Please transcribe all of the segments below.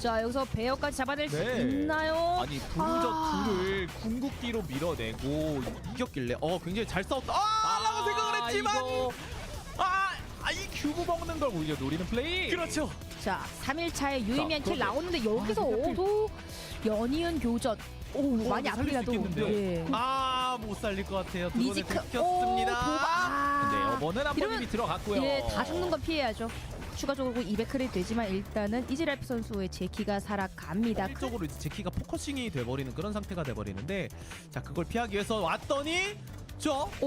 자 여기서 베어까지 잡아낼 수 네. 있나요? 아니 브루저 둘을 궁극기로 밀어내고 이겼길래 굉장히 잘 싸웠다 라고 생각을 했지만 이거... 이 큐브 먹는 걸 오히려 노리는 플레이. 그렇죠. 자 3일차에 유의미한 킬 그런데... 나오는데 여기서 또 연이은 교전. 오 많이 아프리라도. 예. 못 살릴 것 같아요. 미지크 들켰습니다. 근데 이번은 한 번 이미 들어갔고요. 예, 다 죽는 건 피해야죠. 추가적으로 200클이 되지만 일단은 이즈랄프 선수의 제키가 살아갑니다. 실적으로 이제 제키가 포커싱이 돼버리는 그런 상태가 돼버리는데 자 그걸 피하기 위해서 왔더니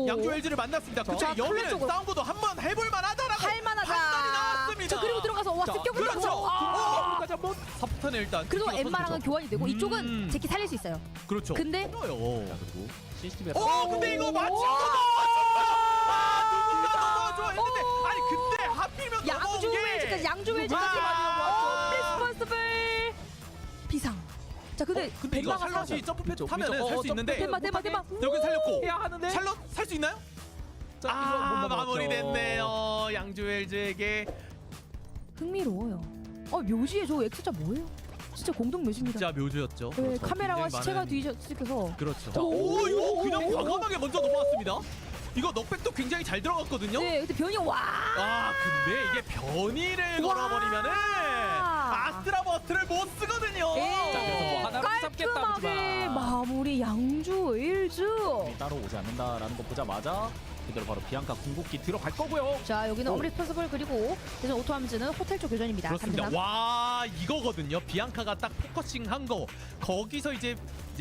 양조 LG를 만났습니다. 그쵸? 여기는 싸움도 한번 해볼만 하다라고 할만하다. 판단이 나왔습니다. 자 그리고 들어가서 습격을 그렇죠. 하고 한번 사포탄에 일단 그리고 엠마랑은 교환이 되고 이쪽은 제키 살릴 수 있어요. 그렇죠. 근데 그리고 시스템에 근데 이거 맞추고 누군가 좋아했는데 아니 근데 하필이면 양조 LG까지 양조 LG까지 리스폰스블 비상. 자 근데 이거 샬럿이 점프패드 타면은 살 수 있는데 대박 여기 살렸고 해야 하는데 샬럿 살 수 있나요? 자 마무리됐네요. 양조 LG에게 흥미로워요. 묘지에 저 X자 뭐예요? 진짜 공동 묘지입니다. 진짜 묘지였죠. 네, 그렇죠. 카메라와 시체가 뒤집혀서. 그렇죠. 이거 그냥 과감하게 먼저 넘어왔습니다. 이거 넉백도 굉장히 잘 들어갔거든요. 네, 근데 변이 근데 이게 변이를 걸어버리면은 아스트라 버스를 못 쓰거든요. 자, 그래서 뭐 하나를 깔끔하게 마무리 양조 일즈. 따로 오지 않는다라는 거 보자마자 그대로 바로 비앙카 궁극기 들어갈 거고요. 자 여기는 어머리스폰스블 그리고 대전 오토함즈는 호텔 쪽 교전입니다. 그렇습니다. 와 이거거든요. 비앙카가 딱 포커싱한 거 거기서 이제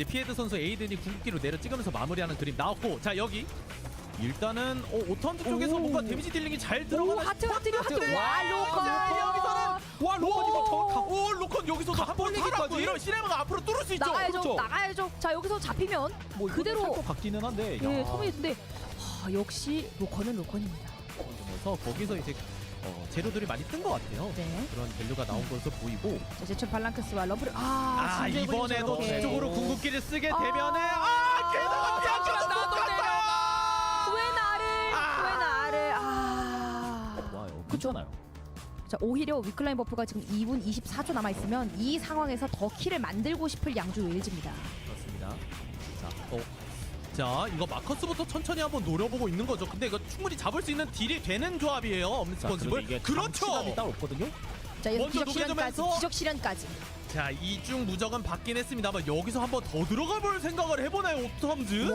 피에드 선수 에이든이 궁극기로 내려 찍으면서 마무리하는 그림 나왔고 자 여기 일단은 오턴즈 쪽에서 뭔가 데미지 딜링이 잘 들어가는 하트 와 로컨 여기서는 로컨 이거 정확하고 로컨 여기서도 한 번 타라고 이런 시네마가 앞으로 뚫을 수 있죠. 나가야죠. 자 여기서 잡히면 그대로 살것 같기는 한데 터미인데 역시 로컨은 로컨입니다. 그래서 거기서 이제 재료들이 많이 뜬 것 같아요. 네. 그런 밸류가 나온 것으로 보이고 자 제철 발랑크스와 럼블 이번에도 뒤쪽으로 궁극기를 쓰게 되면은 게다가 비앙카가 똑같아요. 괜찮아요. 자 오히려 위클라인 버프가 지금 2분 24초 남아있으면 이 상황에서 더 킬을 만들고 싶을 양조 웨일즈입니다. 그렇습니다. 자 이거 마커스부터 천천히 한번 노려보고 있는 거죠. 근데 이거 충분히 잡을 수 있는 딜이 되는 조합이에요. 엄스펀지블. 그렇죠. 시간이 따로 없거든요. 자 여기서 기적 실현까지. 자 이중 무적은 받긴 했습니다만 여기서 한번 더 들어가 볼 생각을 해보나요 오토함즈?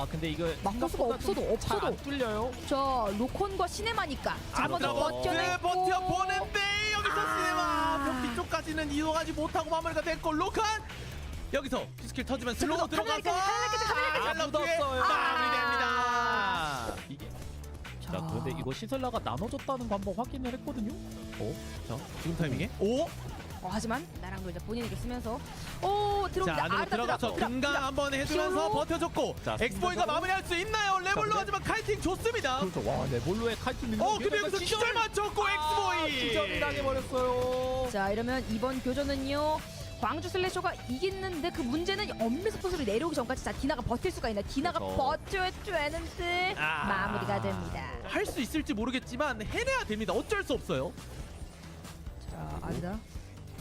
근데 이거 마커스가 없어도 안 뚫려요. 자 로콘과 시네마니까 한번 더 버텨보는데 여기서 시네마 뒤쪽까지는 이동하지 못하고 마무리가 됐고 로칸 여기서 피스킬 터지면 슬로우 들어가서 묻었어요. 마무리됩니다. 이게 자 그런데 이거 시설라가 나눠졌다는 거 한번 확인을 했거든요. 자 지금 타이밍에 하지만 나랑 놀자 본인에게 쓰면서 자 안으로 들어가서 금강 한번 해주면서 버텨줬고 엑스보이가 마무리할 수 있나요? 레볼로 하지만 카이팅 좋습니다. 그렇죠. 와 레볼로의 카이팅 근데 여기서 기절 맞췄고 엑스보이 기절이 당해버렸어요. 자 이러면 이번 교전은요 광주 슬래셔가 이기는데 그 문제는 엄밀스포츠로 내려오기 전까지 디나가 버틸 수가 있나. 디나가 버텨야 되는데 마무리가 됩니다. 할 수 있을지 모르겠지만 해내야 됩니다. 어쩔 수 없어요. 자 아니다.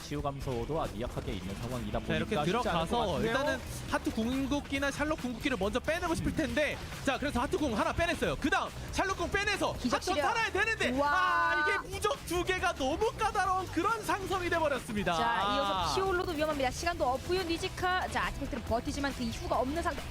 치유 감소도 아주 약하게 있는 상황이다 보니까 이렇게 들어가서 일단은 하트 궁극기나 샬롯 궁극기를 먼저 빼내고 싶을 텐데 자 그래서 하트 궁 하나 빼냈어요. 그 다음 샬롯 궁 빼내서 하트 살아야 되는데 이게 무적 두 개가 너무 까다로운 그런 상성이 돼버렸습니다. 자 이어서 피올로도 위험합니다. 시간도 없고요. 니지카 자 아티팩트를 버티지만 그 이후가 없는 상태.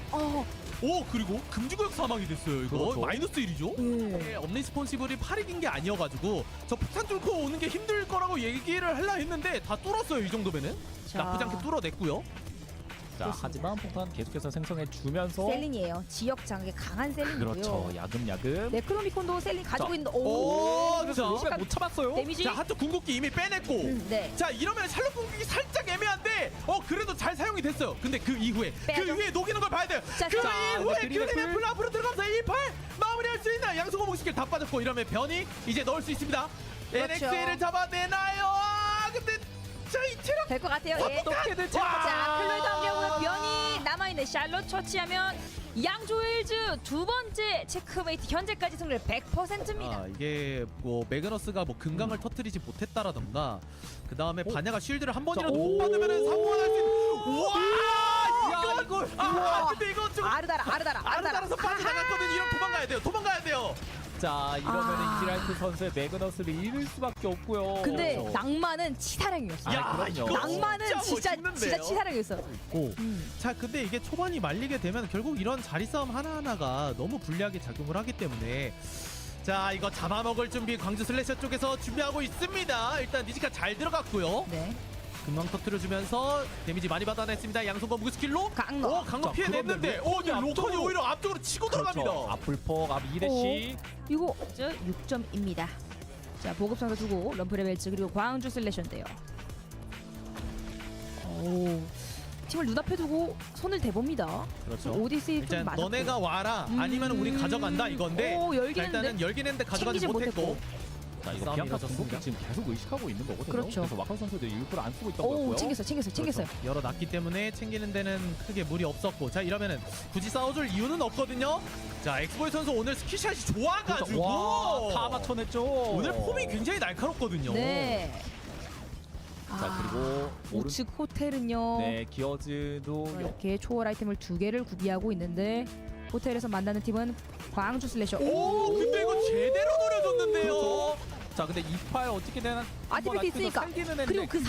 그리고 금지구역 사망이 됐어요. 이거 그렇죠. 마이너스 1이죠. 엄리스폰시블이 8익인 게 아니어가지고 저 폭탄 뚫고 오는 게 힘들 거라고 얘기를 하려 했는데 다 뚫었어요. 이 정도면은 나쁘지 않게 뚫어냈고요. 자 하지만 폭탄 계속해서 생성해 주면서 셀린이에요. 지역 장악에 강한 셀린이고요. 그렇죠. 야금야금. 네크로미콘도 셀린 가지고 있는데 자, 못 참았어요. 데미지. 자 하트 궁극기 이미 빼냈고 네. 자 이러면 샬롯 궁극기 살짝 애매한데 그래도 잘 사용이 됐어요. 근데 그 이후에 빼야죠. 그 위에 녹이는 걸 봐야 돼요. 자, 그 자, 이후에 그린애플. 그린애플 앞으로 들어가면서 1-8 마무리할 수 있나. 양성호목 스킬 다 빠졌고 이러면 변이 이제 넣을 수 있습니다. 그렇죠. NXA를 잡아내나요? 근데 자 이 체력 될 것 같아요. 어떻게든 자 클로이드 한명은 변이 남아있는 샬롯 처치하면 양조일즈 두 번째 체크메이트 현재까지 승률 100%입니다. 이게 뭐 매그너스가 뭐 금강을 터뜨리지 못했다라던가 그 다음에 반야가 쉴드를 한 번이라도 못 받으면은 상관할 수 있는. 우와! 이걸 근데 이거 좀 아르다라서 빠져나갔거든요. 이러면 도망가야 돼요. 자, 이러면 이지랄트 선수의 매그너스를 잃을 수밖에 없고요. 근데 그렇죠. 낭만은 치사량이었어. 야, 그럼요. 이거 낭만은 진짜 멋있는데요? 치사량이었어. 자, 근데 이게 초반이 말리게 되면 결국 이런 자리 싸움 하나하나가 너무 불리하게 작용을 하기 때문에 자, 이거 잡아먹을 준비 광주 슬래셔 쪽에서 준비하고 있습니다. 일단 니지카 잘 들어갔고요. 네. 금방 터뜨려주면서 데미지 많이 받아냈습니다. 양손과 무기 스킬로 강로. 강로 자, 피해냈는데 그런데 로컨이 앞쪽으로. 오히려 앞쪽으로 치고 들어갑니다. 앞불폭, 앞 2대씩. 이거 6점입니다. 자, 보급 상자 두고 럼프레 벨츠 그리고 광주 슬래셔인데요. 오. 팀을 눈앞에 두고 손을 대봅니다. 그렇죠. 오디세이 좀 일단 맞았고. 너네가 와라 아니면 우리 가져간다 이건데 오, 열긴 자, 일단은 했는데 열긴 했는데 가져가지 챙기지 못했고 못했고. 자, 이거 싸움이 비앙카 이어졌습니다. 중국이 지금 계속 의식하고 있는 거거든요. 그렇죠. 그래서 와카 선수도 일부러 안 쓰고 있던 오, 거고요. 챙겼어요. 그렇죠. 열어놨기 때문에 챙기는 데는 크게 무리 없었고 자 이러면은 굳이 싸워줄 이유는 없거든요. 자 엑스보이 선수 오늘 스키샷이 좋아가지고 와, 다 맞춰냈죠. 오늘 폼이 굉장히 날카롭거든요. 네. 자, 그리고 우측 호텔은요. 네, 기어즈도 이렇게 초월 아이템을 2개를 구비하고 있는데 호텔에서 만나는 팀은 광주 슬래셔. 오 근데 이거 제대로 노려줬는데요. 그렇죠. 자, 근데 이팔 어떻게 되나? 아티팩트 있으니까. 그리고 그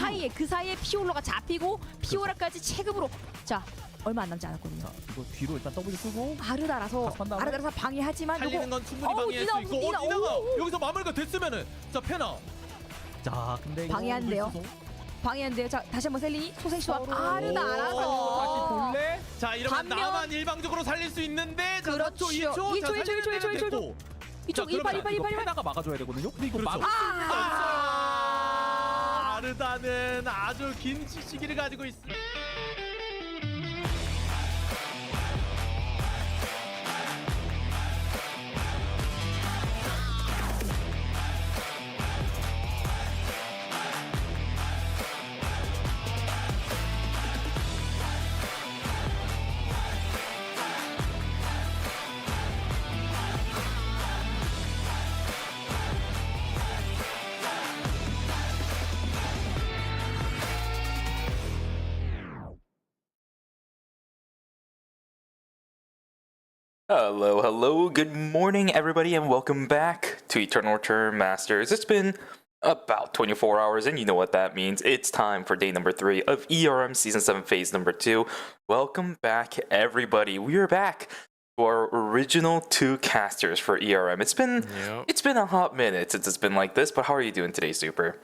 사이에 피올라가 잡히고 피오라까지 체급으로 자 얼마 안 남지 않았거든요. 자, 이거 뒤로 일단 W 쓰고 아르다라서 가스판 다음에? 방해하지만 살리는 건 충분히 방해할 수 있고 니나가 여기서 마무리가 됐으면은 자 페나 자, 근데 이거 방해한대요. 물수소. 방해한대요. 자, 다시 한번 셀린이 소생시와 서로. 아르다라서 다시 볼래? 자 이러면 반면- 나만 일방적으로 살릴 수 있는데 자 그렇죠. 3초 2초 자 2초, 살리는 데는 2초. 됐고. 이쪽 자, 그러면 이빨 이거 페나가 막아줘야 되거든요. 근데 이거 그렇죠. 막을 수 아르다는 아주 긴 시기를 가지고 있습니다. Hello, good morning everybody and welcome back to Eternal Return Masters. It's been about 24 hours and you know what that means. It's time for day number 3 of ERM Season 7 Phase number 2. Welcome back everybody. We are back to our original 2 casters for ERM. It's been a hot minute since it's been like this, but how are you doing today, Super?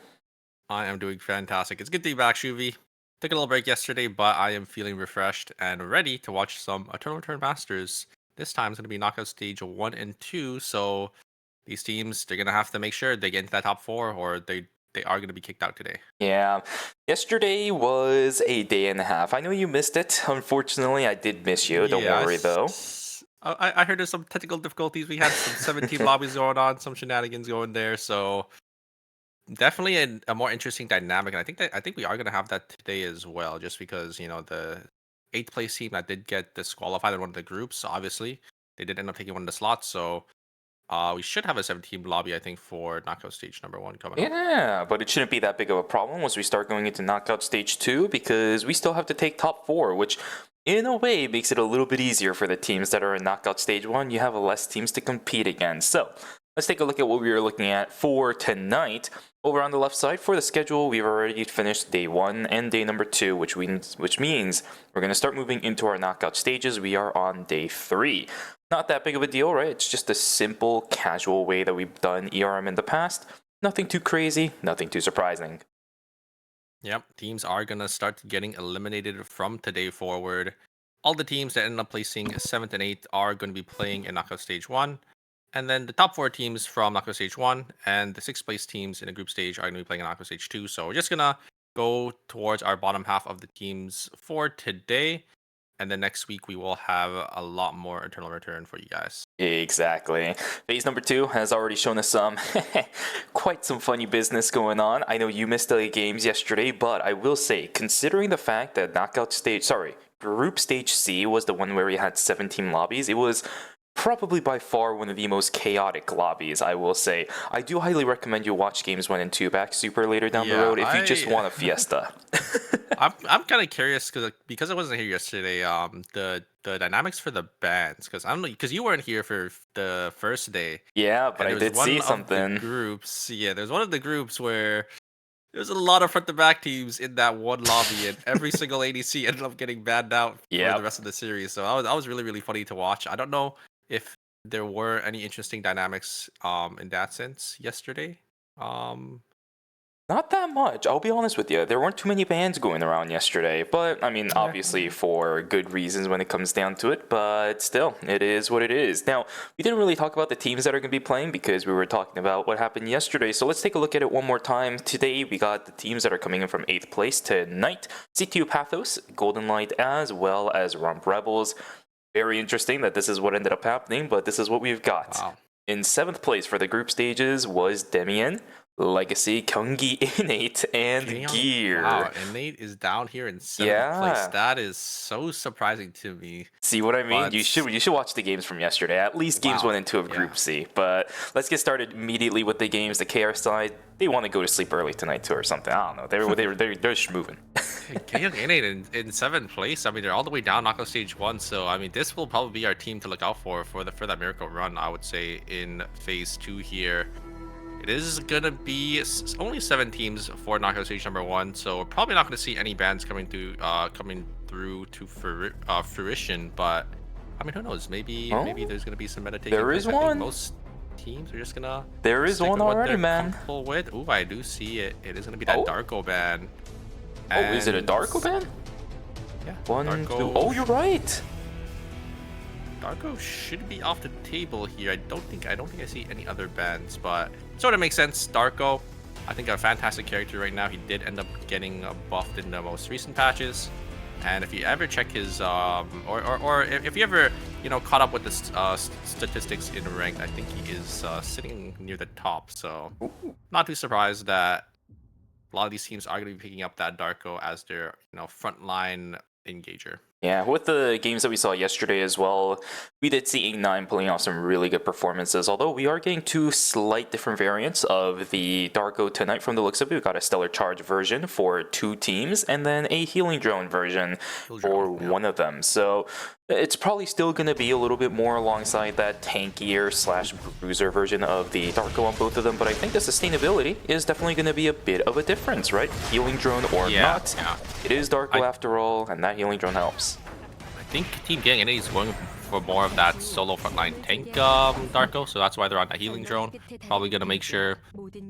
I am doing fantastic. It's good to be back, Shuvi. Took a little break yesterday, but I am feeling refreshed and ready to watch some Eternal Return Masters. This time it's going to be knockout stage 1 and 2, so these teams, they're going to have to make sure they get into that top 4 or they are going to be kicked out today. Yeah, yesterday was a day and a half. I know you missed it. Unfortunately, I did miss you. Don't worry though. I heard there's some technical difficulties. We had some 17 lobbies going on, some shenanigans going there, so definitely a more interesting dynamic. And I think we are going to have that today as well, just because, you know, the 8th place team that did get disqualified in one of the groups, obviously they did end up taking one of the slots, so we should have a 7-team lobby, I think, for knockout stage number 1 coming up. Yeah, but it shouldn't be that big of a problem once we start going into knockout stage 2 because we still have to take top 4, which in a way makes it a little bit easier for the teams that are in knockout stage 1. You have less teams to compete against. So let's take a look at what we were looking at for tonight. Over on the left side for the schedule, we've already finished day 1 and day number 2, which means we're going to start moving into our knockout stages. We are on day 3. Not that big of a deal, right? It's just a simple, casual way that we've done ERM in the past. Nothing too crazy, nothing too surprising. Yep, teams are going to start getting eliminated from today forward. All the teams that end up placing 7th and 8th are going to be playing in knockout stage 1. And then the top 4 teams from knockout stage 1 and the 6th place teams in the group stage are going to be playing in knockout stage 2. So we're just going to go towards our bottom half of the teams for today. And then next week we will have a lot more Eternal Return for you guys. Exactly. Phase number 2 has already shown us quite some funny business going on. I know you missed the games yesterday, but I will say, considering the fact that Group Stage C was the one where we had 7-team lobbies. It was probably by far one of the most chaotic lobbies, I will say. I do highly recommend you watch games 1 and 2 back super later down the road if you just want a fiesta. I'm kind of curious because I wasn't here yesterday. The dynamics for the bands, because I'm because you weren't here for the first day. Yeah, but And I there's did one see of the something. groups. Yeah, there's one of the groups where there's a lot of front to back teams in that one lobby, and every single ADC ended up getting banned out for Yep. the rest of the series. So that was really funny to watch. I don't know if there were any interesting dynamics in that sense yesterday. Not that much, I'll be honest with you. There weren't too many bans going around yesterday, but I mean, obviously for good reasons when it comes down to it, but still, it is what it is. Now, we didn't really talk about the teams that are going to be playing because we were talking about what happened yesterday, so let's take a look at it one more time. Today, we got the teams that are coming in from 8th place tonight. C2 Pathos, Golden Light, as well as Rump Rebels. Very interesting that this is what ended up happening, but this is what we've got. Wow. In 7th place for the group stages was Demian, Legacy, Kyungi, Innate, and Gear. Wow, Innate is down here in 7th place. Yeah. That is so surprising to me. See what I mean? But- You should watch the games from yesterday. At least games Wow. 1 and 2 of Group C. But let's get started immediately with the games. The KR side, they want to go to sleep early tonight too, or something. I don't know. They're just moving. Kyung Innate in 7th place. I mean, they're all the way down knockout stage 1. So I mean, this will probably be our team to look out for that miracle run. I would say in phase 2 here. It is gonna be only 7 teams for knockout stage number 1, so we're probably not gonna see any bans coming through to fruition. But I mean, who knows? Maybe there's gonna be some meta taking There place. is I think one. most teams are just gonna. There is stick one with what already, they're man. comfortable with. Ooh, I do see it. It is gonna be that Oh. Darko ban. Oh, is it a And- Darko ban? Yeah. 1, Darko 2. Oh, you're right. Darko should be off the table here. I don't think I see any other bans, but sort of makes sense. Darko, I think a fantastic character right now. He did end up getting buffed in the most recent patches, and if you ever check his or if you ever caught up with the statistics in ranked, I think he is sitting near the top. So not too surprised that a lot of these teams are going to be picking up that Darko as their frontline engager. Yeah, with the games that we saw yesterday as well, we did see Ink9 pulling off some really good performances, although we are getting 2 slight different variants of the Darko tonight from the looks of it. We've got a Stellar Charge version for 2 teams, and then a Healing Drone version for one of them. So it's probably still going to be a little bit more alongside that tankier / bruiser version of the Darko on both of them, but I think the sustainability is definitely going to be a bit of a difference, right? Healing Drone or not, it is Darko after all, and that Healing Drone helps. I think Team Gang is going for more of that solo frontline tank Darko, so that's why they're on that Healing Drone. Probably gonna make sure,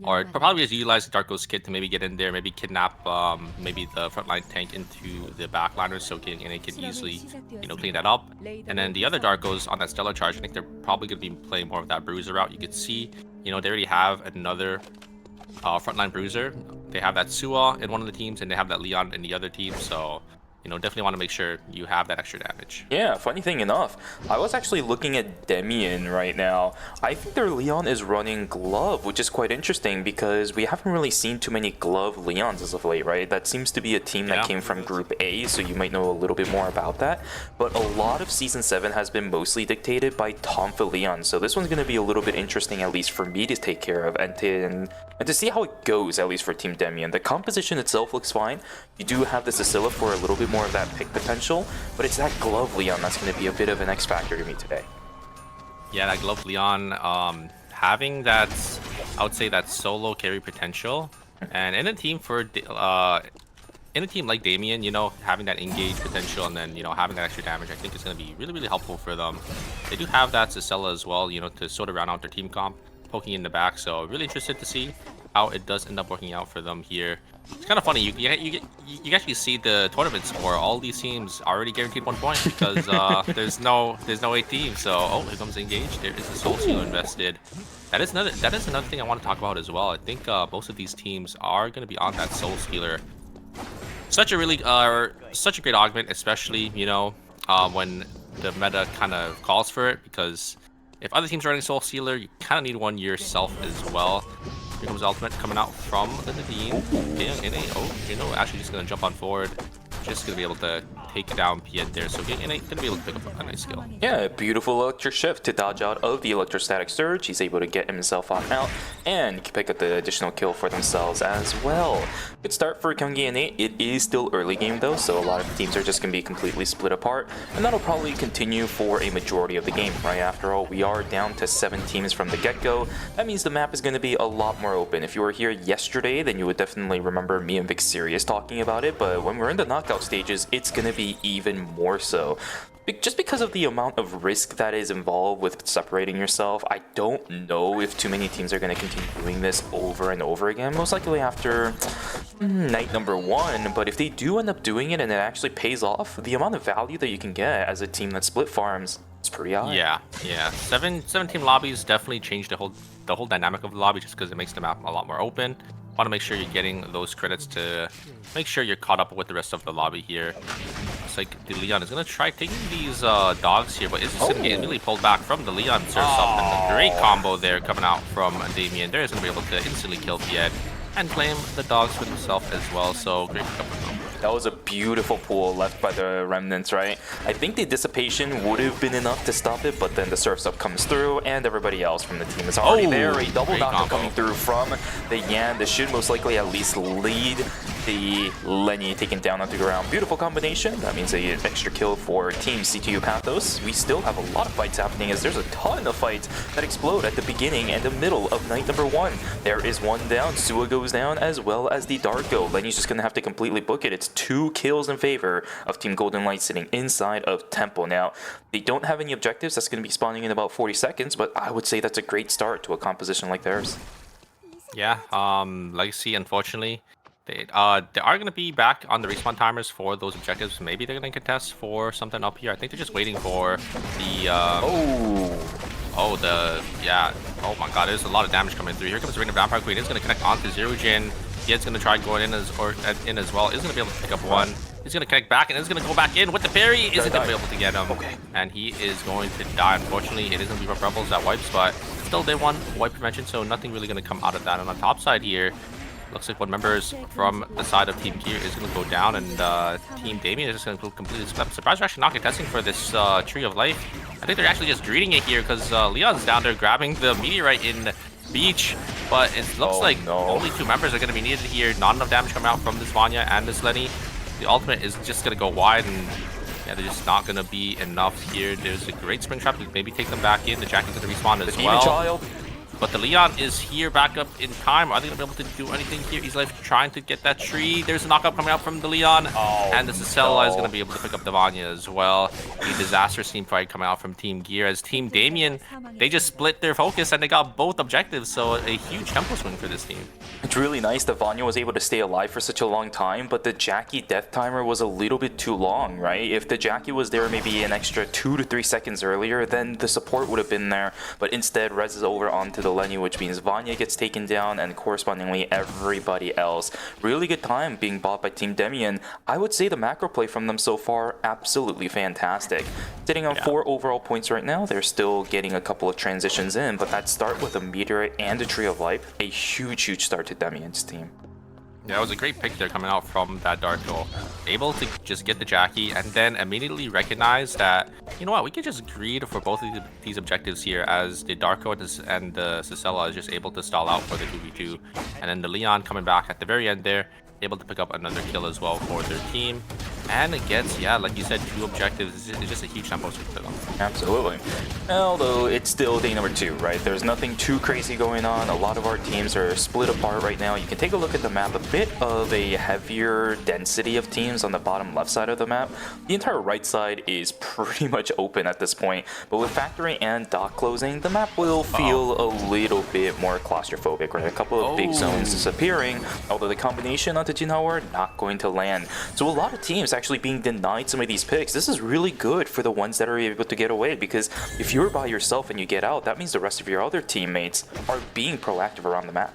or probably just utilize Darko's kit to maybe get in there, maybe kidnap maybe the frontline tank into the backliners, so Gang can easily clean that up. And then the other Darkos on that Stellar Charge, I think they're probably gonna be playing more of that Bruiser route. You could see, they already have another frontline Bruiser. They have that Sua in one of the teams, and they have that Leon in the other team. So definitely want to make sure you have that extra damage. Yeah, funny thing enough, I was actually looking at Demian right now. I think their Leon is running Glove, which is quite interesting because we haven't really seen too many Glove Leons as of late, right? That seems to be a team that came from Group A, so you might know a little bit more about that. But a lot of Season 7 has been mostly dictated by Tomfa Leon, so this one's going to be a little bit interesting, at least for me to take care of, and to see how it goes, at least for Team Demian. The composition itself looks fine. You do have the Cecilia for a little bit more of that pick potential, but it's that Glove Leon that's going to be a bit of an X factor to me today. Yeah, that Glove Leon having that, I would say, that solo carry potential, and in a team like Damien, having that engage potential and then having that extra damage, I think is going to be really helpful for them. They do have that Cecilia as well, to sort of round out their team comp, poking in the back. So really interested to see how it does end up working out for them here. It's kind of funny, you actually see the tournament score. All these teams are already guaranteed 1 point because there's no 8 teams. So here comes Engage. There is a Soul Stealer invested. That is another thing I want to talk about as well. I think most of these teams are going to be on that Soul Stealer. Such a great augment, especially when the meta kind of calls for it, because if other teams are running Soul Stealer, you kind of need one yourself as well. Here comes Ultimate coming out from the Nadine. Actually just going to jump on forward. Just going to be able to take down Piet there, so gonna be able to pick up a nice kill. Yeah, beautiful electric shift to dodge out of the electrostatic surge. He's able to get himself out and pick up the additional kill for themselves as well. Good start for Gyeonggi and 8. It is still early game though, so a lot of teams are just going to be completely split apart, and that'll probably continue for a majority of the game, right? After all, we are down to 7 teams from the get-go. That means the map is going to be a lot more open. If you were here yesterday, then you would definitely remember me and Vic Serious talking about it, but when we're in the knockout stages, it's going to be even more so. Just because of the amount of risk that is involved with separating yourself, I don't know if too many teams are going to continue doing this over and over again, most likely after night number 1. But if they do end up doing it and it actually pays off, the amount of value that you can get as a team that split farms is pretty high. Yeah. Seven team lobbies definitely change the whole dynamic of the lobby, just because it makes the map a lot more open. Want to make sure you're getting those credits to make sure you're caught up with the rest of the lobby here. Looks like the Leon is going to try taking these dogs here, but is just going to get immediately pulled back from the Leon. Surfs up, and a great combo there coming out from Damien. There is going to be able to instantly kill Piet and claim the dogs for himself as well, so great pickup from him. That was a beautiful pool left by the remnants, right? I think the dissipation would have been enough to stop it, but then the surf's up comes through, and everybody else from the team is already there. A double knockout coming through from the Yan. This should most likely at least lead the Lenny taken down onto the ground. Beautiful combination. That means an extra kill for Team CTU Pathos. We still have a lot of fights happening, as there's a ton of fights that explode at the beginning and the middle of night number 1. There is one down. Sua goes down, as well as the Darko. Lenny's just going to have to completely book it. It's 2 kills in favor of Team Golden Light sitting inside of Temple. Now, they don't have any objectives. That's going to be spawning in about 40 seconds, but I would say that's a great start to a composition like theirs. Yeah, Legacy, unfortunately, they are going to be back on the respawn timers for those objectives. Maybe they're going to contest for something up here. I think they're just waiting for the... Oh my god, there's a lot of damage coming through. Here comes the Ring of Vampire Queen. It's going to connect onto Zero Jin. He's going to try going in as well. Isn't going to be able to pick up one. He's going to connect back, and is going to go back in with the parry. Isn't going to be able to get him. Okay. And he is going to die. Unfortunately, it is going to be Rebels that wipes, but still day 1 wipe prevention, so nothing really going to come out of that. On the top side here, looks like one members from the side of Team Gear is going to go down, and Team Damien is just going to completely split. I'm surprised we're actually not contesting for this Tree of Life. I think they're actually just greeting it here, because Leon's down there grabbing the meteorite in Beach, but it looks like only 2 members are going to be needed here. Not enough damage coming out from this Vanya and this Lenny. The ultimate is just going to go wide, and yeah, they're just not going to be enough here. There's a great spring trap to maybe take them back in. The Jackie's going to respawn as well. But the Leon is here back up in time. Are they going to be able to do anything here? He's like trying to get that tree. There's a knockup coming out from the Leon. And the Cicella is going to be able to pick up the Vanya as well. A disastrous team fight coming out from Team Gear. As Team Damien, they just split their focus and they got both objectives. So a huge tempo swing for this team. It's really nice that Vanya was able to stay alive for such a long time, but the Jackie death timer was a little bit too long, right? If the Jackie was there maybe an extra 2 to 3 seconds earlier, then the support would have been there. But instead, Rez is over onto the Lenny, which means Vanya gets taken down and correspondingly everybody else. Really good time being bought by Team Damien. I would say the macro play from them so far, absolutely fantastic. Sitting on 4 overall points right now. They're still getting a couple of transitions in, but that start with a meteorite and a Tree of Life, a huge start to Damien's team. Yeah, it was a great pick there coming out from that Darko. Able to just get the Jackie and then immediately recognize that, you know what, we could just greed for both of these objectives here, as the Darko and the Cicella is just able to stall out for the 2v2. And then the Leon coming back at the very end there, able to pick up another kill as well for their team. And it gets, yeah, like you said, 2 objectives. It's just a huge tempo swing for them. Absolutely. Although it's still day number 2, right? There's nothing too crazy going on. A lot of our teams are split apart right now. You can take a look at the map. A bit of a heavier density of teams on the bottom left side of the map. The entire right side is pretty much open at this point. But with factory and dock closing, the map will feel a little bit more claustrophobic, right? A couple of big zones disappearing, although the combination onto Jinhao not going to land. So a lot of teams actually being denied some of these picks. This is really good for the ones that are able to get away, because if you're by yourself and you get out, that means the rest of your other teammates are being proactive around the map.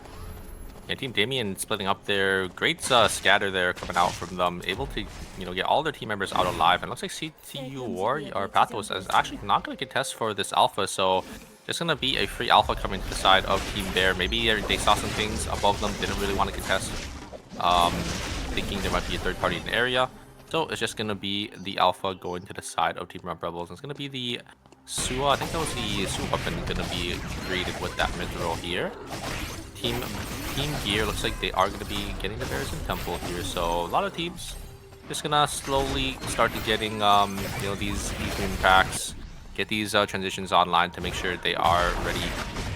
Yeah, Team Damien splitting up there. Great scatter there coming out from them. Able to, you know, get all their team members out alive. And it looks like CTU Warrior or Pathos is actually not going to contest for this alpha. So just going to be a free alpha coming to the side of Team Bear. Maybe they saw some things above them, didn't really want to contest. Thinking there might be a third party in the area. So it's just gonna be the Alpha going to the side of Team Rebels. It's gonna be the Sua. I think that was the Sua weapon gonna be created with that mid roll here. Team Gear looks like they are gonna be getting the Bears and Temple here. So a lot of teams just gonna slowly start to getting these green packs, get these transitions online to make sure they are ready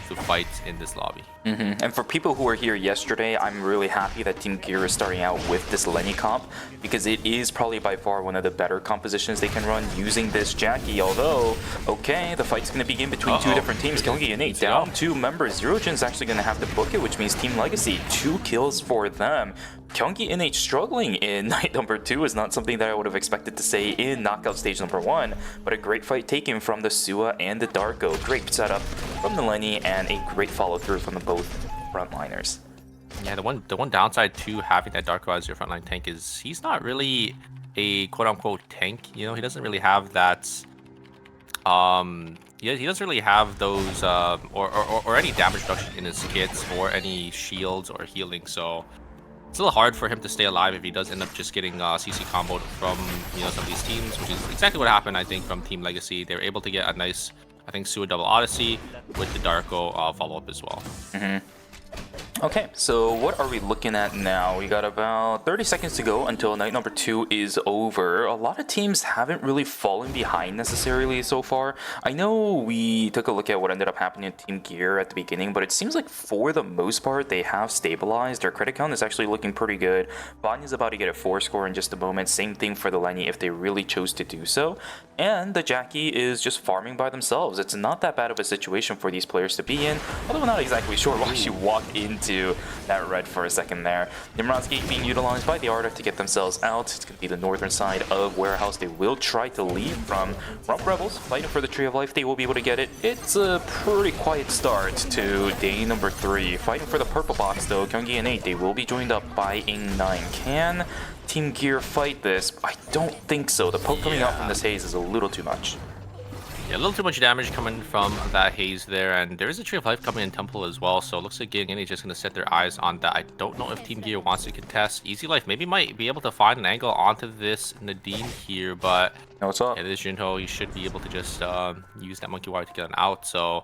to fight in this lobby. And for people who were here yesterday, I'm really happy that Team Gear is starting out with this Lenny comp, because it is probably by far one of the better compositions they can run using this Jackie. Although, okay, the fight's going to begin between two different teams. Kyungi and Nate down 2 members. Zerojin's actually going to have to book it, which means Team Legacy, 2 kills for them. Kyungi and Nate struggling in night number 2 is not something that I would have expected to say in knockout stage number 1, but a great fight taken from the Sua and the Darko. Great setup from the Lenny and a great follow through from the both frontliners. Yeah, the one downside to having that Darko as your frontline tank is he's not really a quote-unquote tank. He doesn't really have that. He doesn't really have those or any damage reduction in his kits or any shields or healing. So it's a little hard for him to stay alive if he does end up just getting CC comboed from some of these teams, which is exactly what happened I think from Team Legacy. They were able to get a nice, I think, Sua double Odyssey with the Darko follow-up as well. Okay, so what are we looking at now? We got about 30 seconds to go until night number 2 is over. A lot of teams haven't really fallen behind necessarily so far. I know we took a look at what ended up happening in Team Gear at the beginning, but it seems like for the most part they have stabilized. Their credit count is actually looking pretty good. Banya's about to get a 4 score in just a moment. Same thing for the Lenny if they really chose to do so. And the Jackie is just farming by themselves. It's not that bad of a situation for these players to be in, although I'm not exactly sure why she walked into that red for a second there. Nimrod's Gate being utilized by the Arda to get themselves out. It's going to be the northern side of Warehouse. They will try to leave from Rump Rebels, fighting for the Tree of Life. They will be able to get it. It's a pretty quiet start to day number 3. Fighting for the purple box though, Kyungi and 8, they will be joined up by Ing9. Can Team Gear fight this? I don't think so. The poke coming out from this haze is a little too much. Yeah, a little too much damage coming from that haze there, and there is a Tree of Life coming in Temple as well, so it looks like Gang is just going to set their eyes on that. I don't know if Team Gear wants to contest. Easy Life maybe might be able to find an angle onto this Nadine here, but What's up? yeah, this Junho, he should be able to just use that Monkey Wire to get an out, so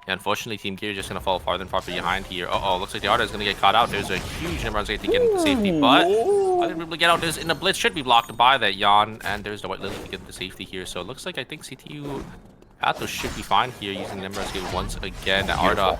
yeah, unfortunately Team Gear is just going to fall farther and farther behind here. Looks like the Arda is going to get caught out. There's a huge number of to get into safety, but I didn't be able to get out. There's in the blitz should be blocked by that Yan, and there's the White Lily to get into safety here, so it looks like I think CTU Athos should be fine here using Nimrod's Gate once again. Arda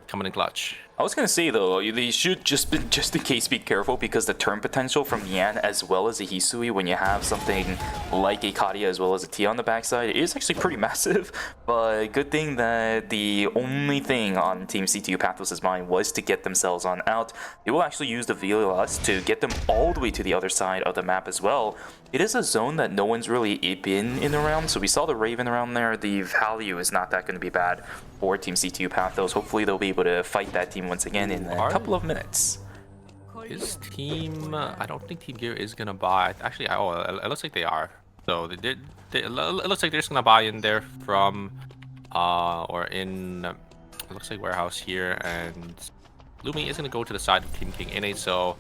coming in clutch. I was gonna say though, they should just in case be careful, because the turn potential from Yan as well as a Hisui when you have something like a Kadia as well as a T on the backside is actually pretty massive. But good thing that the only thing on Team CTU Pathos' mind was to get themselves on out. They will actually use the VLS to get them all the way to the other side of the map as well. It is a zone that no one's really been in around, so we saw the Raven around there. The value is not that going to be bad for Team CTU Pathos. Hopefully they'll be able to fight that team once again in a couple of minutes. His team, I don't think Team Gear is gonna buy. Actually, it looks like they are. So they did. It looks like they're just gonna buy in there from, or in. It looks like Warehouse here, and Lumi is gonna go to the side of Team King NA. So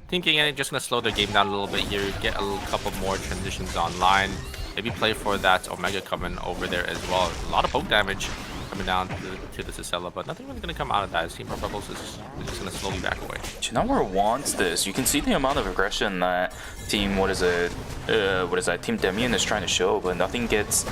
Team King NA just gonna slow their game down a little bit here, get a couple more transitions online. Maybe play for that Omega coming over there as well. A lot of poke damage coming down to the Cicella, but nothing really going to come out of that. Team Rebels is just going to slowly back away. Chinamura wants this. You can see the amount of aggression that Team, Team Demian is trying to show, but nothing gets,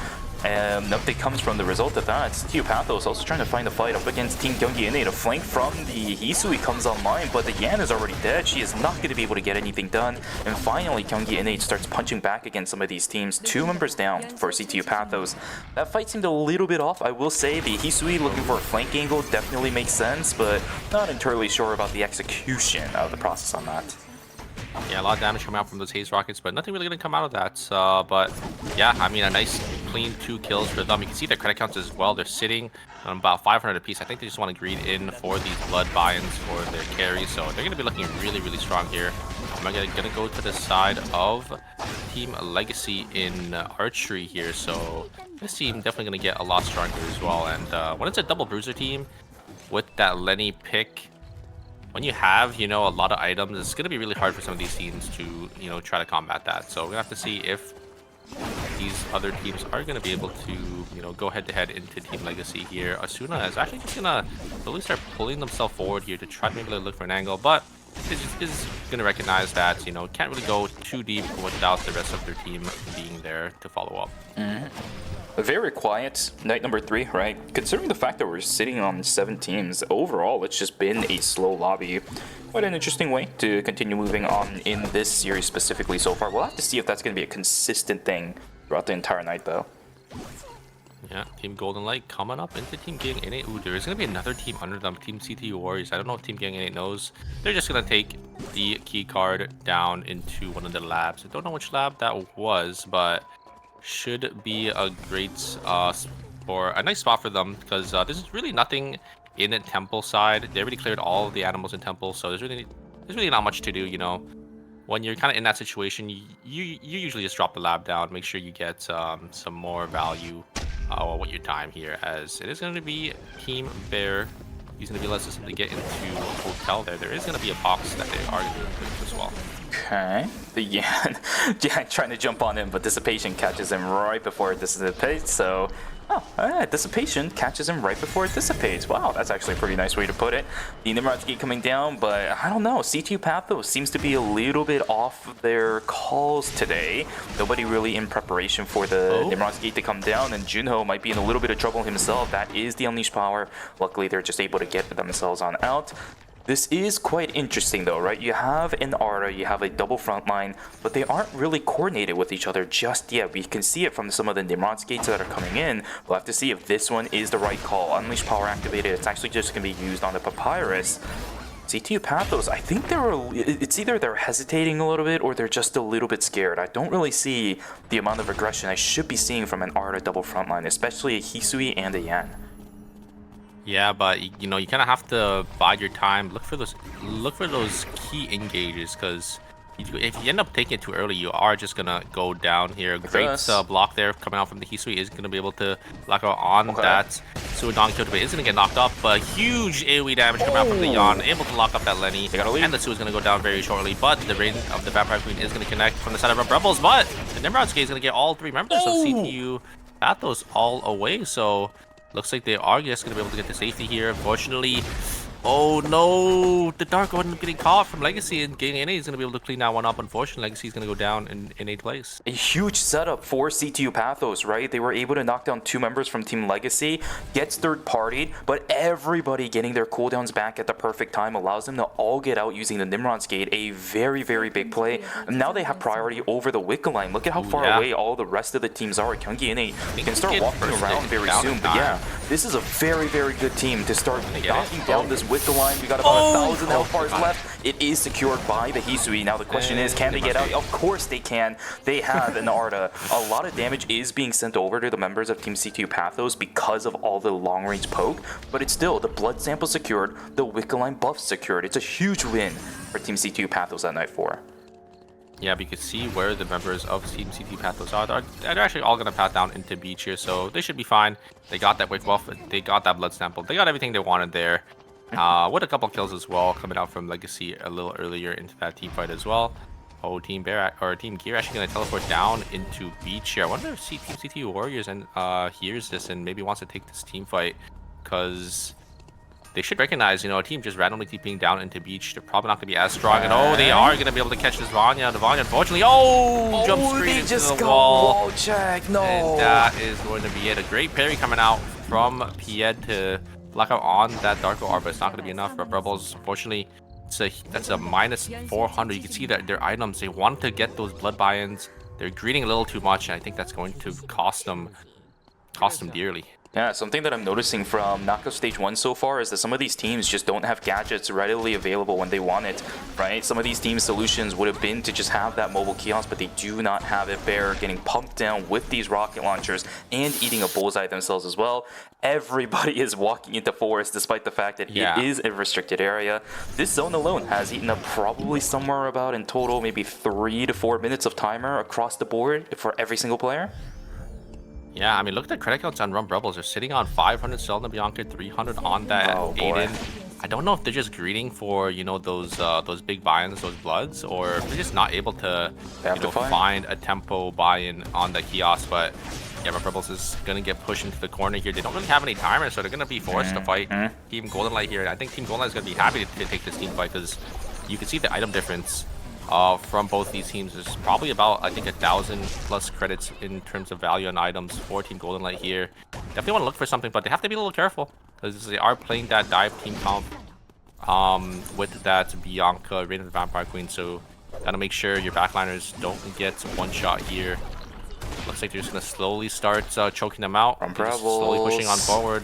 nothing comes from the result of that. CTU Pathos also trying to find a fight up against Team Gyeonggi NA. The flank from the Hisui comes online, but the Yan is already dead. She is not going to be able to get anything done. And finally, Gyeonggi NA starts punching back against some of these teams. 2 members down for CTU Pathos. That fight seemed a little bit off. I will say the Hisui looking for a flank angle definitely makes sense, but not entirely sure about the execution of the process on that. Yeah, a lot of damage coming out from those haze rockets, but nothing really going to come out of that. But yeah, I mean, a nice clean 2 kills for them. You can see their credit counts as well. They're sitting on about 500 apiece. I think they just want to greed in for these blood buy-ins for their carries, so they're going to be looking really, really strong here. I'm going to go to the side of Team Legacy in archery here, so this team definitely going to get a lot stronger as well. And when it's a double bruiser team with that Lenny pick, when you have, you know, a lot of items, it's going to be really hard for some of these teams to, you know, try to combat that. So we're going to have to see if these other teams are going to be able to, you know, go head-to-head into Team Legacy here. Asuna is actually just going to slowly start pulling themselves forward here to try to maybe look for an angle, but is going to recognize that, you know, can't really go too deep without the rest of their team being there to follow up. A very quiet night number 3, right? Considering the fact that we're sitting on 7 teams, overall it's just been a slow lobby. Quite an interesting way to continue moving on in this series specifically so far. We'll have to see if that's going to be a consistent thing throughout the entire night, though. Yeah, Team Golden Light coming up into Team Gang N8. Ooh, there is going to be another team under them, Team CTU Warriors. I don't know if Team Gang N8 knows. They're just going to take the key card down into one of the labs. I don't know which lab that was, but should be a great or a nice spot for them, because there's really nothing in the temple side. They already cleared all of the animals in temple, so there's really not much to do, you know. When you're kind of in that situation, you usually just drop the lab down, make sure you get some more value with your time here, as it is going to be Team Bear using the VLS system to get into a hotel there. There is going to be a box that they are going to do as well. Okay. The Yan trying to jump on him, but Dissipation catches him right before it dissipates, so... Oh, Dissipation catches him right before it dissipates. Wow, that's actually a pretty nice way to put it. The Nimrod's Gate coming down, but I don't know. CTU Pathos seems to be a little bit off their calls today. Nobody really in preparation for the Nimrod's Gate to come down, and Junho might be in a little bit of trouble himself. That is the Unleashed Power. Luckily, they're just able to get themselves on out. This is quite interesting though, right? You have an Arda, you have a double front line, but they aren't really coordinated with each other just yet. We can see it from some of the Nimrod's Gates that are coming in. We'll have to see if this one is the right call. Unleashed Power activated, it's actually just going to be used on the Papyrus. CTU Pathos, I think it's either they're hesitating a little bit or they're just a little bit scared. I don't really see the amount of aggression I should be seeing from an Arda double front line, especially a Hisui and a Yan. Yeah, but you know, you kind of have to bide your time. Look for those key engages, because if you end up taking it too early, you are just gonna go down here. Great block there coming out from the Hisui is gonna be able to lock out on that. Suidon Kyoto is gonna get knocked up, but huge AoE damage coming out from the Yan, able to lock up that Lenny, and the Su is gonna go down very shortly. But the Reign of the Vampire Queen is gonna connect from the side of Rebels, but the Nimrod's Gate is gonna get all 3 members of CTU Pathos all away. So looks like they are just going to be able to get to safety here. Unfortunately, oh no, the Dark One getting caught from Legacy, and Gang NA is going to be able to clean that one up. Unfortunately, Legacy is going to go down in 8th place. A huge setup for CTU Pathos, right? They were able to knock down 2 members from Team Legacy, gets third-partied, but everybody getting their cooldowns back at the perfect time allows them to all get out using the Nimrod's Gate. A very, very big play. And now they have priority over the Wicca line. Look at how far away all the rest of the teams are. Kyunggi NA can start walking around very soon, but yeah, this is a very, very good team to start knocking down this Wicca line. We got about 1,000 health bars left. It is secured by the Hisui. Now the question is, can they get out? Of course they can. They have an Arda. A lot of damage is being sent over to the members of Team CTU Pathos because of all the long-range poke, but it's still the blood sample secured, the Wicca line buff secured. It's a huge win for Team CTU Pathos at night 4. Yeah, but you can see where the members of Team CTU Pathos are. They're actually all going to path down into beach here, so they should be fine. They got that Wick buff, they got that blood sample, they got everything they wanted there. With a couple kills as well coming out from Legacy a little earlier into that team fight as well. Oh, Team Bear or Team Gear actually going to teleport down into beach here. I wonder if Team CTU Warriors and hears this and maybe wants to take this team fight, because they should recognize, you know, a team just randomly TPing down into beach, they're probably not going to be as strong. And oh, they are going to be able to catch this Vanya. The Vanya, unfortunately, jump screen into the wall. Check. No. And that is going to be it. A great parry coming out from Pied to block out on that Darko R, but it's not going to be enough. Rebels, unfortunately, that's a minus 400. You can see that their items, they want to get those blood buy-ins. They're greeding a little too much, and I think that's going to cost them dearly. Yeah, something that I'm noticing from Knockout Stage 1 so far is that some of these teams just don't have gadgets readily available when they want it, right? Some of these teams' solutions would have been to just have that mobile kiosk, but they do not have it. Bear getting pumped down with these rocket launchers and eating a bullseye themselves as well. Everybody is walking into forest despite the fact that it is a restricted area. This zone alone has eaten up probably somewhere about in total maybe 3 to 4 minutes of timer across the board for every single player. Yeah, I mean, look at the credit counts on Rebels. They're sitting on 500 Selena Bianca, 300 on that Aiden. I don't know if they're just greeting for, you know, those big buy-ins, those bloods, or if they're just not able to, you know, find a tempo buy-in on the kiosk. But yeah, Rebels is gonna get pushed into the corner here. They don't really have any timers, so they're gonna be forced to fight Team Golden Light here. I think Team Golden Light is gonna be happy to take this team fight because you can see the item difference from both these teams is probably about, I think, 1,000+ credits in terms of value on items for Team Golden Light here. Definitely want to look for something, but they have to be a little careful because they are playing that dive team comp with that Bianca, Reign of the Vampire Queen. So gotta make sure your backliners don't get one shot here. Looks like they're just gonna slowly start choking them out. Just slowly pushing on forward.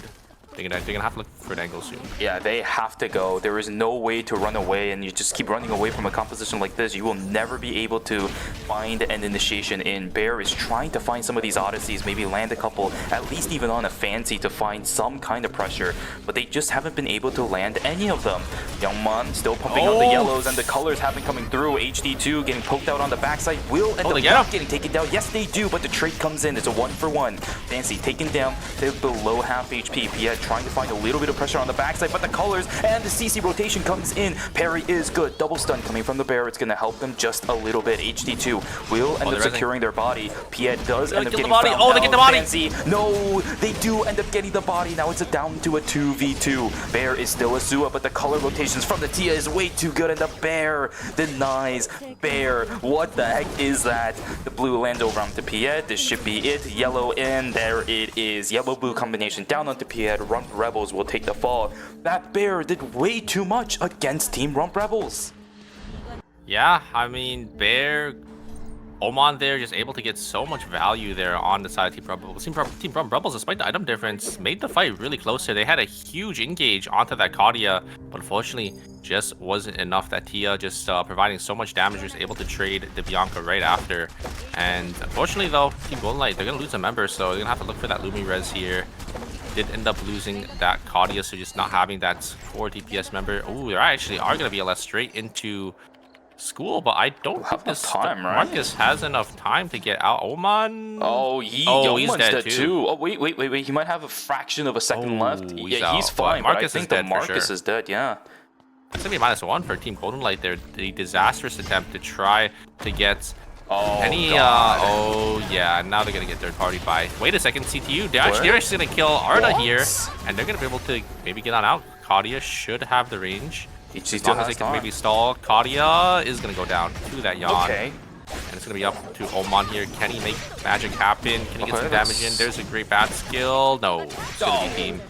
They're gonna have to look for an angle soon. Yeah, they have to go. There is no way to run away, and you just keep running away from a composition like this. You will never be able to find an initiation in. Bear is trying to find some of these odysseys, maybe land a couple, at least even on a fancy to find some kind of pressure, but they just haven't been able to land any of them. Youngman still pumping out the yellows, and the colors have been coming through. HD2 getting poked out on the backside. Will end up not getting taken down. Yes, they do, but the trade comes in. It's a 1-for-1. Fancy taken down. They're below half HP. Piet trying to find a little bit of pressure on the backside, but the colors and the CC rotation comes in. Parry is good. Double stun coming from the Bear. It's going to help them just a little bit. HD2 will end up securing their body. Piet does end up getting found out. They get the body. Fancy. No, they do end up getting the body. Now it's down to a 2v2. Bear is still a Sua, but the color rotations from the Tia is way too good, and the Bear denies Bear. What the heck is that? The blue lands over onto Piet. This should be it. Yellow in. There it is. Yellow-blue combination down onto Piet. Rump Rebels will take the fall. That Bear did way too much against Team Rump Rebels. Yeah, I mean, Bear, Oman there, just able to get so much value there on the side of Team Rump Rebels. Team Rump Rebels, despite the item difference, made the fight really close here. They had a huge engage onto that Kadia, but unfortunately, just wasn't enough. That Tia just providing so much damage, was able to trade the Bianca right after. And unfortunately, though, Team Golden Light, they're going to lose a member, so they're going to have to look for that Lumi res here. Did end up losing that Kadia, so just not having that core DPS member. Oh, they actually are going to be let straight into school, but I don't think this time, right? Marcus has enough time to get out. Oman. He's dead too. Oh, wait. He might have a fraction of a second left. Yeah, he's fine. Marcus is dead. Marcus is dead. Yeah. It's gonna be -1 for Team Golden Light there. The disastrous attempt to try to get yeah, now they're gonna get third party by. Wait a second, CTU. They're actually gonna kill Arda here, and they're gonna be able to maybe get on out. Kadia should have the range. As long as they can maybe stall. Kadia is gonna go down to that Yawn. Okay. And it's gonna be up to Oman here. Can he make magic happen? Can he get some damage in? There's a great bat skill. No, it's gonna be team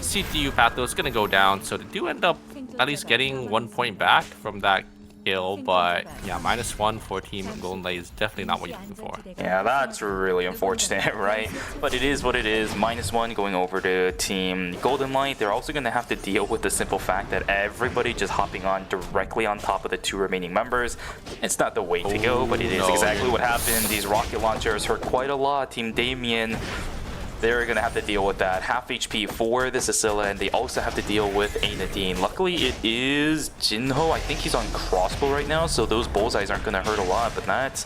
CTU Patho is gonna go down. So they do end up at least getting 1 point back from that kill, but yeah, -1 for Team Golden Light is definitely not what you're looking for. Yeah, that's really unfortunate, right? But it is what it is. -1 going over to Team Golden Light. They're also going to have to deal with the simple fact that everybody just hopping on directly on top of the 2 remaining members. It's not the way to go, but it is exactly what happened. These rocket launchers hurt quite a lot. Team Damien, they're going to have to deal with that. Half HP for the Cecilia, and they also have to deal with a Nadine. Luckily, it is Jinho. I think he's on crossbow right now, so those bullseyes aren't going to hurt a lot, but that's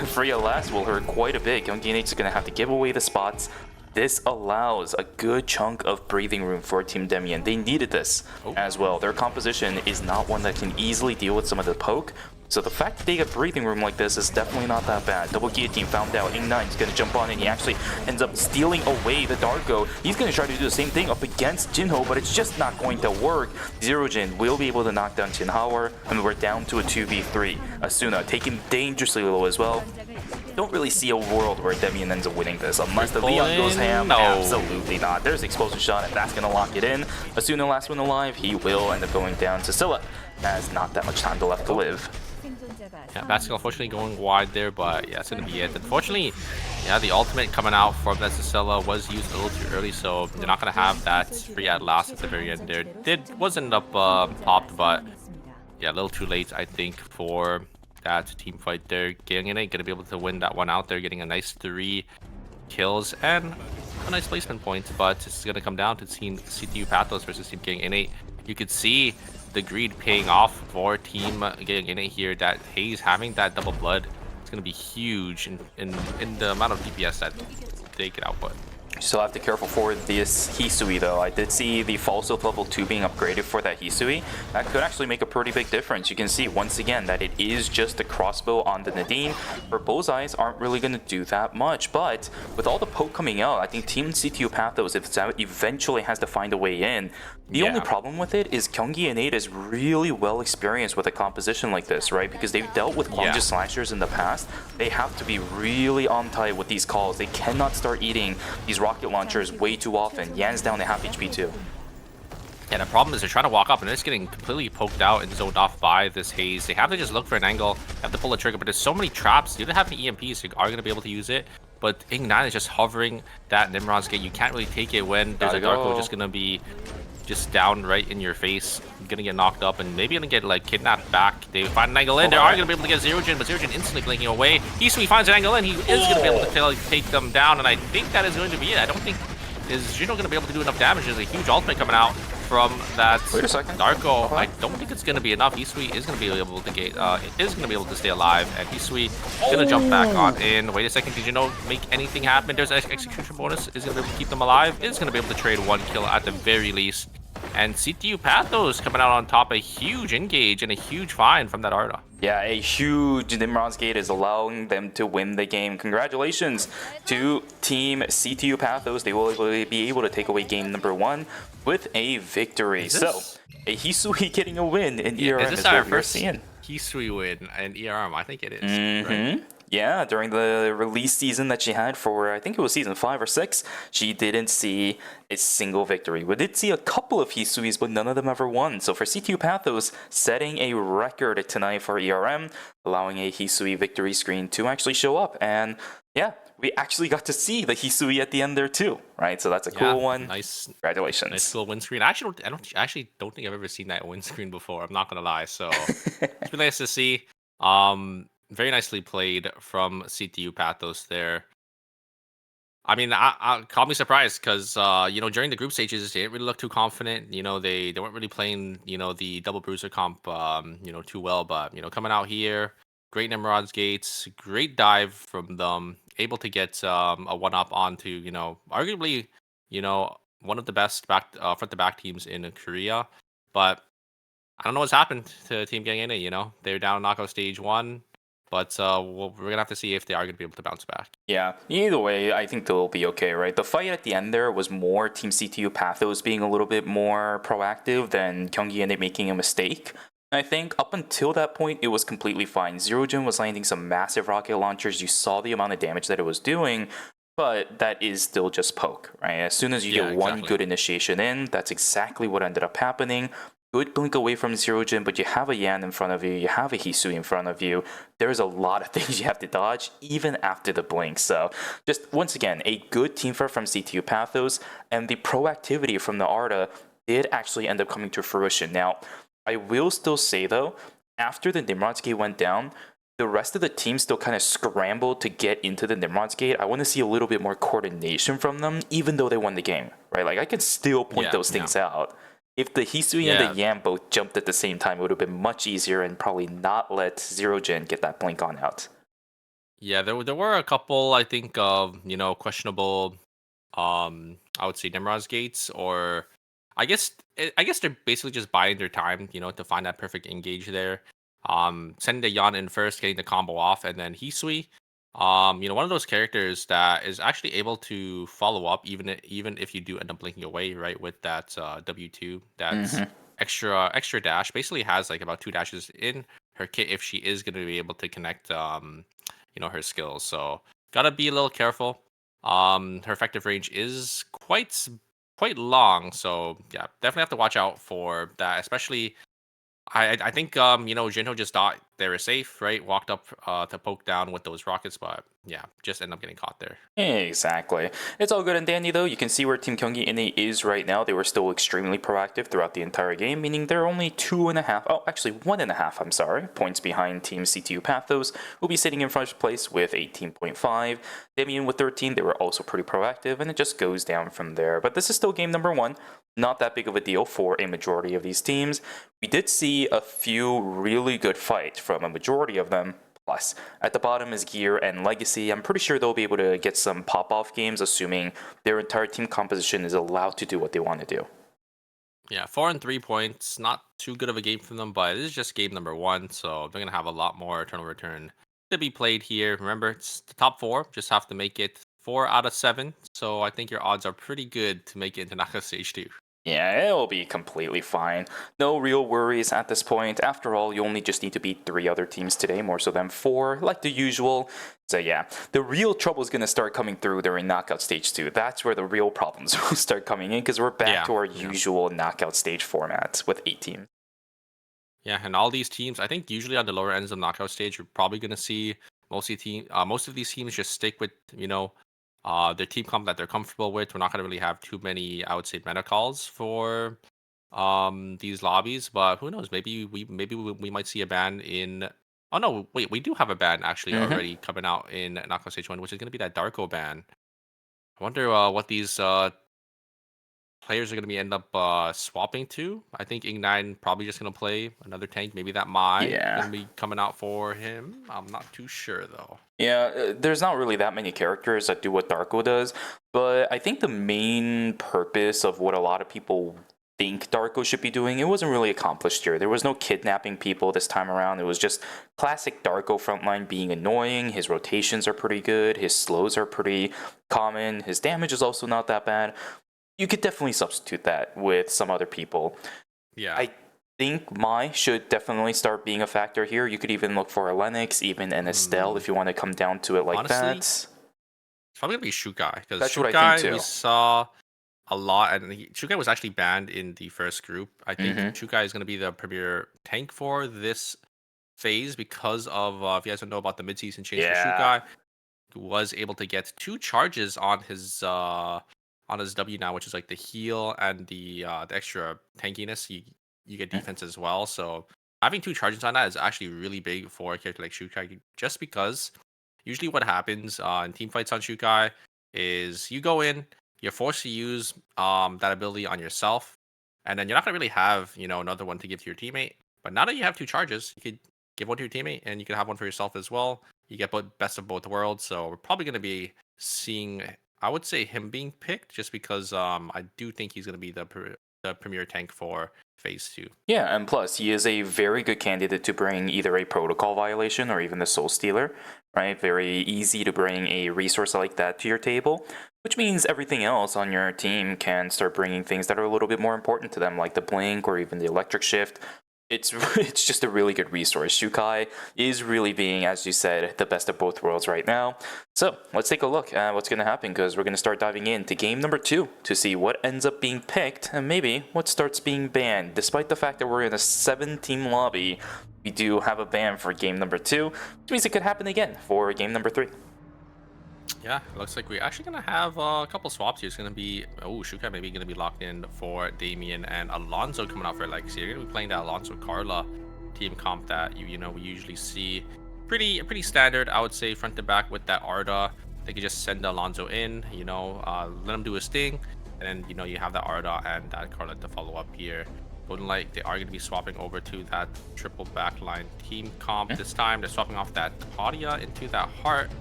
Freya last will hurt quite a bit. Young DNH is going to have to give away the spots. This allows a good chunk of breathing room for Team Damien. They needed this as well. Their composition is not one that can easily deal with some of the poke. So the fact that they get breathing room like this is definitely not that bad. Double Guillotine found out. Ing9 is going to jump on, and he actually ends up stealing away the Darko. He's going to try to do the same thing up against Jinho, but it's just not going to work. Zero Jin will be able to knock down Jinhao, and we're down to a 2v3. Asuna taken dangerously low as well. Don't really see a world where Demian ends up winning this unless the Leon goes ham. No. Absolutely not. There's the explosion shot, and that's going to lock it in. Asuna last one alive. He will end up going down. Cecilia has not that much time left to live. Yeah, Baskin unfortunately going wide there, but yeah, it's going to be it. Unfortunately, yeah, the ultimate coming out from that Cecilia was used a little too early, so they're not going to have that free ad last at the very end there. Was ended up popped, but yeah, a little too late, I think, for that team fight there. Getting in it, going to be able to win that one out there, getting a nice 3 kills and a nice placement point, but it's going to come down to Team CTU Pathos versus Team Getting In. You could see the greed paying off for Team Getting In here, that Hayes having that double blood is going to be huge in the amount of DPS that they can output. So I have to be careful for this Hisui though. I did see the false health level 2 being upgraded for that Hisui. That could actually make a pretty big difference. You can see once again that it is just a crossbow on the Nadine. Her bullseyes aren't really going to do that much, but with all the poke coming out, I think Team CTU Pathos eventually has to find a way in. The only problem with it is Gyeonggi and 8 is really well experienced with a composition like this, right? Because they've dealt with Gwangju slashers in the past. They have to be really on tight with these calls. They cannot start eating these rocket launchers way too often. Yan's down to half HP too. Yeah, the problem is they're trying to walk up and they're just getting completely poked out and zoned off by this haze. They have to just look for an angle, have to pull the trigger, but there's so many traps. You don't have any EMPs, so you are going to be able to use it. But Ing9 is just hovering that Nimrod's gate. You can't really take it when there's a Darko just going to be just down right in your face. You're going to get knocked up and maybe going to get like kidnapped back. They find an angle in. They are going to be able to get Zerojin, but Zerojin instantly blinking away. Hisui finds an angle in. He is going to be able to take them down, and I think that is going to be it. I don't think is Juno going to be able to do enough damage. There's a huge ultimate coming out from that Darko. I don't think it's going to be enough. Hisui is going to be able to get, is going to be able to stay alive, and Hisui going to jump back on in. Wait a second, did Juno make anything happen? There's an execution bonus. Is going to be able to keep them alive. Is going to be able to trade one kill at the very least. And CTU Pathos coming out on top, a huge engage and a huge find from that Arda. Yeah, a huge Nimrod's Gate is allowing them to win the game. Congratulations to Team CTU Pathos. They will be able to take away game number 1 with a victory. So, a Hisui getting a win in ERM is what we're seeing. Hisui win in ERM? I think it is. Right? Yeah, during the release season that she had for, I think it was season 5 or 6, she didn't see a single victory. We did see a couple of Hisuis, but none of them ever won. So for CTU Pathos, setting a record tonight for ERM, allowing a Hisui victory screen to actually show up. And yeah, we actually got to see the Hisui at the end there too, right? So that's a cool one. Nice. Congratulations. Nice little win screen. I actually don't think I've ever seen that win screen before. I'm not gonna lie. So it's been nice to see. Very nicely played from CTU Pathos there. I mean, I call me surprised because you know, during the group stages they didn't really look too confident. You know, they weren't really playing, you know, the double bruiser comp you know, too well. But you know, coming out here, great Nimrod's Gates, great dive from them, able to get a 1-up onto, you know, arguably, you know, one of the best front to back teams in Korea. But I don't know what's happened to Team Gang in it. You know, they're down knockout stage 1. But we're going to have to see if they are going to be able to bounce back. Yeah, either way, I think they'll be okay, right? The fight at the end there was more Team CTU Pathos being a little bit more proactive than Gyeonggi and it making a mistake. I think up until that point, it was completely fine. Zerojin was landing some massive rocket launchers. You saw the amount of damage that it was doing, but that is still just poke, right? As soon as you get one good initiation in, that's exactly what ended up happening. Good blink away from Zerojin, but you have a Yan in front of you, you have a Hisui in front of you. There's a lot of things you have to dodge, even after the blink. So, just once again, a good team fight from CTU Pathos, and the proactivity from the Arda did actually end up coming to fruition. Now, I will still say though, after the Nimrod's Gate went down, the rest of the team still kind of scrambled to get into the Nimrod's Gate. I want to see a little bit more coordination from them, even though they won the game, right? Like, I can still point those things out. If the Hisui and the Yan both jumped at the same time, it would have been much easier and probably not let Zerojin get that blink on out. Yeah, there were a couple, I think, of, you know, questionable, I would say Nimrod's Gates, or I guess they're basically just buying their time, you know, to find that perfect engage there. Sending the Yan in first, getting the combo off, and then Hisui. You know, one of those characters that is actually able to follow up even if you do end up blinking away, right? With that W2, that's extra dash. Basically has like about 2 dashes in her kit if she is going to be able to connect, you know, her skills. So gotta be a little careful. Her effective range is quite long, so yeah, definitely have to watch out for that, especially. I think you know, Jinho just thought they were safe, right? Walked up to poke down with those rockets, but yeah, just end up getting caught there. Exactly. It's all good and dandy though. You can see where Team Gyeonggi NA is right now. They were still extremely proactive throughout the entire game, meaning they're only 1.5, I'm sorry, points behind Team CTU Pathos, who'll be sitting in first place with 18.5. Damien with 13, they were also pretty proactive, and it just goes down from there. But this is still game number 1. Not that big of a deal for a majority of these teams. We did see a few really good fights from a majority of them. plus. At the bottom is Gear and Legacy. I'm pretty sure they'll be able to get some pop-off games, assuming their entire team composition is allowed to do what they want to do. Yeah, 4 and 3 points. Not too good of a game from them, but this is just game number 1, so they're going to have a lot more Eternal Return to be played here. Remember, it's the top 4. Just have to make it 4 out of 7. So I think your odds are pretty good to make it into Knockout Stage 2. Yeah, it'll be completely fine. No real worries at this point. After all, you only just need to beat 3 other teams today, more so than 4, like the usual. So yeah, the real trouble is going to start coming through during Knockout Stage 2. That's where the real problems will start coming in, because we're back to our usual Knockout Stage format with 8 teams. Yeah, and all these teams, I think usually on the lower ends of Knockout Stage, you're probably going to see most of these teams just stick with, their team comp that they're comfortable with. We're not going to really have too many, I would say, meta calls for these lobbies, but who knows? Maybe we might see a ban in. Oh no, wait, we do have a ban actually already coming out in Knockout Stage 1, which is going to be that Darko ban. I wonder what these players are going to be end up swapping to. I think Ing9 probably just going to play another tank. Maybe that Mai going to be coming out for him. I'm not too sure though. Yeah, there's not really that many characters that do what Darko does, but I think the main purpose of what a lot of people think Darko should be doing, it wasn't really accomplished here. There was no kidnapping people this time around. It was just classic Darko frontline being annoying. His rotations are pretty good. His slows are pretty common. His damage is also not that bad. You could definitely substitute that with some other people. Yeah. I think Mai should definitely start being a factor here. You could even look for a Lennox, even an Estelle, if you want to come down to it like honestly, that. It's probably going to be Shukai. Because That's Shukai, what I think too. We saw a lot, and Shukai was actually banned in the first group. I think Shukai is going to be the premier tank for this phase because of, if you guys don't know about the mid-season change for Shukai, he was able to get 2 charges on his W now, which is like the heal and the extra tankiness. You get defense as well. So having 2 charges on that is actually really big for a character like Shukai, just because usually what happens in team fights on Shukai is you go in, you're forced to use that ability on yourself, and then you're not going to really have, another one to give to your teammate. But now that you have 2 charges, you could give one to your teammate, and you can have one for yourself as well. You get best of both worlds. So we're probably going to be seeing, I would say, him being picked, just because I do think he's going to be the premier tank for phase 2. Yeah, and plus he is a very good candidate to bring either a protocol violation or even the Soul Stealer, right? Very easy to bring a resource like that to your table, which means everything else on your team can start bringing things that are a little bit more important to them, like the Blink or even the Electric Shift. It's just a really good resource. Shukai is really being, as you said, the best of both worlds right now. So let's take a look at what's going to happen, because we're going to start diving into game number 2 to see what ends up being picked and maybe what starts being banned. Despite the fact that we're in a 7-team lobby, we do have a ban for game number 2, which means it could happen again for game number 3. Yeah, it looks like we're actually going to have a couple swaps here. It's going to be, Shukai maybe going to be locked in for Damien and Alonso coming out for Legacy. You're going to be playing that Alonso Carla team comp that we usually see. Pretty standard, I would say, front to back with that Arda. They could just send Alonso in, let him do his thing, and then you have that Arda and that Carla to follow up here. Golden Light, they are going to be swapping over to that triple backline team comp this time. They're swapping off that Claudia into that Heart.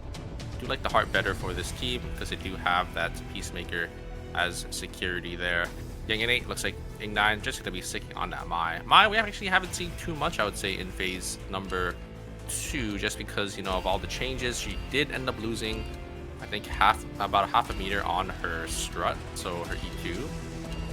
I do like the Heart better for this team because they do have that Peacemaker as security there. Yang Innate looks like Ing9 just going to be sticking on that Mai. Mai, we actually haven't seen too much, I would say, in phase number 2, just because, of all the changes. She did end up losing, I think, about half a meter on her strut, so her E2,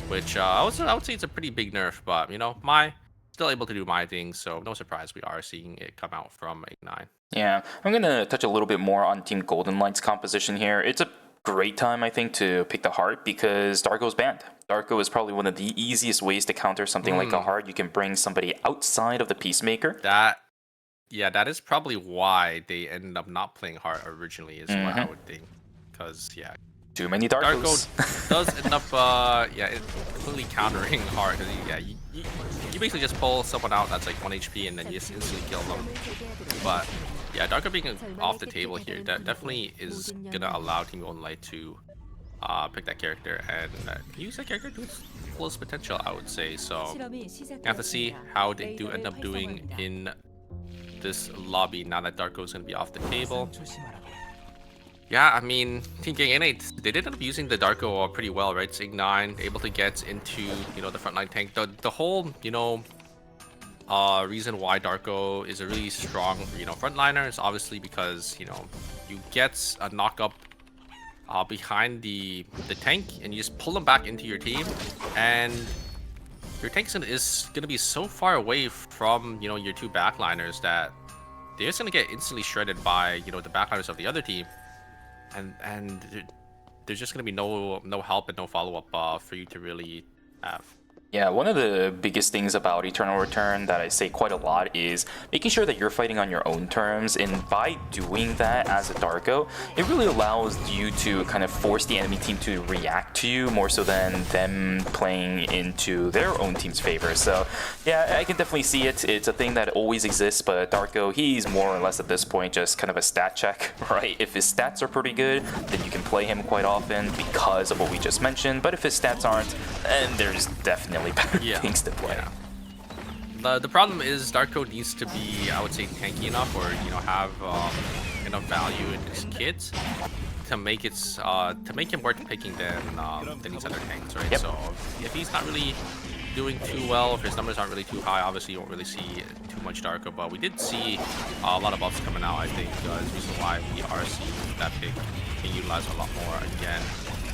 which I would say it's a pretty big nerf, but, Mai still able to do my thing, so no surprise we are seeing it come out from Ing9. Yeah, I'm going to touch a little bit more on Team Golden Light's composition here. It's a great time, I think, to pick the Heart because Darko's banned. Darko is probably one of the easiest ways to counter something like a Heart. You can bring somebody outside of the Peacemaker. That is probably why they ended up not playing Heart originally, is what I would think. Because, too many Darkos. Darko does end up, completely countering Heart. Because, you basically just pull someone out that's like 1 HP and then you just instantly kill them. But, Darko being off the table here, that definitely is going to allow Team Golden Light to pick that character and use that character to its fullest potential, I would say. So, you have to see how they do end up doing in this lobby now that Darko is going to be off the table. Yeah, I mean, Team Gang N8, they did end up using the Darko pretty well, right? Sig 9, able to get into, you know, the frontline tank. The whole, you know, reason why Darko is a really strong, you know, frontliner is obviously because, you know, you get a knock-up behind the tank and you just pull them back into your team, and your tank is going to be so far away from, you know, your two backliners that they're just going to get instantly shredded by, you know, the backliners of the other team. And there's just going to be no help and no follow-up for you to really have. Yeah, one of the biggest things about Eternal Return that I say quite a lot is making sure that you're fighting on your own terms, and by doing that as a Darko, it really allows you to kind of force the enemy team to react to you more so than them playing into their own team's favor. So yeah, I can definitely see it. It's a thing that always exists, but Darko, he's more or less at this point just kind of a stat check, right? If his stats are pretty good, then you can play him quite often because of what we just mentioned, but if his stats aren't, then there's definitely better things to play. Yeah. The problem is Darko needs to be, I would say, tanky enough, or you know, have enough value in his kit to make it to make him worth picking than these other tanks, right? So if he's not really doing too well, if his numbers aren't really too high, obviously you won't really see too much Darko. But we did see a lot of buffs coming out. I think is the reason why we are seeing that pick being utilized a lot more again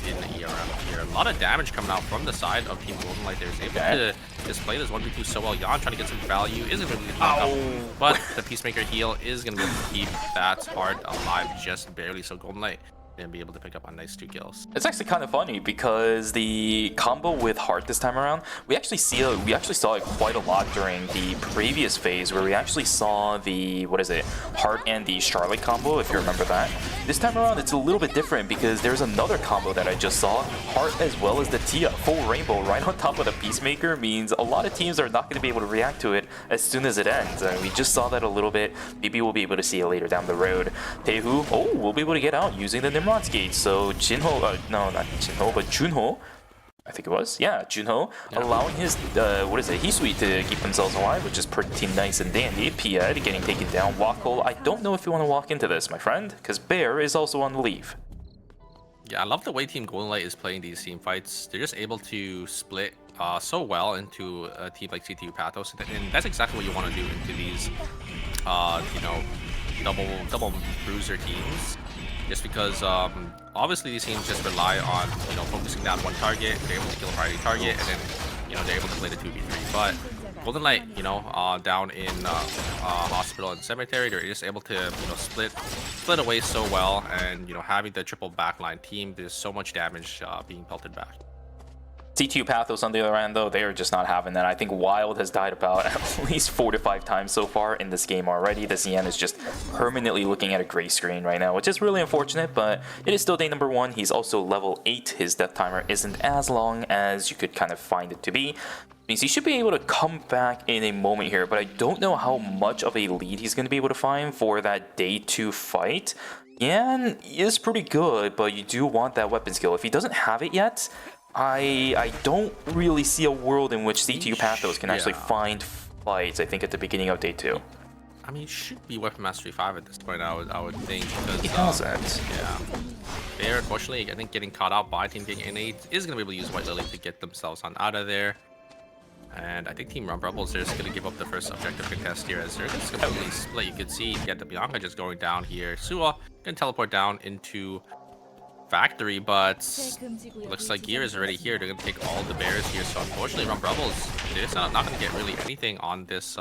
in the ERM here. A lot of damage coming out from the side of Team Golden Light. They're able to display this 1v2 so well. Yan trying to get some value, isn't going to be knocked out, but the Peacemaker heal is going to be able to keep that heart alive just barely. So Golden Light and be able to pick up a nice 2 kills. It's actually kind of funny because the combo with Heart this time around, we actually saw it quite a lot during the previous phase where we actually saw the Heart and the Charlotte combo, if you remember that. This time around it's a little bit different because there's another combo that I just saw, Heart as well as the Tia, full rainbow right on top of the Peacemaker, means a lot of teams are not going to be able to react to it as soon as it ends. And we just saw that a little bit. Maybe we'll be able to see it later down the road. Taehu, we'll be able to get out using the Nimrod's Gate. So Jinho, no, not Jinho, but Junho, I think it was, Junho, allowing his, Hisui to keep themselves alive, which is pretty nice and dandy. Pied getting taken down. Wako, I don't know if you want to walk into this, my friend, because Bear is also on the leave. Yeah, I love the way Team Golden Light is playing these team fights. They're just able to split so well into a team like CTU Pathos, and that's exactly what you want to do into these, you know, double bruiser teams. Just because obviously these teams just rely on, you know, focusing down one target, they're able to kill a priority target, and then, you know, they're able to play the 2v3. But Golden Light, you know, down in Hospital and Cemetery, they're just able to, you know, split away so well, and, you know, having the triple backline team, there's so much damage being pelted back. CTU Pathos, on the other hand, though, they are just not having that. I think Wild has died about at least 4 to 5 times so far in this game already. The CN is just permanently looking at a gray screen right now, which is really unfortunate, but it is still day number 1. He's also level 8. His death timer isn't as long as you could kind of find it to be. Means he should be able to come back in a moment here, but I don't know how much of a lead he's going to be able to find for that day 2 fight. Yan is pretty good, but you do want that weapon skill. If he doesn't have it yet, I don't really see a world in which CTU Pathos can actually find fights, I think, at the beginning of day 2. I mean, it should be Weapon Mastery 5 at this point, I would think. Because, he has that. Yeah. Bear, unfortunately, I think getting caught out by Team Gang N8 is going to be able to use White Lily to get themselves on out of there. And I think Team Rump Rebels are just going to give up the first objective contest here as they're just completely split. You can see, the Bianca just going down here. Suwa going to teleport down into Factory, but looks like Gear is already here. They're gonna take all the bears here, so unfortunately Rump Rebels, they're just not gonna get really anything on this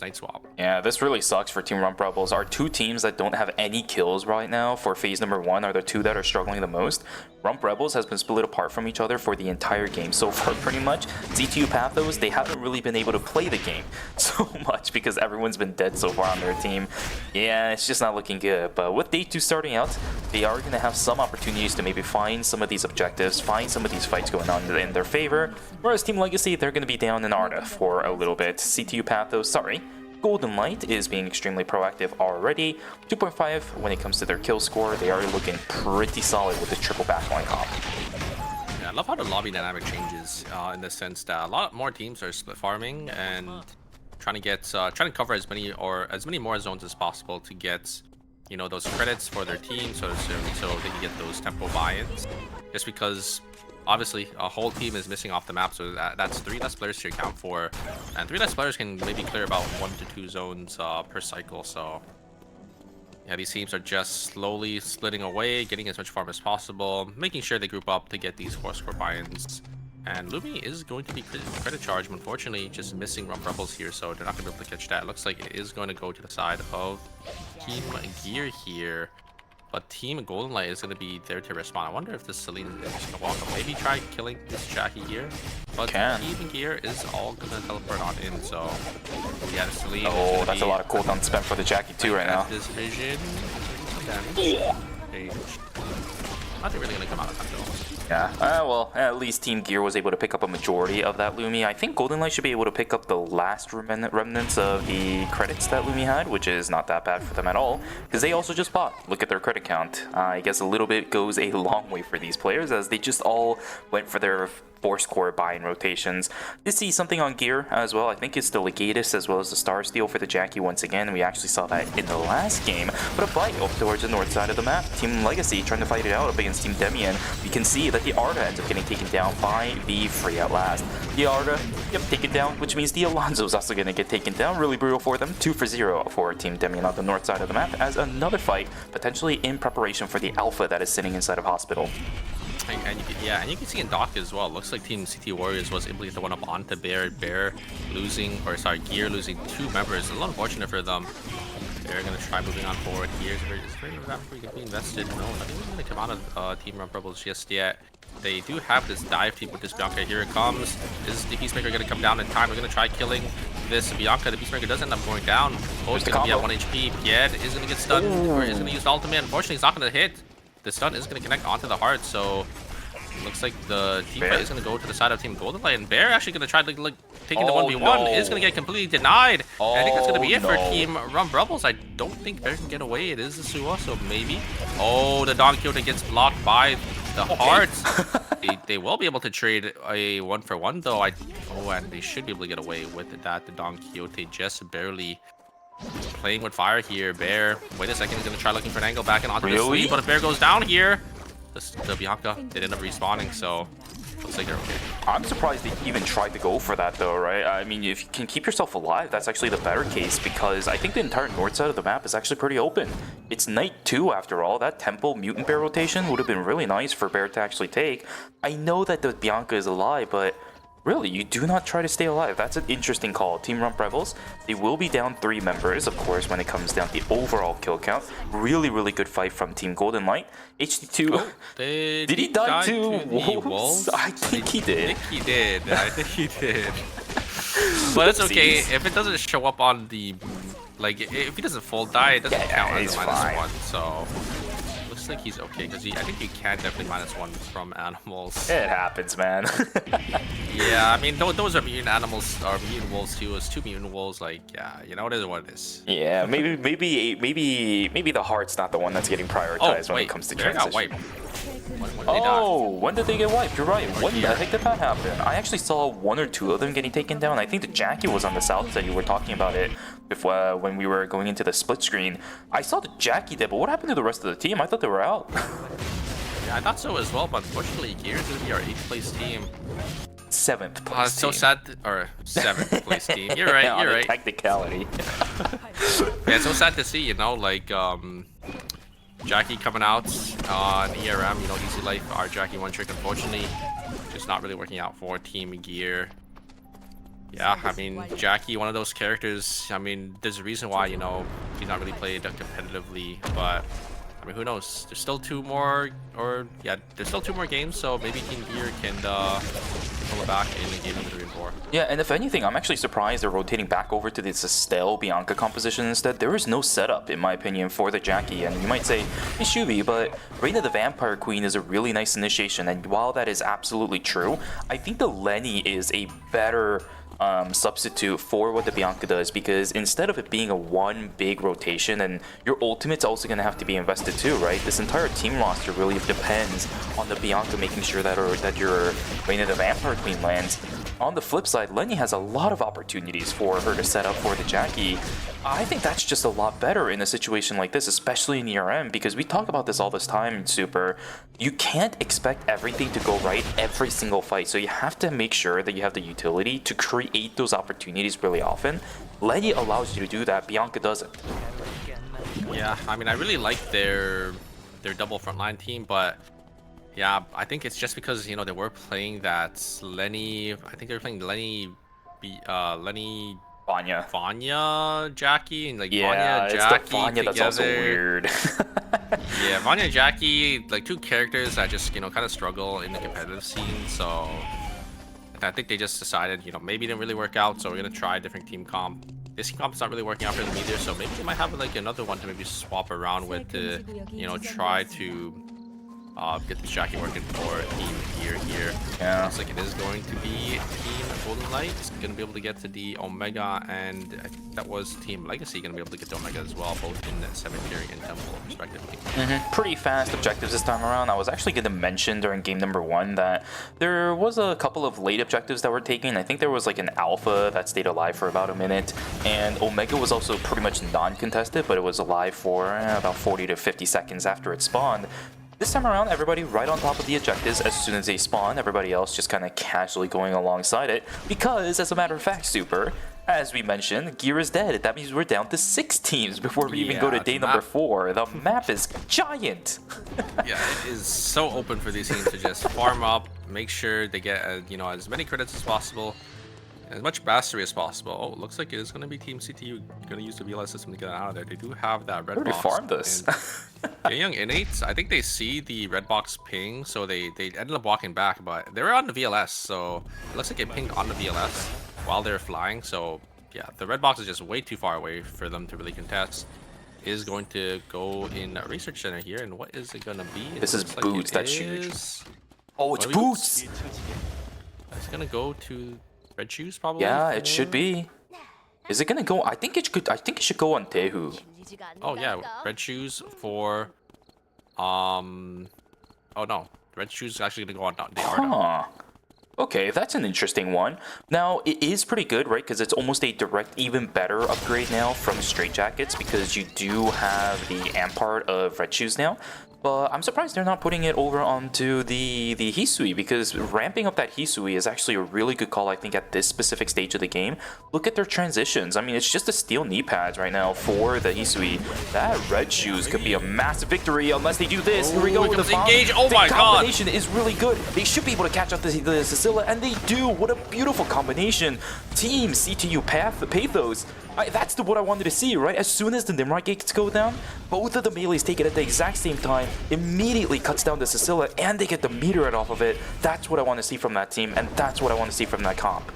night swap. Yeah, this really sucks for Team Rump Rebels. Our 2 teams that don't have any kills right now for phase number 1 are the 2 that are struggling the most. Rump Rebels has been split apart from each other for the entire game so far, pretty much. CTU Pathos, they haven't really been able to play the game so much because everyone's been dead so far on their team. Yeah, it's just not looking good. But with day 2 starting out, they are going to have some opportunities to maybe find some of these objectives, find some of these fights going on in their favor. Whereas Team Legacy, they're going to be down in Arda for a little bit. CTU Pathos, Golden Light is being extremely proactive already. 2.5 when it comes to their kill score. They are looking pretty solid with the triple backline comp. Yeah, I love how the lobby dynamic changes in the sense that a lot more teams are split farming, and trying to cover as many more zones as possible to get, you know, those credits for their team, so they can get those tempo buy-ins. Just because obviously a whole team is missing off the map, so that's 3 less players to account for, and 3 less players can maybe clear about 1 to 2 zones per cycle. So yeah, these teams are just slowly slitting away, getting as much farm as possible, making sure they group up to get these 4-score buy-ins. And Lumi is going to be credit charged, unfortunately, just missing Rump Rebels here, so they're not going to be able to catch that. Looks like it is going to go to the side of Team Gear here. But Team Golden Light is going to be there to respond. I wonder if this Celine is just going to walk up. Maybe try killing this Jackie here. But Team Gear is all going to teleport on in, so yeah, the Celine is that's a lot of cooldown spent for the Jackie too right now. This vision. Not really going to come out of that though. Yeah, well, at least Team Gear was able to pick up a majority of that Lumi. I think Golden Light should be able to pick up the last remnants of the credits that Lumi had, which is not that bad for them at all, because they also just bought. Look at their credit count. I guess a little bit goes a long way for these players, as they just all went for their 4-score buy-in rotations. Did see something on Gear as well. I think it's the Legatus as well as the Star Steel for the Jackie once again. We actually saw that in the last game. But a fight up towards the north side of the map. Team Legacy trying to fight it out up against Team Demian. We can see that the Arda ends up getting taken down by the Free at last. The Arda, taken down, which means the Alonzo is also going to get taken down. Really brutal for them. 2-0 for Team Demian on the north side of the map, as another fight potentially in preparation for the Alpha that is sitting inside of Hospital. And you can see in Dock as well. Looks like Team CT Warriors was able to get the one up onto Bear. Gear losing 2 members. A little unfortunate for them. They're gonna try moving on forward. Gear's very invested. No, nothing going to come out of Team Rump Rebels just yet. They do have this dive team with this Bianca. Here it comes. Is the Peacemaker going to come down in time? We're going to try killing this Bianca. The Peacemaker does end up going down. Poe's going to be at 1 HP. Pied is going to get stunned, or is going to use the ultimate. Unfortunately, it's not going to hit. The stun is going to connect onto the heart, so looks like the team fight is going to go to the side of Team Golden Light, and Bear actually going to try to taking the 1v1 is going to get completely denied. And I think that's going to be it for Team Rump Rebels. I don't think Bear can get away. It is the Suwa, so maybe. Oh, the Don Quixote gets blocked by the hearts. They will be able to trade a 1-for-1 though. And they should be able to get away with that. The Don Quixote just barely playing with fire here. Bear, wait a second, he's going to try looking for an angle back and onto the sleeve, but if Bear goes down here, the Bianca, they end up respawning, so looks like they're okay. I'm surprised they even tried to go for that though, right? I mean, if you can keep yourself alive, that's actually the better case, because I think the entire north side of the map is actually pretty open. It's night 2 after all. That Temple Mutant Bear rotation would have been really nice for Bear to actually take. I know that the Bianca is alive, but really, you do not try to stay alive. That's an interesting call. Team Rump Rebels, they will be down 3 members, of course, when it comes down to the overall kill count. Really, really good fight from Team Golden Light. HD2, did he die to wolves? I think he did. I think he did. But it's okay. If it doesn't show up on the, if he doesn't full die, it doesn't count as a -1, so looks like he's okay, because I think you can definitely -1 from animals. It happens, man. Yeah, I mean, those are mutant animals, or mutant wolves too. It's 2 mutant wolves, yeah, you know, it is what it is. Yeah, maybe the heart's not the one that's getting prioritized when it comes to transition. Got wiped. When did they get wiped? You're right. When the heck did that happen? I actually saw 1 or 2 of them getting taken down. I think the Jackie was on the south side. You were talking about it before when we were going into the split screen. I saw the Jackie there, but what happened to the rest of the team? I thought they were out. Yeah, I thought so as well, but unfortunately, Gear is going to be our 8th place team. 7th place so team. sad, or 7th place team. You're right, you're right. Technicality. Yeah, it's so sad to see, you know, Jackie coming out on ERM, you know, Easy Life, our Jackie 1 trick, unfortunately, just not really working out for Team Gear. Yeah, I mean, Jackie, one of those characters, I mean, there's a reason why, you know, he's not really played competitively, but I mean, who knows? There's still 2 more, there's still 2 more games, so maybe Team Gear can pull it back in game number 3 and 4. Yeah, and if anything, I'm actually surprised they're rotating back over to this Estelle Bianca composition instead. There is no setup, in my opinion, for the Jackie, and you might say, it should be, but Reign of the Vampire Queen is a really nice initiation, and while that is absolutely true, I think the Lenny is a better substitute for what the Bianca does, because instead of it being a 1 big rotation, and your ultimate's also going to have to be invested too, right? This entire team roster really depends on the Bianca making sure that your Reign of the Vampire Queen lands. On the flip side, Lenny has a lot of opportunities for her to set up for the Jackie. I think that's just a lot better in a situation like this, especially in ERM, because we talk about this all this time in Super. You can't expect everything to go right every single fight, so you have to make sure that you have the utility to create those opportunities really often. Lenny allows you to do that, Bianca doesn't. Yeah, I mean, I really like their double frontline team, but yeah, I think it's just because, you know, they were playing that Lenny. I think they were playing Lenny, Vanya, Jackie, and like Yeah, Vanya, it's Jackie the Vanya together. that's also weird. Yeah, Vanya and Jackie, like two characters that just, you know, kind of struggle in the competitive scene. So I think they just decided, you know, maybe it didn't really work out, so we're gonna try a different team comp. This team comp's not really working out for them either, so maybe they might have like another one to maybe swap around with to, you know, try to get this Jackie working for team here. Yeah. Looks like it is going to be team Golden Light. It's gonna be able to get to the Omega, and I think that was team Legacy gonna be able to get to Omega as well, both in Cemetery and Temple respectively. Pretty fast objectives this time around. I was actually going to mention during game number 1 that there was a couple of late objectives that were taken. I think there was like an alpha that stayed alive for about a minute, and Omega was also pretty much non-contested, but it was alive for about 40 to 50 seconds after it spawned. This time around, everybody right on top of the objectives as soon as they spawn, everybody else just kind of casually going alongside it, because as a matter of fact, Super, as we mentioned, Gear is dead. That means we're down to 6 teams before we even go to day number 4. The map is giant. Yeah, it is so open for these teams to just farm up, make sure they get you know, as many credits as possible, as much mastery as possible. Oh, it looks like it is going to be Team CTU going to use the VLS system to get out of there. They do have that red Already box. farmed this. Young Innates, I think they see the red box ping, so they ended up walking back, but they were on the VLS, so it looks like it pinged on the VLS while they're flying. So yeah, the red box is just way too far away for them to really contest. Is going to go in a research center here, and what is it going to be? This is Boots, that's huge. Oh, it's Boots! It's going to go to Red Shoes, probably. Yeah, it should be. Is it gonna go? I think it should go on Tehu. Oh yeah, Red Shoes for oh no, Red Shoes is actually gonna go on the Arda. Okay, that's an interesting one. Now, it is pretty good, right? Because it's almost a direct, even better upgrade now from Straight Jackets, because you do have the amp part of Red Shoes now. But I'm surprised they're not putting it over onto the Hisui, because ramping up that Hisui is actually a really good call, I think, at this specific stage of the game. Look at their transitions. I mean, it's just a steel knee pads right now for the Hisui. That Red Shoes could be a massive victory unless they do this. Here we go with the bomb. Engage. Oh my god. The combination is really good. They should be able to catch up the Cecilia, and they do. What a beautiful combination. Team CTU Pathos. That's what I wanted to see, right? As soon as the Nimrod gates go down, both of the melees take it at the exact same time, immediately cuts down the Cecilia, and they get the meteorite off of it. That's what I want to see from that team, and that's what I want to see from that comp.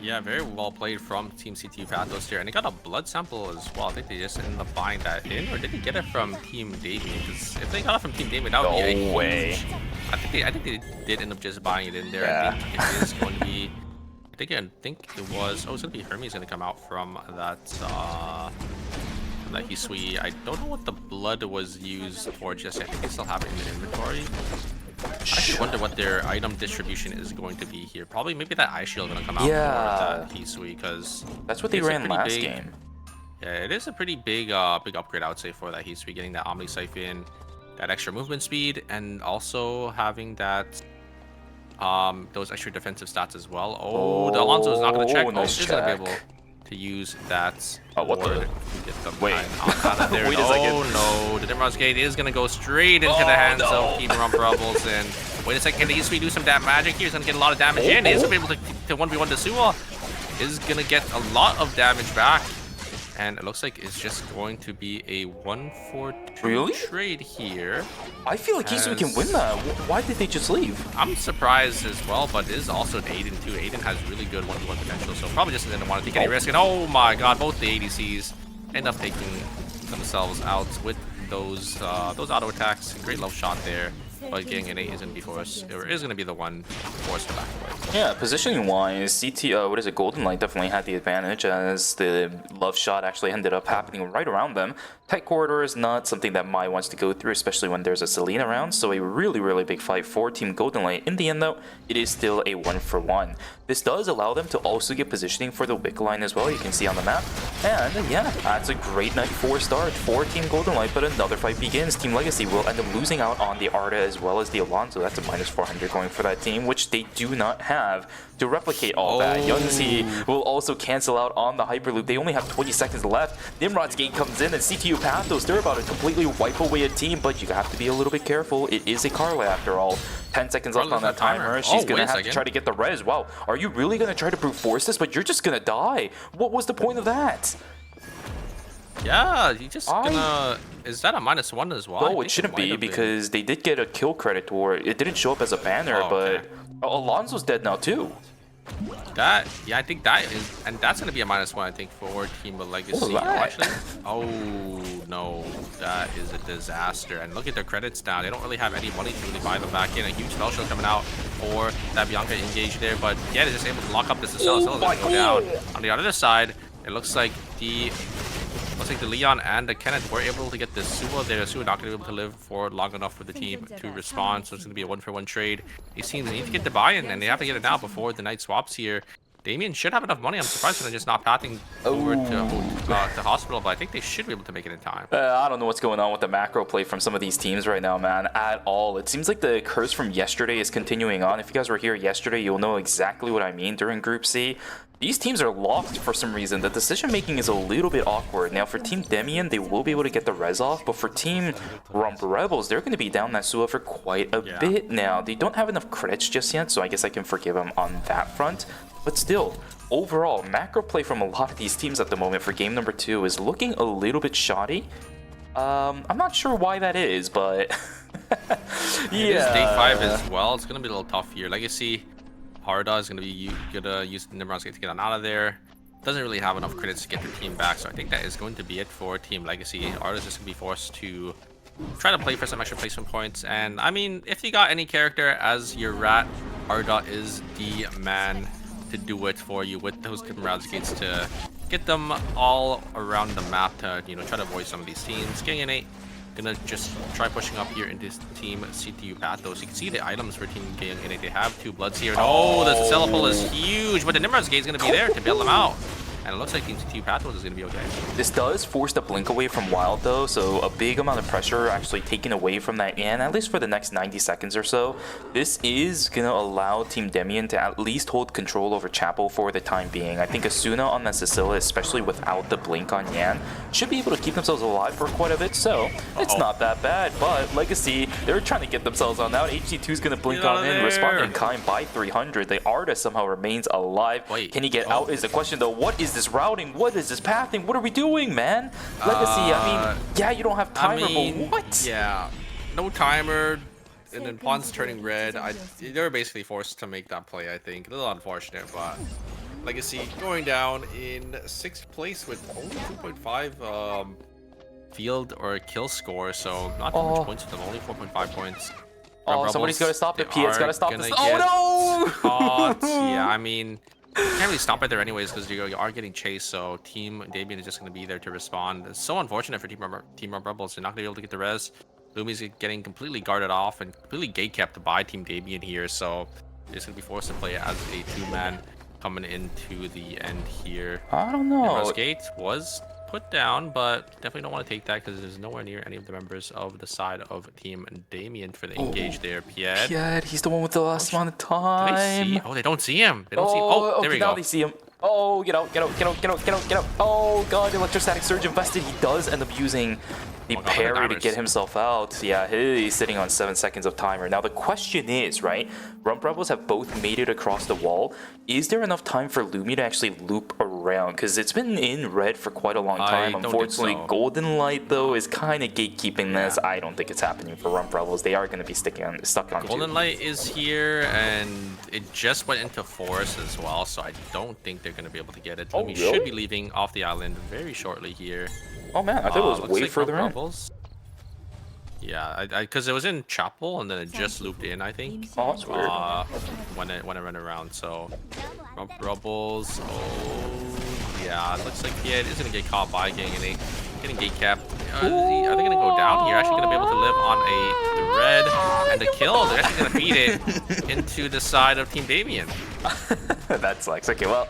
Yeah, very well played from Team CTU Pathos here, and they got a blood sample as well. I think they just ended up buying that in, or did they get it from Team Damien? Because if they got it from Team Damien, that would be a huge... way. I think they did end up just buying it in there. Yeah. I think it is going to be... I think it was... Oh, it's going to be Hermes going to come out from that Hisui. I don't know what the blood was used for just yet. I think they still have it in the inventory. I actually wonder what their item distribution is going to be here. Probably maybe that eye shield going to come out for that Hisui, because... That's what they ran last game. Yeah, it is a pretty big upgrade, I would say, for that Hisui, getting that Omni Siphon, that extra movement speed, and also having that... those extra defensive stats as well. Oh, the Alonso is not going to check. Nice He's going to be able to use that. What the? Get them Wait. out of there. Wait a second. Oh no, the Nimrod's Gate is going to go straight into the hands of Team Rumbrubbles. And wait a second, can Hisui do some magic here? He's going to get a lot of damage in. He's going to be able to 1v1 the Suwa. Is going to get a lot of damage back. And it looks like it's just going to be a 1-4-2 trade here. I feel like Hisui can win that. Why did they just leave? I'm surprised as well, but it is also an Aiden too. Aiden has really good 1v1 potential, so probably just didn't want to take any risk. And oh my god, both the ADCs end up taking themselves out with those auto attacks. Great love shot there, but getting an 8 isn't going to be for us. Or is going to be the one for us to back away. Yeah, positioning wise, Golden Light definitely had the advantage as the love shot actually ended up happening right around them. Tight corridor is not something that Mai wants to go through, especially when there's a Celine around, so a really big fight for Team Golden Light. In the end though, it is still a 1-for-1. This does allow them to also get positioning for the Wick line as well, you can see on the map. And yeah, that's a great night 4 start for Team Golden Light, but another fight begins. Team Legacy will end up losing out on the Arda as well as the Alonso. That's a -400 going for that team, which they do not have to replicate all that. Youngzi will also cancel out on the Hyperloop. They only have 20 seconds left. Nimrod's Gate comes in and CTU Pathos, they're about to completely wipe away a team, but you have to be a little bit careful. It is a Carla after all. 10 seconds left on that timer. She's gonna have to try to get the res. Wow, are you really gonna try to brute force this? But you're just gonna die. What was the point of that? Yeah, you just gonna... Is that a -1 as well? No, it shouldn't be because they did get a kill credit toward it. Didn't show up as a banner, but Alonso's dead now too. That, yeah, I think that is, and that's gonna be a -1, I think, for Team Legacy. Actually, oh no, that is a disaster. And look at their credits now. They don't really have any money to really buy them back in. A huge spell show coming out for that Bianca engage there, but yeah, they're just able to lock up this Acela. Acela's gonna go down. On the other side, it looks like the Leon and the Kenneth were able to get the Suwa there. Suwa not going to be able to live for long enough for the team to respond, so it's going to be a 1-for-1 trade. These teams need to get the buy-in, and they have to get it now before the night swaps here. Damien should have enough money. I'm surprised they're just not pathing over to hospital, but I think they should be able to make it in time. I don't know what's going on with the macro play from some of these teams right now, man, at all. It seems like the curse from yesterday is continuing on. If you guys were here yesterday, you'll know exactly what I mean during Group C. These teams are locked for some reason. The decision making is a little bit awkward. Now for Team Demian, they will be able to get the res off, but for Team Rump Rebels, they're going to be down that Sua for quite a bit now. They don't have enough credits just yet, so I guess I can forgive them on that front. But still, overall, macro play from a lot of these teams at the moment for game number 2 is looking a little bit shoddy. I'm not sure why that is, but yeah. It is day 5 as well. It's going to be a little tough here. Legacy, Arda is going to be gonna use Nimrod's Gate to get on out of there. Doesn't really have enough credits to get the team back, so I think that is going to be it for Team Legacy. Arda's just going to be forced to try to play for some extra placement points. And I mean, if you got any character as your rat, Arda is the man to do it for you with those Nimrod's Gates to get them all around the map to, you know, try to avoid some of these teams. Getting an 8. Gonna just try pushing up here into Team CTU Pathos. You can see the items for Team Gay and they have 2 bloods here. Oh, the Acela pull is huge, but the Nimrod's Gate is gonna be there to bail them out. And it looks like Team CTU Pathos is going to be okay. This does force the blink away from Wild though, so a big amount of pressure actually taken away from that, and at least for the next 90 seconds or so. This is going to allow Team Demian to at least hold control over Chapel for the time being. I think Asuna on that Sicilla, especially without the blink on Yan, should be able to keep themselves alive for quite a bit, so it's not that bad. But Legacy, they're trying to get themselves on out. HG2 is going to blink on in, respond in kind by 300. The Arda somehow remains alive. Can he get out is the question though. What is this routing? What is this pathing? What are we doing, man? Legacy, I mean, yeah, you don't have timer, but what? Yeah, no timer, and then pawns turning red. They were basically forced to make that play, I think. A little unfortunate, but Legacy going down in 6th place with only 2.5 field or kill score, so not too much points for them, only 4.5 points. Oh, somebody's got to stop it. Piet's got to stop this. Oh, no! Caught. Yeah, I mean, you can't really stop it there anyways because you are getting chased, so Team Damien is just going to be there to respond. It's so unfortunate for Team Rebels. They're not going to be able to get the res. Lumi's getting completely guarded off and completely gate-kept by Team Damien here, so they're just going to be forced to play as a 2-man coming into the end here. I don't know. Nimrod's Gate was put down, but definitely don't want to take that because there's nowhere near any of the members of the side of Team Damien for the engage there. Piet, he's the one with the last amount of time. Oh, they don't see him. They don't see him. Oh, there we go. Now they see him. Oh, get out, get out, get out, get out, get out, get out. Oh, God, Electrostatic Surge invested. He does end up using the parry to get himself out. Yeah, he's sitting on 7 seconds of timer. Now, the question is, right, Rump Rebels have both made it across the wall. Is there enough time for Lumi to actually loop around? Because it's been in red for quite a long time. Unfortunately, Golden Light, though, is kind of gatekeeping this. I don't think it's happening for Rump Rebels. They are going to be stuck on Golden Light is here, and it just went into Forest as well, so I don't think they're going to be able to get it. Lumi should be leaving off the island very shortly here. Oh man, I thought it was way further in. Yeah, because it was in Chapel and then it just looped in, I think. Oh, that's weird. When it ran around. So Rump Rubbles. Oh yeah, it looks like it is gonna get caught by getting gate capped. Are they gonna go down here? Actually gonna be able to live on a red and the kill. They're actually gonna feed it into the side of Team Damien. That sucks. Okay, well,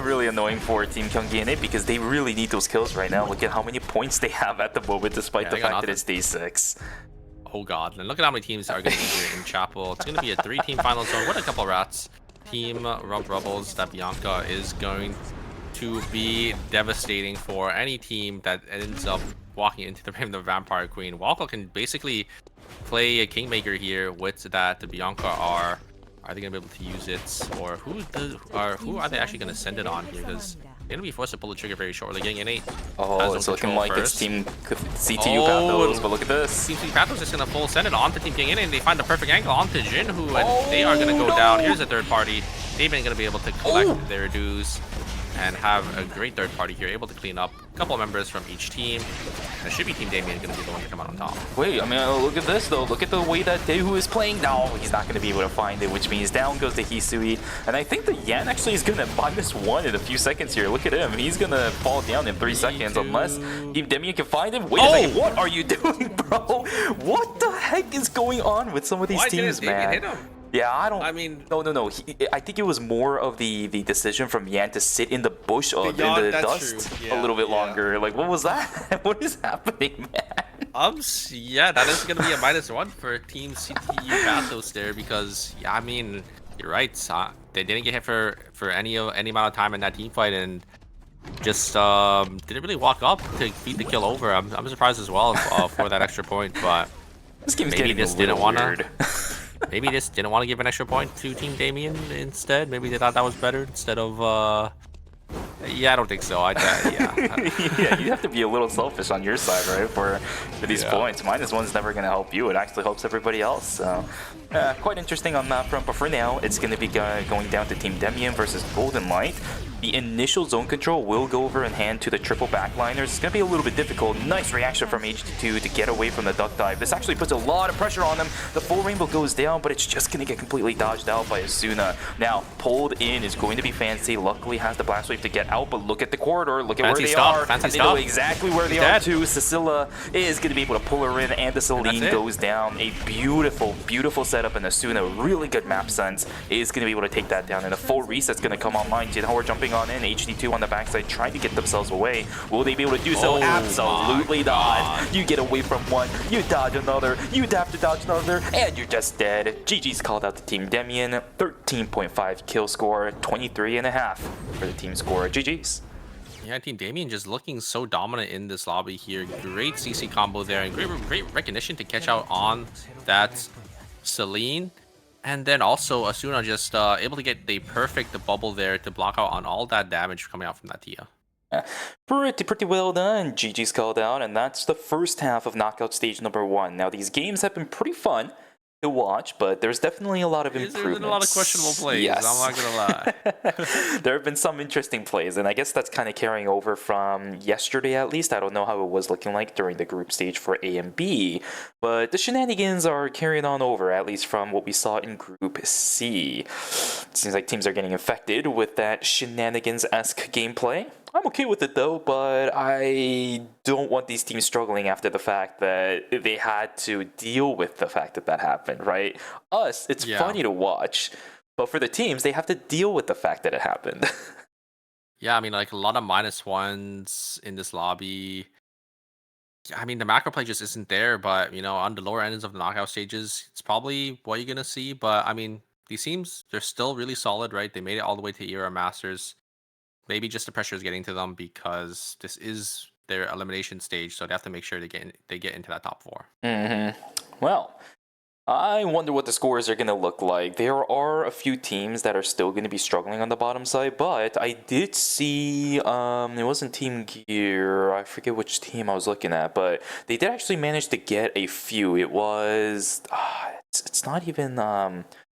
really annoying for Team Kyunggi in it because they really need those kills right now. Look at how many points they have at the moment, despite the fact that it's day 6. Oh god, and look at how many teams are going to be here in Chapel. It's going to be a 3-team final zone. What a couple rats. Team Rump Rebels, that Bianca is going to be devastating for any team that ends up walking into the rim, the Vampire Queen. Walker can basically play a Kingmaker here with that. The Bianca are they going to be able to use it? Or who are they actually going to send it on here? Because they're going to be forced to pull the trigger very shortly. Getting an 8. Oh, it's looking like it's Team CTU Pathos, but look at this. Team CTU Pathos is going to full send it onto Team King in, and they find the perfect angle onto Jinhu, and they are going to go down. Here's a third party. They've been going to be able to collect their dues and have a great third party here, able to clean up a couple members from each team. And it should be Team Damien going to be the one to come out on top. Wait, I mean, look at this though. Look at the way that Daewoo is playing. No, he's not going to be able to find it, which means down goes the Hisui. And I think the Yan actually is going to -1 in a few seconds here. Look at him. He's going to fall down in 3 seconds unless Team Damien can find him. Wait a second. What are you doing, bro? What the heck is going on with some of these teams, man? Hit him? Yeah, I mean, no. I think it was more of the decision from Yan to sit in the bush in the dust a little bit longer. Like, what was that? What is happening, man? Yeah, that is gonna be a -1 for Team CTU Pathos there because I mean, you're right. They didn't get hit for any amount of time in that team fight and just didn't really walk up to beat the kill over. I'm surprised as well for that extra point, but This game's maybe getting just a little didn't wanna. weird. Maybe just didn't want to give an extra point to Team Damien instead. Maybe they thought that was better instead of. Yeah, I don't think so. Yeah. Yeah, you have to be a little selfish on your side, right? For these points, -1's never going to help you. It actually helps everybody else. So, quite interesting on that front. But for now, it's going to be going down to Team Damien versus Golden Light. The initial zone control will go over in hand to the triple backliners. It's going to be a little bit difficult. Nice reaction from HT2 to get away from the duck dive. This actually puts a lot of pressure on them. The full rainbow goes down, but it's just going to get completely dodged out by Asuna. Now, pulled in is going to be Fancy. Luckily has the blast wave to get out, but look at the corridor. Look at where they are. And they know exactly where they are too. Cecilia is going to be able to pull her in, and the Celine goes down. A beautiful, beautiful setup, and Asuna, really good map sense, is going to be able to take that down. And a full reset's going to come online. Jinhua jumping on in, HD2 on the backside trying to get themselves away. Will they be able to do so? Absolutely not. You get away from one, you dodge another, you have to dodge another, and you're just dead. GG's called out to Team Damien. 13.5 kill score, 23.5 for the team score. GG's. Yeah, Team Damien just looking so dominant in this lobby here. Great CC combo there, and great recognition to catch out on that Celine. And then also Asuna just able to get the perfect bubble there to block out on all that damage coming out from that Tia. Pretty well done. GG's called out, and that's the first half of knockout stage number 1. Now, these games have been pretty fun to watch, but there's definitely a lot of improvements. There's been a lot of questionable plays, yes. I'm not gonna lie. There have been some interesting plays, and I guess that's kind of carrying over from yesterday at least. I don't know how it was looking like during the group stage for A and B, but the shenanigans are carrying on over, at least from what we saw in Group C. It seems like teams are getting infected with that shenanigans-esque gameplay. I'm okay with it though, but I don't want these teams struggling after the fact that they had to deal with the fact that that happened, right? Us, it's funny to watch, but for the teams, they have to deal with the fact that it happened. Yeah, I mean, like a lot of -1s in this lobby. I mean, the macro play just isn't there, but you know, on the lower ends of the knockout stages, it's probably what you're gonna see. But I mean, these teams, they're still really solid, right? They made it all the way to Era Masters. Maybe just the pressure is getting to them because this is their elimination stage, so they have to make sure they get into that top 4. Well, I wonder what the scores are going to look like. There are a few teams that are still going to be struggling on the bottom side, but I did see, it wasn't Team Gear, I forget which team I was looking at, but they did actually manage to get a few. It was, it's not even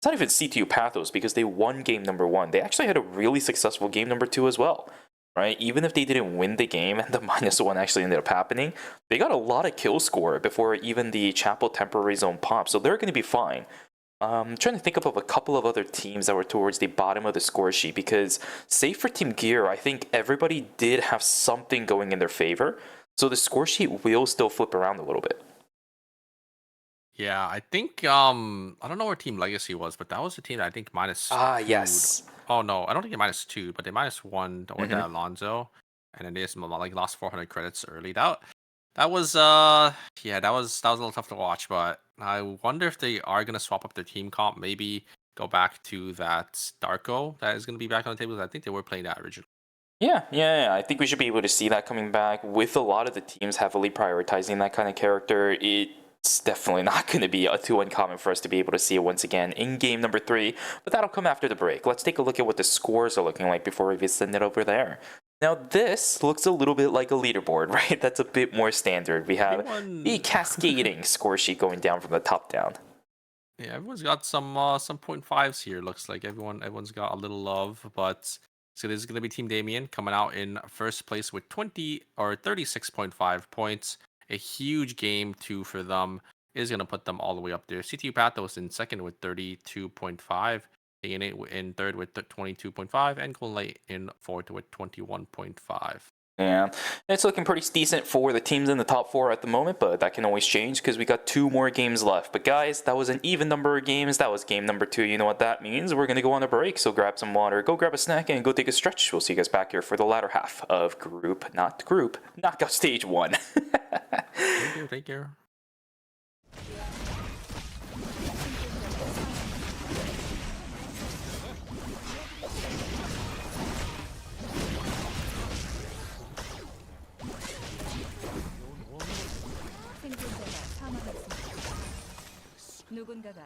CTU Pathos because they won game number 1. They actually had a really successful game number 2 as well. right? Even if they didn't win the game and the -1 actually ended up happening, they got a lot of kill score before even the Chapel temporary zone popped, so they're going to be fine. I'm trying to think of a couple of other teams that were towards the bottom of the score sheet, because save for Team Gear, I think everybody did have something going in their favor, so the score sheet will still flip around a little bit. Yeah, I think I don't know where Team Legacy was, but that was the team that I think -2. Yes. Oh no, I don't think they -2, but they -1 with that Alonzo, and then they just like lost 400 credits early. That was yeah, that was a little tough to watch, but I wonder if they are gonna swap up their team comp, maybe go back to that Darko that is gonna be back on the table. I think they were playing that originally. Yeah. I think we should be able to see that coming back with a lot of the teams heavily prioritizing that kind of character. It's definitely not going to be too uncommon for us to be able to see it once again in game number 3, but that'll come after the break. Let's take a look at what the scores are looking like before we send it over there. Now this looks a little bit like a leaderboard, right? That's a bit more standard. We have the cascading score sheet going down from the top down. Yeah, everyone's got some 0.5s here. Looks like everyone's got a little love, but so this is gonna be Team Damien coming out in first place with 36.5 points. A huge game 2 for them is gonna put them all the way up there. CTU Pathos in second with 32.5. in third with 22.5, and Golden Light in fourth with 21.5. Yeah, it's looking pretty decent for the teams in the top 4 at the moment, but that can always change because we got 2 more games left. But guys, that was an even number of games. That was game number 2. You know what that means? We're going to go on a break, so grab some water, go grab a snack, and go take a stretch. We'll see you guys back here for the latter half of Knockout Stage 1. Take care. 누군가가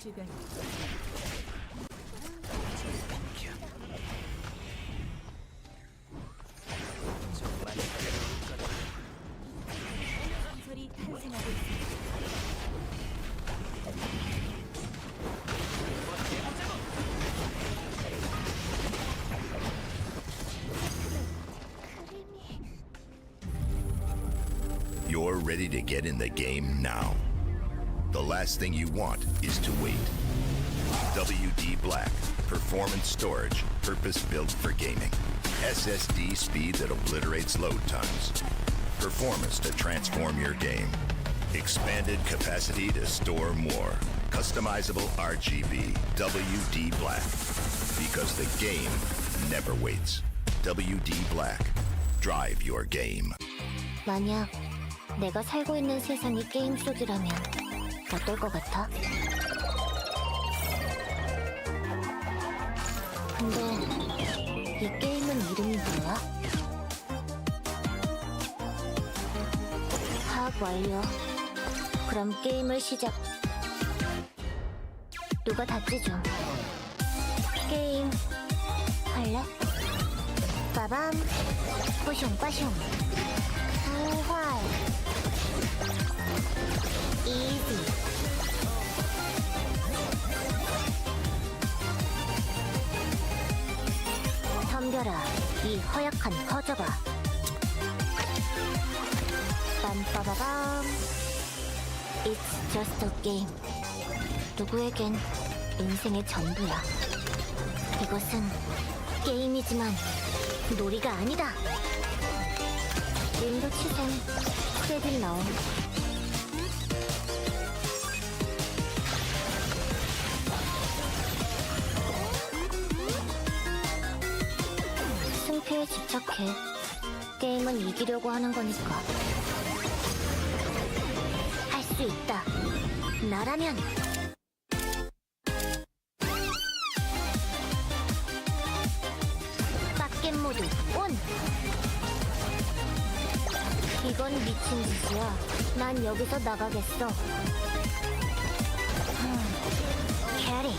주변 건설이 탄생하고 있습니다. You're ready to get in the game now. The last thing you want is to wait. WD Black, performance storage, purpose-built for gaming. SSD speed that obliterates load times. Performance to transform your game. Expanded capacity to store more. Customizable RGB. WD Black. Because the game never waits. WD Black. Drive your game. 만약 내가 살고 있는 세상이 게임 속이라면 어떨 것 같아? 근데 이 게임은 이름이 뭐야? 파악 완료. 그럼 게임을 시작. 누가 닫지 좀. 게임 할래? 빠밤. 뿌숑 빠숑. 부활. 이지. 덤벼라, 이 허약한 허저가. 빰빠바밤. It's just a game. 누구에겐 인생의 전부야. 이것은 게임이지만 놀이가 아니다. 윈도 치셈, 크레딧 나옴. 승패에 집착해. 게임은 이기려고 하는 거니까. 할 수 있다. 나라면. 빡겜 모드 온. 이건 미친 짓이야. 난 여기서 나가겠어. 캐리.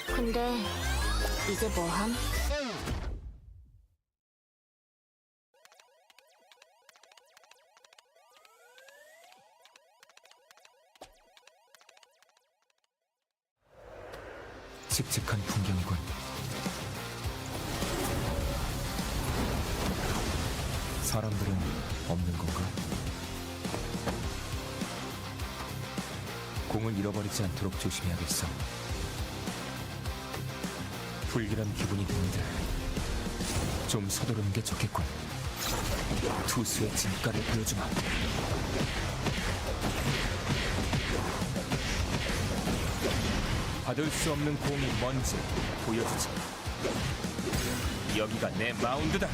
근데 이제 뭐함? 칙칙한 풍경이군. 사람들은 없는 건가? 공을 잃어버리지 않도록 조심해야겠어. 불길한 기분이 드는데 좀 서두르는 게 좋겠군. 투수의 진가를 보여주마. 받을 수 없는 공이 뭔지 보여주지. 여기가 내 마운드다.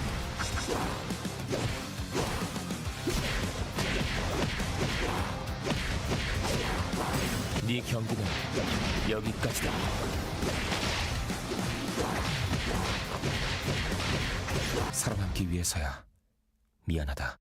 네 경기는 여기까지다. 살아남기 위해서야. 미안하다.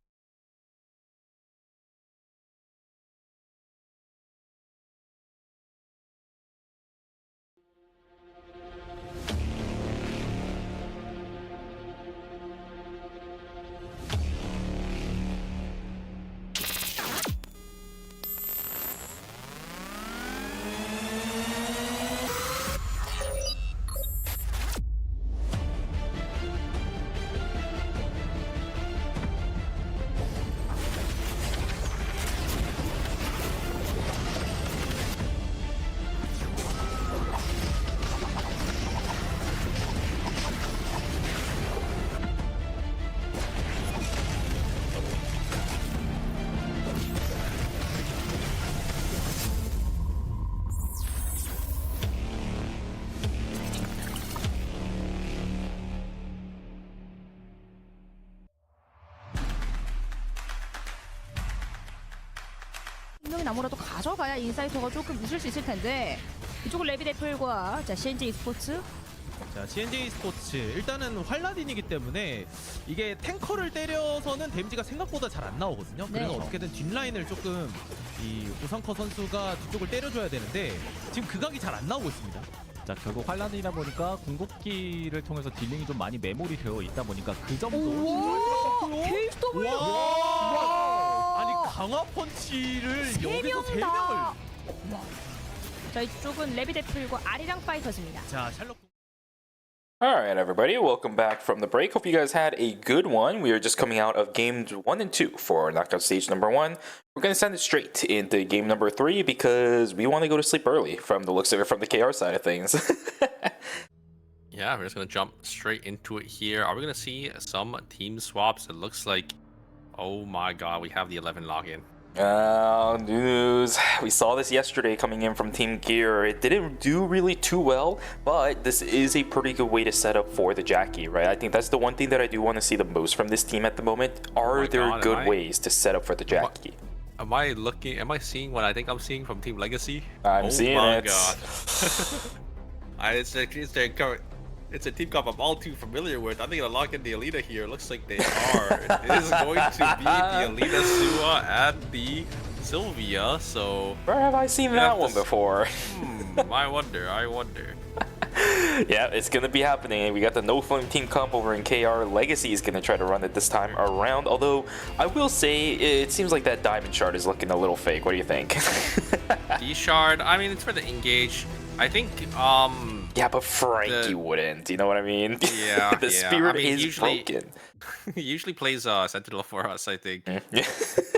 분명히 아무라도 가져가야 인사이터가 조금 웃을 수 있을 텐데 이쪽은 레비데플과 자 CNJ e스포츠. 자, CNJ 스포츠 일단은 활라딘이기 때문에 이게 탱커를 때려서는 데미지가 생각보다 잘 안 나오거든요. 그래서 네. 어떻게든 뒷라인을 조금 이 우상커 선수가 뒤쪽을 때려줘야 되는데 지금 극악이 잘 안 나오고 있습니다. 자, 결국 환란이다 보니까 궁극기를 통해서 딜링이 좀 많이 메모리 되어 있다 보니까 그 점도 신경을 쓸 KW. 와! 아니 강화 펀치를 여기서 3명을. 자, 이쪽은 레비데플과 아리랑 파이터즈입니다. 자, 샬롯. Alright, everybody, welcome back from the break. Hope you guys had a good one. We are just coming out of games 1 and 2 for knockout stage number 1. We're going to send it straight into game number 3 because we want to go to sleep early from the looks of it from the KR side of things. Yeah, we're just gonna jump straight into it here. Are we gonna see some team swaps? It looks like, oh my god, we have the 11 login. News. We saw this yesterday coming in from Team Gear. It didn't do really too well, but this is a pretty good way to set up for the Jackie, right? I think that's the one thing that I do want to see the most from this team at the moment. Are there good ways to set up for the Jackie? Am I seeing what I think I'm seeing from Team Legacy? I'm seeing it. Oh my god. It's a team comp I'm all too familiar with. I'm gonna lock in the Alita here. Looks like they are. It is going to be the Alita Sua and the Sylvia, so... Where have I seen that one before? I wonder. Yeah, it's gonna be happening. We got the No Flame team comp over in KR. Legacy is gonna try to run it this time around. Although I will say it seems like that diamond shard is looking a little fake. What do you think? D shard. I mean, it's for the engage. I think. Yeah, but Frankie wouldn't. You know what I mean? Yeah. The spirit is usually, broken. He usually plays Sentinel for us, I think. Yeah.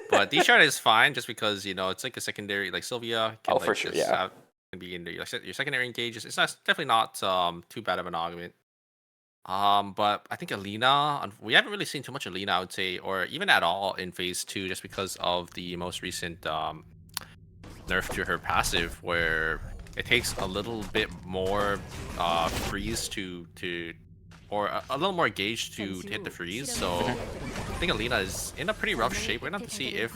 But D shard is fine just because it's like a secondary, like Sylvia. Can, Oh, for sure. just Yeah. can be in your secondary engages. It's not definitely not too bad of an argument. But I think Alina, we haven't really seen too much Alina, I would say, or even at all in phase 2, just because of the most recent nerf to her passive, where it takes a little bit more freeze or a little more gauge to hit the freeze. So I think Alina is in a pretty rough shape. We're gonna have to see if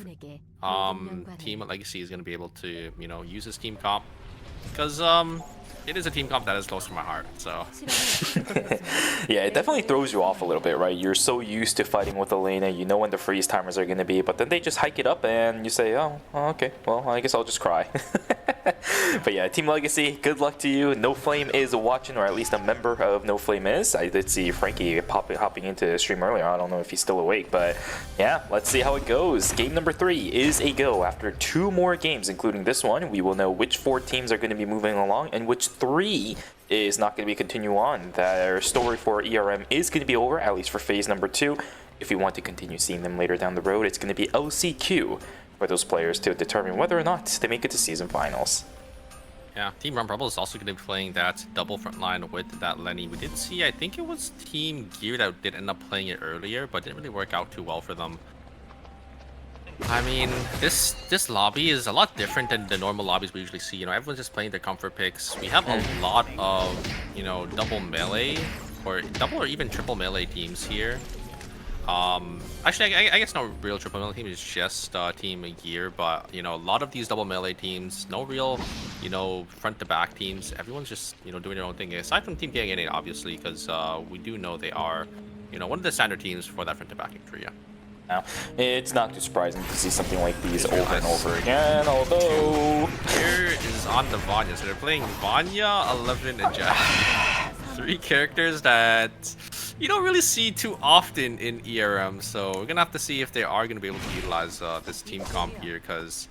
Team Legacy is gonna be able to use his team comp, because it is a team comp that is close to my heart. So yeah, it definitely throws you off a little bit, right? You're so used to fighting with Elena, you know when the freeze timers are going to be, but then they just hike it up and you say, oh, okay, well, I guess I'll just cry. But yeah, Team Legacy, good luck to you. No Flame is watching, or at least a member of No Flame is. I did see Frankie hopping into the stream earlier. I don't know if he's still awake, but yeah, let's see how it goes. Game number 3 is a go. After 2 more games, including this one, we will know which 4 teams are going to be moving along and which 3 is not going to be continue on. Their story for ERM is going to be over, at least for phase number 2. If we want to continue seeing them later down the road, it's going to be LCQ for those players to determine whether or not they make it to season finals. yeah, Team Rum Rebel is also going to be playing that double front line with that Lenny. We did see, I think it was Team Gear that did end up playing it earlier, but didn't really work out too well for them. I mean, this lobby is a lot different than the normal lobbies we usually see. Everyone's just playing their comfort picks. We have a lot of, double melee or double or even triple melee teams here. Actually, I guess no real triple melee team, is just Team Gear, but a lot of these double melee teams, no real, front to back teams. Everyone's just doing their own thing. Aside from Team KNA, obviously, because we do know they are, one of the standard teams for that front to back in Korea. Now, it's not too surprising to see something like these over and over again, although... Here is on the Vanya, so they're playing Vanya, 11, and Jack. 3 characters that you don't really see too often in ERM, so we're gonna have to see if they are gonna be able to utilize this team comp here, because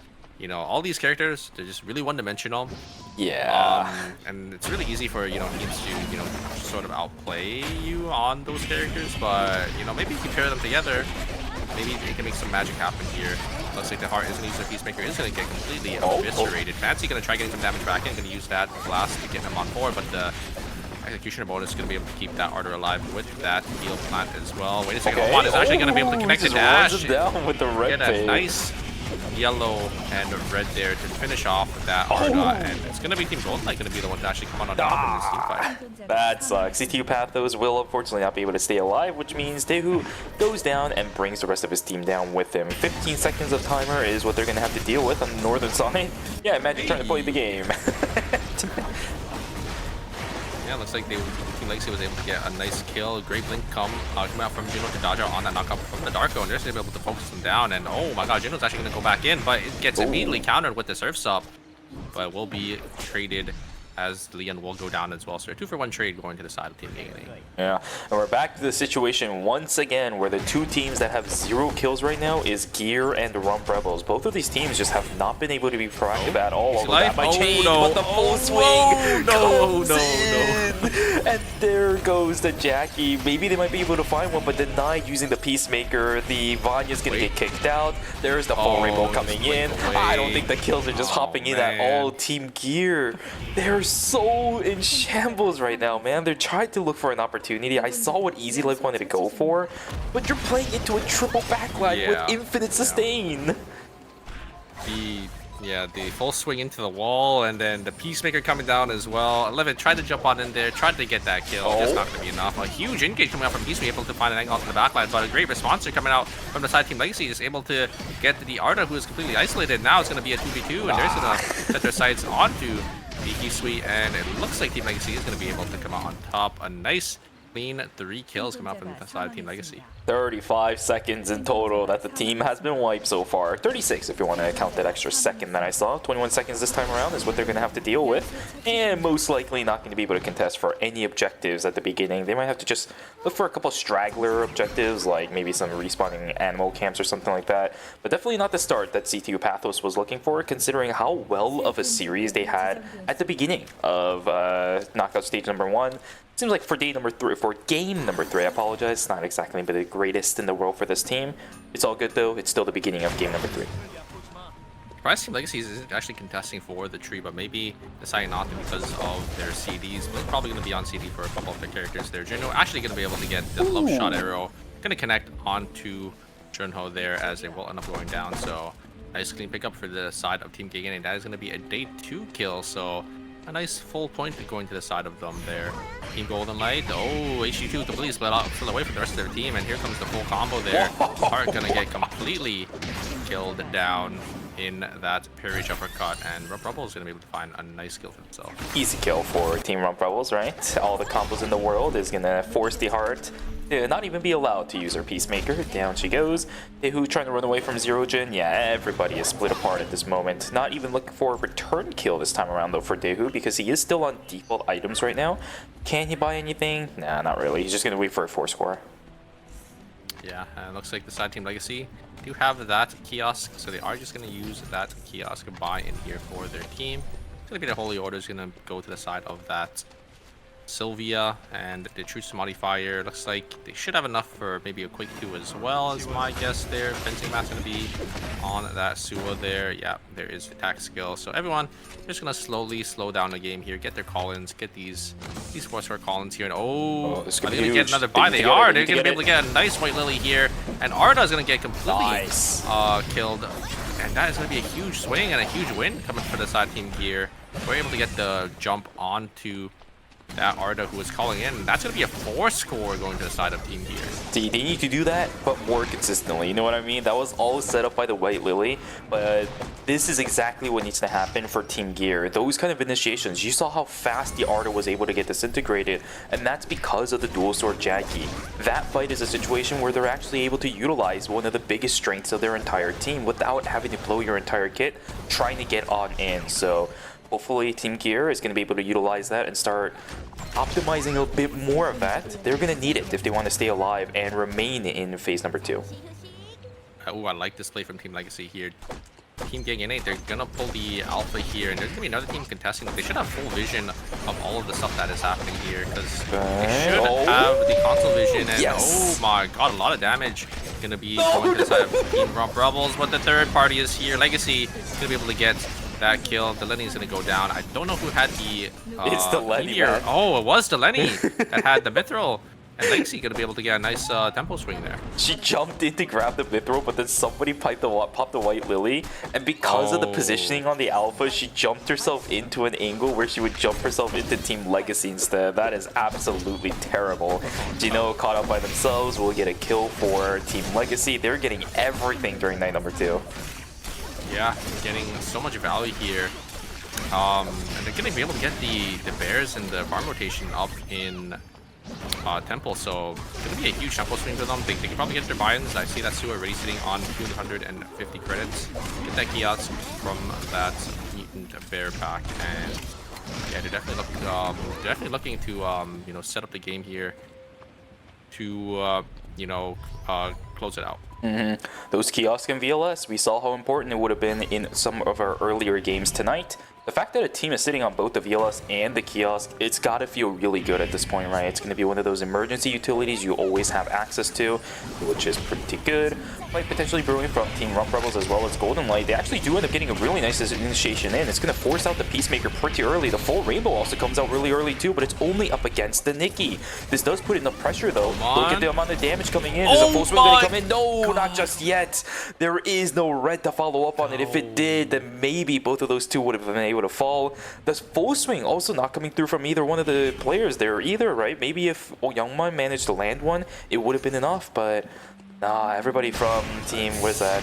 all these characters, they're just really one-dimensional. Yeah. And it's really easy for teams to sort of outplay you on those characters, but maybe if you pair them together, maybe they can make some magic happen here. Looks like the Heart is going to use the Peacemaker, is going to get completely eviscerated. Fancy going to try getting some damage back in, going to use that blast to get him on board, but the Executioner bonus is going to be able to keep that Ardor alive with that heal plant as well. Wait a second, Juan is actually going to be able to connect the dash. Runs him down with the red Get a nice yellow and red there to finish off that Ardor, and it's going to be Team Golden Knight going to be the one to actually come on top in this team fight. That sucks. CTU Pathos will unfortunately not be able to stay alive, which means Dehu goes down and brings the rest of his team down with him. 15 seconds of timer is what they're going to have to deal with on the northern side. Yeah, imagine trying to play the game. Yeah, looks like Team Legacy was able to get a nice kill. Great blink coming out from Juno to dodge out on that knockup from the Darko, and they're just able to focus them down. And oh my god, Juno's actually going to go back in, but it gets immediately countered with the Surf's Up, but will be traded as Leon will go down as well. So a 2-for-1 trade going to the side of Team KNA. Yeah, and we're back to the situation once again where the 2 teams that have 0 kills right now is Gear and Rum Rebels. Both of these teams just have not been able to be proactive at all. Although that might change, but the full swing comes in. And there goes the Jackie. Maybe they might be able to find one, but denied using the Peacemaker. The Vanya's gonna get kicked out. There's the full rainbow coming in. I don't think the kills are just hopping in at all. Team Gear, they're so in shambles right now, man. They're trying to look for an opportunity. I saw what Easy Life wanted to go for, but you're playing into a triple backline with infinite sustain. The full swing into the wall, and then the Peacemaker coming down as well. 11 tried to jump on in there, tried to get that kill. Just not going to be enough. A huge engage coming out from Peacemaker, able to find an angle off the backline, but a great response coming out from the side Team Legacy, just able to get the Arda, who is completely isolated. Now it's going to be a 2v2, and they're going to set their sights onto the Heat Suite, and it looks like Team Legacy is going to be able to come out on top. A nice Clean 3 kills come out from the side of Team Legacy. 35 seconds in total that the team has been wiped so far. 36 if you want to count that extra second that I saw. 21 seconds this time around is what they're going to have to deal with. And most likely not going to be able to contest for any objectives at the beginning. They might have to just look for a couple straggler objectives, like maybe some respawning animal camps or something like that. But definitely not the start that CTU Pathos was looking for, considering how well of a series they had at the beginning of knockout stage number 1. Seems like for game number 3, I apologize, it's not exactly the greatest in the world for this team. It's all good though, it's still the beginning of game number 3. Surprise Team Legacy is actually contesting for the tree, but maybe deciding not to because of their CDs. But probably going to be on CD for a couple of the characters there. Junho actually going to be able to get the love shot arrow. Going to connect onto Junho there as they will end up going down. So nice clean pickup for the side of Team Gigan, and that is going to be a day 2 kill. So a nice full point going to the side of them there. Team Golden Light. Oh, HG2 completely split away from the rest of their team, and here comes the full combo there. Heart going to get completely killed down in that parry uppercut, and Rump Rebel is going to be able to find a nice kill for himself. Easy kill for Team Rump Rebels, right? All the combos in the world is going to force the Heart to not even be allowed to use her Peacemaker. Down she goes. Dehu trying to run away from Zero Jin. Yeah, everybody is split apart at this moment. Not even looking for a return kill this time around though for Dehu, because he is still on default items right now. Can he buy anything? Nah, not really. He's just going to wait for a 4-score. Yeah, and it looks like the side Team Legacy do have that kiosk, so they are just going to use that kiosk to buy in here for their team. It's going to be the Holy Order is going to go to the side of that Sylvia, and the Truce Modifier looks like they should have enough for maybe a quick 2 as well, as my guess there. Fencing Matt's going to be on that Suwa there. Yeah, there is attack skill. So everyone just going to slowly slow down the game here, get their call-ins, get these 4-star call-ins here. And are they going to get another buy? They are. They're going to be able to get a nice White Lily here, and Arda is going to get completely killed. And that is going to be a huge swing and a huge win coming for the side team here. We're able to get the jump onto that Arda who was calling in, and that's going to be a 4-score going to the side of Team Gear. See, they need to do that, but more consistently. You know what I mean? That was all set up by the White Lily, but this is exactly what needs to happen for Team Gear. Those kind of initiations, you saw how fast the Arda was able to get disintegrated, and that's because of the dual sword Jackie. That fight is a situation where they're actually able to utilize one of the biggest strengths of their entire team without having to blow your entire kit, trying to get on in. So hopefully Team Gear is going to be able to utilize that and start optimizing a bit more of that. They're going to need it if they want to stay alive and remain in phase number 2. Oh, I like this play from Team Legacy here. Team Gang Innate, they're going to pull the Alpha here, and there's going to be another team contesting. They should have full vision of all of the stuff that is happening here, because they should have the console vision. And oh my god, a lot of damage going to be going to the side of Team Rump Rebels, but the third party is here. Legacy is going to be able to get that kill. Delenny is going to go down. I don't know who had the it's Delenny, man. Oh, it was Delenny that had the Mithril. And Legacy going to be able to get a nice tempo swing there. She jumped in to grab the Mithril, but then somebody popped the White Lily. And because of the positioning on the Alpha, she jumped herself into an angle where she would jump herself into Team Legacy instead. That is absolutely terrible. Gino caught up by themselves will get a kill for Team Legacy. They're getting everything during night number 2. Yeah, getting so much value here. And they're going to be able to get the bears and the farm rotation up in Temple, so it's going to be a huge tempo swing for them. They can probably get their buy-ins. I see that Sue already sitting on 250 credits. Get that kiosk from that mutant bear pack, and yeah, they're definitely looking to you know, set up the game here to you know, close it out. Those kiosks in VLS, we saw how important it would have been in some of our earlier games tonight. The fact that a team is sitting on both the VLS and the kiosk, it's got to feel really good at this point, right? It's going to be one of those emergency utilities you always have access to, which is pretty good. Might potentially brewing from Team Rump Rebels as well as Golden Light. They actually do end up getting a really nice initiation in. It's going to force out the Peacemaker pretty early. The full Rainbow also comes out really early too, but it's only up against the Nikki. This does put enough pressure though. Look at the amount of damage coming in. Is a full swing going to come in? No, not just yet. There is no red to follow up on it. If it did, then maybe both of those two would have been able to fall. The full swing also not coming through from either one of the players there either, right? Maybe if Youngman managed to land one, it would have been enough, but nah, everybody from Team, what is that?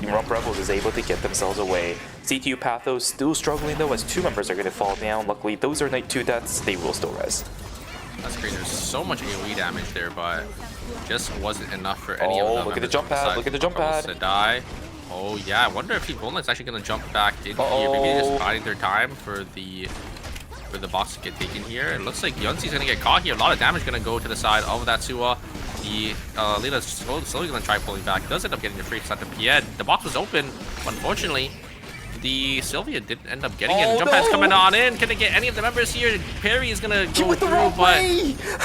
Team Rump Rebels is able to get themselves away. CTU Pathos still struggling though, as 2 members are going to fall down. Luckily, those are night 2 deaths. They will still res. That's great. There's so much AoE damage there, but just wasn't enough for any of them. Look at the jump pad. Look at the jump pad. To die. Oh yeah, I wonder if Team Golden Knight's actually gonna jump back in here. Maybe they're just biding their time for the box to get taken here. It looks like Yunsi's gonna get caught here. A lot of damage gonna go to the side of that Suwa. The Lita's slowly gonna try pulling back. Does end up getting the free shot to Pied. The box was open, but unfortunately, the Sylvia didn't end up getting it. Jump pad's coming on in. Can they get any of the members here? Perry is gonna go through, but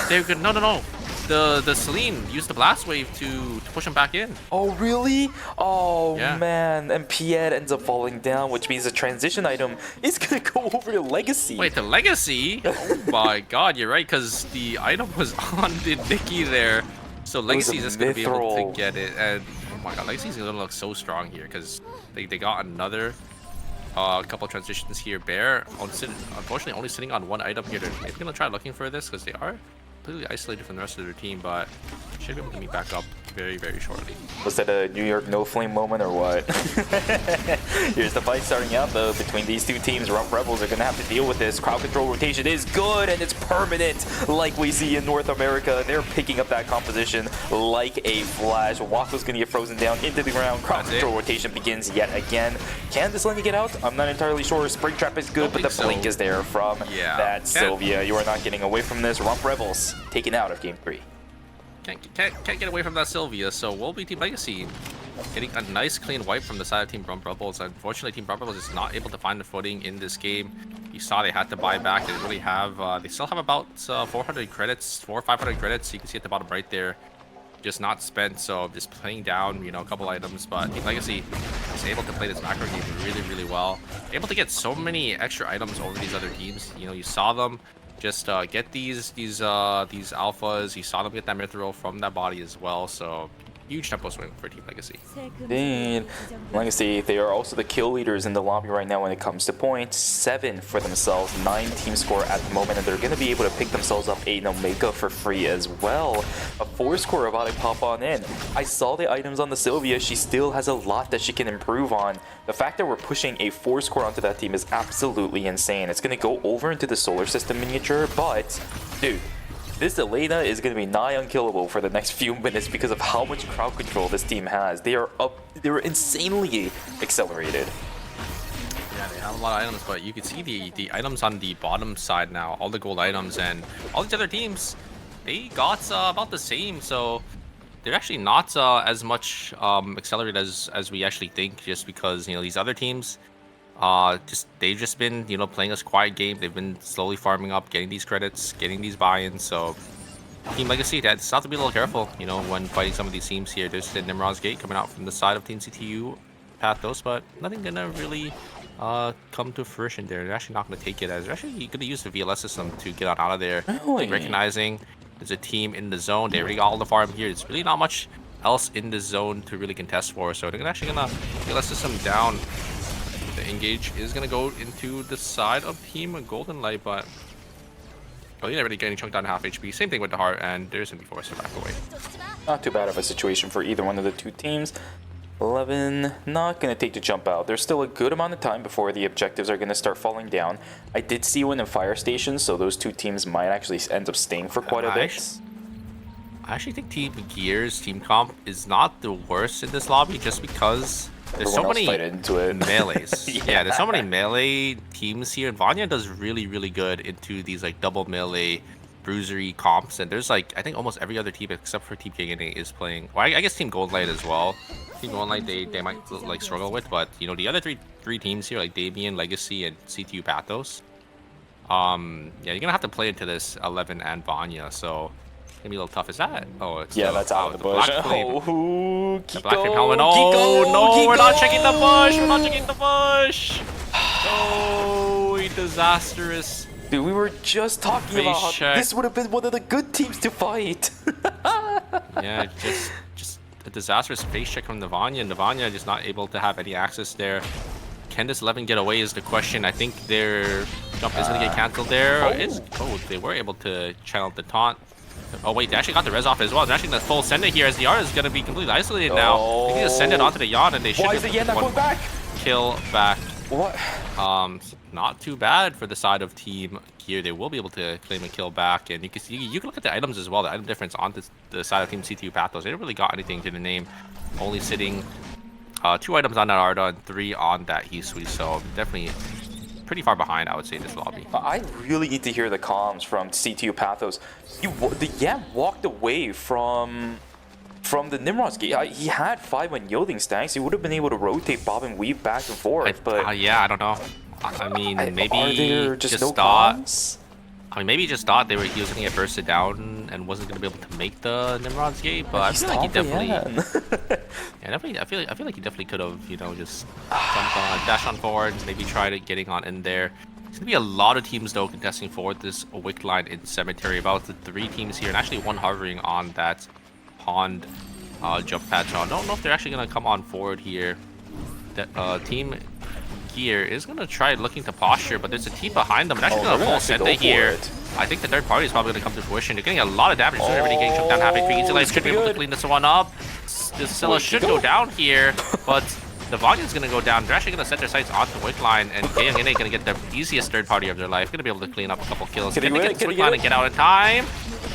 they're good. No. The Celine used the blast wave to push him back in. Oh really? Oh Yeah. man, and Pied ends up falling down, which means the transition item is gonna go over to Legacy. Wait, the Legacy? Oh my god, you're right, because the item was on the Nikki there. So Legacy's just gonna be able to get it, and oh my god, Legacy's gonna look so strong here because they got another couple transitions here. Bear, unfortunately, only sitting on one item here. They're maybe gonna try looking for this because they are completely isolated from the rest of their team, but should be able to meet back up very, very shortly. Was that a New York no flame moment or what? Here's the fight starting out though between these two teams. Rump Rebels are gonna have to deal with this. Crowd control rotation is good and it's permanent, like we see in North America. They're picking up that composition like a flash. Waffle's gonna get frozen down into the ground. Crowd control rotation begins yet again. Can this Lenny get out? I'm not entirely sure. Springtrap is good, but the blink is there from that Sylvia. You are not getting away from this. Rump Rebels taken out of game 3. Can't get away from that Sylvia, so we'll be Team Legacy getting a nice clean wipe from the side of Team Rump Rebels. Unfortunately, Team Rump Rebels is not able to find the footing in this game. You saw they had to buy back. They really have. They still have about 400 credits, 400 or 500 credits. You can see at the bottom right there, just not spent. So just playing down, you know, a couple items. But Team Legacy is able to play this macro game really, really well. Able to get so many extra items over these other teams. You know, you saw them just get these alphas. You saw them get that mithril from that body as well. So huge tempo swing for Team Legacy. Indeed. Legacy, they are also the kill leaders in the lobby right now when it comes to points. 7 for themselves, 9 team score at the moment, and they're going to be able to pick themselves up an Omega for free as well. A 4 score about to pop on in. I saw the items on the Sylvia. She still has a lot that she can improve on. The fact that we're pushing a 4 score onto that team is absolutely insane. It's going to go over into the solar system miniature, but dude, this Elena is going to be nigh unkillable for the next few minutes because of how much crowd control this team has. They are insanely accelerated. Yeah, they have a lot of items, but you can see the items on the bottom side now, all the gold items, and all these other teams, they got about the same. So they're actually not as much accelerated as we actually think, just because, you know, these other teams, they've just been, you know, playing this quiet game. They've been slowly farming up, getting these credits, getting these buy-ins. So Team Legacy, that's have to be a little careful, you know, when fighting some of these teams here. There's the Nimrod's Gate coming out from the side of Team CTU Pathos, but nothing gonna really come to fruition there. They're actually not gonna take it, as they're actually gonna use the VLS system to get out of there. Really? Recognizing there's a team in the zone. They already got all the farm here. It's really not much else in the zone to really contest for, so they're actually gonna VLS system down. The engage is going to go into the side of Team Golden Light, but well, you're already getting chunked down half HP. Same thing with the Heart, and there's going to be forced to back away. Not too bad of a situation for either one of the two teams. 11 not going to take the jump out. There's still a good amount of time before the objectives are going to start falling down. I did see one in fire stations, so those two teams might actually end up staying for quite a bit. I actually think Team Gears, Team Comp is not the worst in this lobby, just because there's so many melees. Yeah, there's so many melee teams here, and Vanya does really, really good into these like double melee bruisery comps, and there's like, I think almost every other team except for Team KNA is playing. Well, I guess Team Golden Light as well. Team Golden Light they might like struggle with, but you know, the other three teams here, like Damien, Legacy, and CTU Pathos, yeah, you're gonna have to play into this 11 and Vanya, so it's gonna be a little tough. Is that? Oh, it's that's out of the bush. Oh, the Black Flame helmet. Oh, no, we're not checking the bush. We're not checking the bush. Oh, disastrous. Dude, we were just talking about how this would have been one of the good teams to fight. Yeah, just a disastrous face check from the Vanya, and the Vanya just not able to have any access there. Can this 11 get away is the question. I think their jump is going to get cancelled there. They were able to channel the taunt. Oh wait, they actually got the res off as well. They're actually going to full send it here, as the R is going to be completely isolated now. They can just send it onto the Yawn, and they should get one kill back What? Not too bad for the side of Team Gear. They will be able to claim a kill back, and you can see, you can look at the items as well. The item difference on the side of Team C2 Pathos. They didn't really got anything to the name. Only sitting 2 items on that Arda and 3 on that Hisui. So definitely pretty far behind, I would say, in this lobby. I really need to hear the comms from C2 Pathos. The Yam walked away from the Nimrod's gate. He had 5 unyielding stacks. He would have been able to rotate, bob, and weave back and forth. But yeah, I don't know. I mean, maybe are there just no thought. comms? I mean, maybe he just thought he was going to get bursted down and wasn't going to be able to make the Nimrod's gate. But I feel like he definitely, I feel like he definitely could have, you know, just jumped on, dash on forward, maybe tried getting on in there. There's gonna be a lot of teams though contesting forward this wick line in Cemetery. About the 3 teams here, and actually 1 hovering on that pond jump pad. So I don't know if they're actually gonna come on forward here. The Team Gear is gonna try looking to posture, but there's a team behind them. They're actually gonna full send it here. I think the third party is probably gonna come to fruition. They're getting a lot of damage. So everybody getting jumped down. Having 3 easy life should be able to clean this one up. The Scylla should go down here, but the Volume's gonna go down. They're actually gonna set their sights on the wick line, and Gayangene gonna get the easiest third party of their life. Gonna be able to clean up a couple kills. Gonna get the wick line and get out in time.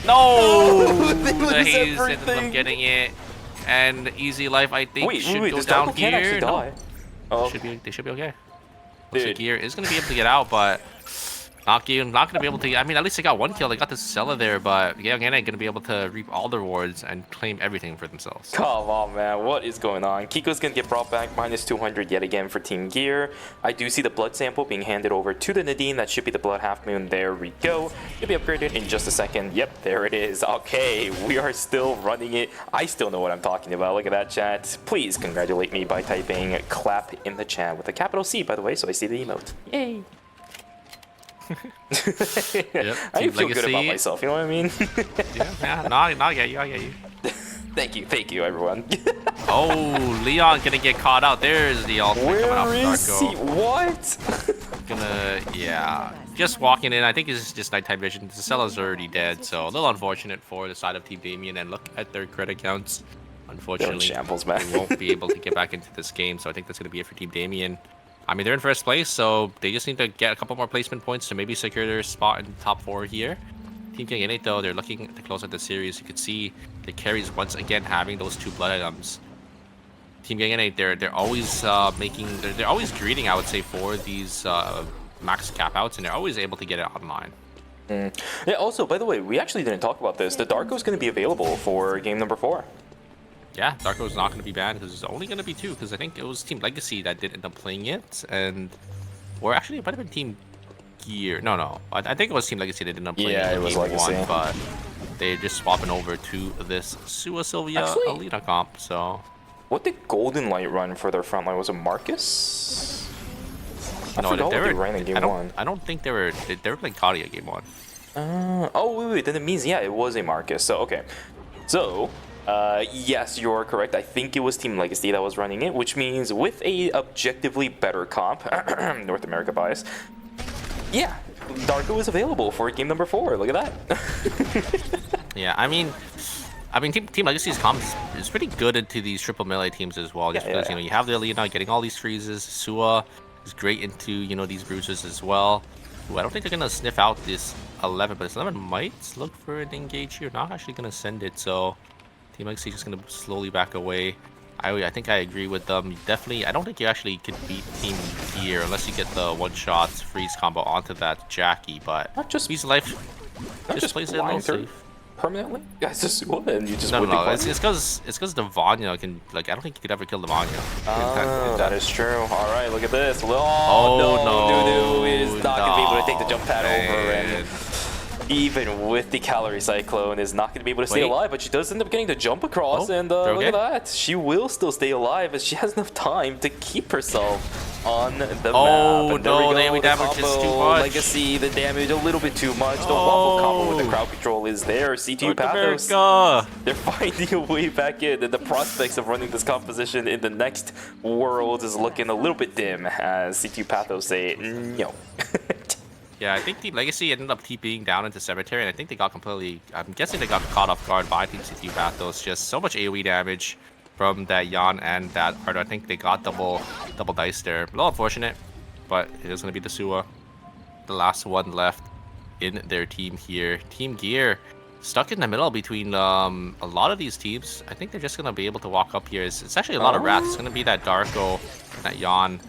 No! The Haze ended up getting it, and easy life I think should go down here. No. Oh. They should be okay. Looks like Gear is gonna be able to get out, but not gonna be able to. I mean, at least they got 1 kill. They got the Scylla there, but Gayangene gonna be able to reap all the rewards and claim everything for themselves. Come on, man. What is going on? Kiko's gonna get brought back minus 200 yet again for Team Gear. I do see the blood sample being handed over to the Nadine. That should be the blood half moon. There we go. It'll be upgraded in just a second. Yep, there it is. Okay, we are still running it. I still know what I'm talking about. Look at that, chat. Please congratulate me by typing clap in the chat with a capital C, by the way, so I see the emote. Yay. Yep, I feel good about myself, you know what I mean? yeah, no, I get you. Thank you, everyone. Oh, Leon gonna get caught out. There's the ultimate coming off Where is he? Darko. What? Yeah, just walking in. I think it's just nighttime vision. The Cella's already dead, so a little unfortunate for the side of Team Damien. And look at their credit counts. Unfortunately, shambles, man. They won't be able to get back into this game, so I think that's gonna be it for Team Damien. I mean, they're in first place, so they just need to get a couple more placement points to maybe secure their spot in the top 4 here. Team Gayangene, though, they're looking to close out the series. You can see the carries once again having those 2 blood items. Team Gayangene, they're always they're always greeting, I would say, for these max cap outs, and they're always able to get it online. Yeah. Also, by the way, we actually didn't talk about this. The Darko's going to be available for game number 4. Yeah, Darko's not going to be banned because it's only going to be 2, because I think it was Team Legacy that did end up playing it, or actually it might have been Team Gear. No, I think it was Team Legacy that ended up playing it in game 1, but they're just swapping over to this Sua Sylvia Alina comp. So what did Golden Light run for their front line? Was it Marcus? I no, forgot what they ran in game 1. I don't think they were playing Kadia game 1. Oh wait, then it means yeah, it was a Marcus. So okay, so. Yes, you're correct. I think it was Team Legacy that was running it, which means with a objectively better comp, North America bias, yeah, Darko is available for game number 4. Look at that. Yeah, I mean, Team Legacy's comp is pretty good into these triple melee teams as well. Just because you know you have the Alina getting all these freezes. Sua is great into these bruises as well. Ooh, I don't think they're gonna sniff out this 11, but this 11 might look for an engage here. Not actually gonna send it, so. Team Legacy just gonna slowly back away. I think I agree with them. Definitely, I don't think you actually can beat Team Gear unless you get the one-shot freeze combo onto that Jackie. But not just Freeze Life just plays it a little safe. Permanently? Yeah, it's just and you just no. It's because the Vanya can I don't think you could ever kill the Vanya. That is true. All right, look at this. Oh no, is not gonna be able to take the jump pad over and. Even with the calorie cyclone, is not going to be able to stay alive, but she does end up getting the jump across, and look at that. She will still stay alive, as she has enough time to keep herself on the map. And there we go, the damage is too combo, much. Legacy, the damage a little bit too much. The waffle combo with the crowd control is there. C2 Pathos, they're finding a way back in, and the prospects of running this composition in the next world is looking a little bit dim, as C2 Pathos say no. Yeah, I think Team Legacy ended up TPing down into Cemetery, and I think they got completely. I'm guessing they got caught off guard by Team C2 Pathos. Just so much AoE damage from that Yan and that Ardo. I think they got double dice there. A little unfortunate. but it is going to be the Suwa, the last one left in their team here. Team Gear stuck in the middle between a lot of these teams. I think they're just going to be able to walk up here. It's actually a lot of rats. It's going to be that Darko and that Yon.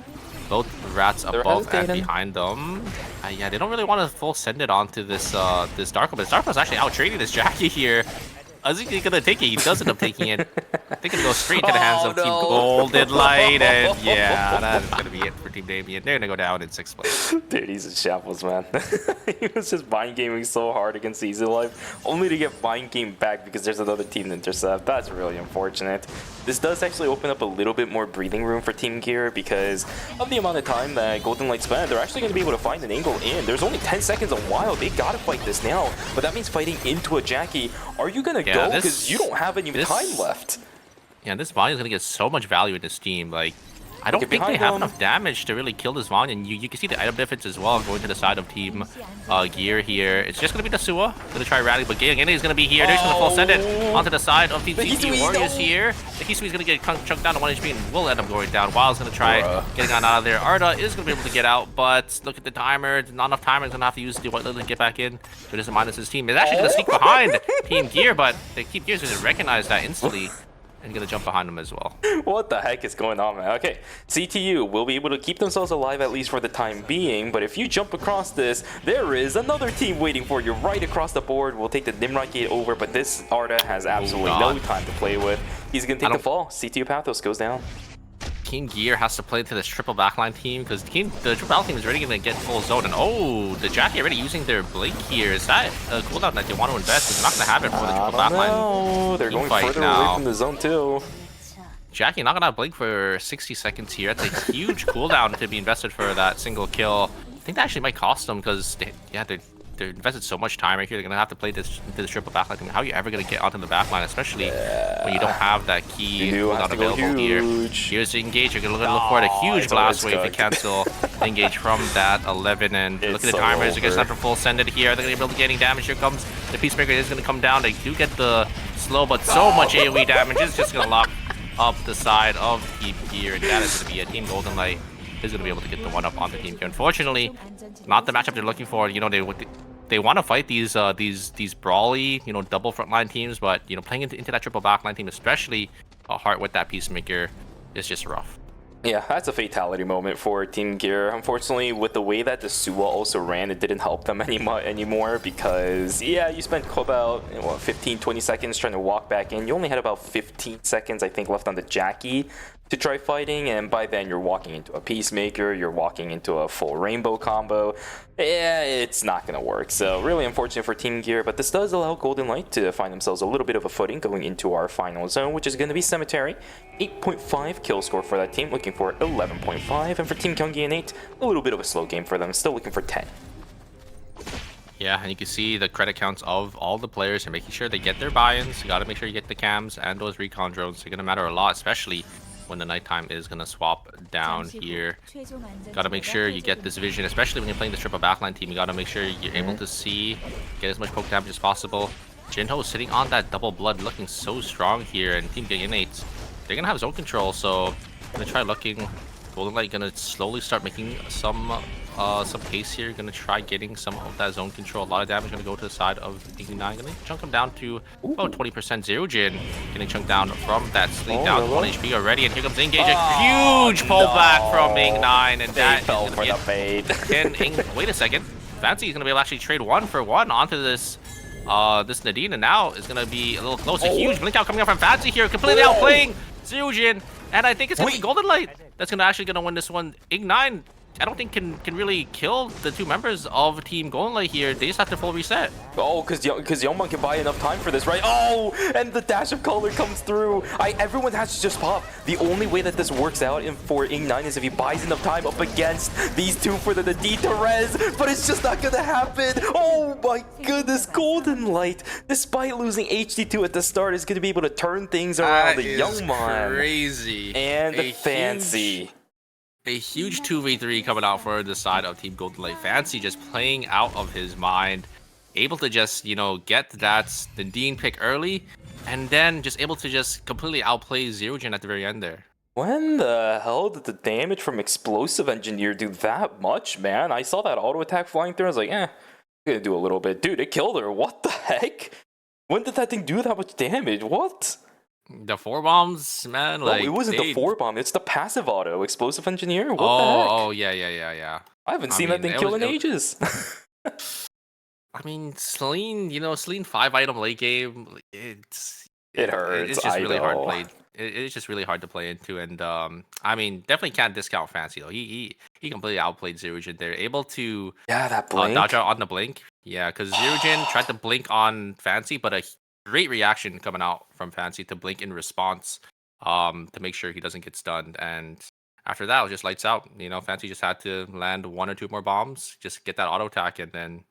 Both rats above and behind them. Yeah, they don't really want to full send it onto this this Darko, but Darko's actually out trading this Jackie here. I think he's gonna take it. He does end up taking it. I think it'll go straight to the hands of Team Golden Light, and yeah, that's gonna be it for Team Damien. They're gonna go down in 6th place. Dude, he's in shambles, man. He was just mind gaming so hard against Easy Life, only to get mind game back because there's another team to intercept. That's really unfortunate. This does actually open up a little bit more breathing room for Team Gear because of the amount of time that Golden Light spent. They're actually going to be able to find an angle in. There's only 10 seconds on Wild. They gotta fight this now, but that means fighting into a Jackie. Are you gonna go? Because you don't have any time left. Yeah, this Vanya is gonna get so much value in this team. Like, I don't think they have enough damage to really kill this Vanya. And you can see the item difference as well going to the side of Team Gear here. It's just gonna be the Suwa gonna try rally, but Gay is gonna be here. They're just gonna full send it onto the side of Team CT Warriors here. The Hisui is gonna get chunked down to 1 HP and will end up going down. Wild's gonna try getting on out of there. Arda is gonna be able to get out, but look at the timer. Not enough timer. He's gonna have to use the white lily to get back in. But this minus his team. It's actually gonna sneak behind Team Gear, but the Team Gear is gonna recognize that instantly. And gonna jump behind them as well. What the heck is going on, man? Okay, CTU will be able to keep themselves alive at least for the time being, but if you jump across this, there is another team waiting for you right across the board. We'll take the Nimrod gate over, but this Arda has absolutely no time to play with. He's gonna take the fall. CTU Pathos goes down. Team Gear has to play into this triple backline team because the triple backline team is already going to get full zone. And oh, the Jackie already using their Blink here. Is that a cooldown that they want to invest? They're not going to have it for the triple backline. No, they're going further away from the zone too. Jackie not going to have Blink for 60 seconds here. That's a huge cooldown to be invested for that single kill. I think that actually might cost them because they're invested so much time right here. They're gonna have to play this into the triple backline. I mean, how are you ever gonna get onto the backline, especially when you don't have that key cooldown available here? Here's the engage. You're gonna look for a huge blast wave to cancel engage from that 11. And look at the timers. They're gonna have to full send it here. They're gonna be able to getting damage. Here comes the Peacemaker. Is gonna come down. They do get the slow, but so much AoE damage. It's just gonna lock up the side of Team Gear, and that is gonna be a Team Golden Light is gonna be able to get the one up on the Team Gear. Unfortunately, not the matchup they're looking for. You know, they want to fight these brawly, you know, double frontline teams, but you know, playing into that triple backline team, especially Heart with that Peacemaker, is just rough. Yeah, that's a fatality moment for Team Gear. Unfortunately, with the way that the Suwa also ran, it didn't help them anymore because, yeah, you spent about 15-20 seconds trying to walk back in. You only had about 15 seconds, I think, left on the Jackie to try fighting, and by then you're walking into a Peacemaker, you're walking into a full Rainbow combo. Yeah, it's not gonna work. So really unfortunate for Team Gear, but this does allow Golden Light to find themselves a little bit of a footing going into our final zone, which is gonna be Cemetery. 8.5 kill score for that team, looking for 11.5, and for Team Kyunggi and 8, a little bit of a slow game for them, still looking for 10. Yeah, and you can see the credit counts of all the players and making sure they get their buy-ins. You gotta make sure you get the cams and those recon drones. They're gonna matter a lot, especially when the nighttime is gonna swap down here. Gotta make sure you get this vision, especially when you're playing the triple backline team. You gotta make sure you're able to see, get as much poke damage as possible. Jinho sitting on that double blood, looking so strong here, and Team Innate, they're gonna have zone control, so I'm gonna try looking. Golden Light gonna slowly start making some pace here. Gonna try getting some of that zone control. A lot of damage gonna go to the side of Igni9. Gonna chunk him down to about 20%. Zero Jin getting chunked down from that sleep down to 1 HP already. And here comes Engage. A huge pullback from Igni9, and that fell is for gonna the bait. wait a second. Fancy is gonna be able to actually trade 1-for-1 onto this Nadine, and now is gonna be a little close. A huge blink out coming up from Fancy here, completely outplaying Zero Jin. And I think it's gonna be Golden Light that's gonna win this one. Igni9, I don't think can really kill the two members of Team Golden Light here. They just have to full reset. Oh, because Youngman can buy enough time for this, right? Oh, and the dash of color comes through. Everyone has to just pop. The only way that this works out for Igni9 is if he buys enough time up against these two for the D to res, but it's just not gonna happen. Oh my goodness, Golden Light, despite losing HD2 at the start, is gonna be able to turn things around. The Youngman, crazy, and the Fancy. A huge 2v3 coming out for the side of Team Golden Light. Fancy just playing out of his mind, able to just, you know, get that Nadine pick early, and then just able to just completely outplay Zero Jin at the very end there. When the hell did the damage from Explosive Engineer do that much, man? I saw that auto attack flying through. I was like, gonna do a little bit. Dude, it killed her. What the heck? When did that thing do that much damage? What? The 4 bombs, man. Like, it wasn't the 4 bomb. It's the passive auto. Explosive Engineer? What the heck? Oh, yeah. I haven't seen that thing kill in ages. I mean, Celine, Celine 5-item late game, it hurts. It's just really hard played. It's just really hard to play into, and I mean, definitely can't discount Fancy though. He completely outplayed Zerujin there, able to that blink. dodge out on the blink. Yeah, because Zerujin tried to blink on Fancy, but a great reaction coming out from Fancy to blink in response, to make sure he doesn't get stunned. And after that, it was just lights out. Fancy just had to land 1 or 2 more bombs, just get that auto attack, and then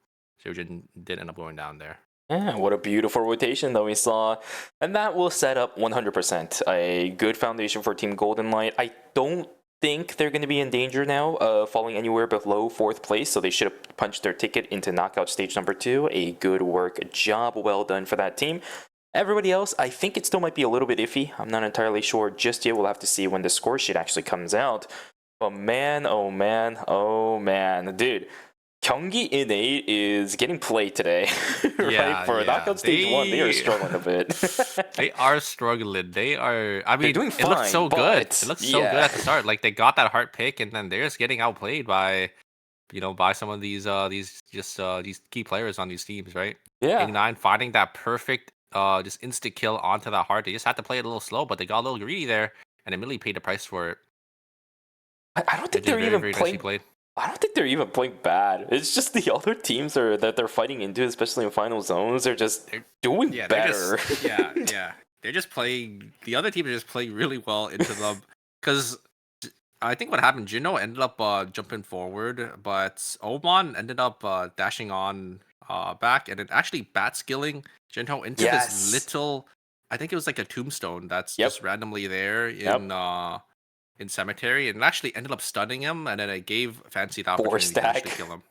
Zerujin did end up going down there. Yeah, what a beautiful rotation that we saw. And that will set up 100% a good foundation for Team Golden Light. I don't think they're going to be in danger now of falling anywhere below 4th place, so they should have punched their ticket into knockout stage number 2. A good work job, well done for that team. Everybody else, I think it still might be a little bit iffy. I'm not entirely sure just yet. We'll have to see when the score sheet actually comes out. But man, oh man, dude. Gyeonggi in 8 is getting played today, right? For knockout stage 1, they are struggling a bit. They are struggling. They are. I mean, doing it looks so fine, good. but It looks so good at the start. Like they got that heart pick, and then they're just getting outplayed by, by some of these key players on these teams, right? Yeah. Ing9 finding that perfect just instant kill onto that heart. They just had to play it a little slow, but they got a little greedy there, and immediately paid the price for it. I don't think they're even playing. I don't think they're even playing bad. It's just the other teams that they're fighting into, especially in final zones, they're doing better. They're just playing. The other team are just playing really well into them. Because I think what happened, Jinho ended up jumping forward, but Oman ended up dashing on back, and it actually bat skilling Jinho into this little. I think it was like a tombstone that's just randomly there in Cemetery, and it actually ended up stunning him, and then it gave Fancy the opportunity to actually kill him.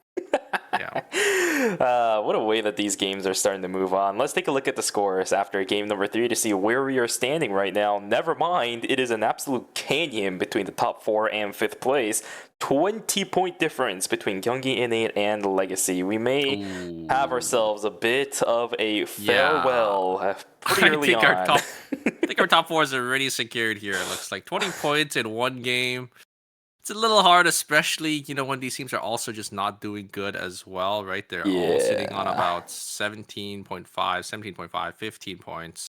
What a way that these games are starting to move on. Let's take a look at the scores after game number 3 to see where we are standing right now. Never mind, it is an absolute canyon between the top 4 and 5th place. 20-point difference between Gyeonggi Innate and Legacy. We may have ourselves a bit of a farewell pretty early on. I think our top 4 is already secured here. It looks like 20 points in one game. It's a little hard, especially, when these teams are also just not doing good as well, right? They're all sitting on about 17.5, 15 points.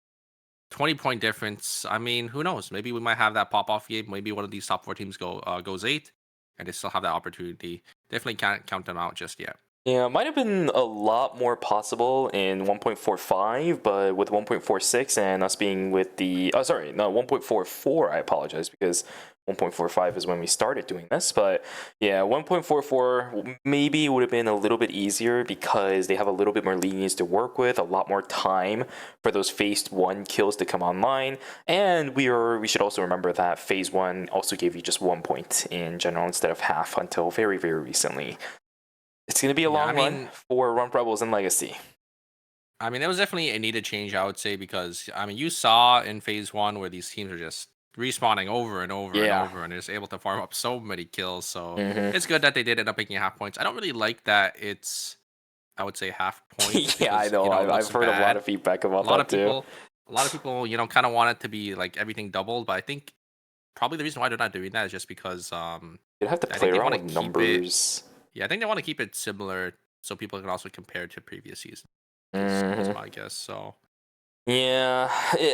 20-point difference. I mean, who knows? Maybe we might have that pop-off game. Maybe one of these top 4 teams goes 8, and they still have that opportunity. Definitely can't count them out just yet. Yeah, it might have been a lot more possible in 1.45, but with 1.46 and us being with the... 1.44, I apologize, because 1.45 is when we started doing this. But yeah, 1.44 maybe would have been a little bit easier because they have a little bit more lenience to work with, a lot more time for those phase 1 kills to come online. And we should also remember that phase 1 also gave you just 1 point in general instead of half until very, very recently. It's going to be a long run for Rump Rebels and Legacy. I mean, it was definitely a needed change, I would say, because, I mean, you saw in phase 1 where these teams are just respawning over and over and over, and they're just able to farm up so many kills. So it's good that they did end up making half points. I don't really like that it's, I would say, half points. Because, I know. I've heard a lot of feedback about that too. A lot of people, kind of want it to be like everything doubled, but I think probably the reason why they're not doing that is just because you have to play around with numbers. I think they want to keep it similar so people can also compare to previous seasons. That's my guess. So yeah,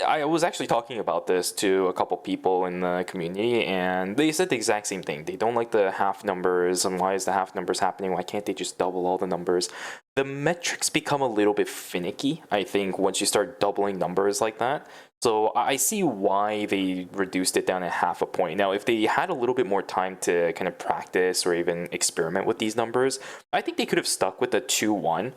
I was actually talking about this to a couple people in the community, and they said the exact same thing. They don't like the half numbers, and why is the half numbers happening? Why can't they just double all the numbers? The metrics become a little bit finicky, I think, once you start doubling numbers like that. So I see why they reduced it down to half a point. Now, if they had a little bit more time to kind of practice or even experiment with these numbers, I think they could have stuck with the 2-1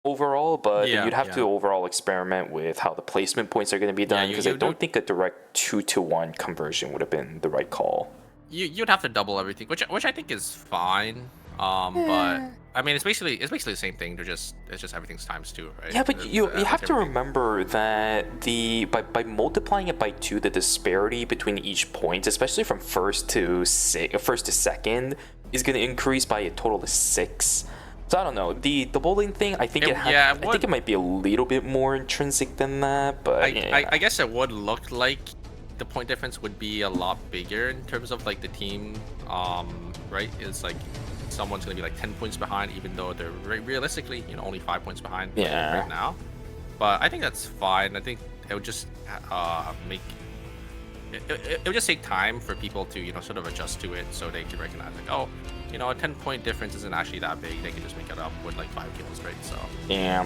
overall, but you'd have to overall experiment with how the placement points are going to be done, because I don't think a direct 2-1 conversion would have been the right call. You'd have to double everything, which I think is fine. But I mean, it's basically the same thing. It's just everything's times 2, right? Yeah, but you have to remember that by multiplying it by 2, the disparity between each point, especially from first to second, is going to increase by a total of 6. So I don't know. The bowling thing, I think I think it might be a little bit more intrinsic than that, but I guess it would look like the point difference would be a lot bigger in terms of like the team, right? It's like someone's gonna be like 10 points behind, even though they're realistically, only 5 points behind right now. But I think that's fine. I think it would just it would just take time for people to sort of adjust to it, so they can recognize like, oh, a 10-point difference isn't actually that big. They can just make it up with like 5 kills, right? So yeah,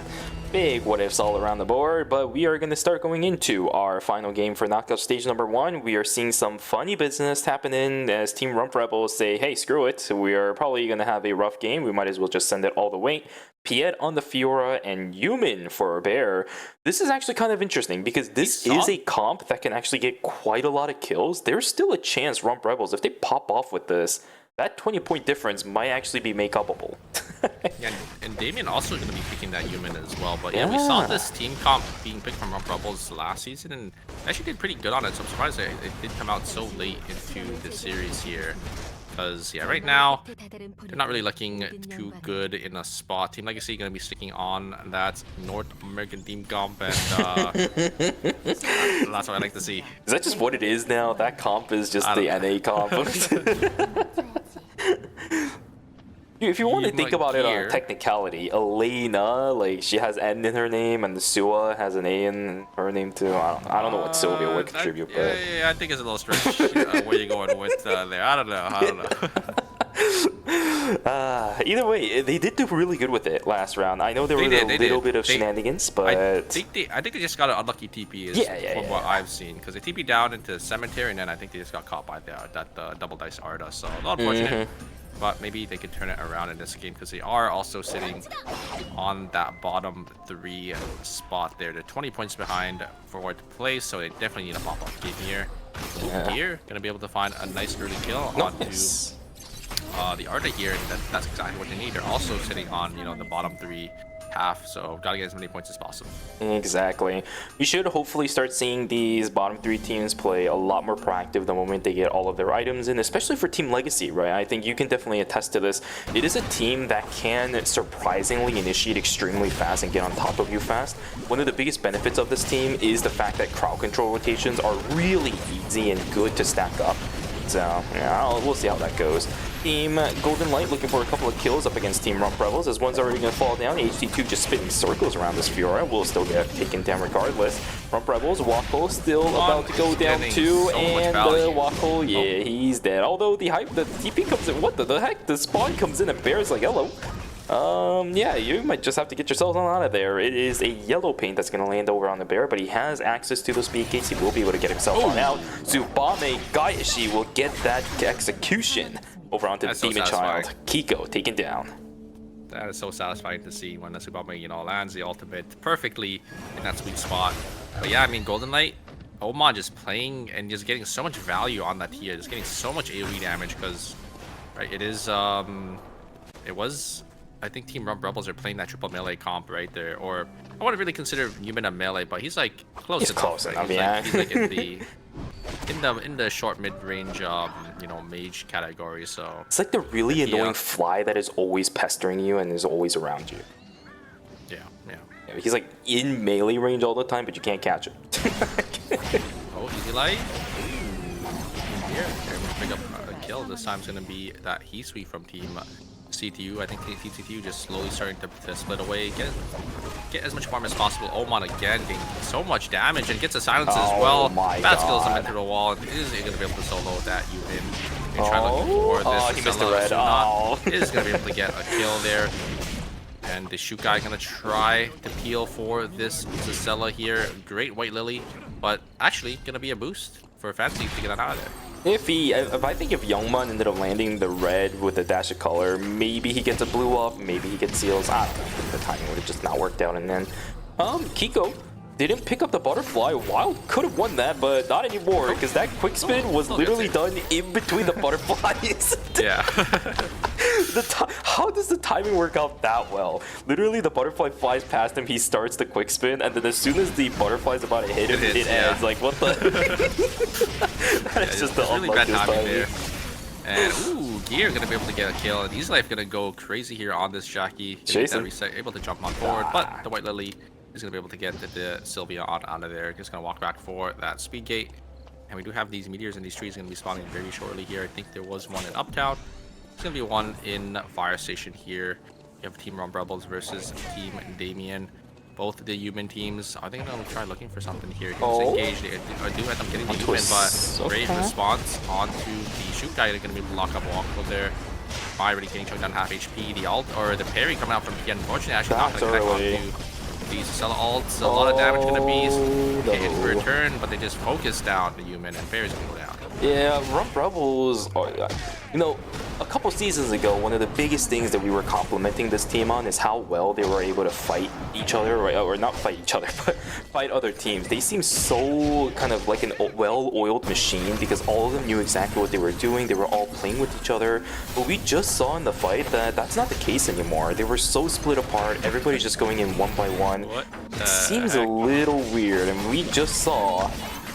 big what ifs all around the board. But we are going to start going into our final game for knockout stage number 1. We are seeing some funny business happening as Team Rump Rebels say, hey, screw it, we are probably going to have a rough game, we might as well just send it all the way. Piet on the Fiora and Yumin for a Bear. This is actually kind of interesting because this is a comp that can actually get quite a lot of kills. There's still a chance Rump Rebels, if they pop off with this, that 20-point difference might actually be make-upable. Yeah, and Damien also going to be picking that Yumin as well. But yeah, we saw this team comp being picked from Rump Rebels last season, and actually did pretty good on it. So I'm surprised it did come out so late into the series here. Because, yeah, right now, they're not really looking too good in a spot. Team Legacy going to be sticking on that North American team comp, and that's what I like to see. Is that just what it is now? That comp is just the NA comp? If you want to think about it on technicality, Elena, like, she has N in her name, and the Sua has an A in her name too. I don't know what Sylvia would contribute, but yeah, I think it's a little stretch where you're going with there. I don't know. Either way, they did do really good with it last round. I know there were a little bit of shenanigans, but I think they just got an unlucky TP from what I've seen, because they TP down into Cemetery, and then I think they just got caught by that double dice Arda, so a lot unfortunate. But maybe they could turn it around in this game, because they are also sitting on that bottom 3 spot there. They're 20 points behind forward to play, so they definitely need a pop-off game here. Here, gonna be able to find a nice early kill onto the Arda here, and that's exactly what they need. They're also sitting on the bottom 3 half, so gotta get as many points as possible. Exactly. We should hopefully start seeing these bottom 3 teams play a lot more proactive the moment they get all of their items in, especially for Team Legacy, right? I think you can definitely attest to this. It is a team that can surprisingly initiate extremely fast and get on top of you fast. One of the biggest benefits of this team is the fact that crowd control rotations are really easy and good to stack up. So, yeah, we'll see how that goes. Team Golden Light looking for a couple of kills up against Team Rump Rebels, as one's already going to fall down. HT2 just spinning circles around this Fiora. Will still get taken down regardless. Rump Rebels, Wako still about to go down too, and Wako, yeah, he's dead. Although the TP comes in, what the heck? The spawn comes in and Bear's like, hello. Yeah, you might just have to get yourselves on out of there. It is a yellow paint that's going to land over on the Bear, but he has access to those speed gates. He will be able to get himself on out. Tsubame Gaiashi will get that execution over onto the Demon Child. Kiko taken down. That is so satisfying to see when the Tsubame, lands the ultimate perfectly in that sweet spot. But yeah, I mean, Golden Light, Oman just playing and just getting so much value on that tier, just getting so much AoE damage, because, right, it is, it was, I think Team Rump Rebels are playing that triple melee comp right there, or I wouldn't really consider Yumin a melee, but he's like close enough. Close enough, yeah. He's like in the short mid-range mage category. So it's like the really annoying fly that is always pestering you and is always around you. Yeah. He's like in melee range all the time, but you can't catch him. Oh, easy light. Here, they're gonna pick up a kill. This time's gonna be that heat sweep from Team CTU. I think Team CTU just slowly starting to split away, get as much farm as possible. Oman again getting so much damage and gets a silence as well. Bad skills him into the wall. Is he gonna be able to solo that Yumin? Try looking for this. He missed the red. Is gonna be able to get a kill there. And the shoot guy gonna try to peel for this Zacella here. Great White Lily, but actually gonna be a boost for Fancy to get out of there. If I think if Youngman ended up landing the red with a dash of color, maybe he gets a blue off, maybe he gets seals. I don't know, the timing would have just not worked out. And then Kiko didn't pick up the butterfly. Wild could have won that, but not anymore, because that quick spin was literally done in between the butterflies. Yeah. How does the timing work out that well? Literally, the butterfly flies past him, he starts the quick spin, and then as soon as the butterfly's about to hit him, it ends. Like, what the? That's just the really bad unluckiest timing timing. there. And ooh, Gear gonna be able to get a kill. And Easy Life gonna go crazy here on this Jackie. Jason. Able to jump on forward, but the White Lily is gonna be able to get the Sylvia out of there. Just gonna walk back for that speed gate. And we do have these meteors and these trees gonna be spawning very shortly here. I think there was one in Uptown. There's gonna be one in Fire Station here. You have Team Rum Rebels versus Team Damien. Both the human teams, I think they'll try looking for something here. Engaged. They do end up getting the human, but great response onto the shoot guy. They're going to be able to lock up Walkable there. Fire already getting choked down half HP. The ult, or the parry coming out from P, unfortunately, actually not going to connect onto these Cella ults. A lot of damage going to be hit in return, but they just focus down the human, and parry's going to go down. Yeah, Rump Rebels, you know, a couple seasons ago, one of the biggest things that we were complimenting this team on is how well they were able to fight each other, or not fight each other, but fight other teams. They seem so kind of like a well-oiled machine because all of them knew exactly what they were doing. They were all playing with each other. But we just saw in the fight that that's not the case anymore. They were so split apart. Everybody's just going in one by one. It seems a little weird, and we just saw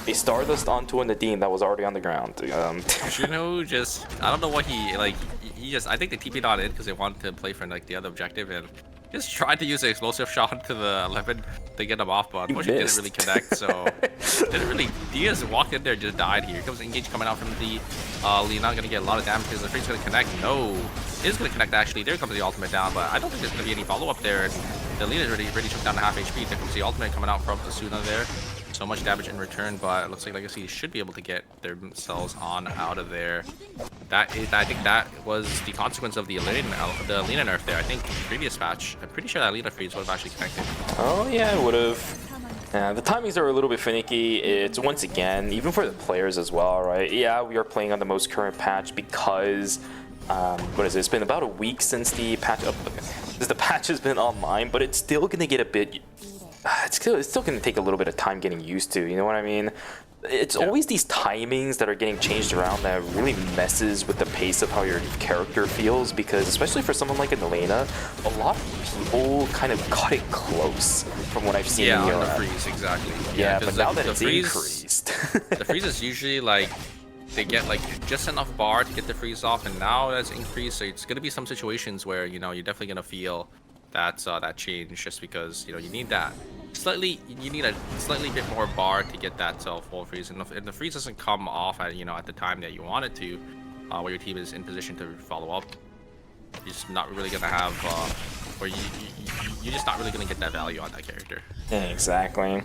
a Stardust onto a Nadine that was already on the ground. Just, I don't know what he just, I think they TP'd on it because they wanted to play for like the other objective and just tried to use an explosive shot to the 11 to get him off, but unfortunately didn't really connect, so didn't really, Diaz walked in there, just died here. Here comes Engage coming out from the Leona, gonna get a lot of damage because the free's gonna connect. No, it is gonna connect actually. There comes the ultimate down, but I don't think there's gonna be any follow-up there. The Lena's already took down to half HP. There comes the ultimate coming out from Asuna there. So much damage in return, but it looks like Legacy should be able to get themselves on out of there. I think that was the consequence of the Lena nerf there. I think previous patch, I'm pretty sure that Lena freeze would have actually connected. Oh yeah, it would have. The timings are a little bit finicky. It's once again, even for the players as well, right? Yeah, we are playing on the most current patch because what is it? It's been about a week since the patch has been online, but it's still gonna get a bit. It's still going to take a little bit of time getting used to, you know what I mean? It's always these timings that are getting changed around that really messes with the pace of how your character feels, because especially for someone like an Elena, a lot of people kind of cut it close from what I've seen. Yeah, on the freeze, exactly. Yeah, but now that it's increased. The freeze is usually like, they get like just enough bar to get the freeze off, and now that's increased, so it's going to be some situations where, you know, you're definitely going to feel that change, just because, you know, you need that you need a slightly bit more bar to get that full freeze, and if the freeze doesn't come off at, you know, at the time that you want it to, where your team is in position to follow up, you're just not really gonna have or you're just not really gonna get that value on that character. Exactly.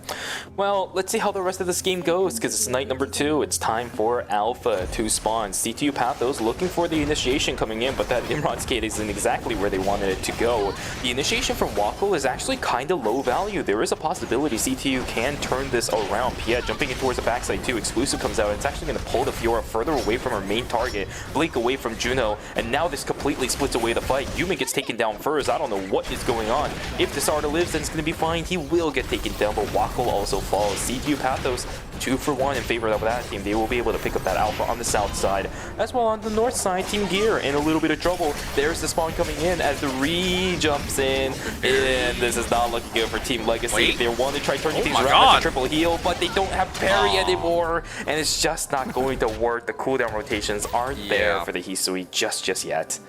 Well, let's see how the rest of this game goes, because it's night number 2. It's time for Alpha to spawn. CTU Pathos looking for the initiation coming in, but that Nimrod's Gate isn't exactly where they wanted it to go. The initiation from Wako is actually kind of low value. There is a possibility CTU can turn this around. Pia jumping in towards the backside too. Exclusive comes out. It's actually going to pull the Fiora further away from her main target. Blake away from Juno, and now this completely splits away the fight. Yumin gets taken down first. I don't know what is going on. If Desarda lives, then it's going to be fine. He will get taken down, but Wako also falls. CTU Pathos 2 for 1 in favor of that team. They will be able to pick up that Alpha on the south side. As well on the north side, Team Gear in a little bit of trouble. There's the spawn coming in as the Re jumps in, and this is not looking good for Team Legacy. They want to try turning things around with a triple heal, but they don't have parry anymore, and it's just not going to work. The cooldown rotations aren't there for the Hisui just yet.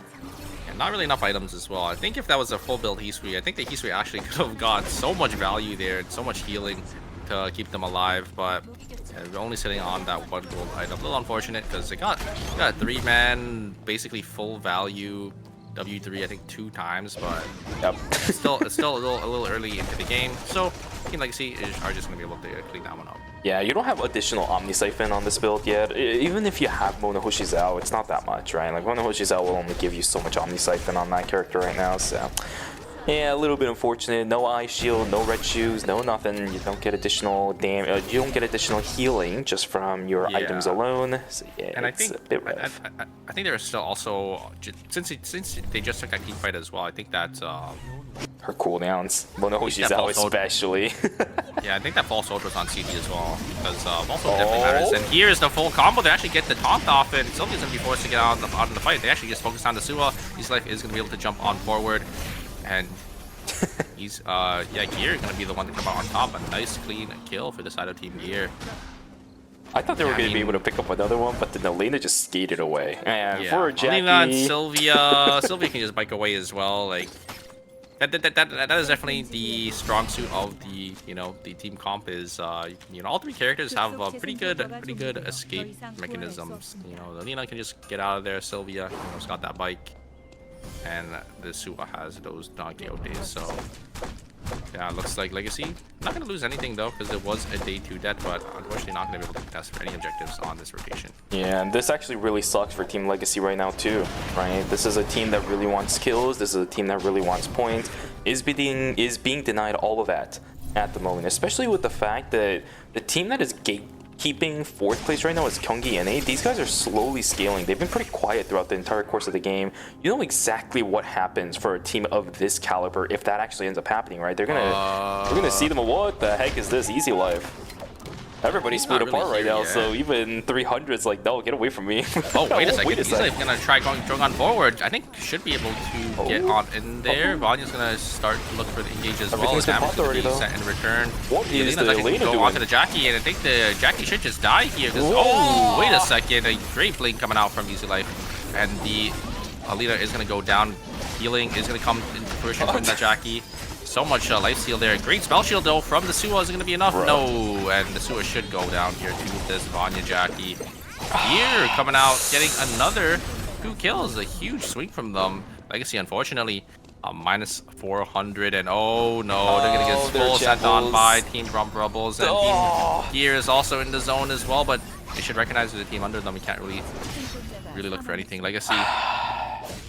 Not really enough items as well. I think if that was a full build Hisui, I think the Hisui actually could have got so much value there and so much healing to keep them alive, but they're only sitting on that one gold item. A little unfortunate because they got a 3-man, basically full value W3, I think 2 times, but it's still a little early into the game. So Team Legacy are just going to be able to clean that one up. Yeah, you don't have additional Omni Siphon on this build yet. Even if you have Monohoshi Zao, it's not that much, right? Like, Monohoshi Zao will only give you so much Omni Siphon on that character right now, so Yeah, a little bit unfortunate. No eye shield, no red shoes, no nothing. You don't get additional damage. You don't get additional healing just from your items alone. So yeah, And I it's think a bit rough. I think there's still also since they just took that team fight as well. I think that Her cooldowns. Monohoshi's that out false hold- especially. yeah, I think that false hold was on CD as well because false hold definitely matters. And here's the full combo. They actually get the taunt off, and Sylvia's gonna be forced to get out in the fight. They actually just focus on the Suwa. His life is gonna be able to jump on forward, and he's Gear gonna be the one to come out on top. A nice clean kill for the side of Team Gear. I thought they were going to be able to pick up another one, but then Elena just skated away. And Yeah, for only Jackie... that Sylvia can just bike away as well. Like that is definitely the strong suit of the the team comp is all three characters have pretty good escape mechanisms. Elena can just get out of there. Sylvia has got that bike, and the Suwa has those knockout days. So yeah, it looks like Legacy not gonna lose anything though, because it was a day 2 death, but unfortunately not gonna be able to contest for any objectives on this rotation. Yeah, and this actually really sucks for Team Legacy right now too, right? This is a team that really wants kills. This is a team that really wants points. Is being denied all of that at the moment, especially with the fact that the team that is gatekeeping 4th place right now is Gyeonggi NA. These guys are slowly scaling. They've been pretty quiet throughout the entire course of the game. You know exactly what happens for a team of this caliber if that actually ends up happening, right? We're gonna see them. What the heck is this? Easy life. Everybody's split apart right now, so even 300's like, no, get away from me. Oh, wait a second. He's like gonna try going on forward. I think should be able to get on in there. Vanya's gonna start to look for the engage as well. As damage to be sent in return. What is the Elena go doing? onto the Jackie, and I think the Jackie should just die here. Oh, wait a second. A great blink coming out from Easy Life, and the Alita is gonna go down. Healing is gonna come into fruition from the Jackie. So much life steal there. Great spell shield though from the Suwa. Is it going to be enough? Bro. No, and the Suwa should go down here to this Vanya Jackie. Here coming out, getting another 2 kills. A huge swing from them. Legacy, unfortunately, minus 400, and oh no, they're going to get full sent on by Team Rumbrubbles, and Team Gear is also in the zone as well, but they should recognize the team under them. We can't really look for anything. Legacy.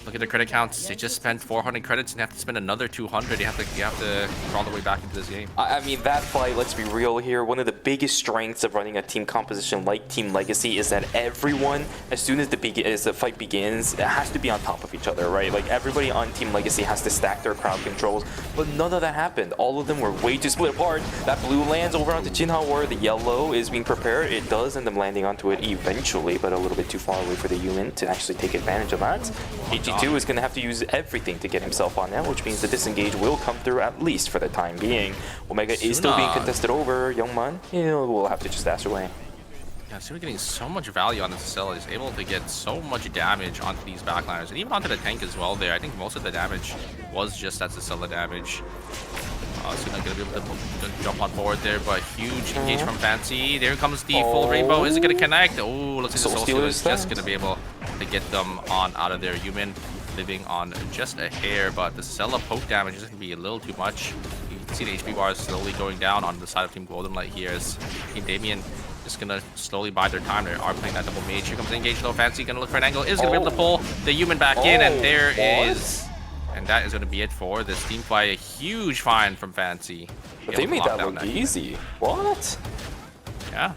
Look at their credit counts. They just spent 400 credits and have to spend another 200. You have to crawl the way back into this game. I mean, that fight, let's be real here, one of the biggest strengths of running a team composition like Team Legacy is that everyone, as soon as the fight begins, it has to be on top of each other, right? Like, everybody on Team Legacy has to stack their crowd controls, but none of that happened. All of them were way too split apart. That blue lands over onto Jinha where the yellow is being prepared. It does end up landing onto it eventually, but a little bit too far away for the human to actually take advantage of that. AG2 is going to have to use everything to get himself on now, which means the disengage will come through at least for the time being. Omega is still being contested over. Youngman, will have to just dash away. Yeah, so we're getting so much value on this Cell. He's able to get so much damage onto these backliners and even onto the tank as well there. I think most of the damage was just that Cell damage. So not gonna be able to jump on forward there, but huge engage from Fancy. There comes the full rainbow. Is it gonna connect? Oh, looks like the Soul Stealer is just gonna be able to get them on out of there. Human living on just a hair, but the Cella poke damage is gonna be a little too much. You can see the HP bar is slowly going down on the side of Team Golden Light here as Team Damien just gonna slowly buy their time. They are playing that double mage. Here comes the engage though. Fancy gonna look for an angle. Is gonna be able to pull the human back in, and there is. And that is going to be it for this team fight. A huge find from Fancy. But they made that look easy. What? Yeah.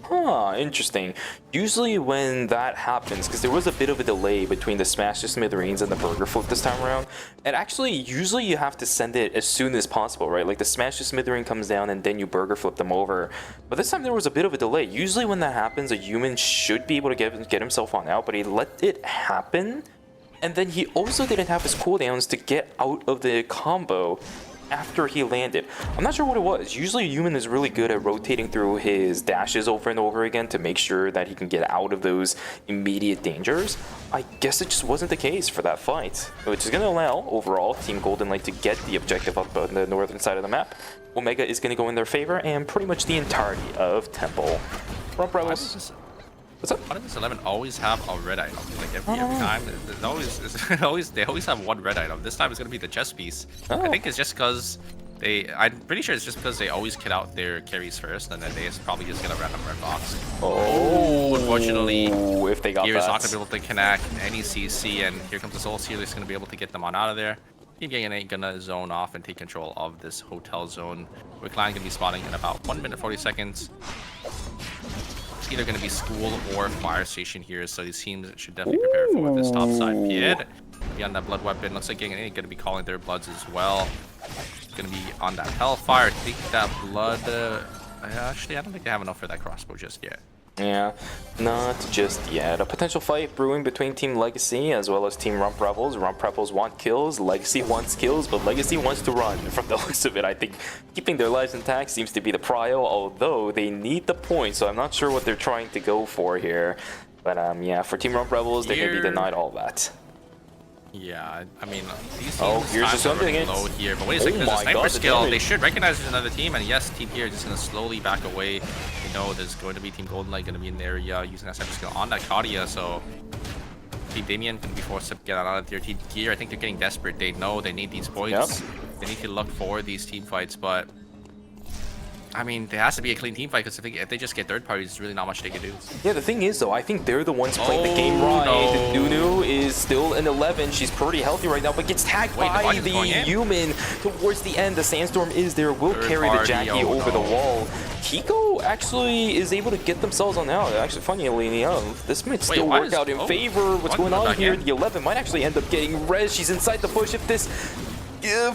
Huh, interesting. Usually when that happens, because there was a bit of a delay between the Smash to Smithereens and the Burger Flip this time around, and actually, usually you have to send it as soon as possible, right? Like the Smash to Smithereen comes down and then you Burger Flip them over. But this time there was a bit of a delay. Usually when that happens, a human should be able to get himself on out, but he let it happen. And then he also didn't have his cooldowns to get out of the combo after he landed. I'm not sure what it was. Usually a human is really good at rotating through his dashes over and over again to make sure that he can get out of those immediate dangers. I guess it just wasn't the case for that fight, which is going to allow overall Team Golden Light to get the objective up on the northern side of the map. Omega is going to go in their favor and pretty much the entirety of Temple. Rump Rebels. What's up? Why does this 11 always have a red item? Like every time, they always have one red item. This time it's gonna be the chess piece. I think it's just because I'm pretty sure it's just because they always kit out their carries first, and then they probably just get a random red box. Oh, unfortunately, if they got Gear is not that. gonna be able to connect any CC, and here comes the Soul Stealer. Is gonna be able to get them on out of there. Team Gang ain't gonna zone off and take control of this hotel zone. WickLine gonna be spotting in about 1 minute 40 seconds. It's either gonna be school or fire station here, so these teams should definitely prepare for this top side pit. Beyond that blood weapon, looks like Gang ain't gonna be calling their bloods as well. Gonna be on that hellfire. I think that blood. Actually, I don't think they have enough for that crossbow just yet. Yeah, not just yet. A potential fight brewing between Team Legacy as well as Team Rump Rebels. Rump Rebels want kills, Legacy wants kills, but Legacy wants to run. From the looks of it, I think keeping their lives intact seems to be the prio, although they need the points, so I'm not sure what they're trying to go for here. But yeah, for Team Rump Rebels, they're going to be denied all that. Yeah, I mean, these teams here's just something low here. But wait a second, there's a sniper skill. They should recognize there's another team, and yes, Team here is just gonna slowly back away. You know, there's going to be Team Goldenlight gonna be in the area using that sniper skill on that Kadia. So Team Damien gonna be forced to get out of their Team Gear. I think they're getting desperate. They know they need these points. Yep. They need to look for these team fights, but I mean, there has to be a clean team fight because if they just get third parties, there's really not much they can do. Yeah, the thing is, though, I think they're the ones playing the game right. No. Nunu is still an 11. She's pretty healthy right now, but gets tagged by the human towards the end. The sandstorm is there, will carry the Jackie over the wall. Kiko actually is able to get themselves on out. Actually, funnily enough, this might still work out in favor. What's going on here? The 11 might actually end up getting res. She's inside the bush. If this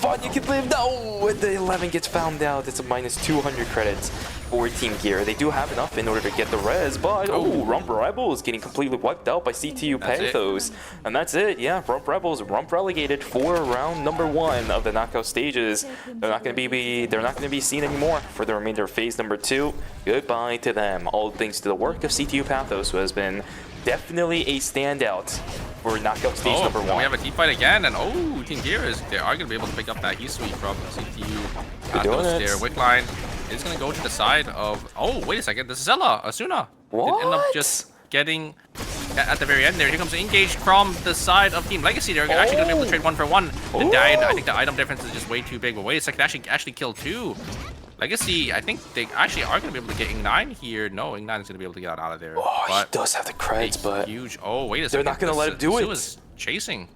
Vanya can live. No, the 11 gets found out. It's a minus 200 credits for Team Gear. They do have enough in order to get the res, but Rump Rebels getting completely wiped out by CTU Pathos. And that's it. Yeah, Rump Rebels relegated for round number 1 of the knockout stages. They're not going to be seen anymore for the remainder of phase number 2. Goodbye to them. All thanks to the work of CTU Pathos, who has been definitely a standout for knockout stage number 1. We have a team fight again, and Team Gear they are going to be able to pick up that heat sweep from CTU. Their WickLine is going to go to the side of. Oh, wait a second. This is Asuna. What? Did end up just getting at the very end there. Here comes the engage from the side of Team Legacy. They're actually going to be able to trade 1 for 1. I think the item difference is just way too big. But wait a second, actually kill 2. Legacy, I think they actually are going to be able to get Ing9 here. No, Ing9 is going to be able to get out of there. Oh, but he does have the creds, but huge. Oh, wait a second. They're not going to let him do it. Was chasing.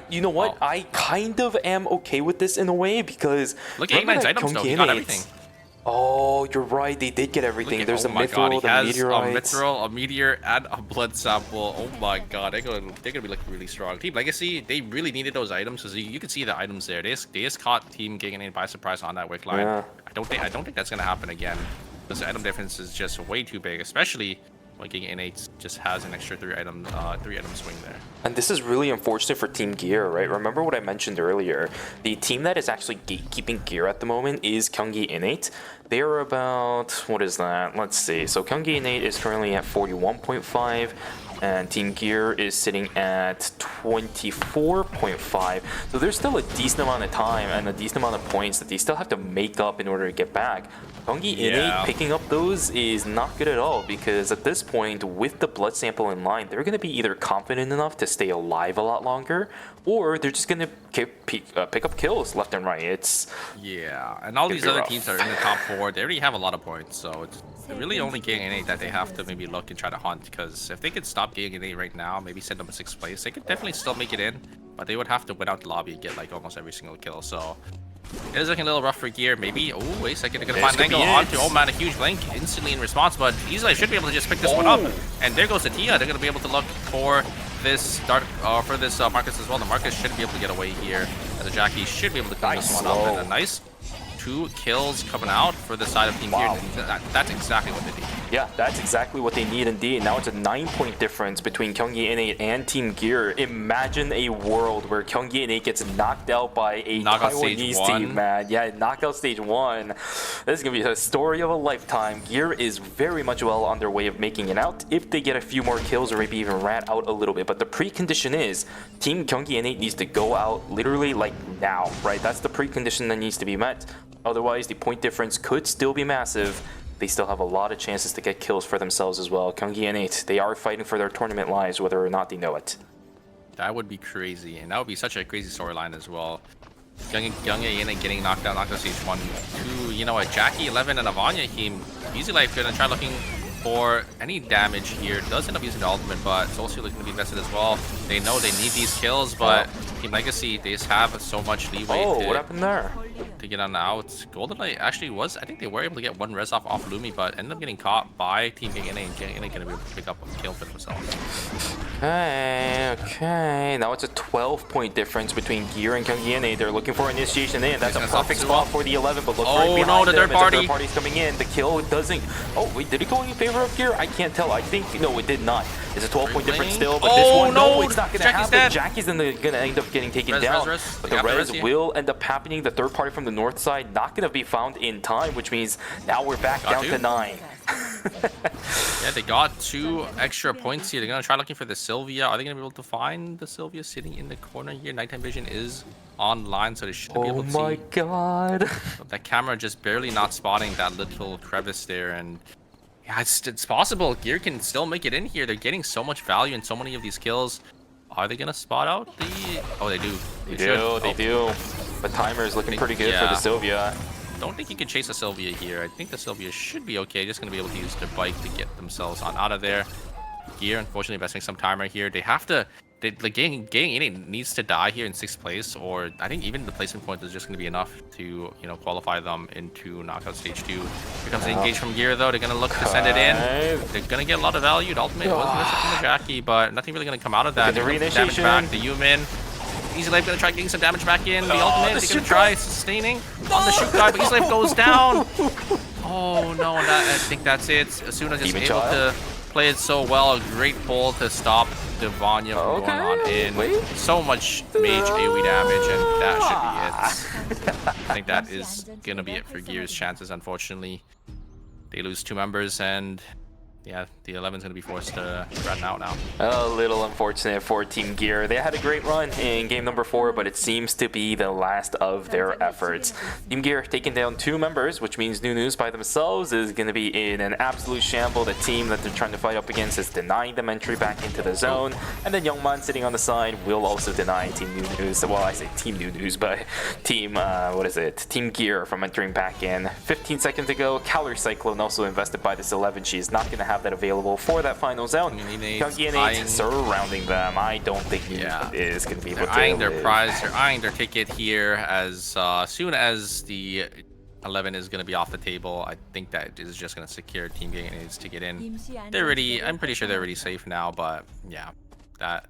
You know what? I kind of am okay with this in a way because look at Ing9's items though. He got everything. Oh, you're right. They did get everything. There's a mithril, the meteorites. A mithril, a meteor, and a blood sample. Oh my god, they're gonna be looking really strong. Team Legacy, they really needed those items because you can see the items there. They just caught Team Gang by surprise on that WickLine. Yeah. I don't think that's gonna happen again. Because the item difference is just way too big, especially when Gang N8 just has an extra 3 item swing there. And this is really unfortunate for Team Gear, right? Remember what I mentioned earlier. The team that is actually gatekeeping Gear at the moment is Gyeonggi N8. They are about, what is that? Let's see. So Gyeonggi N8 is currently at 41.5. And Team Gear is sitting at 24.5. So there's still a decent amount of time and a decent amount of points that they still have to make up in order to get back. Gyeonggi N8 picking up those is not good at all because at this point, with the blood sample in line, they're going to be either confident enough to stay alive a lot longer, or they're just going to pick up kills left and right. And all these other teams that are in the top 4, they already have a lot of points, so it's really only Gang N8 that they have to maybe look and try to hunt, because if they could stop Gang N8 right now, maybe send them in 6th place, they could definitely still make it in, but they would have to win out the lobby and get like almost every single kill. So it is looking a little rough for Gear. Maybe, oh wait a second, they're gonna find an angle onto, oh man, a huge blink instantly in response, but easily should be able to just pick this one up. And there goes the Tia. They're gonna be able to look for this Marcus as well. The Marcus should be able to get away here, as the Jackie should be able to clean this one up. And a nice 2 kills coming out for the side of Team Gear. That's exactly what they need. Yeah, that's exactly what they need indeed. Now it's a 9-point difference between Gyeonggi N8 and Team Gear. Imagine a world where Gyeonggi N8 gets knocked out by a Taiwanese team, man. Yeah, knockout stage 1. This is going to be a story of a lifetime. Gear is very much well on their way of making it out if they get a few more kills or maybe even rat out a little bit. But the precondition is Team Gyeonggi N8 needs to go out literally like now, right? That's the precondition that needs to be met. Otherwise, the point difference could still be massive. They still have a lot of chances to get kills for themselves as well. Gyeonggi N8, they are fighting for their tournament lives, whether or not they know it. That would be crazy, and that would be such a crazy storyline as well. Gyeonggi N8 getting knocked out stage 1, 2. You know, a Jackie 11 and a Vanya team. Easy Life gonna try looking for any damage here. Does end up using the ultimate, but it's also looking to be invested as well. They know they need these kills, but Team Legacy, they just have so much leeway what happened there? to get on out. Golden Knight actually was, I think they were able to get one res off Lumi, but ended up getting caught by Team GNA, and GNA going to be able to pick up a kill for themselves. Okay. Now it's a 12-point difference between Gear and GNA. They're looking for initiation in. That's a perfect spot for the 11, but look right behind them. The third party's coming in. The kill doesn't... Oh, wait, did it go in favor of Gear? I can't tell. I think... No, it did not. It's a 12-point difference still, but this one, no, it's not going to happen. Dead. Jackie's going to end up getting taken down. But the res will end up happening. The third party from the north side not going to be found in time, which means now we're back down to 9. Yeah, they got 2 extra points here. They're going to try looking for the Sylvia. Are they going to be able to find the Sylvia sitting in the corner here? Nighttime vision is online, so they should be able to see. Oh my god. That camera just barely not spotting that little crevice there, and yeah, it's possible. Gear can still make it in here. They're getting so much value in so many of these kills. Are they going to spot out the... Oh, they do. They do. The timer is looking pretty good for the Sylvia. Don't think you can chase a Sylvia here. I think the Sylvia should be okay. Just going to be able to use their bike to get themselves on out of there. Gear, unfortunately, investing some timer here. They have to... Like getting in it needs to die here in 6th place, or I think even the placement point is just going to be enough to, you know, qualify them into knockout stage 2. Here comes the engage from Gear though. They're going to look to send it in. They're going to get a lot of value. The ultimate was missing from the Jackie, but nothing really going to come out of that. The damage back. The Yumin. Easy Life going to try getting some damage back in. The ultimate, they're going to try sustaining on the shoot guy, but Easy Life goes down. Oh no, I think that's it. Asuna just able to play it so well. A great pull to stop Devanya from going on in. So much mage AoE damage, and that should be it. I think that is going to be it for Gear's chances, unfortunately. They lose 2 members, and yeah, the 11's going to be forced to run out now. A little unfortunate for Team Gear. They had a great run in game number 4, but it seems to be the last of their efforts. Team Gear taking down 2 members, which means Nunus by themselves is going to be in an absolute shamble. The team that they're trying to fight up against is denying them entry back into the zone. And then Youngman sitting on the side will also deny Team Nunus. Well, I say Team Nunus, but Team, Team Gear from entering back in. 15 seconds ago, Calorie Cyclone also invested by this 11. She is not going to have that available for that final zone. Kyunggi surrounding them. I don't think is going to be able to eyeing their prize. They're eyeing their ticket here as soon as the 11 is going to be off the table. I think that is just going to secure Team GNA's to get in. They're already, I'm pretty sure they're already safe now, but yeah, that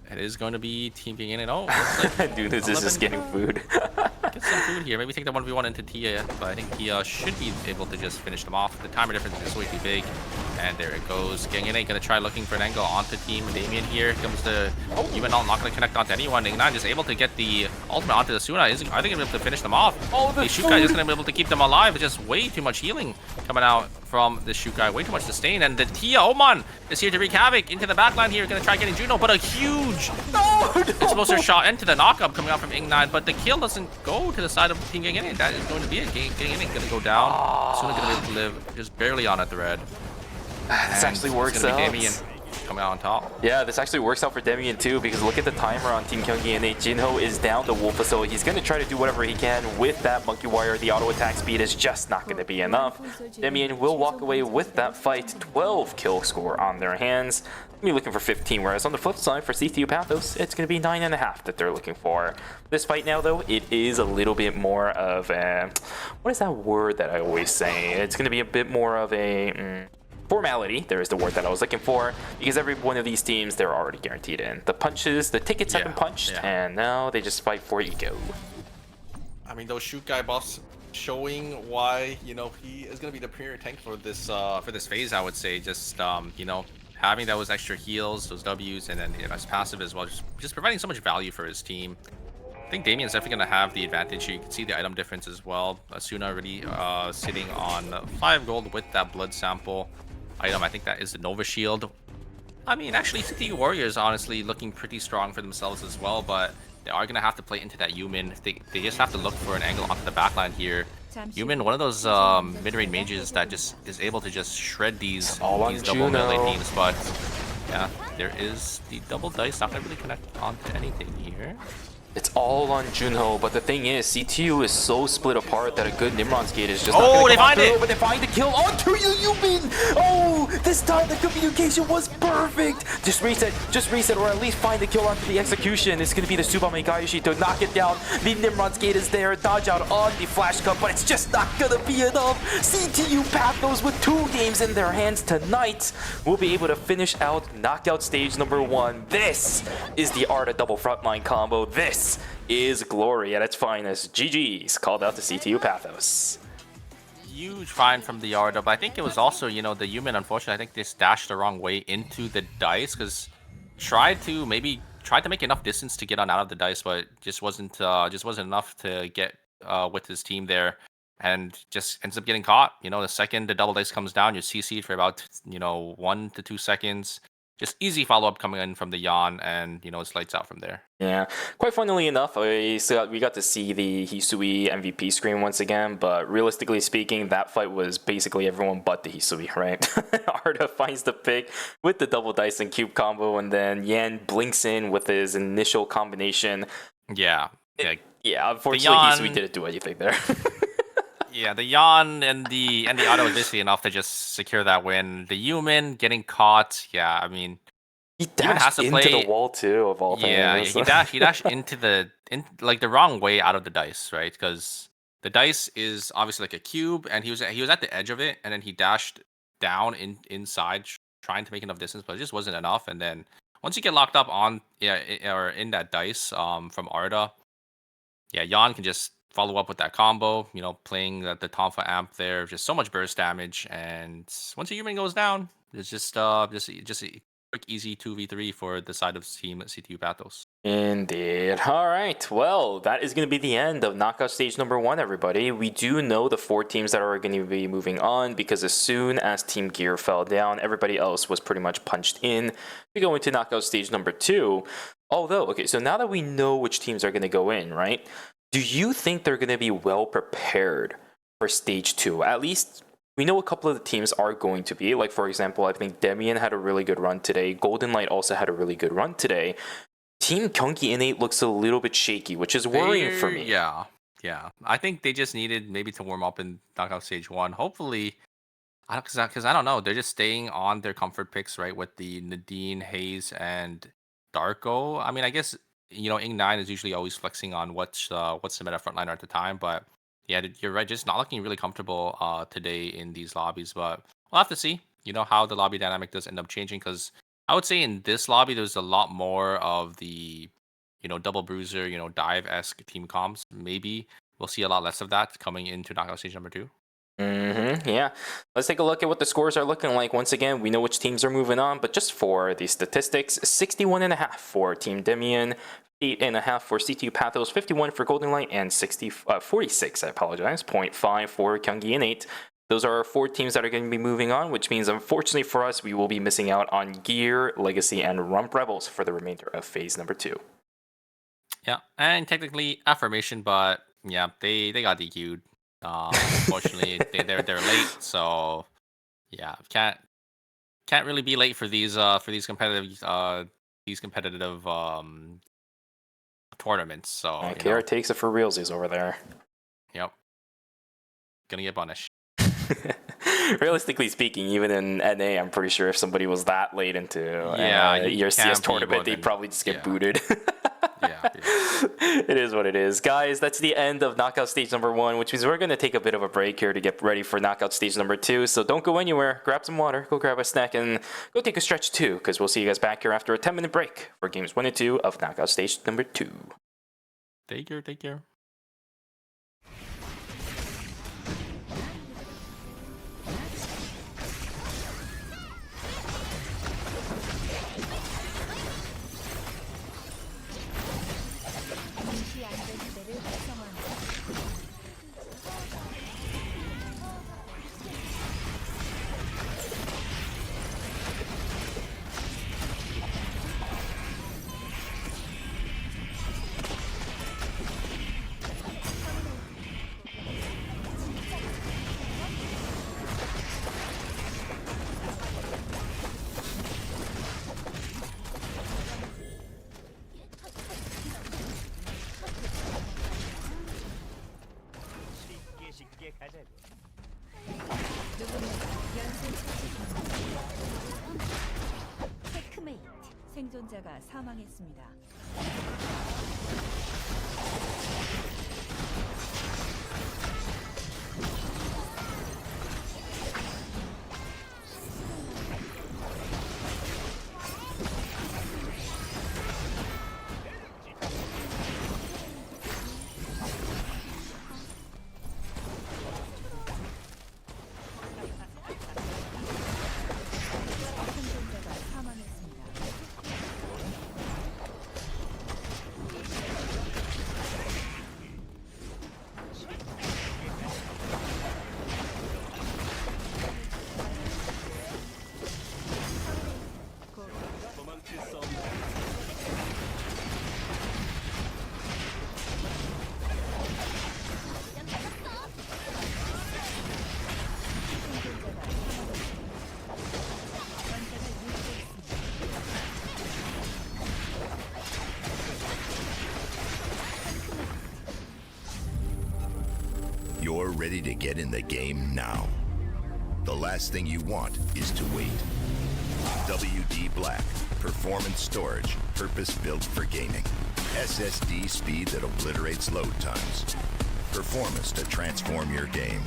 it is going to be Team GNA. Oh, like dude, this is just getting food. Get some food here. Maybe take that 1v1 into Tia, but I think Tia should be able to just finish them off. The timer difference is way too big, and there it goes. GNA gonna try looking for an angle onto Team Damien here. Here comes the Yuman not gonna connect onto anyone. Ignite is able to get the ultimate onto the Suna. Are they gonna be able to finish them off? The Shukai is gonna be able to keep them alive. It's just way too much healing coming out from the Shukai. Way too much sustain, and the Tia Oman is here to wreak havoc into the backline here. Gonna try getting Juno, but a huge explosive shot into the knockup coming out from Ignite, but the kill doesn't go to the side of Team GNA. That is going to be it. GNA gonna go down. Suna gonna be able to live just barely on a thread. This actually works out. Damien coming out on top. Yeah, this actually works out for Damien too, because look at the timer on Team Kyunggi, and Jinho is down the Wolf Facility. He's going to try to do whatever he can with that Monkey Wire. The auto attack speed is just not going to be enough. Damien will walk away with that fight. 12 kill score on their hands. Be looking for 15, whereas on the flip side for CTU Pathos, it's going to be 9.5 that they're looking for. This fight now, though, it is a little bit more of a... What is that word that I always say? It's going to be a bit more of a... formality, there is the word that I was looking for, because every one of these teams, they're already guaranteed in. The punches, the tickets have been punched, and now they just fight for ego. I mean, those shoot guy buffs showing why, you know, he is going to be the premier tank for this phase, I would say. Just, you know, having those extra heals, those Ws, and then, you know, his passive as well, just providing so much value for his team. I think Damien's definitely going to have the advantage here. You can see the item difference as well. Asuna already sitting on 5 gold with that blood sample item. I think that is the Nova Shield. I mean, actually, CTU Warriors honestly looking pretty strong for themselves as well, but they are going to have to play into that Yumin. They just have to look for an angle onto the backline here. Yumin, one of those mid-range mages that just is able to just shred these double melee teams, but yeah, there is the double dice. Not going to really connect onto anything here. It's all on Junho, but the thing is, CTU is so split apart that a good Nimrod's gate is just Oh, not gonna they come find through, it! but they find the kill onto Yumin! Oh, this time the communication was perfect! Just reset, or at least find the kill onto the execution. It's gonna be the Tsubame Gaeshi to knock it down. The Nimrod's gate is there, dodge out on the flash cut, but it's just not gonna be enough. CTU Pathos with 2 games in their hands tonight will be able to finish out knockout stage number 1. This is the art of double frontline combo. This is glory at its finest. GG's called out to CTU Pathos. Huge find from the Yarda, but I think it was also, you know, the Yumin, unfortunately, I think they dashed the wrong way into the dice, because tried to make enough distance to get on out of the dice, but just wasn't enough to get with his team there, and just ends up getting caught. You know, the second the double dice comes down, you're CC'd for about, you know, 1 to 2 seconds. Just easy follow-up coming in from the Yan, and, you know, it's lights out from there. Yeah, quite funnily enough, we got to see the Hisui MVP screen once again, but realistically speaking, that fight was basically everyone but the Hisui, right? Arda finds the pick with the double dice and cube combo, and then Yan blinks in with his initial combination. Yeah. Yeah, unfortunately, Hisui didn't do anything there. Yeah, the Yan and the auto was basically enough to just secure that win. The Yumin getting caught, yeah, I mean, he dashed into the wall too, of all things. Yeah, he dashed into the wrong way out of the dice, right? Because the dice is obviously like a cube, and he was at the edge of it, and then he dashed down inside, trying to make enough distance, but it just wasn't enough. And then once you get locked up on or in that dice from Arda, yeah, Yan can just follow up with that combo, you know, playing the Tonfa amp there, just so much burst damage, and once a human goes down, it's just a quick, easy 2v3 for the side of team CTU Pathos. Indeed. All right. Well, that is going to be the end of knockout stage number 1, everybody. We do know the 4 teams that are going to be moving on, because as soon as Team Gear fell down, everybody else was pretty much punched in to go into knockout stage number 2. Although, okay, so now that we know which teams are going to go in, right? Do you think they're going to be well prepared for stage 2? At least we know a couple of the teams are going to be. Like, for example, I think Demian had a really good run today. Golden Light also had a really good run today. Team Gyeonggi Innate looks a little bit shaky, which is worrying for me. Yeah. I think they just needed maybe to warm up in knockout stage 1. Hopefully, because I don't know. They're just staying on their comfort picks, right, with the Nadine, Hayes, and Darko. I mean, I guess, you know, Ing9 is usually always flexing on what's the meta frontliner at the time, but yeah, you're right, just not looking really comfortable today in these lobbies. But we'll have to see, you know, how the lobby dynamic does end up changing, because I would say in this lobby there's a lot more of the, you know, double bruiser, you know, dive-esque team comps. Maybe we'll see a lot less of that coming into knockout stage number 2. Yeah, let's take a look at what the scores are looking like. Once again, we know which teams are moving on, but just for the statistics, 61.5 for Team Demian, 8.5 for CTU Pathos, 51 for Golden Light, and 46, I apologize, 0.5 for Gyeonggi Innate. Those are our 4 teams that are going to be moving on, which means, unfortunately for us, we will be missing out on Gear, Legacy, and Rump Rebels for the remainder of phase number 2. Yeah, and technically Affirmation, but yeah, they got DQ'd. Unfortunately, they're late, so yeah, can't really be late for these competitive tournaments. So KR takes it for realsies over there. Yep, gonna get punished. Realistically speaking, even in NA, I'm pretty sure if somebody was that late into ERCS tournament, they'd probably just get booted. Yeah. It is what it is. Guys, that's the end of knockout stage number 1, which means we're going to take a bit of a break here to get ready for knockout stage number 2. So don't go anywhere. Grab some water, go grab a snack, and go take a stretch too, because we'll see you guys back here after a 10-minute break for games 1 and 2 of knockout stage number 2. Take care. 생존자가 사망했습니다. 생존자가 사망했습니다. You're ready to get in the game now. The last thing you want is to wait. WD Black, performance storage, purpose-built for gaming. SSD speed that obliterates load times. Performance to transform your game.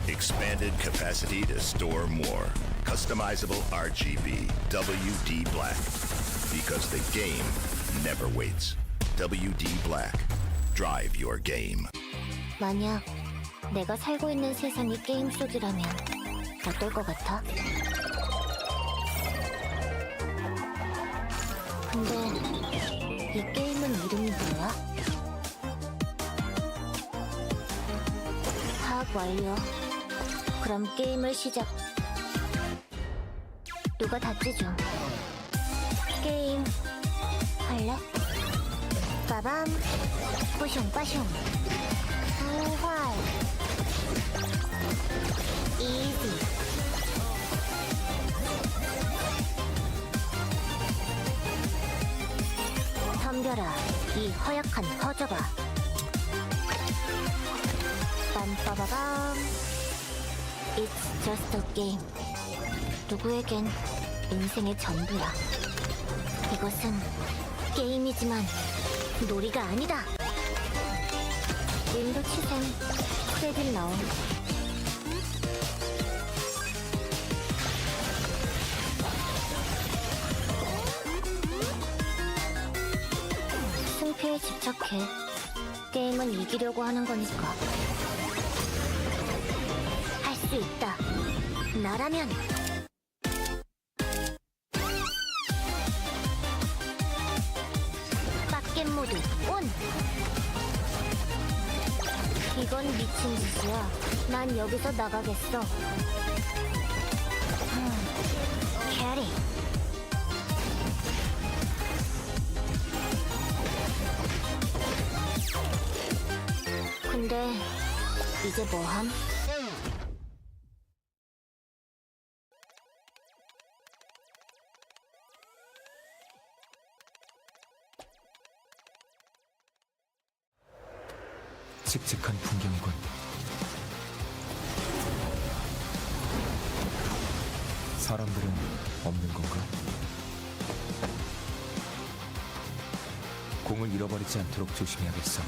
Expanded capacity to store more. Customizable RGB. WD Black. Because the game never waits. WD Black. Drive your game. 만약 내가 살고 있는 세상이 게임 속이라면 어떨 것 같아? 근데 이 게임은 이름이 뭐야? 파악 완료. 그럼 게임을 시작. 누가 닫지 좀. 게임 할래? 빠밤. 뿌숑 부활. 이지. 덤벼라 이 허약한 허저가. 빰빠바밤. It's just a game. 누구에겐 인생의 전부야. 이것은 게임이지만 놀이가 아니다. 윈도 치셈. 크레딧 나옴. 승패에 집착해. 게임은 이기려고 하는 거니까. 할 수 있다. 나라면. 빡겜 모드 온. 이건 미친 짓이야. 난 여기서 나가겠어. 캐리. 근데 이제 뭐함? 칙칙한 풍경이군. 사람들은 없는 건가? 공을 잃어버리지 않도록 조심해야겠어.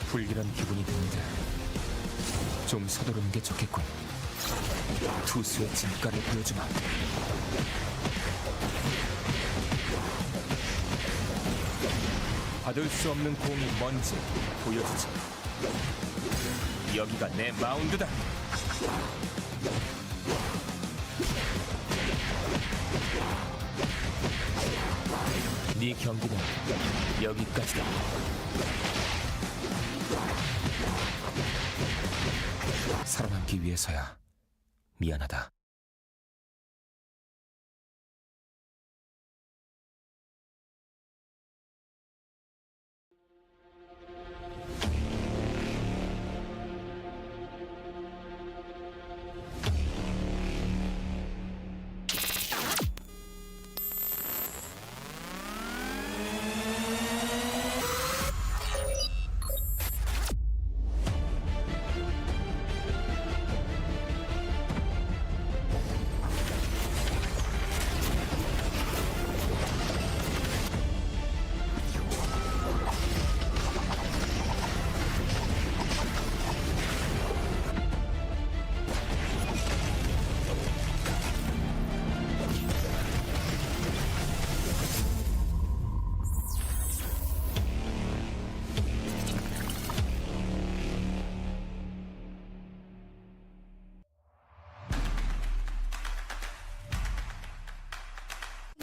불길한 기분이 드는데 좀 서두르는 게 좋겠군. 투수의 진가를 보여주마. 받을 수 없는 공이 뭔지 보여주지. 여기가 내 마운드다. 네 경기는 여기까지다. 살아남기 위해서야. 미안하다.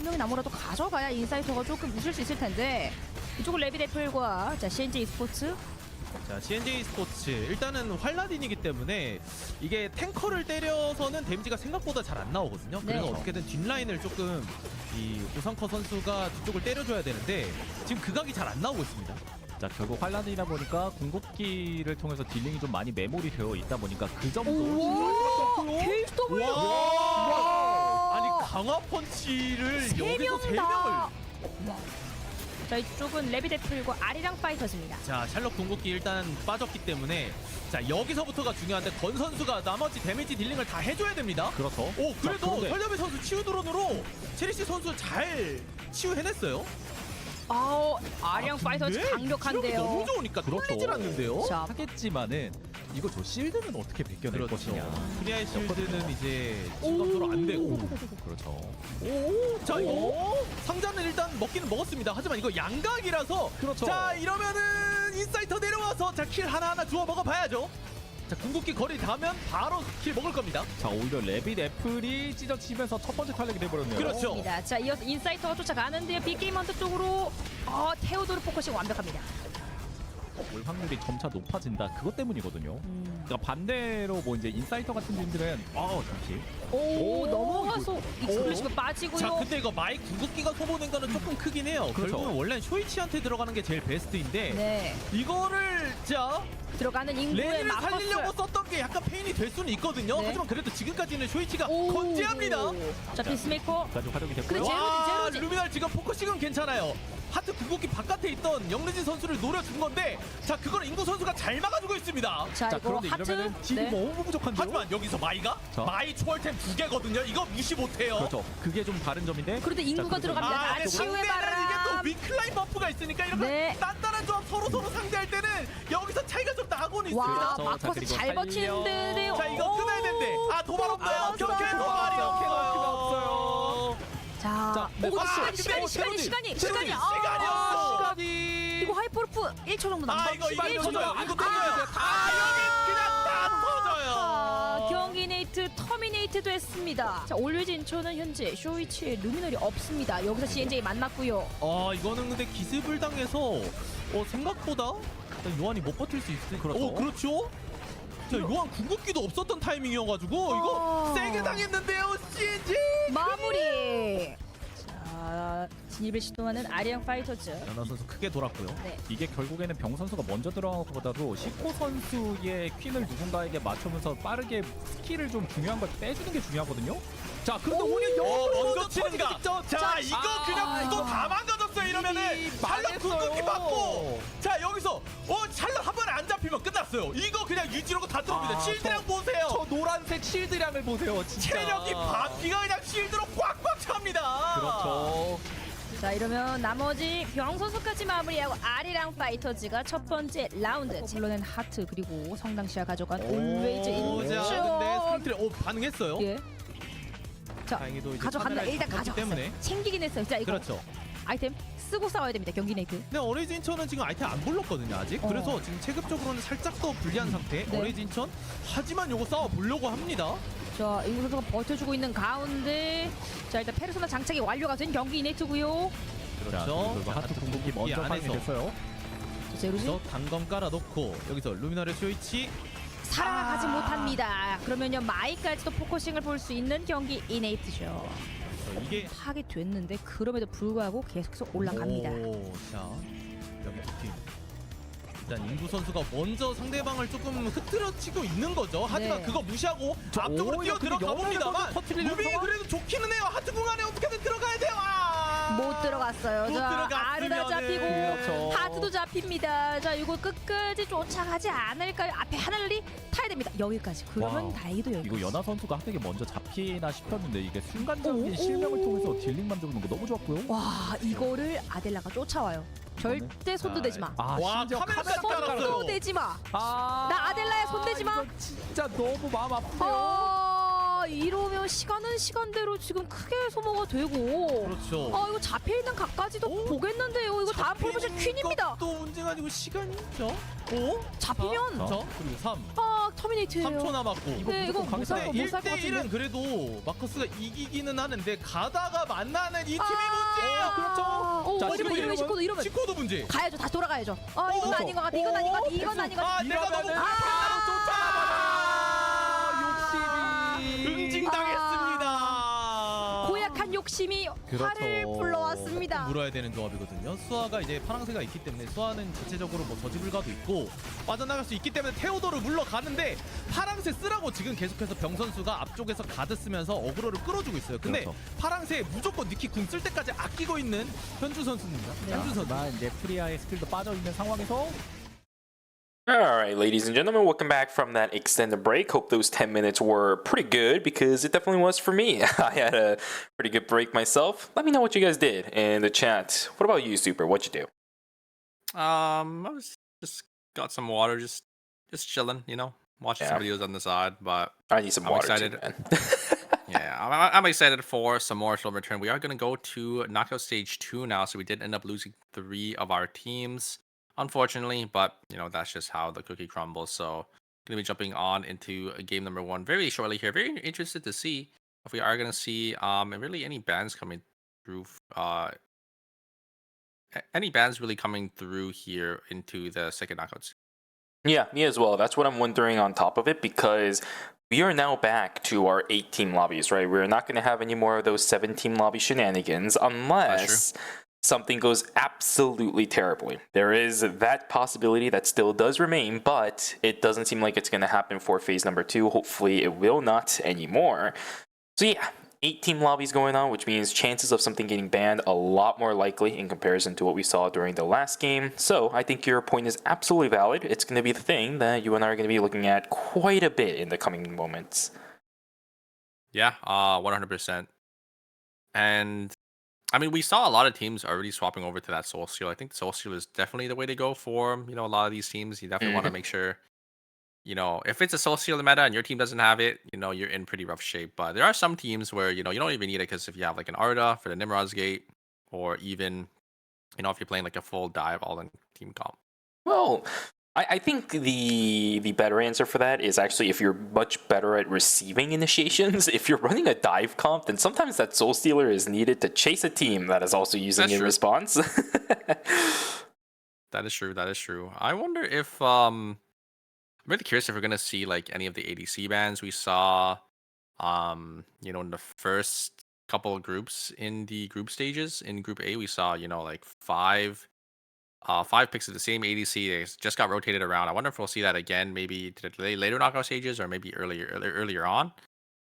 명의 나무라도 가져가야 인사이터가 조금 웃을 수 있을 텐데 이쪽은 레비데플과 자 CNJ e스포츠. 자, CNJ 스포츠 일단은 활라딘이기 때문에 이게 탱커를 때려서는 데미지가 생각보다 잘 안 나오거든요. 네. 그래서 어떻게든 뒷라인을 조금 이 오상커 선수가 뒤쪽을 때려줘야 되는데 지금 극악이 잘 안 나오고 있습니다. 자, 결국 환란이다 보니까 궁극기를 통해서 딜링이 좀 많이 메모리 되어 있다 보니까 그 점도 KW 와! 아니 강화 펀치를 여기서 3명을. 자, 이쪽은 레비데플과 아리랑 파이터즈입니다. 자, 샬럿 궁극기 일단 빠졌기 때문에 자, 여기서부터가 중요한데 건 선수가 나머지 데미지 딜링을 다 해줘야 됩니다. 그렇죠. 오, 그래도 그런데- 설자비 선수 치유 드론으로 체리시 선수 잘 치유해냈어요. 아리랑 파이터즈 근데 강력한데요. 기록이 너무 좋으니까 그렇죠. 뚫리질 않는데요. 자, 하겠지만은 이거 저 실드는 어떻게 벗겨낼 것이냐. 프리아의 실드는 이제 실감도로 안 되고. 그렇죠. 오, 자 이거 상자는 일단 먹기는 먹었습니다. 하지만 이거 양각이라서. 그렇죠. 자 이러면은 인사이터 내려와서 자 킬 하나하나 주워 먹어봐야죠. 자 궁극기 거리 닿으면 바로 킬 먹을 겁니다. 자, 오히려 레빗 애플이 찢어지면서 첫 번째 탄력이 돼버렸네요. 그렇죠. 그렇습니다. 자, 이어서 인사이터가 쫓아가는데요. 빅게임 헌터 쪽으로 테오도르 포커싱 완벽합니다. 올 확률이 점차 높아진다. 그것 때문이거든요. 그러니까 반대로 뭐 이제 인사이터 같은 분들은 잠시 오, 넘어가서 익스클루시브 자 빠지고요. 근데 이거 마이 궁극기가 소모된 거는 조금 크긴 해요. 그렇죠. 결국은 원래는 쇼이치한테 들어가는 게 제일 베스트인데 네, 이거를 자 들어가는 인구에 레니를 살리려고 맞섰어요. 썼던 게 약간 페인이 될 수는 있거든요. 네. 하지만 그래도 지금까지는 쇼이치가 오. 건재합니다. 자, 피스메이커. 까지 활용이 됐고요. 그래, 와, 제로지. 루미날 지금 포커싱은 괜찮아요. 하트 궁극기 바깥에 있던 영르진 선수를 노려준 건데 자 그걸 인구 선수가 잘 막아주고 있습니다. 자, 자, 이거 그런데 하트. 이러면은 딜이 네. 너무 부족한데요. 하지만 여기서 마이가 자. 마이 초월템 2개거든요. 이거 무시 못해요. 그렇죠. 그게 좀 다른 점인데. 그런데 인구가 자, 그래서 들어갑니다. 아, 근데 치유의 상대는 이게 또 바람. 위클라인 버프가 있으니까 이렇게 네. 단단한 조합 서로 상대할 때는 여기서 차이가 좀 나고는 있습니다. 와, 자, 마커스 그리고 잘 버티는데요. 자 이거 끊어야 된대. 아 도발 없나요? 경쾌 도발이 없어요. 자, 네. 오, 아, 시간이. 시간이었어. 이거 하이퍼루프 1초 정도 남았. 아 이거 터져요. 이거 터져요. 아, 여기 그냥 다 터져요. 경기 네이트 터미네이트도 했습니다. 자, 올웨이즈 인천은 현재 쇼이치의 루미널이 없습니다. 여기서 CNJ 만났고요. 이거는 근데 기습을 당해서 생각보다 요한이 못 버틸 수 있을. 그렇죠. 그렇죠. 자 요한 궁극기도 없었던 타이밍이어가지고 이거 세게 당했는데요. CNG 마무리. 자, 진입을 시도하는 아리랑 파이터즈. 연하 선수 크게 돌았고요. 네. 이게 결국에는 병 선수가 먼저 들어간 것보다도 시코 선수의 퀸을 누군가에게 맞추면서 빠르게 스킬을 좀 중요한 걸 빼주는 게 중요하거든요. 자, 그런데 오히려 먼저 치는가. 자 이거 그냥 이거 다 망가졌어요. 이러면은 샬럿 궁극기 받고 자 여기서 샬럿 한 번에 안 잡히면 끝났어요. 이거 그냥 유지로고 다 들어옵니다. 실드량 보세요. 저 노란색 실드량을 보세요. 진짜. 체력이 반피가 그냥 실드로 꽉꽉 찹니다. 그렇죠. 자, 이러면 나머지 병 선수까지 마무리하고 아리랑 파이터즈가 첫 번째 라운드. 물론은 하트 그리고 성당시아 가져간 올웨이즈 자 인천. 근데 스프링트를 반응했어요. 예. 자, 다행히도 이제 가져간다. 카메라에 일단 잡혔기 가져갔어요. 때문에. 챙기긴 했어요. 자, 이거 그렇죠. 아이템 쓰고 싸워야 됩니다. 경기 네이트. 근데 어레이즈 인천은 지금 아이템 안 불렀거든요 아직. 그래서 지금 체급적으로는 살짝 더 불리한 상태. 네. 어레이즈 인천 하지만 요거 싸워 보려고 합니다. 자, 인구 선수가 버텨주고 있는 가운데 자, 일단 페르소나 장착이 완료가 된 경기 네이트고요. 그렇죠. 그리고 하트 궁극기 먼저 안에서. 확인이 됐어요. 자, 제로지 그래서 단검 깔아놓고 여기서 루미나르 쇼이치 살아가지 못합니다. 그러면요 마이까지도 포커싱을 볼 수 있는 경기 이네이트죠. 이게 파괴됐는데 그럼에도 불구하고 계속해서 올라갑니다. 자 여기 두 팀. 일단 인구 선수가 먼저 상대방을 조금 흐트러치고 있는 거죠. 하지만 네. 그거 무시하고 앞쪽으로 뛰어 들어가 봅니다만 터트리려고 무빙이 그래도 좋기는 해요. 하트 공간에 어떻게든 들어가야 돼요. 못 들어갔어요. 못 자, 들어갔으면은. 아르다 잡히고 그렇죠. 하트도 잡힙니다. 자, 이거 끝까지 쫓아가지 않을까요? 앞에 하늘이 타야 됩니다. 여기까지. 그러면 와우. 다행히도 여기. 이거 연하 선수가 하트에 먼저 잡히나 싶었는데 이게 순간적인 오, 실명을 오. 통해서 딜링만 잡는 거 너무 좋았고요. 와, 이거를 아델라가 쫓아와요. 절대 손도 대지 마. 아, 와, 심지어 카메라까지 카메라까지 깔았어요. 손도 대지 마. 아, 나 아델라야 손 대지 마. 이거 진짜 너무 마음 아프네요. 이러면 시간은 시간대로 지금 크게 소모가 되고. 그렇죠. 이거 잡혀있는 각까지도 보겠는데요. 이거 다음 프로모션 퀸입니다. 또 문제가 아니고 시간이죠. 오? 잡히면 저 그리고 3. 터미네이트예요. 3초 남았고. 네, 이거 못 살 것 1대1은 같은데. 그래도 마커스가 이기기는 하는데 가다가 만나는 이 팀이 아, 문제예요. 그렇죠. 자, 이러면 시코도 치코도 문제. 가야죠. 다시 돌아가야죠. 이건 아닌 것 같아. 이건 아닌 것 같아. 이건 아닌 것 같아. 내가 너무 욕심이 응징당했습니다. 고약한 욕심이 화를 불러왔습니다. 물어야 되는 조합이거든요. 수아가 이제 파랑새가 있기 때문에 수아는 자체적으로 뭐 저지 불가도 있고 빠져나갈 수 있기 때문에 테오도를 물러가는데 파랑새 쓰라고 지금 계속해서 병 선수가 앞쪽에서 가드 쓰면서 어그로를 끌어주고 있어요. 근데 그렇죠. 파랑새 무조건 니키 궁 쓸 때까지 아끼고 있는 현주 선수입니다. 현주 선수. 하지만 이제 프리아의 스킬도 빠져 있는 상황에서 Alright, ladies and gentlemen, welcome back from that extended break. Hope those 10 minutes were pretty good because it definitely was for me. I had a pretty good break myself. Let me know what you guys did in the chat. What about you, Super? What'd you do? I was just got some water, just chilling, watching some videos on the side. But I need some I'm water excited. too, man. Yeah, I'm excited for some more Storm return. We are gonna go to knockout stage 2 now, so we did end up losing 3 of our teams, unfortunately. But that's just how the cookie crumbles. So gonna be jumping on into game number 1 very shortly here. Very interested to see if we are gonna see really any bans coming through. Any bans really coming through here into the second knockouts. Yeah, me as well. That's what I'm wondering on top of it because we are now back to our 8-team lobbies, right? We're not going to have any more of those 7-team lobby shenanigans unless something goes absolutely terribly. There is that possibility that still does remain, but it doesn't seem like it's going to happen for phase number 2. Hopefully it will not anymore. So yeah, 8-team lobbies going on, which means chances of something getting banned a lot more likely in comparison to what we saw during the last game. So I think your point is absolutely valid. It's going to be the thing that you and I are going to be looking at quite a bit in the coming moments. Yeah, 100%. And I mean, we saw a lot of teams already swapping over to that Soul Seal. I think Soul Seal is definitely the way to go for a lot of these teams. You definitely want to make sure, if it's a Soul Seal meta and your team doesn't have it, you're in pretty rough shape. But there are some teams where, you don't even need it because if you have like an Arda for the Nimrod's Gate, or even, if you're playing like a full dive all-in team comp. Well, I think the better answer for that is actually if you're much better at receiving initiations. If you're running a dive comp, then sometimes that Soul Stealer is needed to chase a team that is also using in response. That is true. That is true. I wonder if I'm really curious if we're gonna see like any of the ADC bans we saw, in the first couple of groups in the group stages. In Group A, we saw like five picks of the same ADC. They just got rotated around. I wonder if we'll see that again, maybe later knockout stages or maybe earlier on.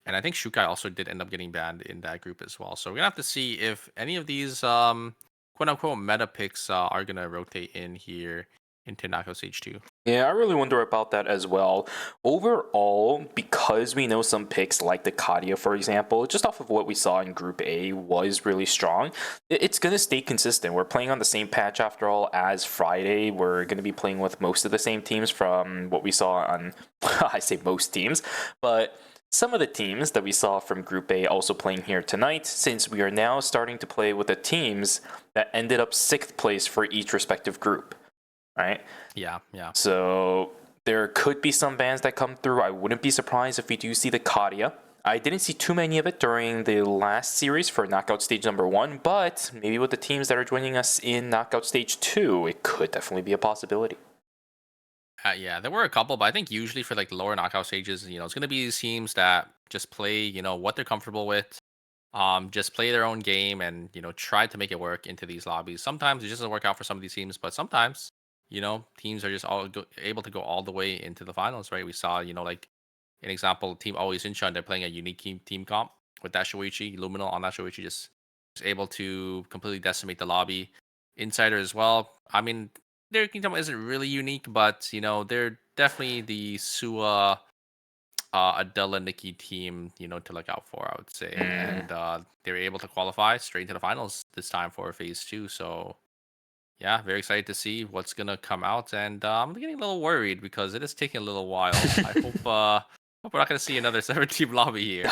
And I think Shukai also did end up getting banned in that group as well. So we're gonna have to see if any of these quote unquote meta picks are gonna rotate in here into knockout stage 2. Yeah, I really wonder about that as well. Overall, because we know some picks like the Kadia, for example, just off of what we saw in Group A was really strong, it's going to stay consistent. We're playing on the same patch after all as Friday. We're going to be playing with most of the same teams from what we saw on, I say most teams, but some of the teams that we saw from Group A also playing here tonight, since we are now starting to play with the teams that ended up 6th place for each respective group. Right? Yeah. So there could be some bans that come through. I wouldn't be surprised if we do see the Kadia. I didn't see too many of it during the last series for knockout stage number 1, but maybe with the teams that are joining us in knockout stage 2, it could definitely be a possibility. Yeah, there were a couple, but I think usually for like lower knockout stages, it's gonna be these teams that just play, what they're comfortable with. Just play their own game and try to make it work into these lobbies. Sometimes it just doesn't work out for some of these teams, but sometimes teams are just able to go all the way into the finals, right? We saw, like an example, team Always Incheon, they're playing a unique team comp with that Shoichi, Luminal on that Shoichi, just able to completely decimate the lobby. Insider as well. I mean, their team comp isn't really unique, but they're definitely the Sua, Adela Nikki team, to look out for, I would say. And they were able to qualify straight into the finals this time for phase 2. So yeah, very excited to see what's gonna come out, and I'm getting a little worried because it is taking a little while. I Hope we're not going to see another 7-team lobby here.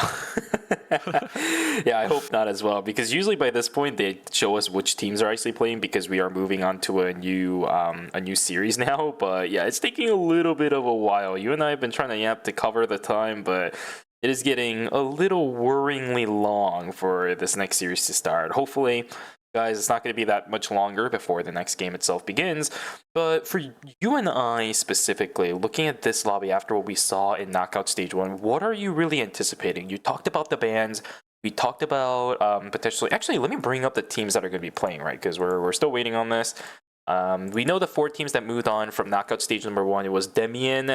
Yeah, I hope not as well, because usually by this point they show us which teams are actually playing because we are moving on to a new series now. But yeah, it's taking a little bit of a while. You and I have been trying to yap to cover the time, but it is getting a little worryingly long for this next series to start. Hopefully, guys, it's not going to be that much longer before the next game itself begins. But for you and I specifically, looking at this lobby after what we saw in Knockout Stage 1, what are you really anticipating? You talked about the bans. We talked about potentially... Actually, let me bring up the teams that are going to be playing, right? Because we're still waiting on this. We know the 4 teams that moved on from Knockout Stage number 1. It was Demian...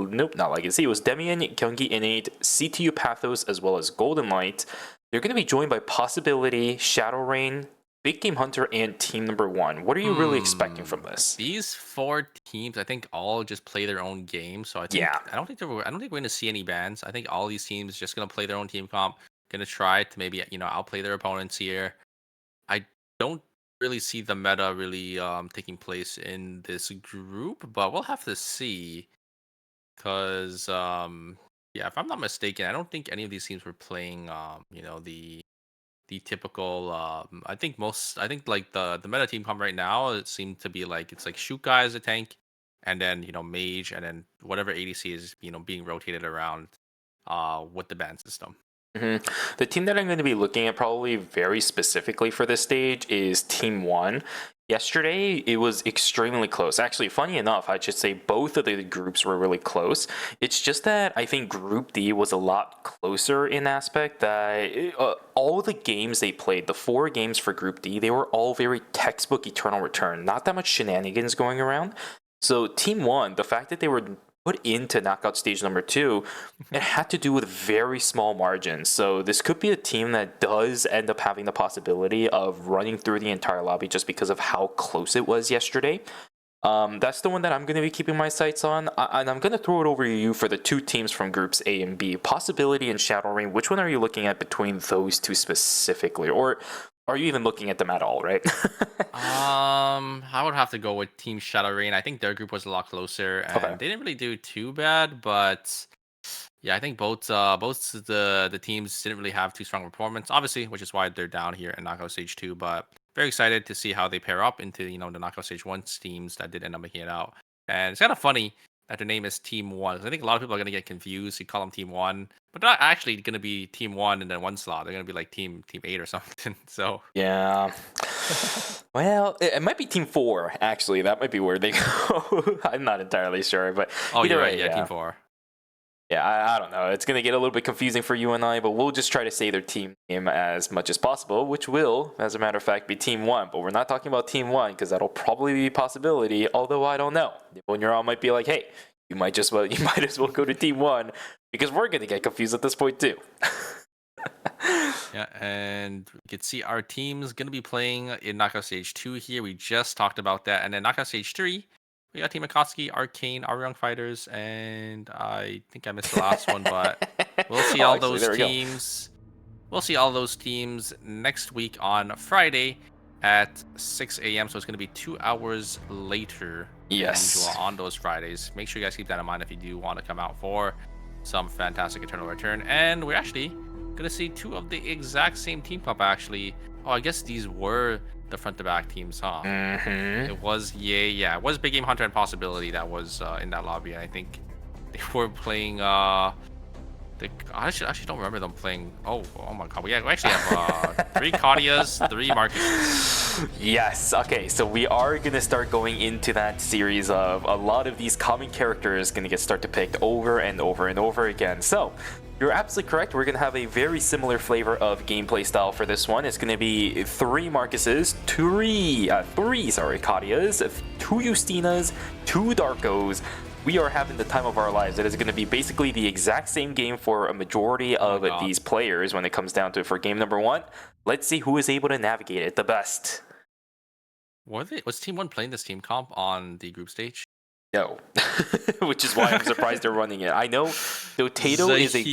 Nope, not Legacy. It was Demian, Gyeonggi Innate, CTU Pathos, as well as Golden Light. They're going to be joined by Possibility, Shadow Rain, Big Game Hunter, and Team Number 1. What are you really expecting from this? These 4 teams, I think, all just play their own game. So I think I don't think we're going to see any bans. I think all these teams just going to play their own team comp, going to try to maybe outplay their opponents here. I don't really see the meta really taking place in this group, but we'll have to see. Because yeah, if I'm not mistaken, I don't think any of these teams were playing the typical I think like the meta team comp right now, it seemed to be like it's like shoot guy as a tank, and then mage, and then whatever ADC is being rotated around with the ban system. The team that I'm going to be looking at probably very specifically for this stage is Team 1. Yesterday, it was extremely close. Actually, funny enough, I should say both of the groups were really close. It's just that I think Group D was a lot closer in aspect that all the games they played, the 4 games for Group D, they were all very textbook Eternal Return. Not that much shenanigans going around. So Team 1, the fact that they were put into Knockout Stage number 2, it had to do with very small margins. So this could be a team that does end up having the possibility of running through the entire lobby just because of how close it was yesterday. That's the one that I'm going to be keeping my sights on. And I'm going to throw it over to you for the 2 teams from Groups A and B. Possibility and Shadow Rain, which one are you looking at between those 2 specifically? Or are you even looking at them at all, right? I would have to go with Team Shadow Rain. I think their group was a lot closer, and they didn't really do too bad. But yeah, I think both the teams didn't really have too strong performance, obviously, which is why they're down here in Knockout Stage 2. But very excited to see how they pair up into the Knockout Stage 1 teams that did end up making it out. And it's kind of funny that their name is Team 1. I think a lot of people are going to get confused. You call them Team 1, but they're not actually going to be Team 1 and then 1 slot. They're going to be like Team 8 or something. So yeah. Well, it might be Team 4, actually. That might be where they go. I'm not entirely sure, but you're right. Yeah, Team 4. Yeah, I don't know. It's going to get a little bit confusing for you and I, but we'll just try to say their team name as much as possible, which will, as a matter of fact, be Team 1. But we're not talking about Team 1 because that'll probably be a possibility, although I don't know. When you're on might be like, hey, you might as well go to Team 1 because we're going to get confused at this point too. Yeah, and we can see our team's going to be playing in Knockout Stage 2 here. We just talked about that. And then Knockout Stage 3, we got Team Akatsuki, Arcane, Our Young Fighters, and I think I missed the last one, but we'll see all those teams. We'll see all those teams next week on Friday at 6 a.m. So it's going to be 2 hours later than usual on those Fridays. Make sure you guys keep that in mind if you do want to come out for some fantastic Eternal Return. And we're actually going to see 2 of the exact same team comp, actually. Oh, I guess these were the front-to-back teams, huh? It was, yeah. It was Big Game Hunter and Possibility that was in that lobby. And I think they were playing... I actually don't remember them playing... Oh my god. We actually have 3 Kadias, 3 Marcuses. Yes. Okay, so we are going to start going into that series of a lot of these common characters going to start to picked over and over and over again. So... you're absolutely correct. We're going to have a very similar flavor of gameplay style for this one. It's going to be 3 Marcuses, 3 Kadias, 2 Justinas, 2 Darkos. We are having the time of our lives. It is going to be basically the exact same game for a majority of these players when it comes down to it for game number 1. Let's see who is able to navigate it the best. Was Team 1 playing this team comp on the group stage? No, which is why I'm surprised they're running it. I know Dotato is a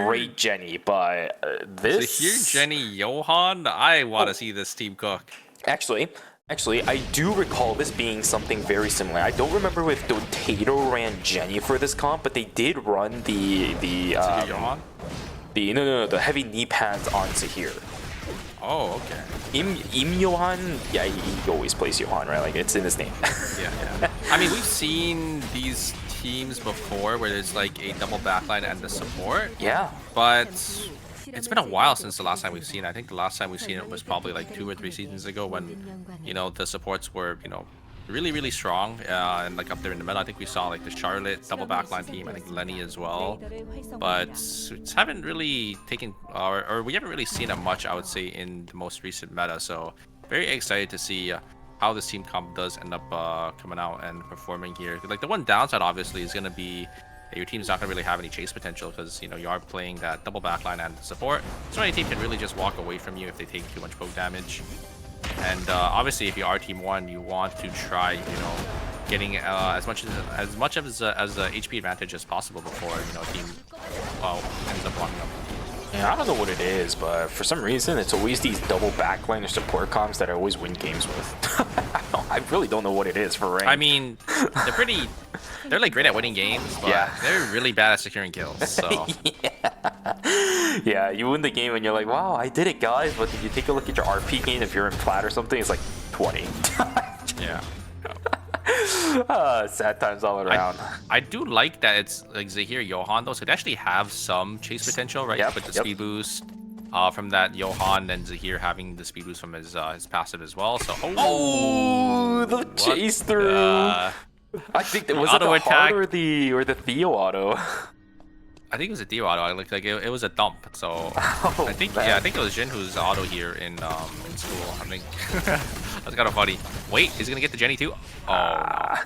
great Jenny, but this... Zahir, Jenny, Johan, I want to see this team cook. Actually, Actually, I do recall this being something very similar. I don't remember if Dotato ran Jenny for this comp, but they did run the heavy knee pads on Zahir. Oh, okay. Im Johan, yeah, he always plays Johan, right? Like it's in his name. Yeah. I mean, we've seen these teams before where there's like a double backline and the support. Yeah. But it's been a while since the last time we've seen it. I think the last time we've seen it was probably like 2 or 3 seasons ago when, you know, the supports were, you know, really, really strong and like up there in the middle. I think we saw like the Charlotte double backline team. I think Lenny as well. But it's haven't really taken, or we haven't really seen it much, I would say, in the most recent meta. So very excited to see how this team comp does end up coming out and performing here. Like the one downside obviously is going to be your team's not going to really have any chase potential because, you know, you are playing that double backline and support. So any team can really just walk away from you if they take too much poke damage. And obviously, if you are Team 1, you want to try, you know, getting as much of the HP advantage as possible before, you know, team ends up walking up. Yeah, I don't know what it is, but for some reason, it's always these double backline or support comps that I always win games with. I really don't know what it is for rank. I mean, they're like great at winning games, but yeah, they're really bad at securing kills. So yeah, you win the game and you're like, wow, I did it, guys. But then you take a look at your RP gain, if you're in plat or something, it's like 20. Yeah. Sad times all around. I do like that it's like Zahir Johan though, so it actually have some chase potential, right? Yep, With the speed boost from that Johan, and Zahir having the speed boost from his passive as well. So the chase through. I think that was it the heart or the Theo auto. I think it was a Theo auto. Like it was a dump. So I think it was Jin who's auto here in school. I think that's kind of funny. Wait, is he gonna get the Jenny too? Oh.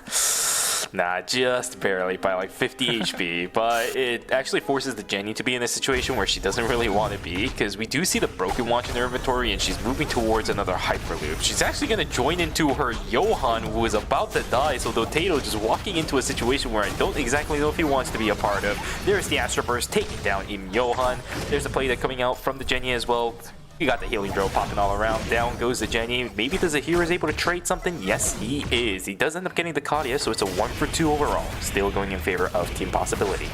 Nah, just barely by like 50 HP, but it actually forces the Jenny to be in a situation where she doesn't really want to be, because we do see the broken watch in her inventory and she's moving towards another hyperloop. She's actually going to join into her Johan, who is about to die, so Dotato just walking into a situation where I don't exactly know if he wants to be a part of. There's the Astro Burst taking down Im Johan. There's a play that coming out from the Jenny as well. You got the healing drill popping all around. Down goes the Jenny. Maybe the Zahir is able to trade something. Yes, he is. He does end up getting the Kadia, so it's a 1-for-2 overall. Still going in favor of Team Possibility.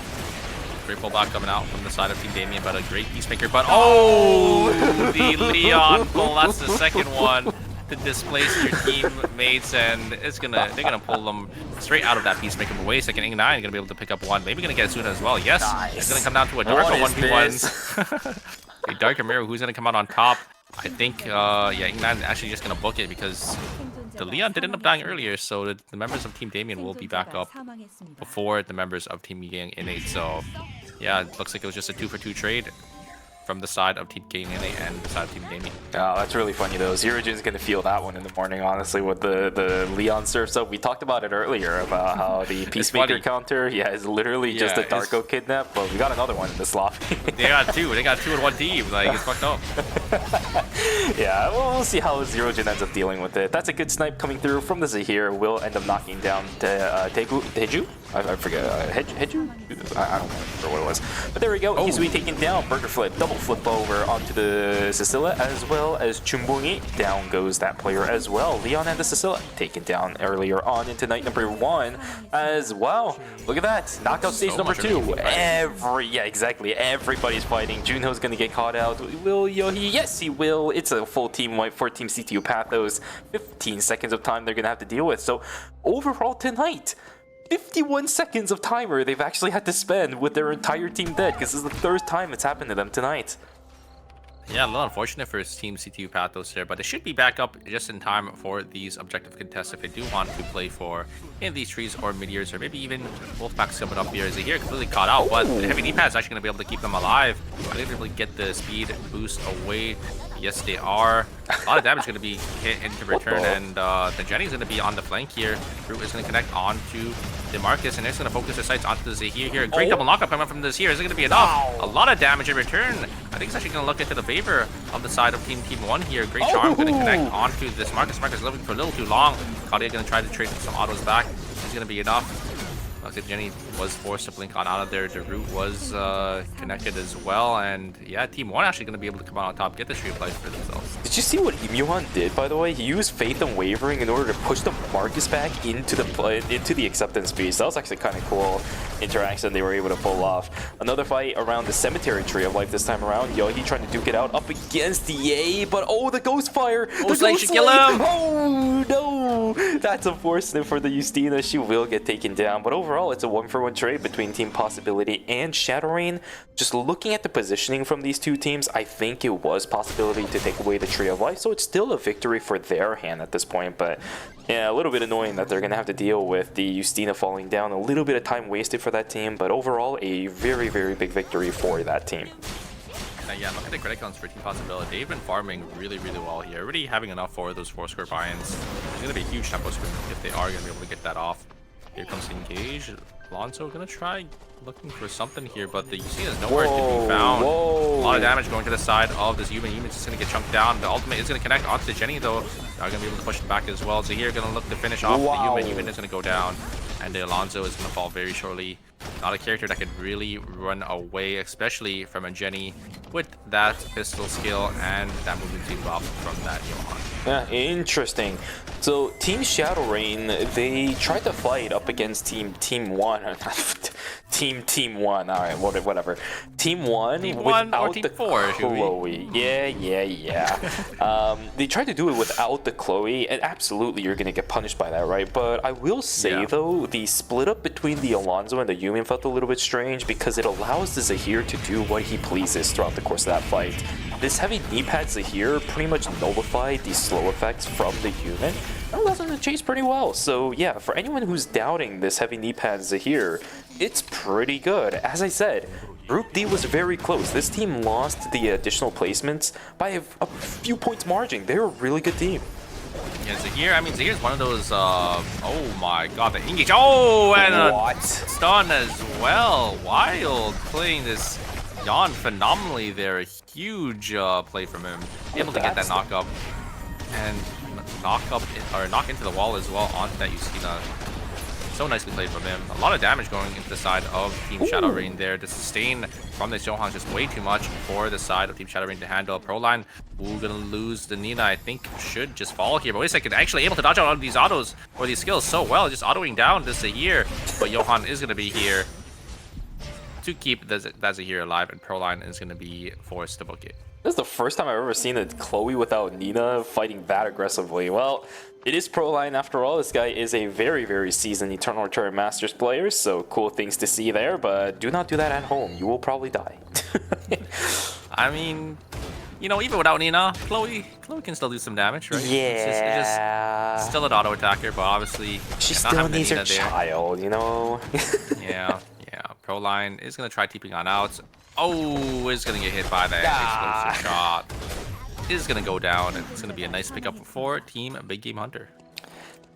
Great pullback coming out from the side of Team Damien, but a great Peacemaker. But oh, the Leon pull. That's the second one to displace your teammates, and they're gonna pull them straight out of that Peacemaker. But wait a second, Ing9 gonna be able to pick up one. Maybe gonna get Asuna as well. Yes, nice. It's gonna come down to a Darko 1v1. A Dark Mirror, who's going to come out on top? I think, Ing9 actually just going to book it because the Leon did end up dying earlier, so the members of Team Damien will be back up before the members of Team Gang Innate. So, yeah, it looks like it was just a 2-for-2 trade from the side of Team Gang Innate and the side of Team Damien. Oh, that's really funny though. Zerojin's gonna feel that one in the morning, honestly, with the Leon surfs up. We talked about it earlier about how the Peacemaker counter, is literally just a Darko kidnap, but we got another one in this lobby. They got two. They got two in one team. Like, it's fucked up. Yeah, we'll see how Zerojin ends up dealing with it. That's a good snipe coming through from the Zahir. Will end up knocking down Teju? I forget. Heju? I don't remember what it was. But there we go. He's be taken down. Burger flip, double flip over onto the Cecilia, as well as Chumbungi. Down goes that player as well. Leon and the Cecilia taken down earlier on into night number 1 as well. Look at that. Knockout stage number 2. Exactly. Everybody's fighting. Junho's going to get caught out. Will Yohi? Yes, he will. It's a full team wipe for Team CTU Pathos. 15 seconds of time they're going to have to deal with. So overall tonight, 51 seconds of timer they've actually had to spend with their entire team dead, because this is the 3rd time it's happened to them tonight. Yeah, a little unfortunate for his Team CTU Pathos there, but it should be back up just in time for these objective contests if they do want to play for any of these trees or Meteors, or maybe even Wolfpack's coming up here. Zahir completely caught out, but the heavy knee pad is actually going to be able to keep them alive. Are they able to get the speed boost away? Yes, they are. A lot of damage going to be hit into return, and the Jenny's going to be on the flank here. Root is going to connect onto DeMarcus, and they're going to focus their sights onto the Zahir here. Great double knockup coming from the Zahir. Is it going to be enough? A lot of damage in return. I think it's actually going to look into the favor of the side of Team 1 here. Great charm going to connect onto this Marcus. Marcus living for a little too long. Claudia going to try to trade some autos back. Is going to be enough. Looks like Jenny was forced to blink on out of there. The root was connected as well, and yeah, Team 1 actually going to be able to come out on top, get the tree of life for themselves. Did you see what Imyohan did, by the way? He used Faith and Wavering in order to push the Marcus back into the acceptance phase. That was actually kind of cool interaction they were able to pull off. Another fight around the cemetery tree of life this time around. Yogi trying to duke it out up against the A, but oh, the Ghost Fire! The Ghost should kill him! Oh no! That's unfortunate for the Justina. She will get taken down, but overall, it's a 1-for-1 trade between Team Possibility and Shadowrain. Just looking at the positioning from these two teams, I think it was Possibility to take away the Tree of Life, so it's still a victory for their hand at this point, but yeah, a little bit annoying that they're going to have to deal with the Justina falling down. A little bit of time wasted for that team, but overall, a very, very big victory for that team. Yeah, look at the credit counts for Team Possibility. They've been farming really, really well here. Already having enough for those 4-score buy-ins. It's going to be a huge tempo swing if they are going to be able to get that off. Here comes the engage. Alonso going to try looking for something here, but the UC is nowhere to be found. A lot of damage going to the side of this Yumin. Yumin's just going to get chunked down. The ultimate is going to connect onto the Jenny, though. They're going to be able to push it back as well. Zahir going to look to finish off the Yumin. Yumin is going to go down, and the Alonso is going to fall very shortly. Not a character that could really run away, especially from a Jenny with that pistol skill and that movement speed buff from that Johan. Yeah, interesting. So Team Shadowrain, they tried to fight up against Team 1. Team 1. All right, whatever. Team 1 without Team the 4, Chloe. Yeah. They tried to do it without the Chloe, and absolutely you're gonna get punished by that, right? But I will say though, the split up between the Alonso and the Yumin felt a little bit strange because it allows the Zahir to do what he pleases throughout the course of that fight. This heavy knee pad Zahir pretty much nullified the slow effects from the Yumin. That allows him to chase pretty well. So yeah, for anyone who's doubting this heavy knee pad Zahir, it's pretty good. As I said, Group D was very close. This team lost the additional placements by a few points margin. They're a really good team. Yeah, Zahir, I mean, Zahir's one of those, oh my god, the engage. Oh, and a stun as well. Wild playing this Yon phenomenally there. A huge play from him. Able to get that knock up and knock into the wall as well onto that Justina. So nicely played from him. A lot of damage going into the side of Team Shadowrain there. The sustain from this Johan is just way too much for the side of Team Shadowrain to handle. Proline, gonna lose the Nina, I think should just fall here. But wait a second, actually able to dodge out all of these autos or these skills so well, just autoing down this Zahir. But Johan is gonna be here to keep that Zahir alive, and Proline is gonna be forced to book it. This is the first time I've ever seen a Chloe without Nina fighting that aggressively. Well, it is Proline after all. This guy is a very, very seasoned Eternal Return Masters player, so cool things to see there, but do not do that at home. You will probably die. I mean, you know, even without Nina, Chloe can still do some damage, right? Yeah. It's just still an auto attacker, but obviously she still needs her child, you know? Yeah. Proline is going to try TPing on out. Oh, is going to get hit by that explosive shot. Is going to go down, and it's going to be a nice pickup for Team Big Game Hunter.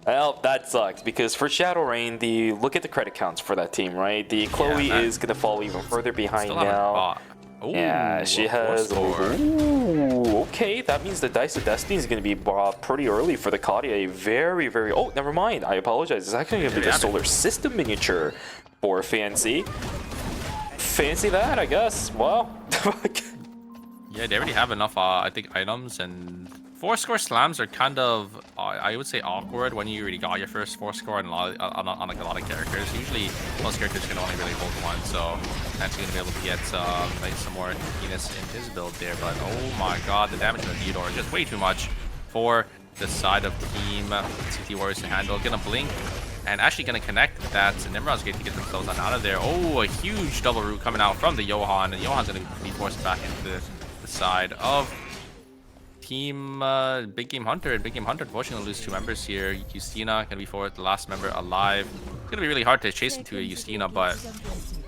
Well, that sucks, because for Shadowrain, look at the credit counts for that team, right? The Chloe is going to fall even further behind now. Ooh, yeah, she has... Ooh, okay, that means the Dice of Destiny is going to be pretty early for the Kadia. Very, very... Oh, never mind. I apologize. It's actually going to be the Solar System miniature for Fancy. Fancy that, I guess. Well... Yeah, they already have enough, I think, items, and 4-score slams are kind of, I would say, awkward when you already got your first 4-score on like a lot of characters. Usually, most characters can only really hold one, so that's going to be able to get like some more penis in his build there. But oh my god, the damage on the Theodore is just way too much for the side of Team CT Warriors to handle. Gonna blink. And actually going to connect that Nimrod's Gate to get themselves on out of there. Oh, a huge double root coming out from the Johan, and Johan's going to be forced back into the side of Team Big Game Hunter. And Big Game Hunter unfortunately lose 2 members here. Justina gonna be forward, the last member alive. It's gonna be really hard to chase into a Justina, but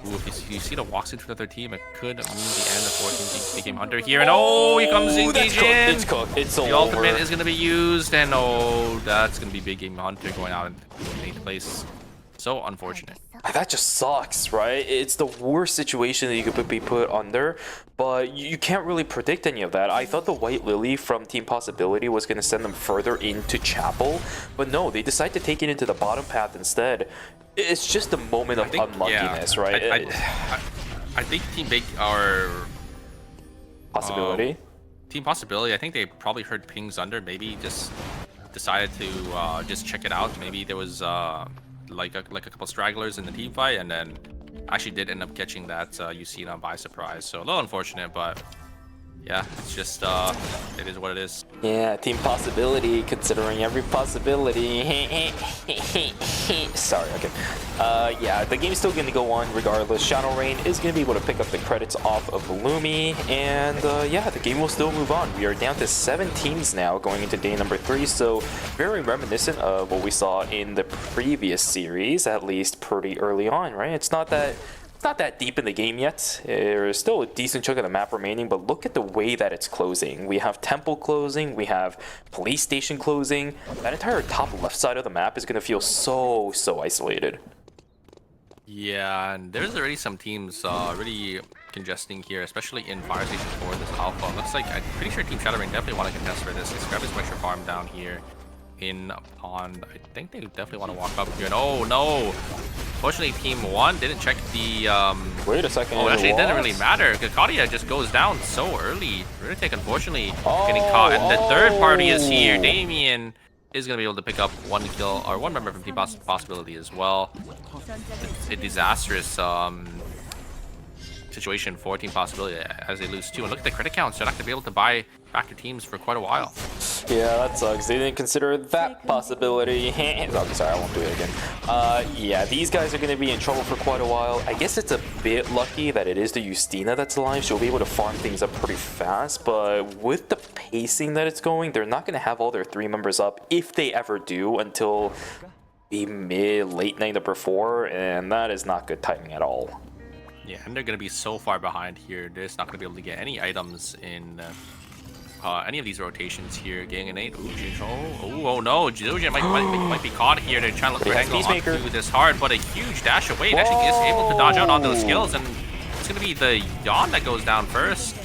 if Justina walks into another team, it could mean the end of Big Game Hunter here. And oh, here comes Engage in. It's cooked. It's the ultimate is gonna be used, and oh, that's gonna be Big Game Hunter going out in 8th place. So unfortunate. That just sucks, right? It's the worst situation that you could be put under, but you can't really predict any of that. I thought the White Lily from Team Possibility was going to send them further into Chapel, but no, they decide to take it into the bottom path instead. It's just a moment of unluckiness, right? I think Team Bake are Possibility. Team Possibility. I think they probably heard pings under. Maybe just decided to just check it out. Maybe there was like a couple stragglers in the team fight, and then actually did end up catching that Yusina by surprise. So a little unfortunate, but yeah, it's just it is what it is. Yeah, Team Possibility, considering every possibility. Sorry, okay. Yeah, the game's still going to go on regardless. Shadow Rain is going to be able to pick up the credits off of Lumi, and yeah, the game will still move on. We are down to 7 teams now going into day number 3, so very reminiscent of what we saw in the previous series, at least pretty early on, right? It's not that deep in the game yet. There's still a decent chunk of the map remaining, but look at the way that it's closing. We have Temple closing, we have Police Station closing. That entire top left side of the map is going to feel so isolated. Yeah, and there's already some teams really congesting here, especially in Fire Station 4, this alpha. Looks like, I'm pretty sure Team Shadowring definitely want to contest for this. Let's grab this extra farm down here in Pond. I think they definitely want to walk up here. And oh no! Fortunately, Team 1 didn't check the... Wait a second. Oh, actually, it didn't really matter, because Kadia just goes down so early. Riddick, unfortunately, getting caught. And the third party is here. Damien is going to be able to pick up 1 kill, or 1 member from Team Possibility as well. It's a disastrous situation for Team Possibility as they lose 2. And look at the credit counts. They're not going to be able to buy back to teams for quite a while. Yeah, that sucks. They didn't consider that possibility. Oh, sorry, I won't do it again. Yeah, these guys are going to be in trouble for quite a while. I guess it's a bit lucky that it is the Justina that's alive. She'll be able to farm things up pretty fast, but with the pacing that it's going, they're not going to have all their 3 members up, if they ever do, until the late night number 4, and that is not good timing at all. Yeah, and they're going to be so far behind here. They're just not going to be able to get any items in any of these rotations here. Getting an 8. Ooh, oh no, Zildjian might be caught here. They're trying to look for an angle onto this hard, but a huge dash away. It actually is able to dodge out on those skills, and it's going to be the Yon that goes down first.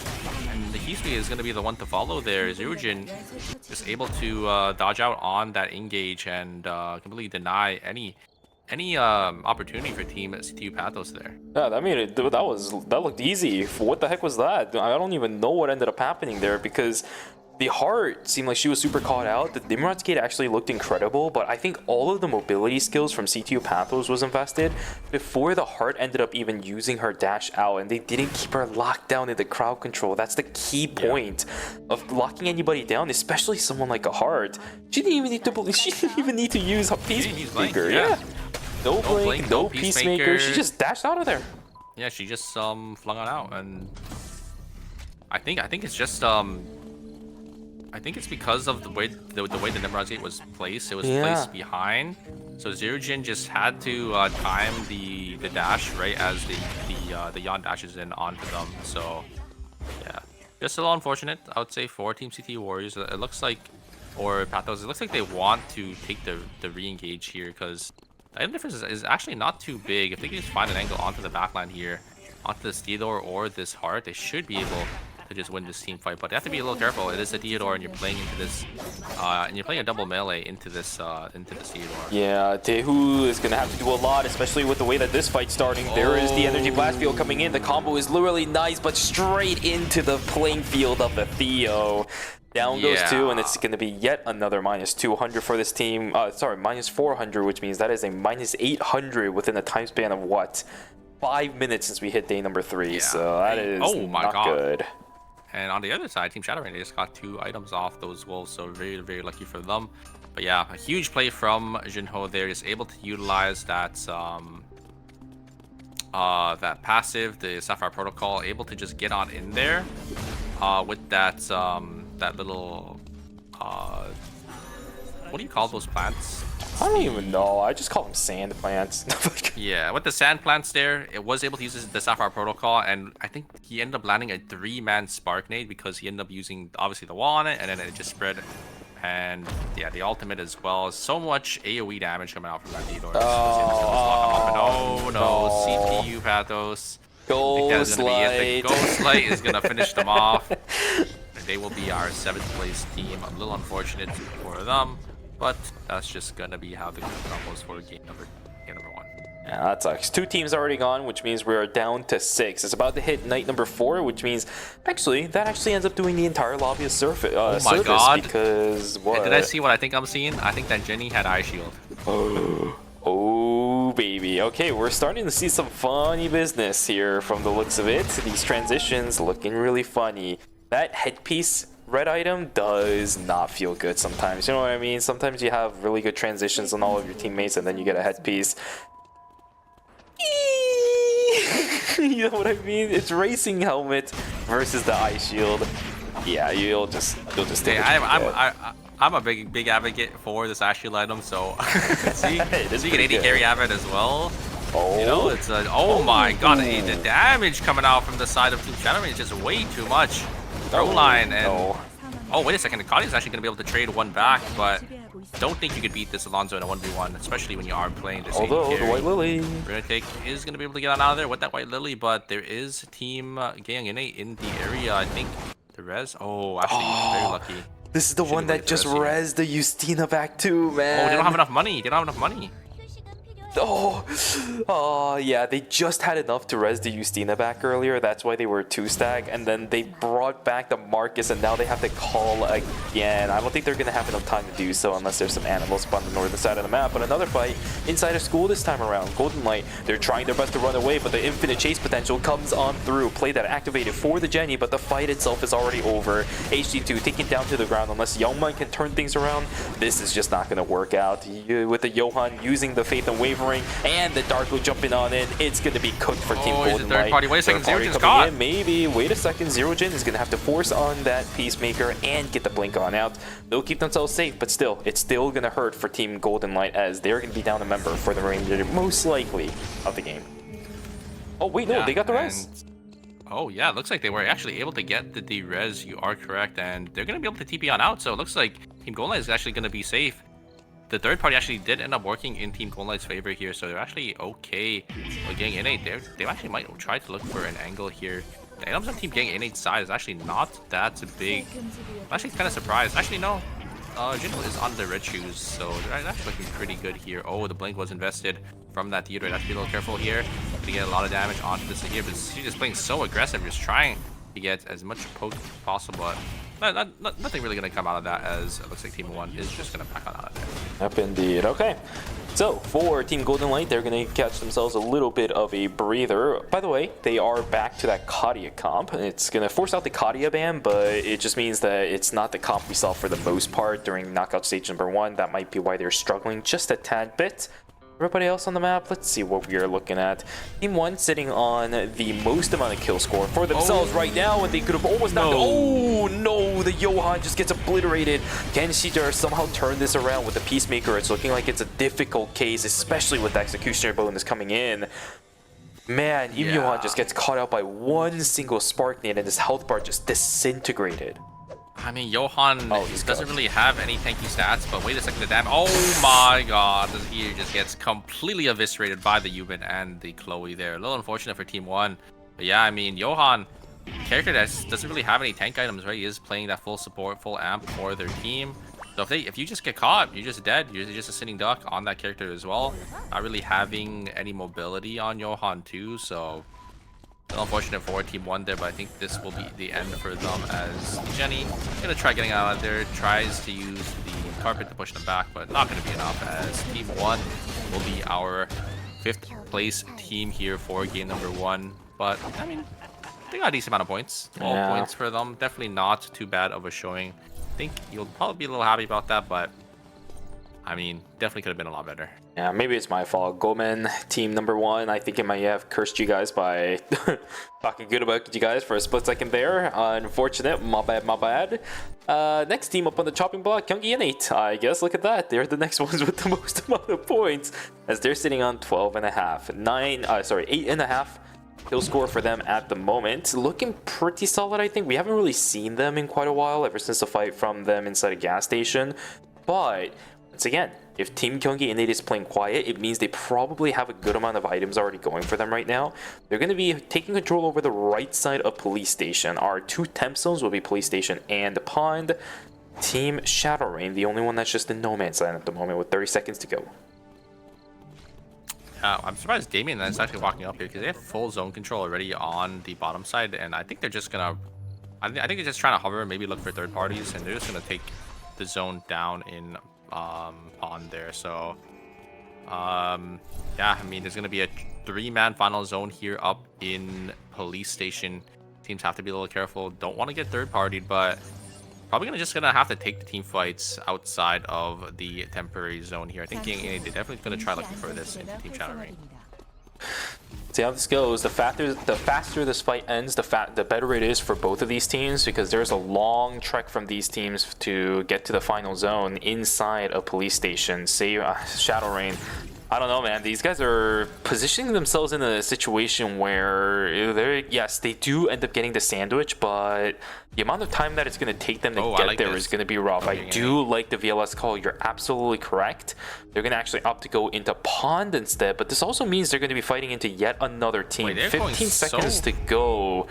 And the Hisui is going to be the one to follow there. Zildjian is able to dodge out on that engage and completely deny any opportunity for Team CTU Pathos there. Yeah, I mean, that looked easy. What the heck was that? I don't even know what ended up happening there, because the Heart seemed like she was super caught out. The Nimrod's Gate actually looked incredible, but I think all of the mobility skills from CTU Pathos was invested before the Heart ended up even using her dash out, and they didn't keep her locked down in the crowd control. That's the key point of locking anybody down, especially someone like a Heart. She didn't even need to use Peacemaker. Yeah. No blink, no Peacemaker. She just dashed out of there. Yeah, she just flung on out, and I think it's just I think it's because of the way the Nimrod's Gate was placed. It was placed behind, so Zildjian just had to time the dash right as the Yon dashes in onto them. So yeah, just a little unfortunate, I would say, for Team CT Warriors. It looks like, or Pathos, it looks like they want to take the re-engage here, because the item difference is actually not too big. If they can just find an angle onto the backline here, onto this Theodore or this Heart, they should be able to just win this team fight. But they have to be a little careful. It is a Theodore, and you're playing into this, and you're playing a double melee into this Theodore. Yeah, Tehu is gonna have to do a lot, especially with the way that this fight's starting. There is the energy blast field coming in. The combo is literally nice, but straight into the playing field of the Theo. Down goes 2, and it's going to be yet another minus 200 for this team. Sorry, minus 400, which means that is a minus 800 within a time span of what? 5 minutes since we hit day number 3. Yeah. So that is not good. And on the other side, Team Shadowring, they just got 2 items off those wolves, so very, very lucky for them. But yeah, a huge play from Jinho there, is able to utilize that that passive, the Sapphire Protocol, able to just get on in there with that that little what do you call those plants? I don't even know. I just call them sand plants. Yeah, with the sand plants there, it was able to use the Sapphire Protocol, and I think he ended up landing a 3-man Spark Nade, because he ended up using obviously the wall on it, and then it just spread. And yeah, the ultimate as well. So much AoE damage coming out from that Theodore. Oh no, CPU Pathos. Ghost Light. The Ghost Light is gonna finish them off. They will be our 7th place team. A little unfortunate for them, but that's just gonna be how the group goes for game number 1. Yeah, that sucks. 2 teams already gone, which means we are down to 6. It's about to hit night number 4, which means that actually ends up doing the entire lobby of service. Oh my god! Because what? Did I see what I think I'm seeing? I think that Jenny had eye shield. Oh baby. Okay, we're starting to see some funny business here from the looks of it. These transitions looking really funny. That headpiece red item does not feel good sometimes. You know what I mean? Sometimes you have really good transitions on all of your teammates and then you get a headpiece. You know what I mean? It's racing helmet versus the eye shield. Yeah, you'll just Hey, I'm a big advocate for this eye shield item. So see, you get 80 carry avid as well. Oh, you know, it's a, oh my god, the damage coming out from the side of Team Shadowman is just way too much. Throw line and oh wait a second, Akadi's actually gonna be able to trade one back, but don't think you could beat this Alonzo in a 1v1, especially when you are playing the same although carry. the White Lily Runatake is gonna be able to get on out of there with that White Lily, but there is Team Gang in the area. I think the res. Oh, actually, very lucky. This is the one that just rezzed the Justina back too, man. Oh, they don't have enough money. They don't have enough money. Oh, yeah, they just had enough to res the Justina back earlier. That's why they were 2-stack, and then they brought back the Marcus, and now they have to call again. I don't think they're going to have enough time to do so unless there's some animals on the northern side of the map. But another fight inside of school this time around. Golden Light, they're trying their best to run away, but the infinite chase potential comes on through. Play that activated for the Jenny, but the fight itself is already over. HD2 taken down to the ground. Unless Youngman can turn things around, this is just not going to work out. With the Johan using the Faith and Wavering, and the Darko jumping on in, it's going to be cooked for Team Golden Light. Party. Wait a second, Zerogen's got. Maybe. Wait a second, Zerogen is going to have to force on that Peacemaker and get the blink on out. They'll keep themselves safe, but still, it's still going to hurt for Team Golden Light as they're going to be down a member for the remainder, most likely, of the game. Oh, wait, no, they got the res. Oh, yeah, looks like they were actually able to get the res. You are correct, and they're going to be able to TP on out, so it looks like Team Golden Light is actually going to be safe. The third party actually did end up working in Team Golden Light's favor here, so they're actually okay with getting innate. They actually might try to look for an angle here. The items on Team Gang Innate's side is actually not that big. I'm actually kind of surprised. Actually, no. Jingle is on the red shoes, so they're actually looking pretty good here. Oh, the blink was invested from that theater. Have to be a little careful here to get a lot of damage onto this here, but she's just playing so aggressive, just trying to get as much poke as possible. Nothing really going to come out of that, as it looks like Team 1 is just going to back on out of there. Yep, indeed. Okay. So, for Team Golden Light, they're going to catch themselves a little bit of a breather. By the way, they are back to that Kadia comp. It's going to force out the Kadia ban, but it just means that it's not the comp we saw for the most part during knockout stage number 1. That might be why they're struggling just a tad bit. Everybody else on the map, let's see what we are looking at. Team 1 sitting on the most amount of kill score for themselves right now, and they could have almost knocked it. Oh no, the Johan just gets obliterated. Can Shidar somehow turn this around with the Peacemaker? It's looking like it's a difficult case, especially with the Executioner bonus coming in. Man, even Johan just gets caught out by one single Spark Nade, and his health bar just disintegrated. I mean, Johan doesn't really have any tanky stats, but wait a second, the damage. Oh my god, this here just gets completely eviscerated by the Yuban and the Chloe there. A little unfortunate for Team 1. But yeah, I mean, Johan, character that doesn't really have any tank items, right? He is playing that full support, full amp for their team. So if you just get caught, you're just dead. You're just a sitting duck on that character as well. Not really having any mobility on Johan too, so unfortunate for Team 1 there, but I think this will be the end for them as Jenny gonna try getting out of there, tries to use the carpet to push them back, but not gonna be enough, as Team 1 will be our 5th place team here for game number 1. But I mean, they got a decent amount of points. 12 points for them. Definitely not too bad of a showing. I think you'll probably be a little happy about that, but I mean, definitely could have been a lot better. Yeah, maybe it's my fault. Gomen, team number 1. I think I might have cursed you guys by talking good about you guys for a split second there. Unfortunate. My bad, my bad. Next team up on the chopping block, Kyunggi and 8. I guess, look at that. They're the next ones with the most amount of points, as they're sitting on 12.5. 8.5 kill score for them at the moment. Looking pretty solid, I think. We haven't really seen them in quite a while, ever since the fight from them inside a gas station. But once again, if Team Kyunggi and 8 is playing quiet, it means they probably have a good amount of items already going for them right now. They're going to be taking control over the right side of Police Station. Our 2 temp zones will be Police Station and the Pond. Team Shadow Rain, the only one that's just in no man's land at the moment with 30 seconds to go. I'm surprised Damien is actually walking up here because they have full zone control already on the bottom side, and I think they're just gonna. I think they're just trying to hover, maybe look for third parties, and they're just gonna take the zone down in pond there. So, yeah, I mean, there's gonna be a 3-man final zone here up in police station. Teams have to be a little careful. Don't want to get third partied, but probably gonna have to take the team fights outside of the temporary zone here. I think they're definitely gonna try looking for this in team shattering. See how this goes. The faster this fight ends, the better it is for both of these teams, because there's a long trek from these teams to get to the final zone inside a police station. Say Shadow Rain. I don't know, man. These guys are positioning themselves in a situation where yes, they do end up getting the sandwich, but the amount of time that it's going to take them to get there is going to be rough. I do like the VLS call. You're absolutely correct. They're going to actually opt to go into pond instead, but this also means they're going to be fighting into yet another team. 15 seconds to go.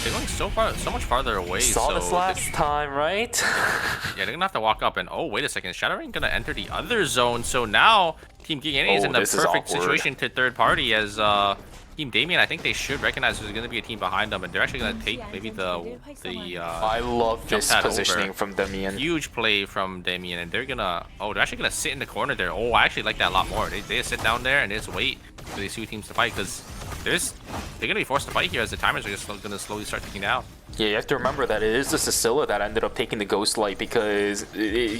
They're going so much farther away. Saw this last time, right? Yeah, they're going to have to walk up, and oh, wait a second. Shattering going to enter the other zone, so now Team Geek is in the perfect situation to third party as Team Damien. I think they should recognize there's going to be a team behind them, and they're actually going to take maybe the I love this positioning from Damien. Huge play from Damien, and they're gonna they're actually gonna sit in the corner there. Oh, I actually like that a lot more. They just sit down there and they just wait for these two teams to fight, because they're gonna be forced to fight here as the timers are just gonna slowly start ticking down. Yeah, you have to remember that it is the Cecilia that ended up taking the Ghost Light, because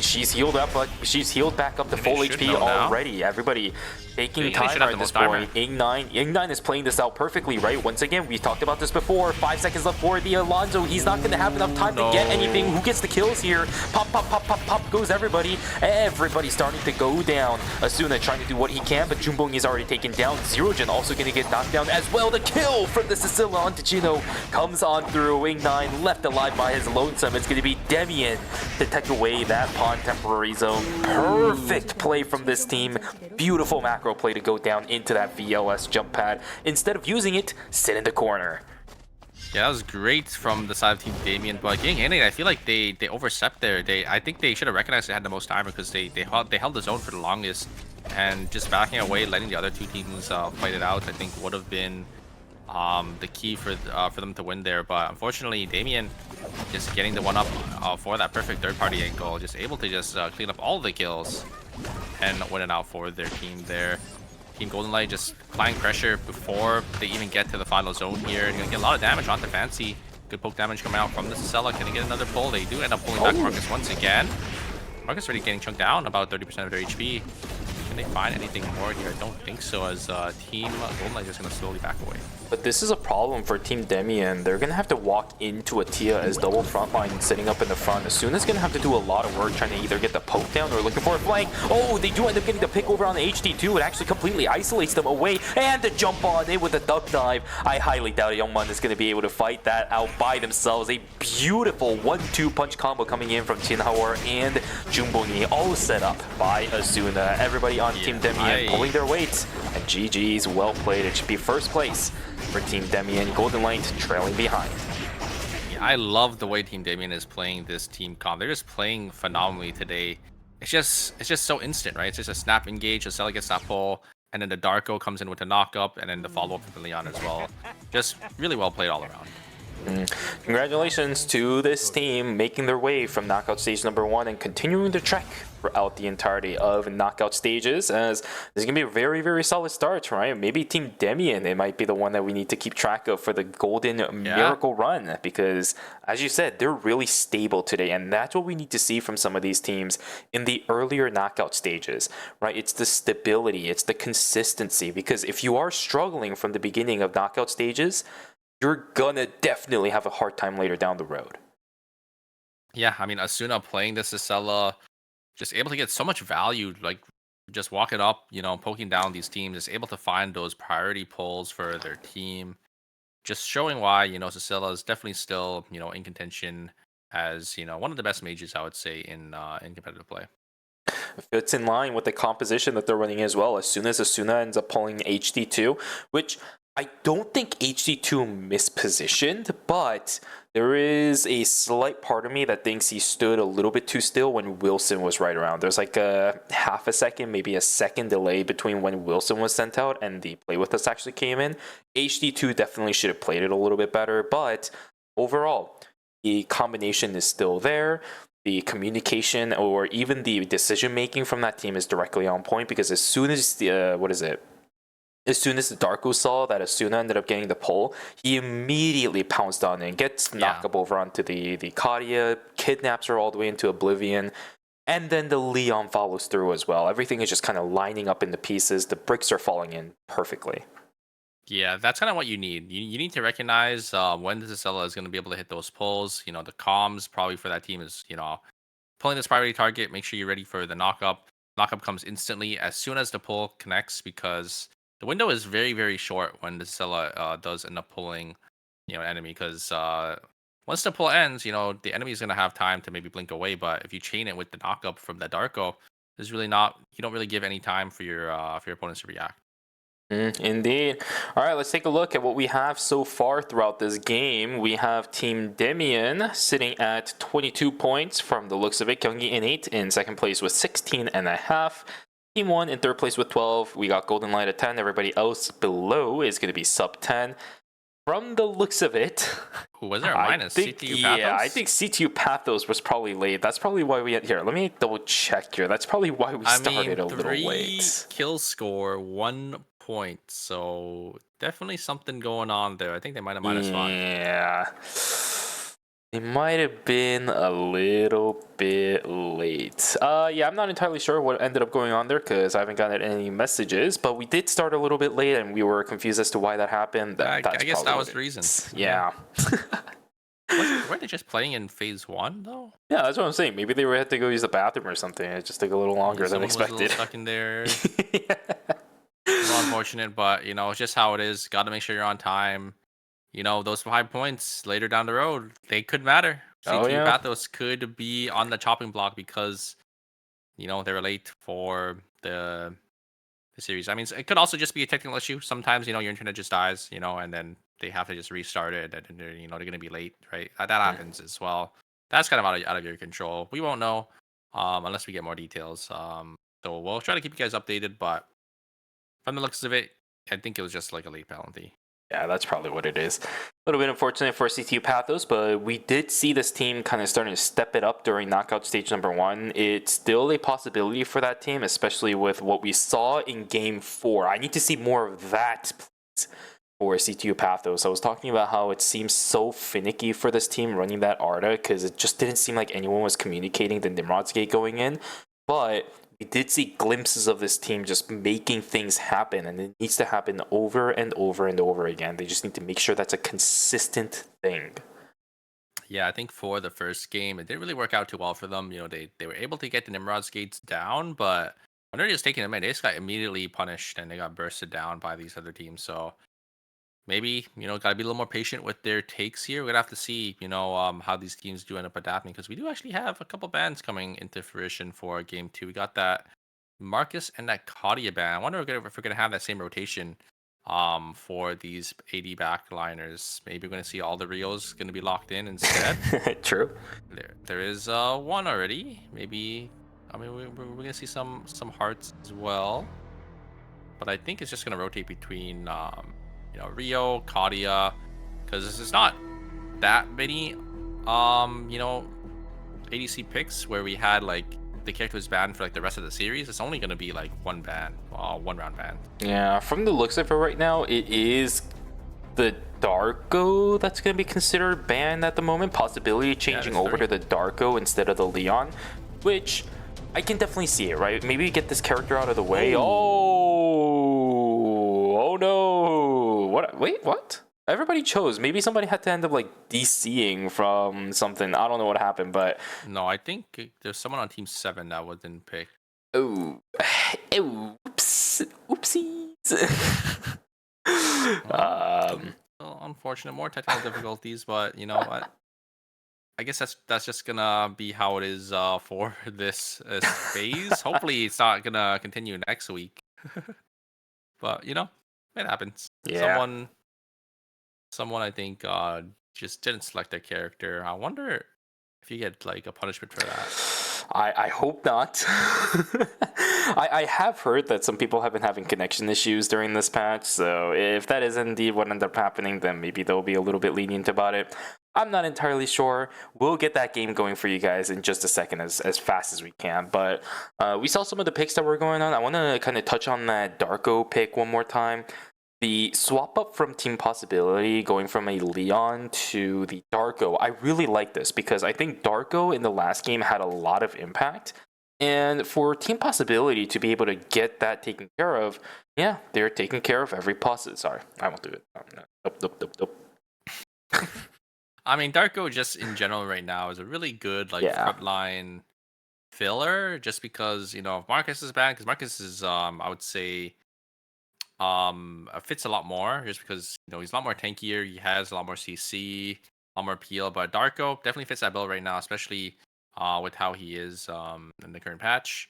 she's healed up, but she's healed back up to full HP already. Everybody taking timer at this point. Ing9 is playing this out perfectly, right? Once again, we talked about this before. 5 seconds left for the Alonso. He's not going to have enough time to get anything. Who gets the kills here? Pop, pop, pop, pop, pop goes everybody. Everybody's starting to go down. Asuna trying to do what he can, but Jumbong is already taken down. Zerogen also going to get knocked down as well. The kill from the Cecilia onto Gino comes on through. Ing9 left alive by his lonesome. It's going to be Damien to take away that pawn temporary zone. Perfect play from this team. Beautiful macro play to go down into that VLS jump pad. Instead of using it, sit in the corner. Yeah, that was great from the side of Team Damien, but getting in it, I feel like they overstepped there. I think they should have recognized they had the most time, because they held the zone for the longest, and just backing away, letting the other two teams fight it out, I think would have been the key for them to win there. But unfortunately, Damien just getting the one up for that perfect third party angle, just able to just clean up all the kills and win it out for their team there. Team Golden Light just applying pressure before they even get to the final zone here. You're gonna get a lot of damage onto Fancy. Good poke damage coming out from the Cecilia. Gonna get another pull. They do end up pulling back Marcus once again. Marcus already getting chunked down, about 30% of their HP. Can they find anything more here? I don't think so, as Team Golden Light is going to slowly back away. But this is a problem for Team Damien. They're going to have to walk into a Tia as double frontline sitting up in the front. Asuna's going to have to do a lot of work trying to either get the poke down or looking for a flank. Oh, they do end up getting the pick over on the HD2. It actually completely isolates them away. And the jump on in with a duck dive. I highly doubt Youngman is going to be able to fight that out by themselves. A beautiful 1-2 punch combo coming in from Jinhawar and Jumbongi, all set up by Asuna. Everybody on Team Damien pulling their weight. And GG's well played. It should be first place for Team Damien. Golden Light trailing behind. Yeah, I love the way Team Damien is playing this team comp. They're just playing phenomenally today. It's just so instant, right? It's just a snap engage, a Cecilia gets that pull, and then the Darko comes in with a knock-up, and then the follow-up from Leon as well. Just really well played all around. Congratulations to this team making their way from knockout stage number 1 and continuing to trek throughout the entirety of knockout stages, as this is going to be a very, very solid start, right? Maybe Team Damien, it might be the one that we need to keep track of for the golden miracle run, because as you said, they're really stable today, and that's what we need to see from some of these teams in the earlier knockout stages, right? It's the stability, it's the consistency, because if you are struggling from the beginning of knockout stages, you're gonna definitely have a hard time later down the road. Yeah, I mean, Asuna playing this Cecilia, just able to get so much value, like just walking up, you know, poking down these teams, just able to find those priority pulls for their team. Just showing why, you know, Cecilia is definitely still, you know, in contention as, you know, one of the best mages, I would say, in competitive play. Fits in line with the composition that they're running as well. As soon as Asuna ends up pulling HD2, which I don't think HD2 mispositioned, but there is a slight part of me that thinks he stood a little bit too still when Wilson was right around. There's like a half a second, maybe a second delay between when Wilson was sent out and the play with us actually came in. HD2 definitely should have played it a little bit better, but overall, the combination is still there. The communication or even the decision making from that team is directly on point, because as soon as the as soon as the Darko saw that Asuna ended up getting the pull, he immediately pounced on it and gets knocked up over onto the Kadia, kidnaps her all the way into oblivion, and then the Leon follows through as well. Everything is just kind of lining up into pieces. The bricks are falling in perfectly. Yeah, that's kind of what you need. You need to recognize when the Zacella is going to be able to hit those pulls. You know, the comms probably for that team is, you know, pulling this priority target. Make sure you're ready for the knockup. Knockup comes instantly as soon as the pull connects, because the window is very, very short when the Zacella does end up pulling, you know, an enemy. Because once the pull ends, you know, the enemy is going to have time to maybe blink away. But if you chain it with the knockup from the Darko, there's really not, you don't really give any time for your opponents to react. Indeed. All right, let's take a look at what we have so far throughout this game. We have Team Demian sitting at 22 points from the looks of it. Gyeonggi in 8 in second place with 16.5. Team 1 in third place with 12. We got Golden Light at 10. Everybody else below is going to be sub 10. From the looks of it, who was there a minus? CTU Pathos? Yeah, I think CTU Pathos was probably late. That's probably why we had here. Let me double check here. That's probably why we started a little late. Kill score, 1 point. So definitely something going on there. I think they might have minus 5. Yeah. It might have been a little bit late. Yeah, I'm not entirely sure what ended up going on there because I haven't gotten any messages, but we did start a little bit late and we were confused as to why that happened. I guess that was the reason. Yeah. Were they just playing in phase 1 though? Yeah, that's what I'm saying. Maybe they had to go use the bathroom or something. It just took a little longer than expected. Was a little stuck in there. Yeah. A little unfortunate, but you know, it's just how it is. Got to make sure you're on time. You know, those 5 points later down the road, they could matter. CTU Pathos could be on the chopping block because, you know, they were late for the series. I mean, it could also just be a technical issue. Sometimes, you know, your internet just dies, you know, and then they have to just restart it, and they're, you know, they're going to be late, right? That happens as well. That's kind of out of your control. We won't know unless we get more details. So we'll try to keep you guys updated, but from the looks of it, I think it was just like a late penalty. Yeah, that's probably what it is. A little bit unfortunate for CTU Pathos, but we did see this team kind of starting to step it up during knockout stage number 1. It's still a possibility for that team, especially with what we saw in game 4. I need to see more of that, please, for CTU Pathos. I was talking about how it seems so finicky for this team running that Arda because it just didn't seem like anyone was communicating the Nimrod's Gate going in. But we did see glimpses of this team just making things happen, and it needs to happen over and over and over again. They just need to make sure that's a consistent thing. Yeah, I think for the first game, it didn't really work out too well for them. You know, they were able to get the Nimrod's Gates down, but when they're just taking them in, they just got immediately punished and they got bursted down by these other teams. So maybe, you know, got to be a little more patient with their takes here. We're going to have to see, you know, how these teams do end up adapting, because we do actually have a couple bans coming into fruition for game 2. We got that Marcus and that Kadia ban. I wonder if we're going to have that same rotation for these AD backliners. Maybe we're going to see all the Rios going to be locked in instead. True. There is one already. Maybe, I mean, we're going to see some hearts as well. But I think it's just going to rotate between you know, Rio, Kadia, because it's not that many, you know, ADC picks where we had like the character was banned for like the rest of the series. It's only going to be like one round ban. Yeah, from the looks of it right now, it is the Darko that's going to be considered banned at the moment. Possibility changing over to the Darko instead of the Leon, which I can definitely see it, right? Maybe get this character out of the way. Oh no! What? Wait, what? Everybody chose. Maybe somebody had to end up like DCing from something. I don't know what happened, but no, I think there's someone on Team 7 that wasn't picked. Oh, oops, oopsies. Well, unfortunate, more technical difficulties, but you know what? I guess that's just gonna be how it is for this phase. Hopefully, it's not gonna continue next week. But you know, it happens. Yeah. Someone I think just didn't select their character. I wonder if you get like a punishment for that. I hope not. I have heard that some people have been having connection issues during this patch, so if that is indeed what ended up happening, then maybe they'll be a little bit lenient about it. I'm not entirely sure. We'll get that game going for you guys in just a second as fast as we can. But we saw some of the picks that were going on. I want to kind of touch on that Darko pick one more time. The swap up from Team Possibility going from a Leon to the Darko, I really like this because I think Darko in the last game had a lot of impact. And for Team Possibility to be able to get that taken care of, yeah, they're taking care of every possible. Sorry, I won't do it. Nope. I mean, Darko just in general right now is a really good like frontline filler, just because if Marcus is bad, because Marcus is I would say fits a lot more, just because he's a lot more tankier, he has a lot more CC, a lot more peel. But Darko definitely fits that bill right now, especially with how he is in the current patch.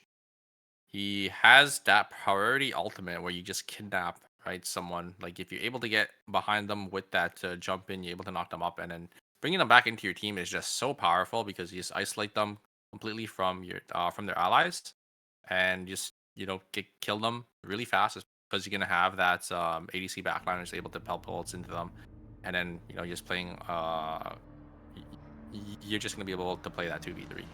He has that priority ultimate where you just kidnap someone. Like if you're able to get behind them with that jump in, you're able to knock them up, and then bringing them back into your team is just so powerful because you just isolate them completely from their allies, and just kill them really fast, because you're gonna have that ADC backline is able to pelt bullets into them, and then just playing you're just gonna be able to play that 2v3.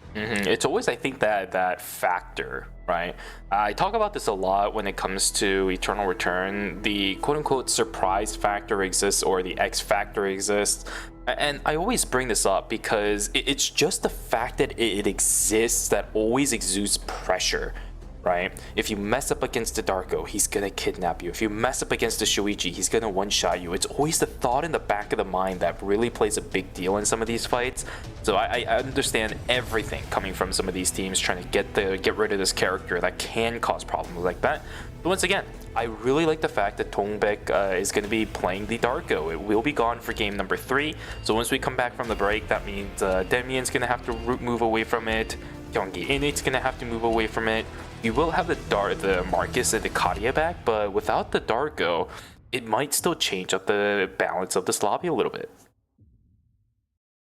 It's always, I think, that factor, right? I talk about this a lot when it comes to Eternal Return. The quote-unquote surprise factor exists, or the X factor exists. And I always bring this up because it's just the fact that it exists that always exudes pressure, right? If you mess up against the Darko, he's gonna kidnap you. If you mess up against the Shuichi, he's gonna one-shot you. It's always the thought in the back of the mind that really plays a big deal in some of these fights. So I understand everything coming from some of these teams trying to get rid of this character that can cause problems like that. But once again, I really like the fact that Tongbek is going to be playing the Darko. It will be gone for game number 3. So once we come back from the break, that means Demian's going to have to move away from it. Gyeonggi Innit's going to have to move away from it. You will have the Marcus and the Kadia back, but without the Darko, it might still change up the balance of this lobby a little bit.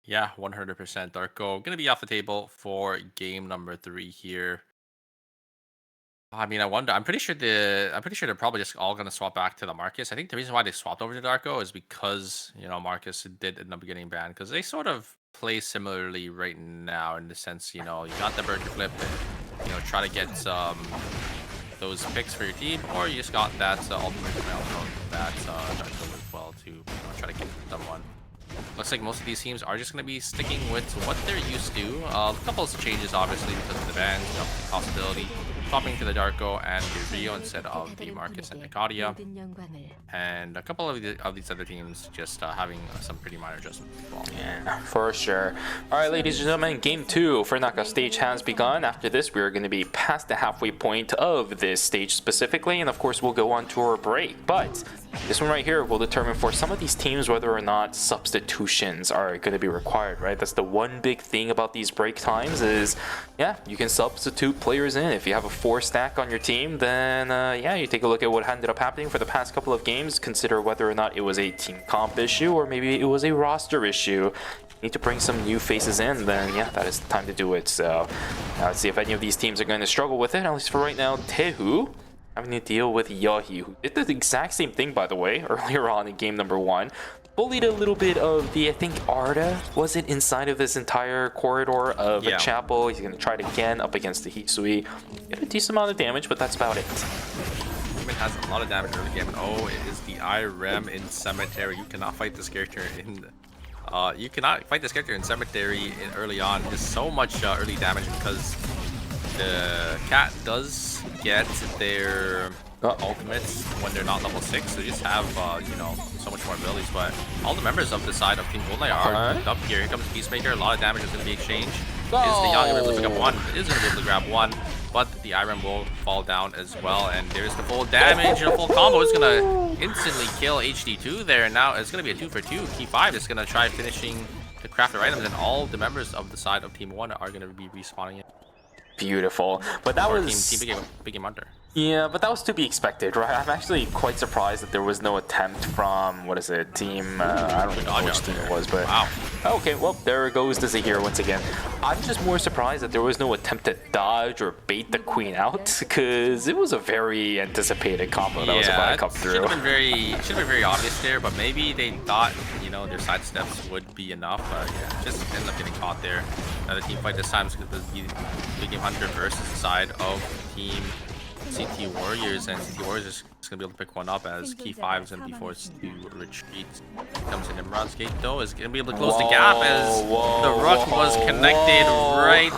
Yeah, 100% Darko going to be off the table for game number 3 here. I mean, I wonder. I'm pretty sure they're probably just all gonna swap back to the Marcus. I think the reason why they swapped over to Darko is because Marcus did end up getting banned, because they sort of play similarly right now in the sense you got the burger flip, and try to get those picks for your team, or you just got that ultimate milestone that Darko as well to try to get someone. Looks like most of these teams are just going to be sticking with what they're used to. A couple of changes, obviously, because of the bans, Possibility swapping to the Darko and the Rio instead of the Marcus and the Kadia. And a couple of these other teams just having some pretty minor adjustments as well. Yeah, for sure. Alright, ladies and gentlemen, game 2 for Knockout Stage has begun. After this, we are going to be past the halfway point of this stage specifically, and of course, we'll go on to our break. But this one right here will determine for some of these teams whether or not substitutions are going to be required, right? That's the one big thing about these break times is, yeah, you can substitute players in. If you have a 4 stack on your team, then yeah, you take a look at what ended up happening for the past couple of games, consider whether or not it was a team comp issue or maybe it was a roster issue. You need to bring some new faces in, then yeah, that is the time to do it. So let's see if any of these teams are going to struggle with it. At least for right now, Taehu having to deal with Yeohee, who did the exact same thing, by the way, earlier on in game number 1. Bullied a little bit of the, I think, Arda, was it, inside of this entire corridor of a chapel. He's going to try it again up against the Hisui. Get a decent amount of damage, but that's about it. Human has a lot of damage early game. Oh, it is the IREM in Cemetery. You cannot fight this character in... Cemetery early on. There's so much early damage because the cat does get their ultimates when they're not level 6. So you just have, so much more abilities. But all the members of the side of Team Goldeneye are grouped up here. Here comes Peacemaker. A lot of damage is going to be exchanged. Is the Young able to pick up one? Is going to be able to grab one. But the IREM will fall down as well. And there's the full damage. And a full combo is going to instantly kill HD2 there. And now it's going to be a 2-for-2. Key 5 is going to try finishing the craft their items. And all the members of the side of Team 1 are going to be respawning it. Beautiful. But that Or was... Team Big Game Hunter. Yeah, but that was to be expected, right? I'm actually quite surprised that there was no attempt from, what is it, team... I don't even know which team it was, but... Wow. Okay, well, there goes the Zahir once again. I'm just more surprised that there was no attempt to dodge or bait the queen out, because it was a very anticipated combo that was about to come through. Should have been very obvious there, but maybe they thought, you know, their side steps would be enough. Yeah, just ended up getting caught there. Another team fight this time is going to be Big Game Hunter versus the side of Team CT Warriors, and CT Warriors is going to be able to pick one up as Key 5 is going to be forced to retreat. Comes in Nimrod's gate though, is going to be able to close the gap as the Rook was connected right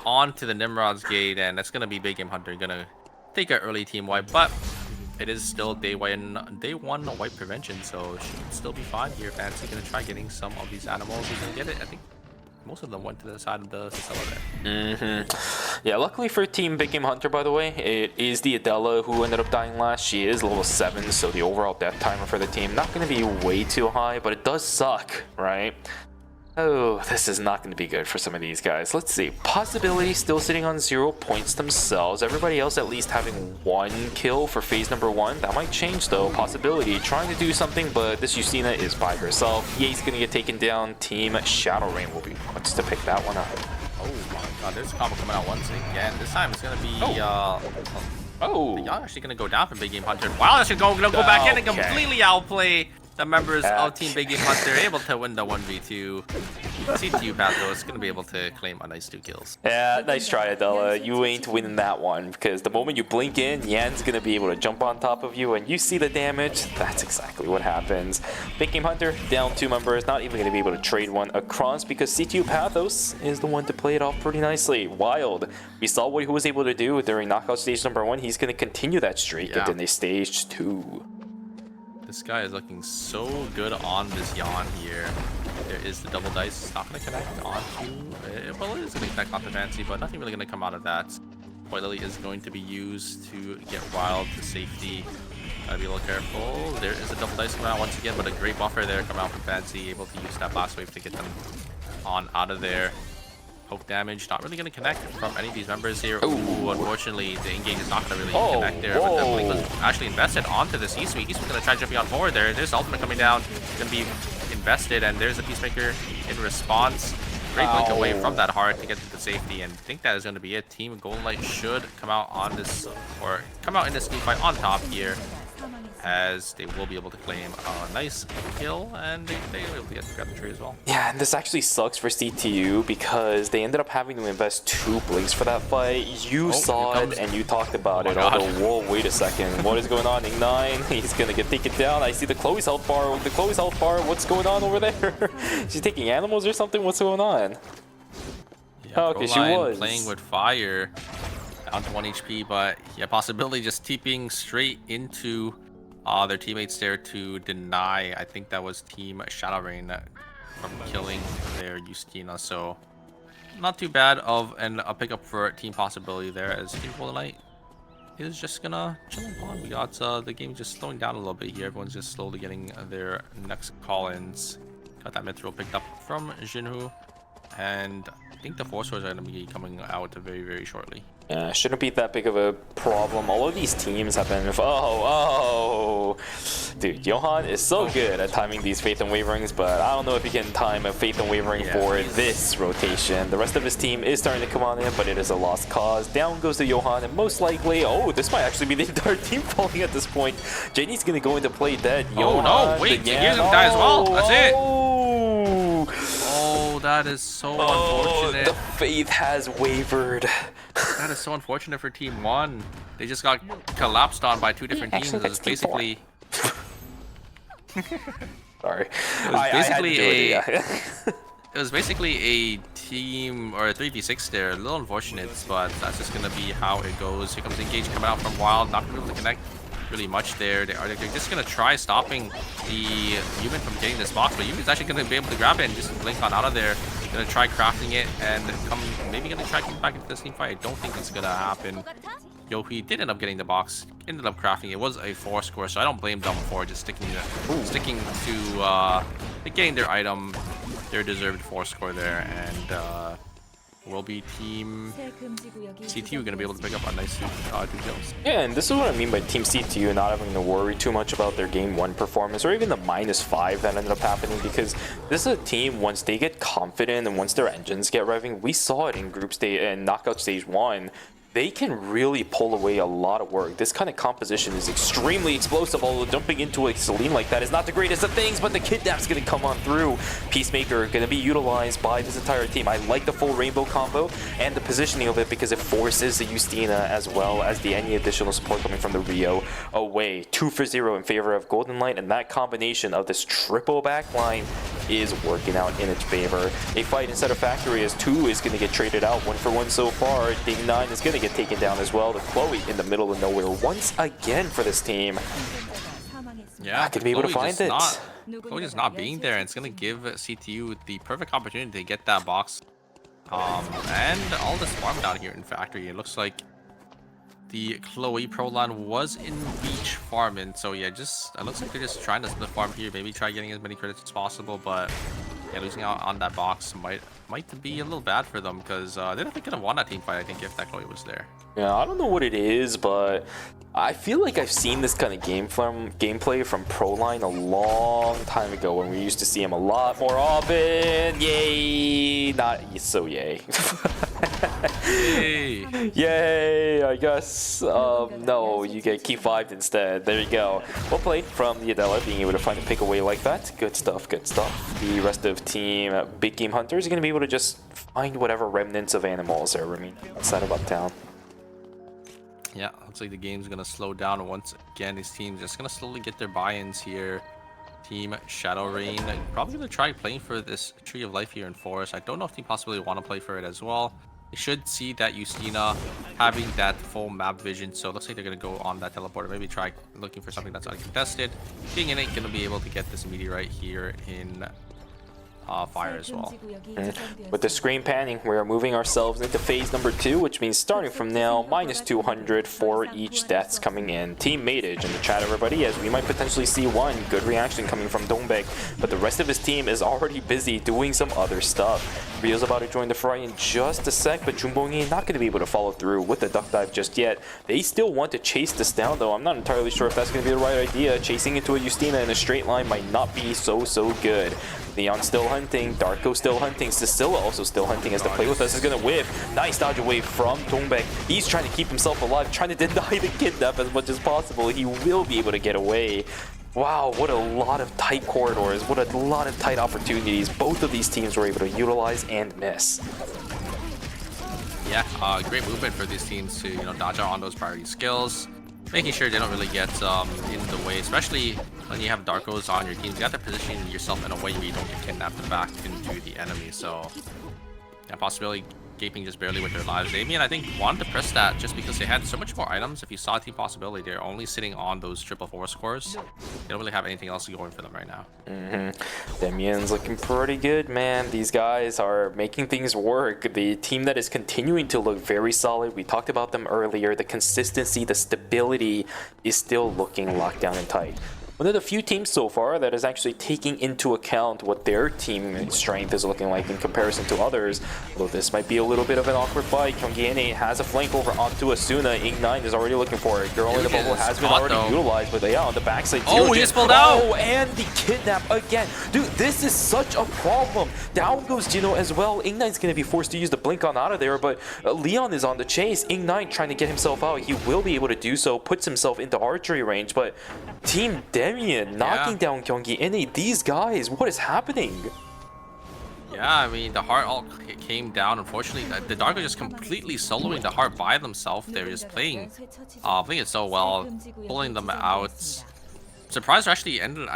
onto the Nimrod's gate, and that's going to be Big Game Hunter going to take an early team wipe, but it is still day one wipe prevention, so should still be fine here. Fancy going to try getting some of these animals. He's going to get it, I think. Most of them went to the side of the Sicilla there. Yeah, luckily for Team Big Game Hunter, by the way, it is the Adela who ended up dying last. She is level 7, so the overall death timer for the team not going to be way too high, but it does suck, right? Oh, this is not going to be good for some of these guys. Let's see. Possibility still sitting on 0 points themselves. Everybody else at least having 1 kill for phase number 1. That might change though. Possibility trying to do something, but this Justina is by herself. Ye's going to get taken down. Team Shadow Rain will be wants to pick that one up. Oh my god, there's a combo coming out once again. This time it's going to be... Y'all actually going to go down from Big Game Hunter. Wow, that's going to go back in and completely outplay the members of Team Big Game Hunter, able to win the 1v2. CTU Battle is going to be able to claim a nice 2 kills. Yeah, nice try, Adela. You ain't winning that one, because the moment you blink in, Yan's going to be able to jump on top of you, and you see the damage. That's exactly what happens. Big Game Hunter down 2 members, not even going to be able to trade one across, because CTU Pathos is the one to play it off pretty nicely. Wild. We saw what he was able to do during knockout stage number 1. He's going to continue that streak into stage 2. This guy is looking so good on this Yawn here. There is the double dice. It's not going to connect onto... Well, it is going to connect onto Fancy, but nothing really going to come out of that. White Lily is going to be used to get Wild to safety. Gotta be a little careful. There is a double dice coming out once again, but a great buffer there coming out from Fancy. Able to use that blast wave to get them on out of there. Poke damage, not really going to connect from any of these members here. Ooh, unfortunately, the engage is not going to really connect there. But the Blink was actually invested onto this Eastweek. Eastweek's going to try jumping on forward there. There's ultimate coming down. Going to be invested, and there's a Peacemaker in response. Great blink away from that heart to get to the safety, and I think that is going to be it. Team Golden Light should come out on this, or come out in this team fight on top here, as they will be able to claim a nice kill, and they will be able to grab the tree as well. Yeah, and this actually sucks for CTU because they ended up having to invest 2 blinks for that fight. You saw it and you talked about it. Although, whoa, wait a second. What is going on? Ignine, he's going to get taken down. I see the Chloe's health bar. The Chloe's health bar, what's going on over there? She's taking animals or something? What's going on? Yeah, okay, she was playing with fire down to 1 HP, but yeah, possibility just TPing straight into their teammates there to deny. I think that was Team Shadow Rain from killing their Justina, so not too bad of a pickup for Team Possibility there, as Team Golden Light is just gonna chill upon. We got the game just slowing down a little bit here. Everyone's just slowly getting their next call-ins. Got that Mithril picked up from Jinwoo, and I think the Force Swords are going to be coming out very, very shortly. Yeah, shouldn't be that big of a problem. All of these teams have been... Dude, Johan is so good at timing these Faith and Waverings, but I don't know if he can time a Faith and Wavering for this rotation. The rest of his team is starting to come on in, but it is a lost cause. Down goes to Johan, and most likely... this might actually be the entire team falling at this point. JD's going to go into play dead. Johan, no, wait, he's going to die as well. That's it. Oh, that is so unfortunate. The faith has wavered. That is so unfortunate for Team 1. They just got collapsed on by 2 different teams. It was basically... Sorry. It was basically a team, or a 3v6 there. A little unfortunate, but that's just going to be how it goes. Here comes Engage coming out from Wild. Not going to be able to connect really much there. They're just going to try stopping the Yumin from getting this box, but Yumin's actually going to be able to grab it and just blink on out of there. Going to try crafting it and maybe going to try coming back into this team fight. I don't think it's going to happen. Yohi did end up getting the box, ended up crafting. It was a 4 score, so I don't blame them for just sticking to getting their item, their deserved 4 score there, and will be team 새 금지 구역이 CTU going to be able to pick up a nice 2 kills. Yeah, and this is what I mean by Team CTU not having to worry too much about their Game 1 performance or even the -5 that ended up happening, because this is a team, once they get confident and once their engines get revving, we saw it in Group Stage and Knockout Stage 1. They can really pull away a lot of work. This kind of composition is extremely explosive, although jumping into a Celine like that is not the greatest of things, but the Kidnap's going to come on through. Peacemaker going to be utilized by this entire team. I like the full rainbow combo and the positioning of it because it forces the Justina as well as any additional support coming from the Rio away. 2 for 0 in favor of Golden Light, and that combination of this triple backline is working out in its favor. A fight inside of Factory as 2 is going to get traded out 1 for 1 so far. Ding 9 is going to get taken down as well. The Chloe in the middle of nowhere once again for this team. Yeah, Not gonna be able to find it. Chloe just not being there, and it's going to give CTU the perfect opportunity to get that box. And all this farm down here in Factory. It looks like the Chloe Pro line was in beach farming, so yeah, it looks like they're just trying to split farm here, maybe try getting as many credits as possible, but yeah, losing out on that box might be a little bad for them, because they're definitely gonna won that team fight, I think, if that Chloe was there. Yeah, I don't know what it is, but I feel like I've seen this kind of gameplay from Proline a long time ago when we used to see him a lot more often. Yay! Not so yay. Yay! Yay! I guess. No, you get key 5 instead. There you go. Well played from the Adela, being able to find a pick away like that. Good stuff, good stuff. The rest of team Big Game Hunters are going to be able to just find whatever remnants of animals are remaining outside of Uptown. Yeah, looks like the game's gonna slow down once again. These teams just gonna slowly get their buy-ins here. Team Shadow Rain probably gonna try playing for this Tree of Life here in Forest. I don't know if Team possibly want to play for it as well. They should see that Justina having that full map vision, so it looks like they're gonna go on that teleporter. Maybe try looking for something that's uncontested. Being in it, gonna be able to get this meteorite here in fire as well. With the screen panning, we are moving ourselves into phase number 2, which means starting from now, -200 for each deaths coming in. Team Matage in the chat, everybody, as we might potentially see one good reaction coming from Dongbek, but the rest of his team is already busy doing some other stuff. Rio's about to join the fray in just a sec, but Jumbongi not going to be able to follow through with the duck dive just yet. They still want to chase this down, though. I'm not entirely sure if that's going to be the right idea. Chasing into a Justina in a straight line might not be so good. Leon still hunting, Darko still hunting, Cecilia also still hunting as the play with us is gonna whiff. Nice dodge away from Dongbek. He's trying to keep himself alive, trying to deny the kidnap as much as possible. He will be able to get away. Wow, what a lot of tight corridors, what a lot of tight opportunities both of these teams were able to utilize and miss. Yeah, great movement for these teams to dodge out on those priority skills, making sure they don't really get in the way, especially when you have Darkos on your teams. You have to position yourself in a way where you don't get kidnapped back into the enemy. So yeah, possibility gaping just barely with their lives. Damien, I think, wanted to press that just because they had so much more items. If you saw Team Possibility, they're only sitting on those 444 scores. They don't really have anything else going for them right now. Damien's looking pretty good, man. These guys are making things work. The team that is continuing to look very solid. We talked about them earlier. The consistency, the stability is still looking locked down and tight. One of the few teams so far that is actually taking into account what their team strength is looking like in comparison to others. Although this might be a little bit of an awkward fight. Kyunggi has a flank over onto Asuna. Ing9 is already looking for it. Girl in the bubble has been already utilized, but yeah, on the backside. Oh, he just pulled out! Oh, and the kidnap again. Dude, this is such a problem. Down goes Jino as well. Ing9's going to be forced to use the blink on out of there, but Leon is on the chase. Ing9 trying to get himself out. He will be able to do so. Puts himself into archery range, but Team Demian knocking down Kyunggi. These guys, what is happening? Yeah, I mean, the heart all came down. Unfortunately, the Darko just completely soloing the heart by themselves. They're just playing it so well, pulling them out. I'm surprised I actually ended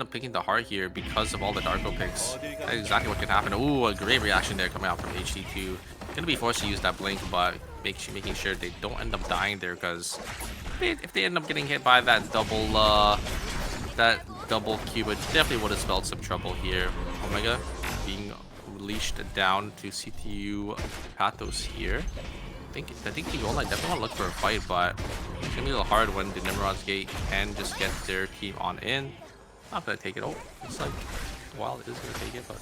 up picking the heart here because of all the Darko picks. That's exactly what can happen. Ooh, a great reaction there coming out from HD2. Gonna be forced to use that blink, but making sure they don't end up dying there, because if they end up getting hit by that double cube, it definitely would have spelled some trouble here. Omega being leashed down to CTU Pathos here. I think the goal line definitely want to look for a fight, but it's gonna be a little hard when the Nimrod's Gate can just get their team on in. Not gonna take it over. It's like Wild is going to take it, but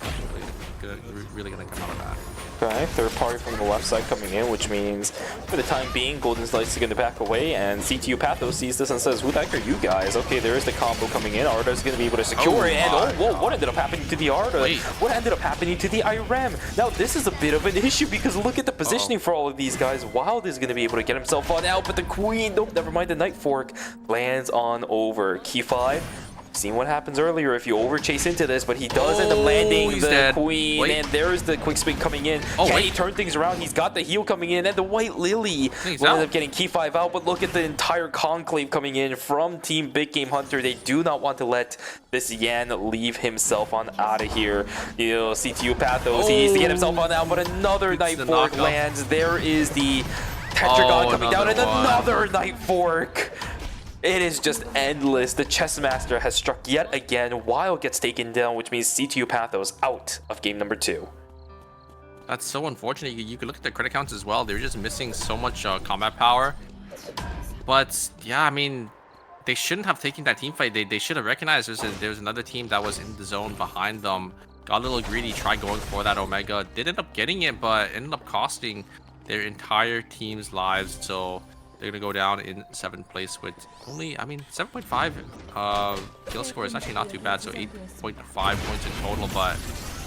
really going to come out of that. Okay, third party from the left side coming in, which means for the time being, Golden Knights are going to back away, and CTU Pathos sees this and says, who the heck are you guys? Okay, there is the combo coming in. Arda's going to be able to secure it, and whoa, what ended up happening to the Arda? Wait. What ended up happening to the IREM? Now, this is a bit of an issue because look at the positioning for all of these guys. Wild is going to be able to get himself on out, but the Queen, nope, never mind, the Night Fork lands on over. Key 5. Seen what happens earlier if you over chase into this, but he does end up landing the dead. Queen, Wait. and there's the quick spin coming in. Can he turn things around? He's got the heal coming in, and the White Lily will end up getting Key 5 out, but look at the entire conclave coming in from Team Big Game Hunter. They do not want to let this Yan leave himself on out of here. You know, CTU Pathos, he needs to get himself on out, but another Night Fork lands. There is the Tetragon coming down, and another Night Fork. It is just endless. The Chess Master has struck yet again. Wild gets taken down, which means CTU Pathos out of game number 2. That's so unfortunate. You could look at the credit counts as well. They're just missing so much combat power. But yeah, I mean, they shouldn't have taken that team fight. They should have recognized there's another team that was in the zone behind them. Got a little greedy, tried going for that Omega. Did end up getting it, but ended up costing their entire team's lives. So they're going to go down in 7th place with only, I mean, 7.5 kill score is actually not too bad. So 8.5 points in total, but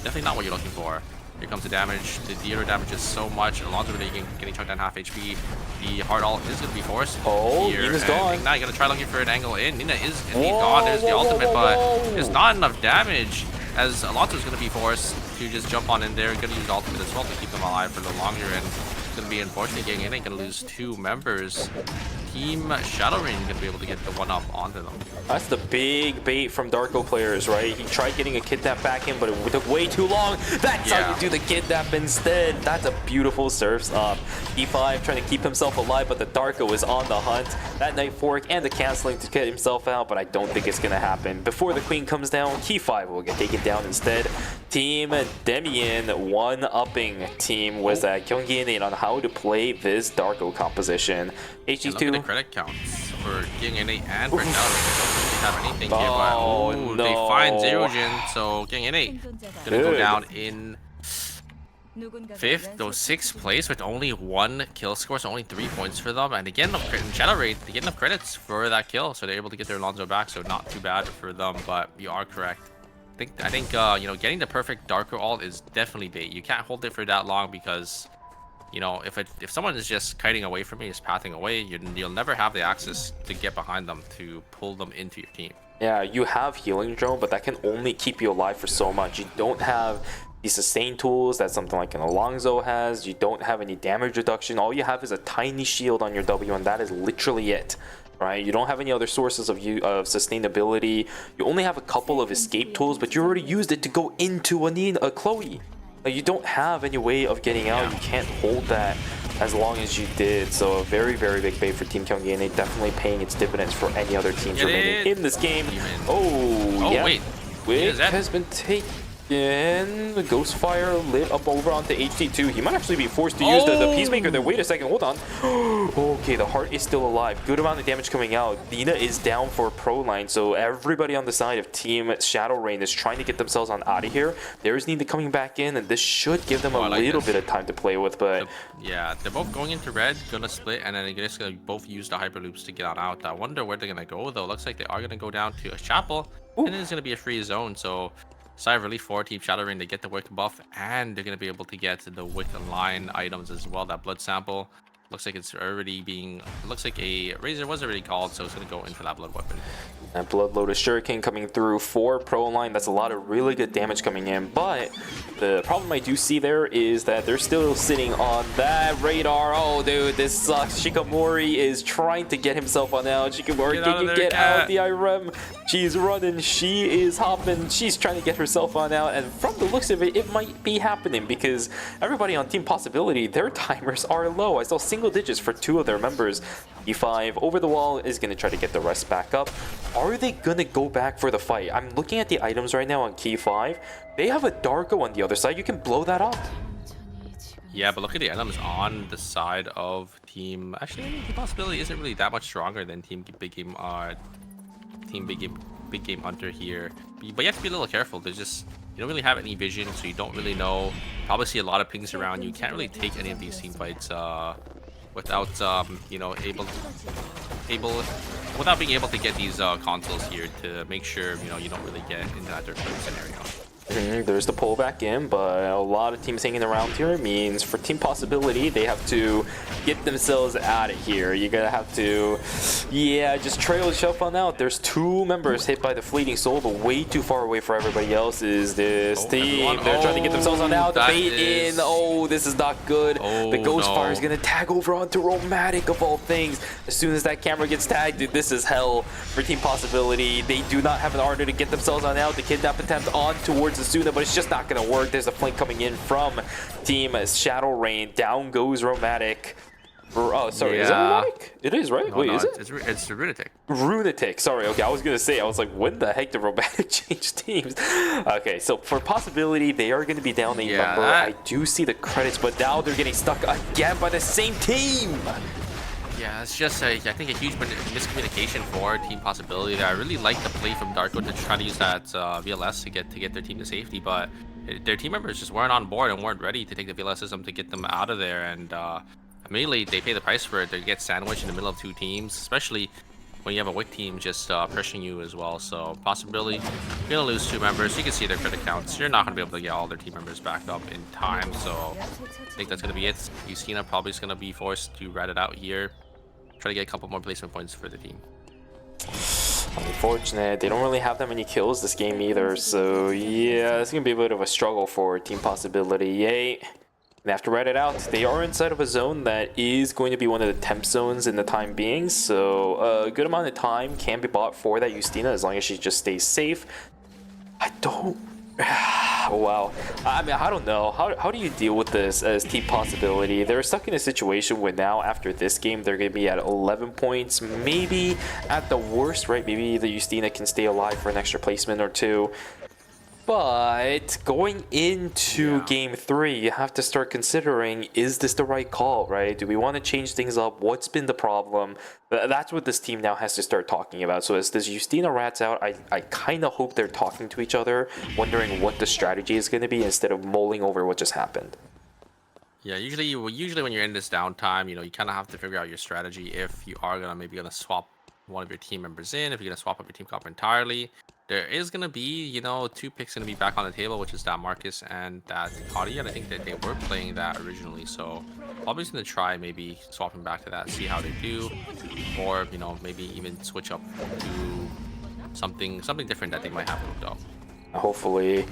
definitely not what you're looking for. Here comes the damage. The dealer damage is so much. Alonso really getting chucked down half HP. The hard ult is going to be forced. Oh, here. Nina's gone. Ignite going to try looking for an angle in. Nina is indeed gone. There's the ultimate, but there's not enough damage as Alonso is going to be forced to just jump on in there. Going to use ultimate as well to keep them alive for a little longer. And it's going to be unfortunate getting in. They're going to lose 2 members. Team Shadowrain going to be able to get the 1-up onto them. That's the big bait from Darko players, right? He tried getting a kidnap back in, but it took way too long. That's how you do the kidnap instead. That's a beautiful surfs up. E5 trying to keep himself alive, but the Darko is on the hunt. That Night Fork and the canceling to get himself out, but I don't think it's going to happen. Before the Queen comes down, Key 5 will get taken down instead. Team Demian 1-upping Team was that Kyungin on how to play this Darko composition. HG2. Look at the credit counts for GangNA and for Delta. They don't really have anything here, but they find Zerojin, so GangNA gonna go down in 5th or 6th place with only 1 kill score, so only 3 points for them. And again, Shadow Raid, they get enough credits for that kill, so they're able to get their Alonso back, so not too bad for them. But you are correct. I think you know, getting the perfect Darko ult is definitely bait. You can't hold it for that long because, you know, if someone is just kiting away from me, is pathing away, you'll never have the access to get behind them to pull them into your team. Yeah, you have healing drone, but that can only keep you alive for so much. You don't have the sustain tools that something like an Alonso has. You don't have any damage reduction. All you have is a tiny shield on your W, and that is literally it. Right? You don't have any other sources of sustainability. You only have a couple of escape tools, but you already used it to go into a Chloe. Like, you don't have any way of getting out. You can't hold that as long as you did. So a very, very big bait for Team Kyungin. Definitely paying its dividends for any other teams remaining in this game. Oh, yeah. Wait. Wick has been taken. The Ghostfire lit up over onto HT2. He might actually be forced to use the Peacemaker there. Wait a second, hold on. Okay, the heart is still alive. Good amount of damage coming out. Nina is down for pro line, so everybody on the side of Team Shadowrain is trying to get themselves on out of here. There's Nina coming back in, and this should give them a little bit of time to play with, but... Yeah, they're both going into red, gonna split, and then they're just gonna both use the Hyperloops to get on out. I wonder where they're gonna go, though. Looks like they are gonna go down to a chapel, and then it's gonna be a free zone, so... Sigh of relief for Team Shadowrain. They get the Wick buff, and they're going to be able to get the Wick line items as well. That blood sample looks like it's already being... It looks like a Razor was already called, so it's going to go into that blood weapon. That Blood Lotus Shuriken coming through for pro line. That's a lot of really good damage coming in, but the problem I do see there is that they're still sitting on that radar. Oh, dude, this sucks. Shikamori is trying to get himself on out. Shikamori, can you get out the IREM? She's running. She is hopping. She's trying to get herself on out, and from the looks of it, it might be happening because everybody on Team Possibility, their timers are low. I saw single digits for 2 of their members. E5 over the wall is going to try to get the rest back up. Are they going to go back for the fight? I'm looking at the items right now on Key 5. They have a Darko on the other side. You can blow that up. Yeah, but look at the items on the side of Team... Actually, Team Possibility isn't really that much stronger than Team Big Game big game hunter here. But you have to be a little careful. There's just, you don't really have any vision, so you don't really know. Probably see a lot of pings around you. Can't really take any of these team fights without you know, without being able to get these consoles here to make sure, you know, you don't really get into that third party scenario. There's the pull back in, but a lot of teams hanging around here means for Team Possibility, they have to get themselves out of here. You're gonna have to, yeah, just trail yourself on out. There's 2 members hit by the fleeting soul, but way too far away for everybody else is this team. They're trying to get themselves on out. The bait in. Oh, this is not good. The ghost fire is gonna tag over onto Romantic of all things. As soon as that camera gets tagged, dude, this is hell for Team Possibility. They do not have an Arter to get themselves on out. The kidnap attempt on towards Asuna, but it's just not gonna work. There's a flank coming in from Team Shadow Rain. Down goes Romantic. Oh, sorry, is it Romantic? It is, right? No, wait, no, is it? It's Runatic. Runatic, sorry. Okay, I was gonna say, I was like, when the heck did Romantic change teams? Okay, so for Possibility, they are gonna be down a number. I do see the credits, but now they're getting stuck again by the same team. Yeah, it's just I think a huge miscommunication for Team Possibility there. I really like the play from Darko to try to use that VLS to get their team to safety, but their team members just weren't on board and weren't ready to take the VLS system to get them out of there, and immediately they pay the price for it. They get sandwiched in the middle of 2 teams, especially when you have a weak team just pressuring you as well. So Possibility, you're gonna lose 2 members. You can see their credit counts. You're not gonna be able to get all their team members back up in time, so I think that's gonna be it. Justina probably is gonna be forced to rat it out here. Try to get a couple more placement points for the team. Unfortunate, they don't really have that many kills this game either, so yeah, it's gonna be a bit of a struggle for Team Possibility. Yay. They have to write it out. They are inside of a zone that is going to be one of the temp zones in the time being, so a good amount of time can be bought for that Justina as long as she just stays safe. I don't... wow. I mean, I don't know. How do you deal with this as Team Possibility? They're stuck in a situation where now, after this game, they're going to be at 11 points. Maybe at the worst, right? Maybe the Justina can stay alive for an extra placement or 2. But going into game 3, you have to start considering, is this the right call, right? Do we want to change things up? What's been the problem? That's what this team now has to start talking about. So as this Justina rats out, I kind of hope they're talking to each other, wondering what the strategy is going to be instead of mulling over what just happened. Yeah, usually when you're in this downtime, you know, you kind of have to figure out your strategy. If you are maybe gonna swap one of your team members in, if you're gonna swap up your team comp entirely. There is going to be, you know, 2 picks going to be back on the table, which is that Marcus and that Cody, and I think that they were playing that originally, so probably going to try maybe swapping back to that, see how they do, or, you know, maybe even switch up to something different that they might have looked up. Hopefully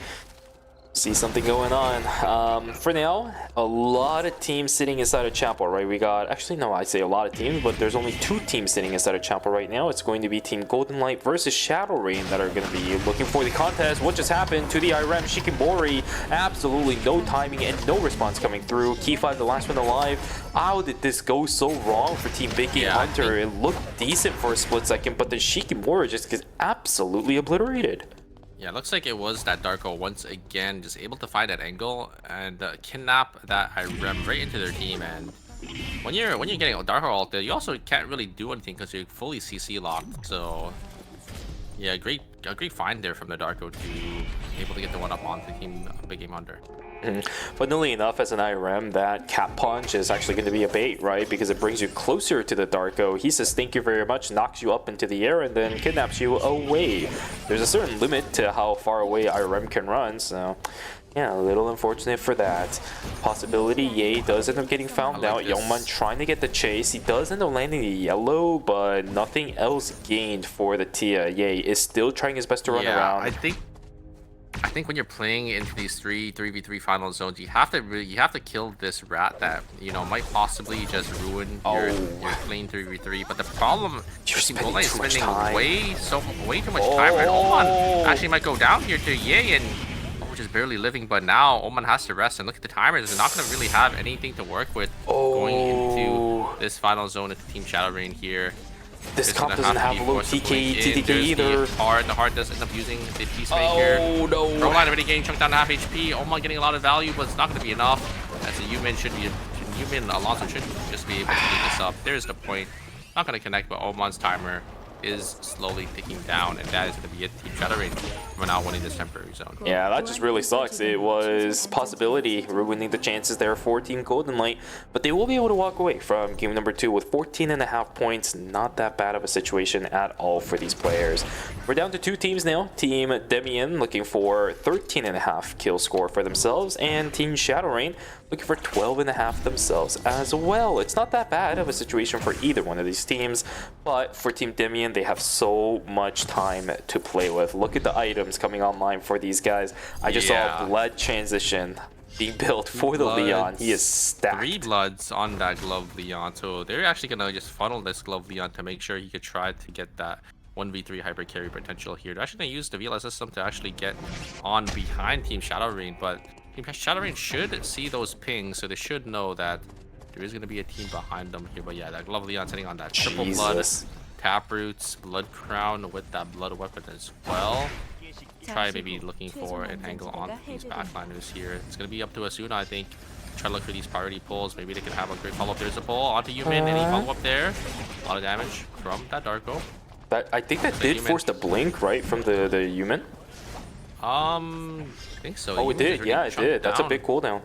see something going on. For now, a lot of teams sitting inside of Chapel, right? We got, actually no, I say a lot of teams, but there's only 2 teams sitting inside of Chapel right now. It's going to be Team Golden Light versus Shadow Rain that are going to be looking for the contest. What just happened to the IRM Shikimori? Absolutely no timing and no response coming through. Key 5, the last one alive. How did this go so wrong for Team Big Game Hunter? It looked decent for a split second, but the Shikimori just gets absolutely obliterated. Yeah, it looks like it was that Darko once again just able to find that angle and kidnap that IRM right into their team. And when you're getting a Darko ult, you also can't really do anything because you're fully CC locked. So yeah, a great find there from the Darko to be able to get the 1-up onto Team Big Game Hunter. Funnily enough, as an IRM, that cap punch is actually going to be a bait, right? Because it brings you closer to the Darko. He says thank you very much, knocks you up into the air, and then kidnaps you away. There's a certain limit to how far away IRM can run, so yeah, a little unfortunate for that. Possibility, Ye does end up getting found out. Youngman trying to get the chase. He does end up landing the yellow, but nothing else gained for the Tia. Ye is still trying his best to run around. I think when you're playing into these 3v3 final zones, you have to kill this rat that, you know, might possibly just ruin your clean 3v3. But the problem is spending way too much time, and Oman actually might go down here to Ye, and which is barely living. But now Oman has to rest, and look at the timers. They're not going to really have anything to work with going into this final zone into Team Shadow Rain here. This comp doesn't have low TK, TDK either. The hard does end up using the Peacemaker. Oh no. Proline already getting chunked down to half HP. Oman getting a lot of value, but it's not going to be enough. As a Yumin Alonso should just be able to keep this up. There's the point. Not going to connect, but Oman's timer is slowly ticking down, and that is going to be it. Team Shadow Rain, we're now winning this temporary zone. Yeah, that just really sucks. It was possibility ruining the chances there for Team Golden Light, but they will be able to walk away from game number 2 with 14.5 points. Not that bad of a situation at all for these players. We're down to 2 teams now. Team Demian looking for 13.5 kill score for themselves, and Team Shadow Rain looking for 12.5 themselves as well. It's not that bad of a situation for either one of these teams, but for Team Demian, they have so much time to play with. Look at the items coming online for these guys. I just saw a blood transition being built for the Leon. He is stacked. 3 bloods on that glove Leon, so they're actually gonna just funnel this glove Leon to make sure he could try to get that 1v3 hyper carry potential here. They're actually gonna use the VLS system to actually get on behind Team Shadow Rain, but Team Shadow Rain should see those pings, so they should know that there is gonna be a team behind them here. But yeah, that glove Leon sitting on that triple blood, taproots, blood crown with that blood weapon as well. Try maybe looking for an angle on these backliners here. It's gonna be up to Asuna, I think. Try to look for these priority pulls. Maybe they can have a great follow-up. There's a pull onto Yumin, any follow-up there. A lot of damage from that Darko. I think that did force the blink, right, from the Yumin? I think so. Oh, it did. Yeah, it did. That's a big cooldown.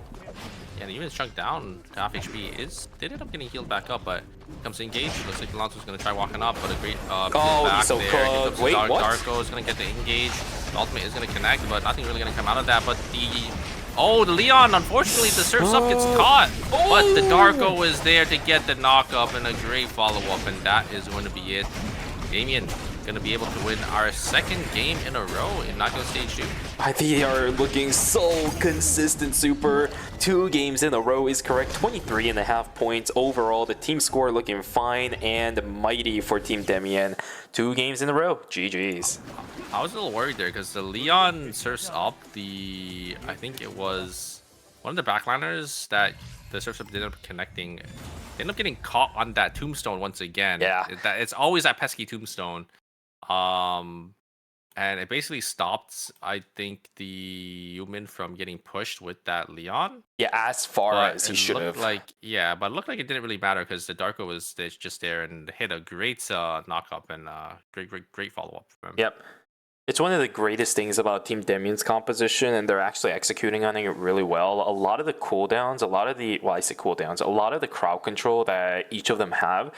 Yeah, and even chunk down to half HP did end up getting healed back up, but comes to engage. Looks like Alonso's gonna try walking up, but a great back so there. wait, what? Darko is gonna get the engage. The ultimate is gonna connect, but nothing really gonna come out of that. But the Leon, unfortunately, the Surf's Up gets caught, but the Darko is there to get the knock up and a great follow up, and that is going to be it. Damian gonna be able to win our 2nd game in a row in Knockout Stage 2. They are looking so consistent, Super. 2 games in a row is correct. 23.5 points overall. The team score looking fine and mighty for Team Demian. 2 games in a row. GG's. I was a little worried there because the Leon surfs up I think it was one of the backliners that the surfs up ended up connecting. They end up getting caught on that tombstone once again. Yeah. It's always that pesky tombstone. And it basically stopped, I think, the Yumin from getting pushed with that Leon. Yeah, as far as he should have. But it looked like it didn't really matter because the Darko was just there and hit a great knock up and great follow up from him. Yep. It's one of the greatest things about Team Demian's composition, and they're actually executing on it really well. A lot of the cooldowns, a lot of the crowd control that each of them have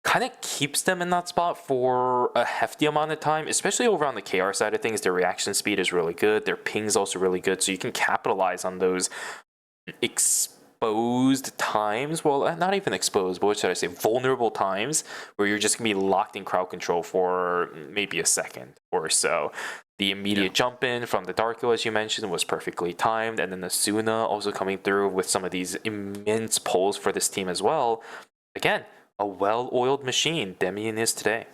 kind of keeps them in that spot for a hefty amount of time, especially over on the KR side of things. Their reaction speed is really good. Their ping's also really good, so you can capitalize on those exposed times. Well, not even exposed, but what should I say? Vulnerable times where you're just going to be locked in crowd control for maybe a second or so. The immediate jump in from the Darko, as you mentioned, was perfectly timed. And then the Asuna also coming through with some of these immense pulls for this team as well. Again, a well-oiled machine Demian is today.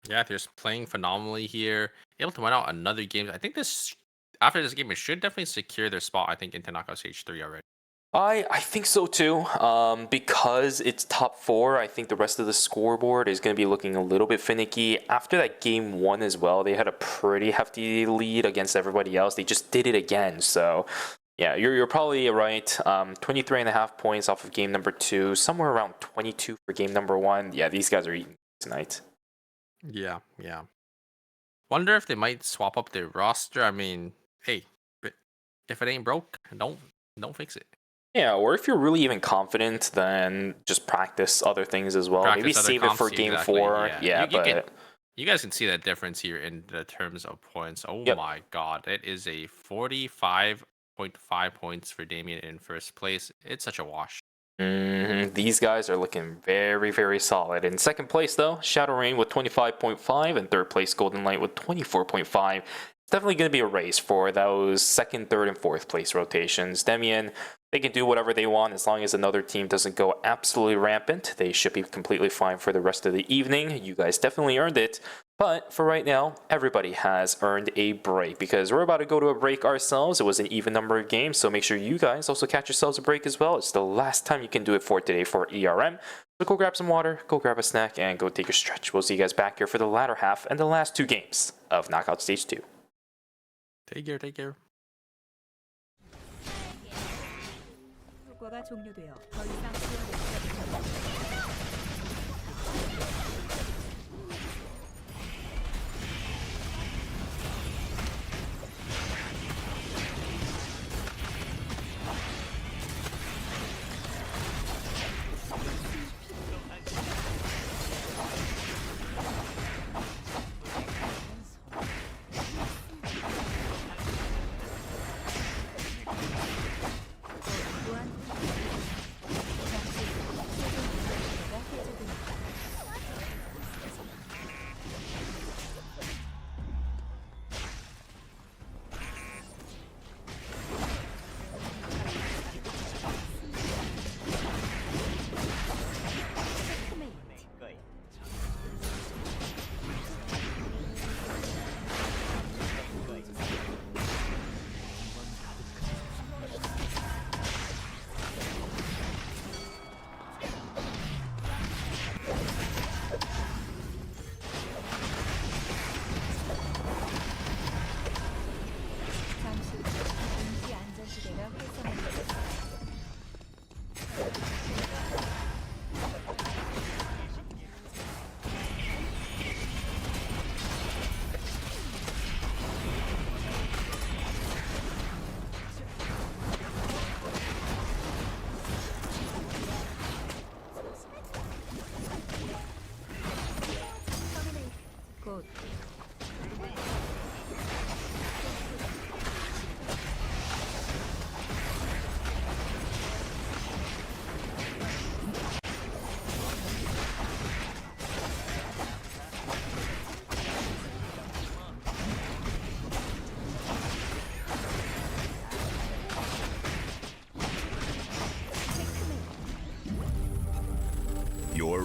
Yeah, they're just playing phenomenally here. Able to win out another game. I think after this game, it should definitely secure their spot, I think, into Knockout Stage 3 already. I think so too. Because it's top 4, I think the rest of the scoreboard is going to be looking a little bit finicky. After that game 1 as well, they had a pretty hefty lead against everybody else. They just did it again. So yeah, you're probably right. 23.5 points off of game number 2, somewhere around 22 for game number 1. Yeah, these guys are eating tonight. Yeah. Wonder if they might swap up their roster. I mean, hey, if it ain't broke, don't fix it. Yeah, or if you're really even confident, then just practice other things as well. Maybe save it for game 4. Yeah, but you guys can see that difference here in the terms of points. Oh my god, it is a 45.5 points for Damian in first place. It's such a wash. These guys are looking very, very solid. In second place, though, Shadow Rain with 25.5, and third place, Golden Light with 24.5. It's definitely going to be a race for those second, third, and fourth place rotations. Demian, they can do whatever they want as long as another team doesn't go absolutely rampant. They should be completely fine for the rest of the evening. You guys definitely earned it. But for right now, everybody has earned a break because we're about to go to a break ourselves. It was an even number of games, so make sure you guys also catch yourselves a break as well. It's the last time you can do it for today for ERM. So go grab some water, go grab a snack, and go take a stretch. We'll see you guys back here for the latter half and the last 2 games of Knockout Stage 2. Take care. 효과가 종료되어 더 이상 지원을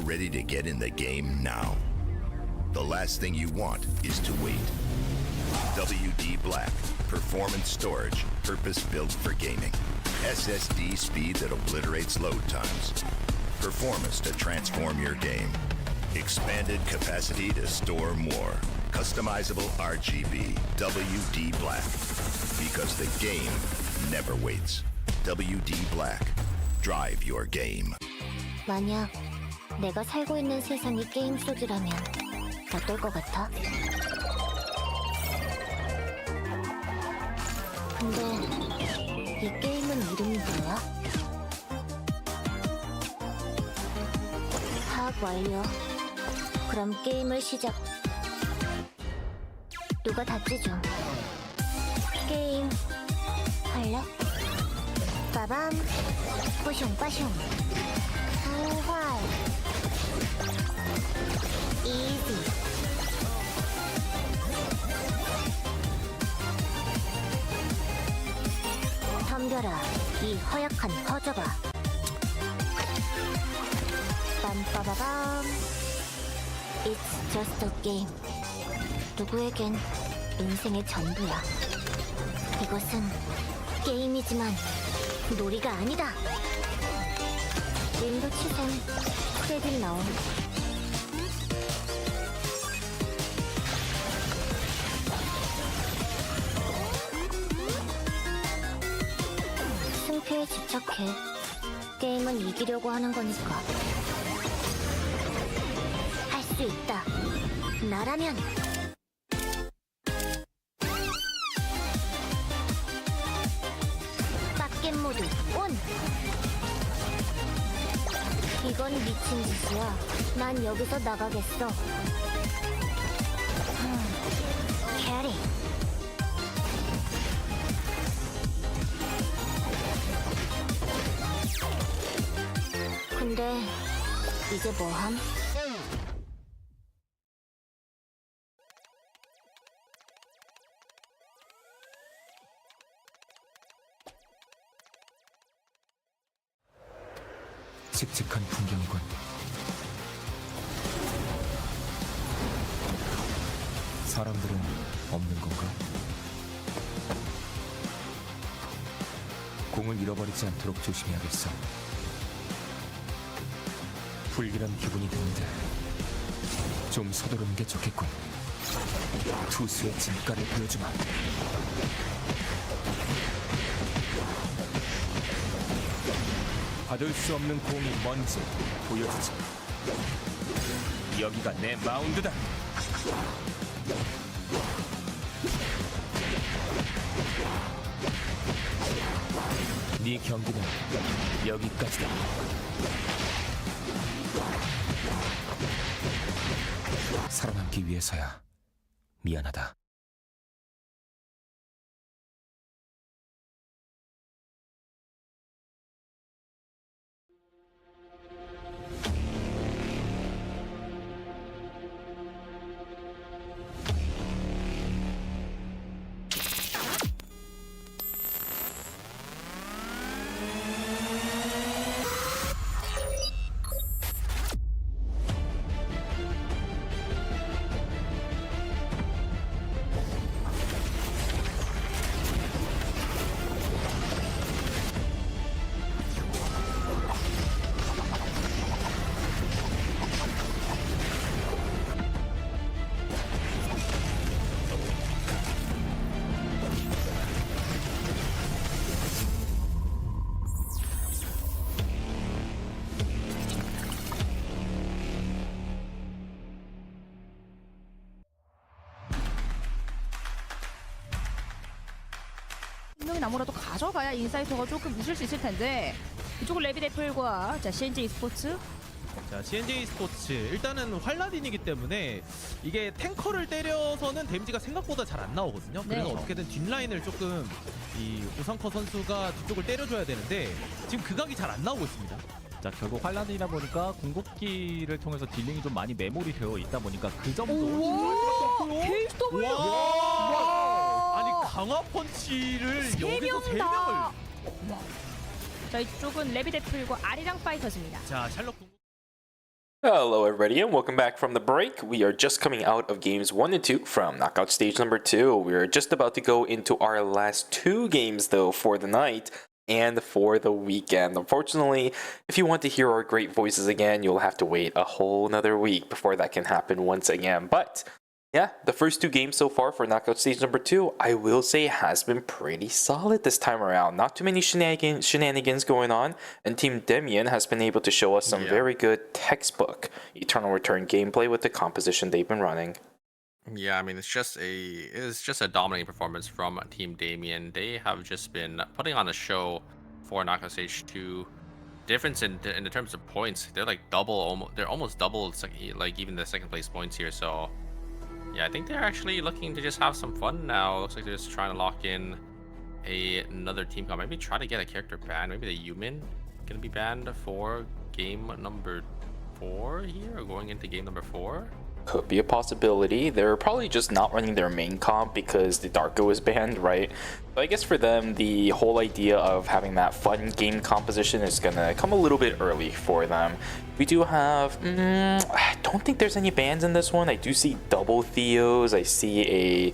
ready to get in the game now. The last thing you want is to wait. WD Black, performance storage, purpose-built for gaming. SSD speed that obliterates load times. Performance to transform your game. Expanded capacity to store more. Customizable RGB. WD Black. Because the game never waits. WD Black. Drive your game. 만약 내가 살고 있는 세상이 게임 속이라면 어떨 것 같아? 근데 이 게임은 이름이 뭐야? 파악 완료. 그럼 게임을 시작. 누가 답지 좀. 게임 할래? 빠밤 뿌숑 부활 이지. 덤벼라 이 허약한 허저가. 빰빠바밤. It's just a game. 누구에겐 인생의 전부야. 이것은 게임이지만 놀이가 아니다. 윈도 치셈 크레딧 나옴. 승패에 집착해. 게임은 이기려고 하는 거니까. 할 수 있다. 나라면. 빡겜 모드 온. 이건 미친 짓이야. 난 여기서 나가겠어. 캐리. 근데 이제 뭐함? 칙칙한 풍경이군. 사람들은 없는 건가? 공을 잃어버리지 않도록 조심해야겠어. 불길한 기분이 드는데 좀 서두르는 게 좋겠군. 투수의 진가를 보여주마. 받을 수 없는 공이 뭔지 보여주지. 여기가 내 마운드다. 네 경기는 여기까지다. 살아남기 위해서야. 미안하다. 분명히 나무라도 가져가야 인사이터가 조금 웃을 수 있을 텐데 이쪽은 레비데플과 자 CNJ e스포츠. 자, CNJ 스포츠 일단은 활라딘이기 때문에 이게 탱커를 때려서는 데미지가 생각보다 잘 안 나오거든요. 그래서 네. 어떻게든 뒷라인을 조금 이 오상커 선수가 뒤쪽을 때려줘야 되는데 지금 그 각이 잘 안 나오고 있습니다. 자, 결국 환란이다 보니까 궁극기를 통해서 딜링이 좀 많이 메모리 되어 있다 보니까 그 점도 신중할 수밖에 없고요. KW. 와! 아니 강화 펀치를 여기서 세 명을. 자, 이쪽은 레비데플과 아리랑 파이터즈입니다. 자, 샬럿 궁 Hello everybody and welcome back from the break. We are just coming out of games 1 and 2 from knockout stage number 2. We are just about to go into our last 2 games though for the night and for the weekend. Unfortunately, if you want to hear our great voices again, you'll have to wait a whole another week before that can happen once again. But yeah, the first 2 games so far for knockout stage number 2, I will say has been pretty solid this time around. Not too many shenanigans going on, and Team Demian has been able to show us some very good textbook Eternal Return gameplay with the composition they've been running. Yeah, I mean it's just a dominating performance from Team Damien. They have just been putting on a show for knockout stage 2. Difference in the terms of points, they're like double, they're almost double like even the second place points here. So yeah, I think they're actually looking to just have some fun now. Looks like they're just trying to lock in another team comp. Maybe try to get a character banned. Maybe the Yumin gonna be banned for game number 4 here, or going into game number 4. Could be a possibility. They're probably just not running their main comp because the Darko is banned, right? But I guess for them, the whole idea of having that fun game composition is gonna come a little bit early for them. We do have, I don't think there's any bans in this one. I do see double Theos. I see a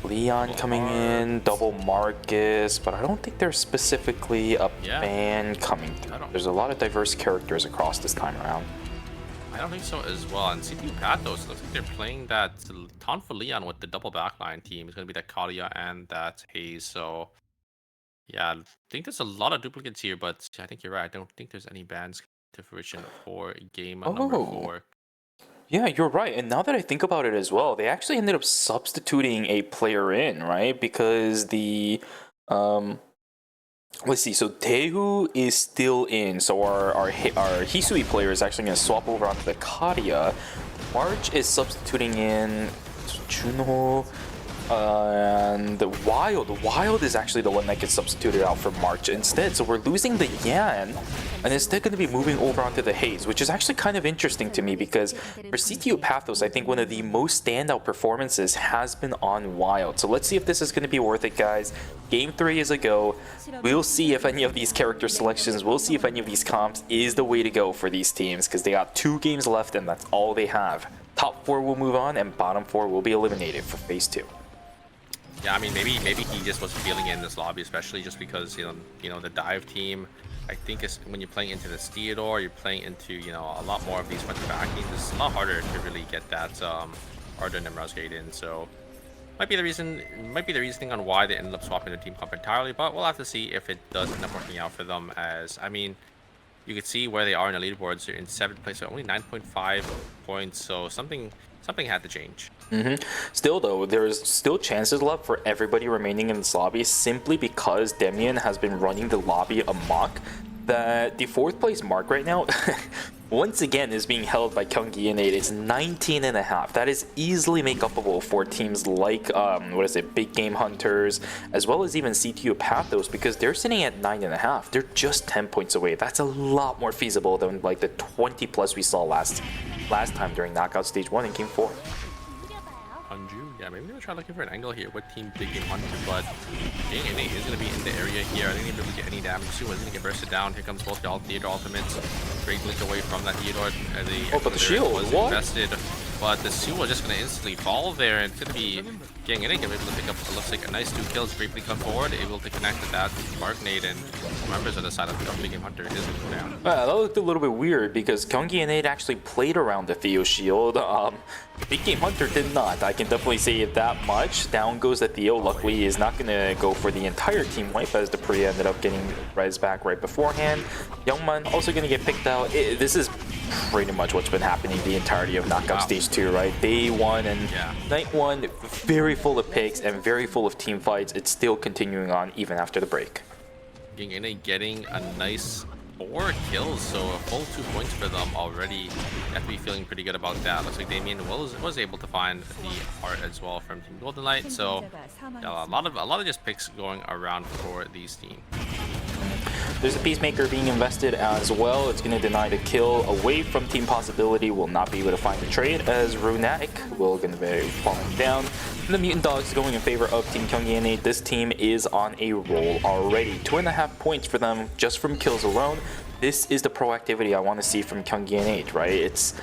Leon coming in, double Marcus, but I don't think there's specifically a ban coming through. There's a lot of diverse characters across this time around. I don't think so as well. And CPU Pathos looks like they're playing that Taunt for Leon with the double backline team. It's going to be that Kalia and that Haze. So yeah, I think there's a lot of duplicates here, but I think you're right. I don't think there's any bans to fruition for game number 4. Yeah, you're right. And now that I think about it as well, they actually ended up substituting a player in, right? Because the let's see, so Tehu is still in, so our Hisui player is actually going to swap over onto the Kadia. March is substituting in Juno, and the Wild is actually the one that gets substituted out for March instead. So we're losing the Yan, and instead going to be moving over onto the Haze, which is actually kind of interesting to me because for CTU Pathos, I think one of the most standout performances has been on Wild. So let's see if this is going to be worth it, guys. Game 3 is a go. We'll see if any of these character selections, we'll see if any of these comps is the way to go for these teams because they got 2 games left and that's all they have. Top 4 will move on and bottom 4 will be eliminated for phase 2. Yeah, I mean maybe he just wasn't feeling it in this lobby, especially just because you know the dive team. I think it's when you're playing into this Theodore, you're playing into a lot more of these front to back teams. It's a lot harder to really get that Arden and Rousegate in. So might be the reasoning on why they ended up swapping their team comp entirely. But we'll have to see if it does end up working out for them. As I mean, you could see where they are in the leaderboards. They're in 7th place, so only 9.5 points. So something had to change. Still though, there's still chances left for everybody remaining in this lobby simply because Demian has been running the lobby amok. The 4th place mark right now once again is being held by Gyeonggi and 8. It's 19.5. That is easily make-upable for teams like Big Game Hunters, as well as even CTU Pathos, because they're sitting at 9.5. They're just 10 points away. That's a lot more feasible than like the 20 plus we saw last time during knockout stage 1 in game 4. Yeah, maybe they'll try looking for an angle here with Team Big Game Hunter, but Gang NA is going to be in the area here. I think they'll be able to get any damage. Suwa is going to get bursted down. Here comes both the Theodore ultimates. Great blink away from that Theodore. But the shield was invested, but the Suwa just going to instantly fall there, and it's going to be Gang NA going to be able to pick up, it looks like a nice 2 kills. Great blink on forward, able to connect with that Spark Nade, and members on the side of Big Game Hunter is going to go down. That looked a little bit weird because Gyeonggi and 8 actually played around the Theo shield. Big Game Hunter did not. I can definitely say it that much. Down goes the Theo. Luckily, he is not going to go for the entire team wipe as Dupree ended up getting res back right beforehand. Youngman also going to get picked out. This is pretty much what's been happening the entirety of Knockout Stage 2, right? Day 1 and Night 1, very full of picks and very full of team fights. It's still continuing on even after the break. Gang NA getting a nice 4 kills, so a full 2 points for them already. You have to be feeling pretty good about that. Looks like Damien was able to find the art as well from Team Golden Light. So yeah, a lot of just picks going around for these teams. There's a Peacemaker being invested as well. It's going to deny the kill away from Team Possibility. Will not be able to find the trade as Runatic will going to be falling down. And the Mutant Dogs going in favor of Team Gyeonggi. This team is on a roll already. 2.5 points for them just from kills alone. this is the proactivity I want to see from Gyeonggi and 8, right? It's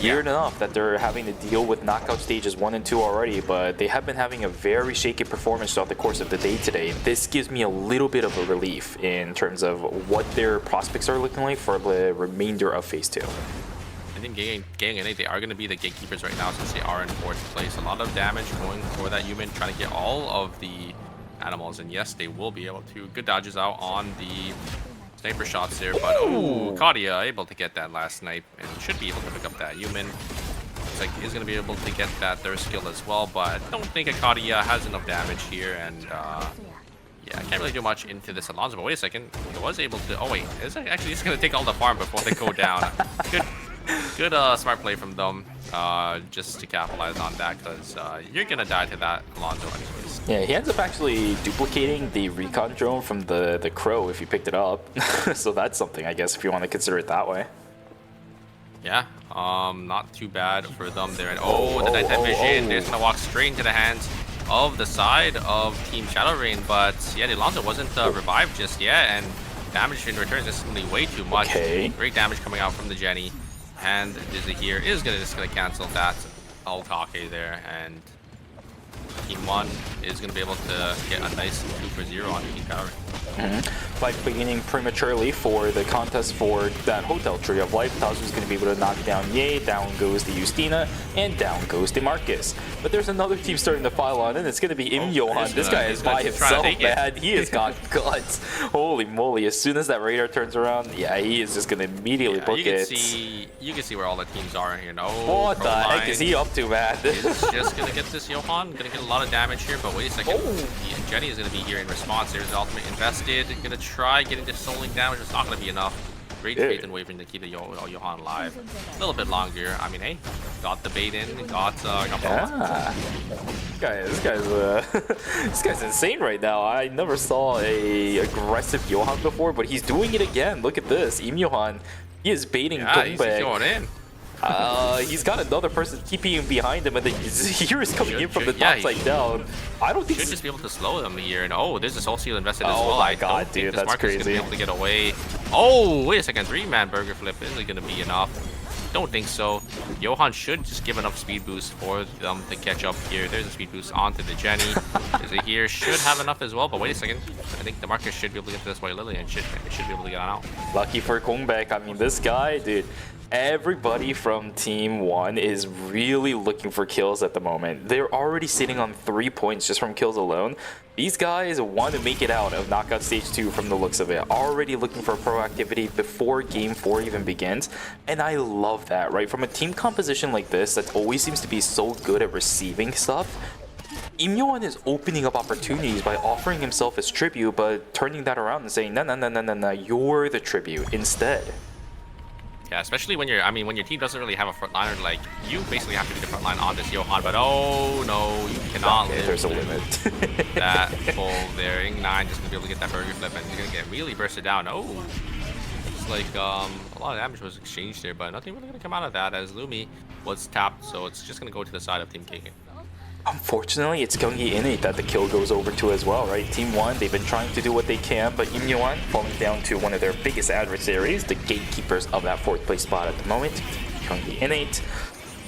weird enough that they're having to deal with knockout stages 1 and 2 already, but they have been having a very shaky performance throughout the course of the day today. This gives me a little bit of a relief in terms of what their prospects are looking like for the remainder of Phase 2. I think Gang and 8, they are going to be the gatekeepers right now since they are in 4th place. A lot of damage going for that human, trying to get all of the animals, and yes, they will be able to. Good dodges out on the sniper shots there, but Kadia able to get that last snipe and should be able to pick up that human. Looks like he's going to be able to get that third skill as well, but I don't think Kadia has enough damage here, and yeah, I can't really do much into this Alonso, but wait a second, he was able to, oh wait, is it actually just going to take all the farm before they go down? Good smart play from them, just to capitalize on that, because you're going to die to that Alonso anyways. Yeah, he ends up actually duplicating the recon drone from the Crow if you picked it up. So that's something, I guess, if you want to consider it that way. Yeah, not too bad for them there. And the nighttime vision, they're just going to walk straight into the hands of the side of Team Shadowrain, but yeah, the Alonso wasn't revived just yet, and damage in return is simply way too much. Great damage coming out from the Jenny. And Dizzy here is just gonna cancel that Alkake there, and Team 1 is gonna be able to get a nice 2-for-0 on Team Power. Fight beginning prematurely for the contest for that Hotel Tree of Life. Tazu's going to be able to knock down Ye, down goes the Justina, and down goes the Marcus. But there's another team starting to file on, and it's going to be Im Johan. This guy is by himself, man. He has got guts. Holy moly. As soon as that radar turns around, yeah, he is just going to immediately book it. You can see where all the teams are here. What the heck is he up to, man? He's just going to get this Johan. Going to get a lot of damage here, but wait a second. Jenny is going to be here in response. There's the ultimate invested. Gonna try getting this soul link damage. It's not gonna be enough. Great faith and wavering to keep the Johan alive. A little bit longer. I mean, hey, got the bait in. Got this guy's insane right now. I never saw a aggressive Johan before, but he's doing it again. Look at this. Im Johan, he is baiting he's going in. He's got another person keeping him behind him, and the Zero is coming in from the top side down. I don't think should just be able to slow them here. And there's a soul seal invested as well. Oh my god, dude, that's crazy. Gonna be able to get away. Oh, wait a second, 3-man burger flip isn't gonna be enough. Don't think so. Johan should just give enough speed boost for them to catch up here. There's a speed boost onto the Jenny. Here should have enough as well, but wait a second. I think the Marcus should be able to get to this White Lily and should be able to get on out. Lucky for Kongbek. I mean, this guy, dude. Everybody from Team 1 is really looking for kills at the moment. They're already sitting on 3 points just from kills alone. These guys want to make it out of Knockout Stage 2 from the looks of it. Already looking for proactivity before Game 4 even begins. And I love that, right? From a team composition like this that always seems to be so good at receiving stuff, Im Johan is opening up opportunities by offering himself as tribute, but turning that around and saying, no, you're the tribute instead. Yeah, especially when when your team doesn't really have a frontliner, like you basically have to be the frontline on this Johan, but oh no, you cannot live. There's a limit. That pull there. Ing9 just gonna be able to get that burger flip, and he's gonna get really bursted down. Oh, it's like a lot of damage was exchanged there, but nothing really gonna come out of that as Lumi was tapped, so it's just gonna go to the side of Team KK. Unfortunately, it's Gyeonggi Innate that the kill goes over to as well, right? Team 1, they've been trying to do what they can, but Im Johan falling down to one of their biggest adversaries, the gatekeepers of that 4th place spot at the moment, Gyeonggi Innate.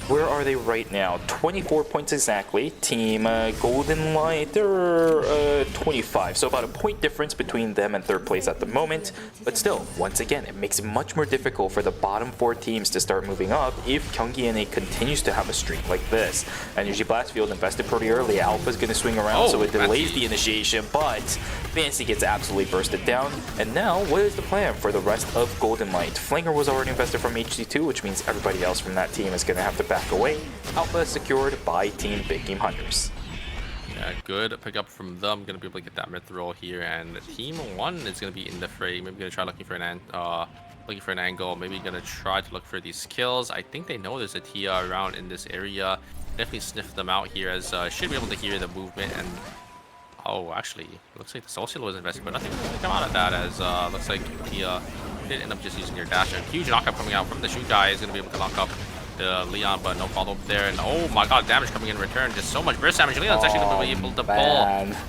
Where are they right now? 24 points exactly. Team Golden Light, they're 25. So about a point difference between them and 3rd place at the moment. But still, once again, it makes it much more difficult for the bottom 4 teams to start moving up if Gyeonggi Innate continues to have a streak like this. Energy Blast Field invested pretty early. Alpha's going to swing around, so it delays the initiation, but Fancy gets absolutely bursted down. And now, what is the plan for the rest of Golden Light? Flanger was already invested from HD2, which means everybody else from that team is going to have to back away. Alpha is secured by Team Big Game Hunters. Yeah, good pickup from them. Gonna be able to get that mid roll here, and Team 1 is gonna be in the fray. Maybe gonna try looking for an angle. Maybe gonna try to look for these kills. I think they know there's a Tia around in this area. Definitely sniff them out here, as should be able to hear the movement. And oh, actually, looks like the Soul Seal was invested, but nothing really come out of that, as looks like Tia did end up just using your dash. A huge knockup coming out from the shoot guy is gonna be able to knock up Leon, but no follow-up there. And oh my god, damage coming in return. Just so much burst damage. Leon's actually going to be able to pull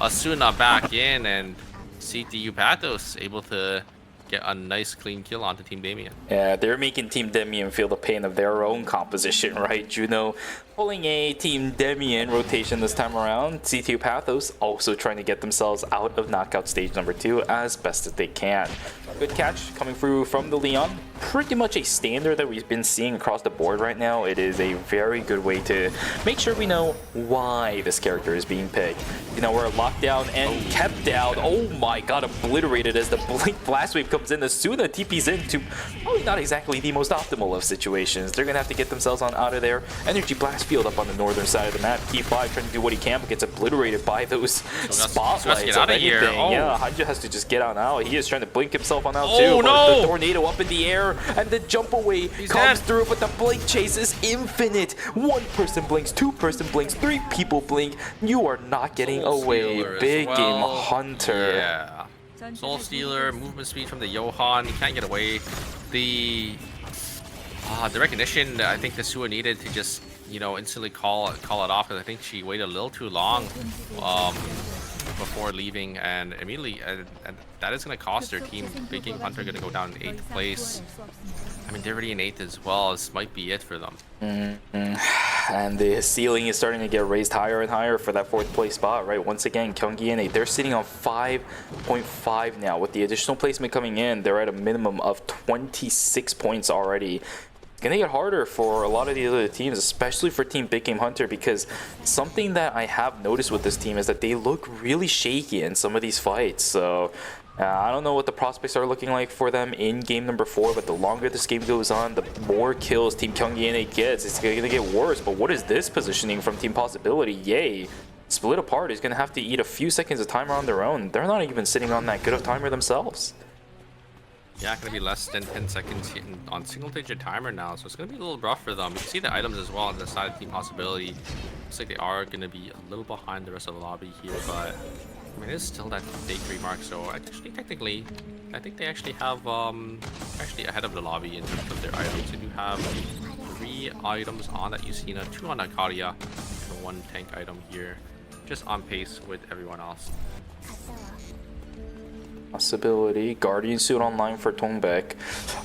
Asuna back in, and CTU Pathos able to get a nice clean kill onto Team Damien. Yeah, they're making Team Demian feel the pain of their own composition, right? Juno pulling a Team Demian rotation this time around. C2 Pathos also trying to get themselves out of knockout stage number 2 as best as they can. Good catch coming through from the Leon. Pretty much a standard that we've been seeing across the board right now. It is a very good way to make sure we know why this character is being picked. You know, we're locked down and kept down. Oh my god, obliterated as the Blink Blast Wave comes in. Asuna TP's into probably not exactly the most optimal of situations. They're gonna have to get themselves on out of there. Energy Blast Field up on the northern side of the map. Key5 trying to do what he can, but gets obliterated by those spotlights. Get out of here. Oh. Yeah, Hanjo has to just get on out. He is trying to blink himself on out Oh, too. no! But the tornado up in the air and the jump away comes dead. through, but the blink chase is infinite. One person blinks, two person blinks, three people blink. You are not getting away. Stealer as Big game well. hunter. Yeah. Soul Stealer, movement speed from the Johan. He can't get away. The recognition I think the Sua needed to just, you know, instantly call it off, because I think she waited a little too long before leaving, and immediately and that is going to cost their team. Big Game Hunter going to go down in 8th place. I mean, they're already in 8th as well. This might be it for them. And the ceiling is starting to get raised higher and higher for that 4th place spot, right? Once again, Gyeonggi and 8, they're sitting on 5.5 now. With the additional placement coming in, they're at a minimum of 26 points already. It's gonna get harder for a lot of the other teams, especially for Team Big Game Hunter, because something that I have noticed with this team is that they look really shaky in some of these fights. So I don't know what the prospects are looking like for them in game number 4, but the longer this game goes on, the more kills Team Gyeonggi gets. It's gonna get worse. But what is this positioning from Team Possibility? Yay. Split apart is gonna have to eat a few seconds of timer on their own. They're not even sitting on that good of timer themselves. Yeah, gonna be less than 10 seconds on single-digit timer now, so it's gonna be a little rough for them. You can see the items as well on the side of Team Possibility. Looks like they are gonna be a little behind the rest of the lobby here, but I mean, it's still that day 3 mark, so actually, technically, I think they actually have actually ahead of the lobby in terms of their items. They do have 3 items on that Yusina, 2 on Akaria, and 1 tank item here, just on pace with everyone else. Possibility, Guardian Suit online for Tongbek.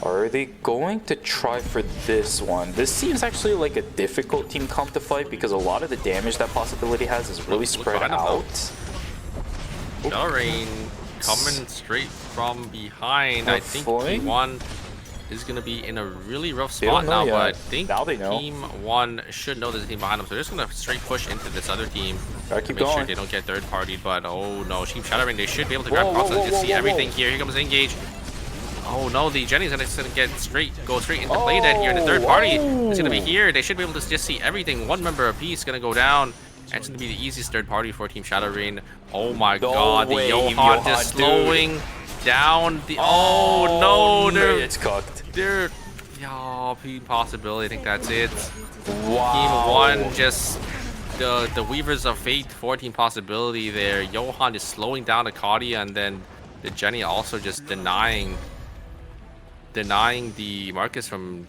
Are they going to try for this one? This seems actually like a difficult team comp to fight, because a lot of the damage that Possibility has is really spread out. BattleRoyale coming straight from behind. I think T1 is going to be in a really rough spot now, but I think Team 1 should know there's a team behind them, so they're just going to straight push into this other team. Keep make going. Sure they don't get third-partied, but oh no, Team Shattering, they should be able to grab Cross. You see everything here. Here comes Engage. Oh no, the Jenny's going to go straight into play dead here, and the third party is going to be here. They should be able to just see everything. One member apiece going to go down. And it's going to be the easiest third party for Team Shattering. Oh my god, the Johan just slowing down the... Oh no, it's cooked. They're... Oh, Possibility, I think that's it. Wow. Team 1 just... The Weavers of Fate for Team Possibility there. Johan is slowing down Akadia, and then the Jenny also just denying the Marcus from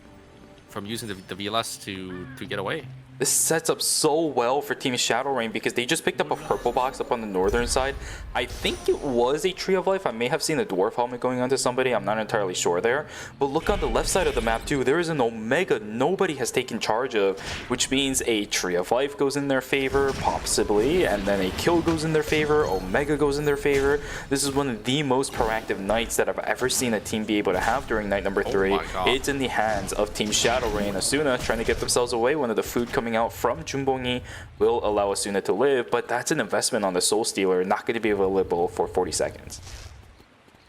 using the VLS to get away. This sets up so well for Team Shadowrain, because they just picked up a purple box up on the northern side. I think it was a Tree of Life. I may have seen a dwarf helmet going onto somebody. I'm not entirely sure there. But look on the left side of the map too. There is an Omega nobody has taken charge of, which means a Tree of Life goes in their favor, possibly, and then a kill goes in their favor, Omega goes in their favor. This is one of the most proactive nights that I've ever seen a team be able to have during night number 3. It's in the hands of Team Shadowrain. Asuna trying to get themselves away. One of the food coming out from Jumbongi will allow Asuna to live, but that's an investment on the Soul Stealer, not going to be available for 40 seconds.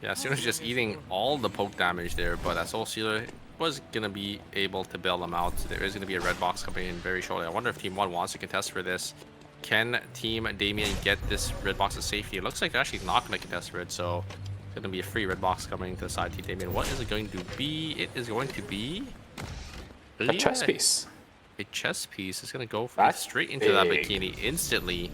Yeah, Asuna's just eating all the poke damage there, but that Soul Stealer was going to be able to bail them out. There is going to be a red box coming in very shortly. I wonder if Team 1 wants to contest for this. Can Team Damien get this red box of safety? It looks like they're actually not going to contest for it, so it's going to be a free red box coming to the side of Team Damien. What is it going to be? It is going to be... a chess piece. A chess piece is going to go straight into that bikini instantly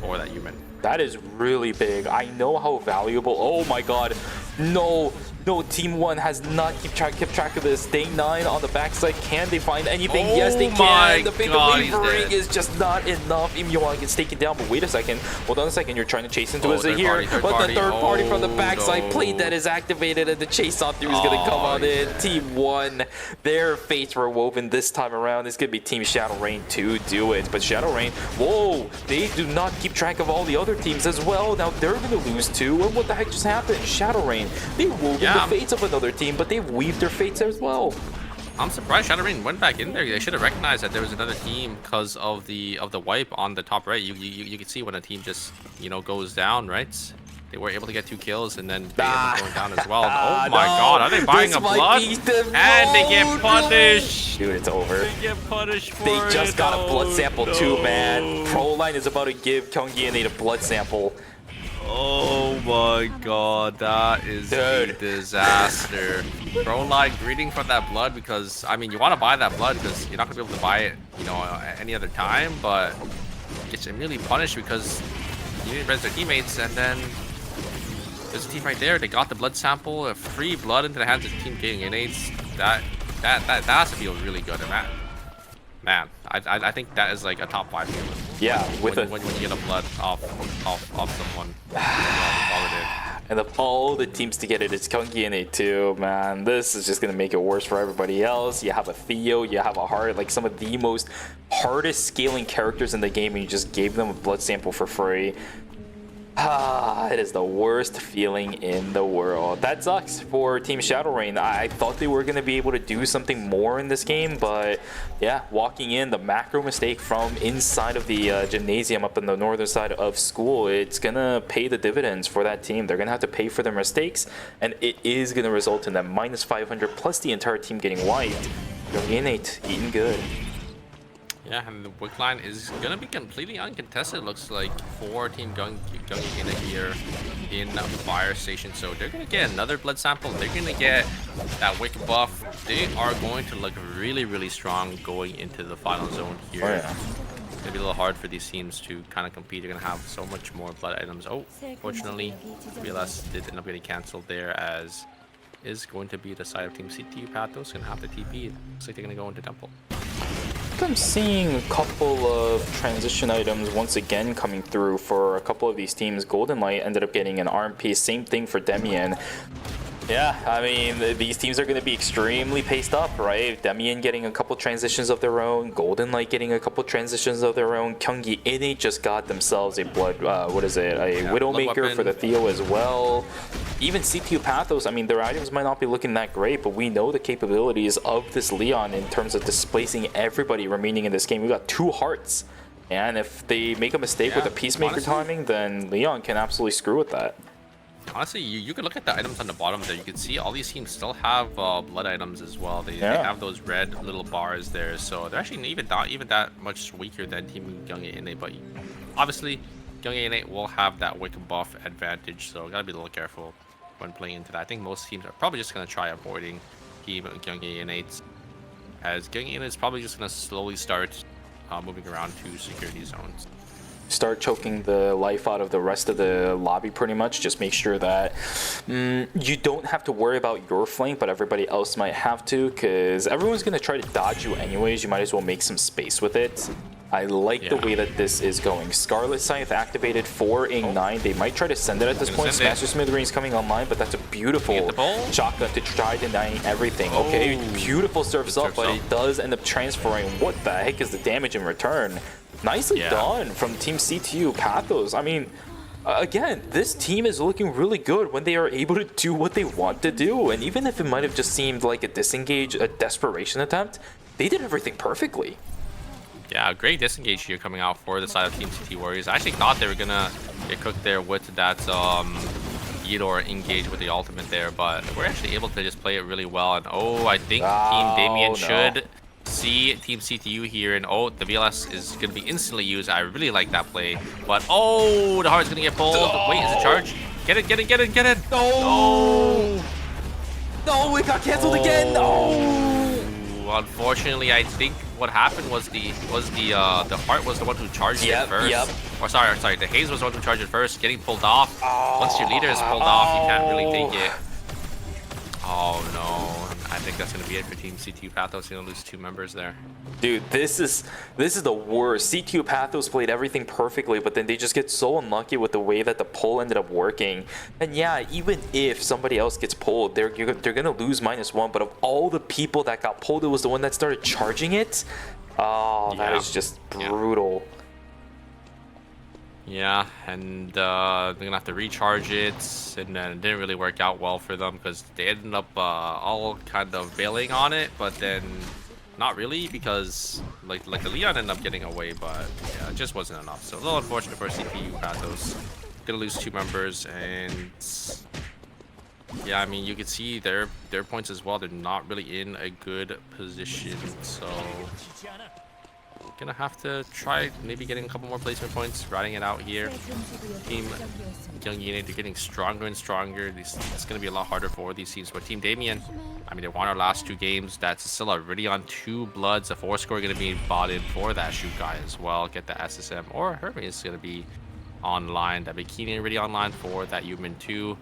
for that human. That is really big. I know how valuable... Oh my god. No. No, Team 1 has not kept track of this. Day 9 on the backside. Can they find anything? Yes, they can. The big wavering is just not enough. Imyoan gets taken down, but wait a second. Hold on a second. You're trying to chase into us here. But the third party from the backside plate that is activated, and the chase on through is going to come on in. Team 1, their fates were woven this time around. It's going to be Team Shadow Rain to do it. But Shadow Rain, whoa, they do not keep track of all the other teams as well. Now they're going to lose too. And what the heck just happened? Shadow Rain, they wove the fates of another team, but they weaved their fates as well. I'm surprised Shadow Rain went back in there. They should have recognized that there was another team because of the wipe on the top right. You can see when a team just goes down, right? They were able to get 2 kills and then they ended up going down as well. Oh my god, are they buying a blood? And they get punished. Dude, it's over. They get punished for They just got a blood sample too, man. Proline is about to give Kyunggi a blood sample. Oh my god, that is a disaster. Proline greeting for that blood because, I mean, you want to buy that blood because you're not going to be able to buy it, any other time, but gets immediately punished because you didn't res their teammates, and then there's a team right there. They got the blood sample, a free blood into the hands of Team K&H. That has to feel really good, man. I think that is like a top 5 feeling. Yeah, when you get a blood off someone. And of all the teams to get it, it's Kyunggi too, man. This is just gonna make it worse for everybody else. You have a Theo, you have a Heart, like some of the most hardest scaling characters in the game, and you just gave them a blood sample for free. It is the worst feeling in the world. That sucks for Team Shadow Rain. I thought they were going to be able to do something more in this game, but yeah, walking in, the macro mistake from inside of the gymnasium up in the northern side of school, it's going to pay the dividends for that team. They're going to have to pay for their mistakes, and it is going to result in that minus 500 plus the entire team getting wiped. Young eating good. Yeah, and the wick line is gonna be completely uncontested, looks like, for Team Gung here in Fire Station. So they're gonna get another blood sample. They're gonna get that wick buff. They are going to look really, really strong going into the final zone here. Oh, yeah. It's gonna be a little hard for these teams to kind of compete. They're gonna have so much more blood items. Oh, fortunately, BLS did end up getting canceled there, as is going to be the side of Team CTU Pathos. Gonna have to TP. Looks like they're gonna go into Temple. I'm seeing a couple of transition items once again coming through for a couple of these teams. Golden Light ended up getting an RMP. Same thing for Demian. Yeah, I mean, these teams are going to be extremely paced up, right? Demian getting a couple transitions of their own. Golden Light getting a couple transitions of their own. Kyunggi just got themselves a blood, a Widowmaker for the Theo as well. Even CTU Pathos, I mean, their items might not be looking that great, but we know the capabilities of this Leon in terms of displacing everybody remaining in this game. We got 2 hearts, and if they make a mistake with the Peacemaker timing, then Leon can absolutely screw with that. Honestly, you could look at the items on the bottom there. You can see all these teams still have blood items as well. They have those red little bars there, so they're actually not even that much weaker than Team Young but obviously Young will have that wick buff advantage, so gotta be a little careful when playing into that. I think most teams are probably just gonna try avoiding Team Young as Young is probably just gonna slowly start moving around to security zones. Start choking the life out of the rest of the lobby pretty much. Just make sure that you don't have to worry about your flank, but everybody else might have to, because everyone's going to try to dodge you anyways. You might as well make some space with it. I like the way that this is going. Scarlet Scythe activated for Ing9. They might try to send it at this point. Smasher Smithereens coming online, but that's a beautiful shotgun to try denying everything. Okay, beautiful surfs up, but it does end up transferring. What the heck is the damage in return? Nicely done from Team CTU Pathos. I mean, again, this team is looking really good when they are able to do what they want to do. And even if it might have just seemed like a disengage, a desperation attempt, they did everything perfectly. Yeah, great disengage here coming out for the side of Team CT Warriors. I actually thought they were gonna get cooked there with that Eudor engage with the ultimate there, but we're actually able to just play it really well. And I think Team Damien should see Team CTU here, and the VLS is going to be instantly used. I really like that play, but the heart's going to get pulled. Wait, is it charge? Get it, get it, get it, get it. No, it got canceled again. No. Unfortunately, I think what happened was the heart was the one who charged it first. Or sorry, the haze was the one who charged it first, getting pulled off. Once your leader is pulled off, you can't really take it. Oh no, I think that's gonna be it for Team C2 Pathos. Gonna lose 2 members there. Dude, this is the worst. C2 Pathos played everything perfectly, but then they just get so unlucky with the way that the pull ended up working. And yeah, even if somebody else gets pulled, they're gonna lose -1. But of all the people that got pulled, it was the one that started charging it. Oh, that is just brutal. Yeah, and they're gonna have to recharge it, and then it didn't really work out well for them because they ended up all kind of bailing on it, but then not really because like the Leon ended up getting away, but yeah, it just wasn't enough. So a little unfortunate for CPU Pathos. Gonna lose 2 members, and yeah, I mean you can see their points as well. They're not really in a good position, so. Gonna have to try maybe getting a couple more placement points, riding it out here. Team Gyeongi, they're getting stronger and stronger. It's gonna be a lot harder for these teams. But Team Damien, I mean, they won our last 2 games. That's still already on 2 bloods. The 4 score gonna be bought in for that shoot guy as well. Get the SSM, or Hermes is gonna be online. That Bikini already online for that human too.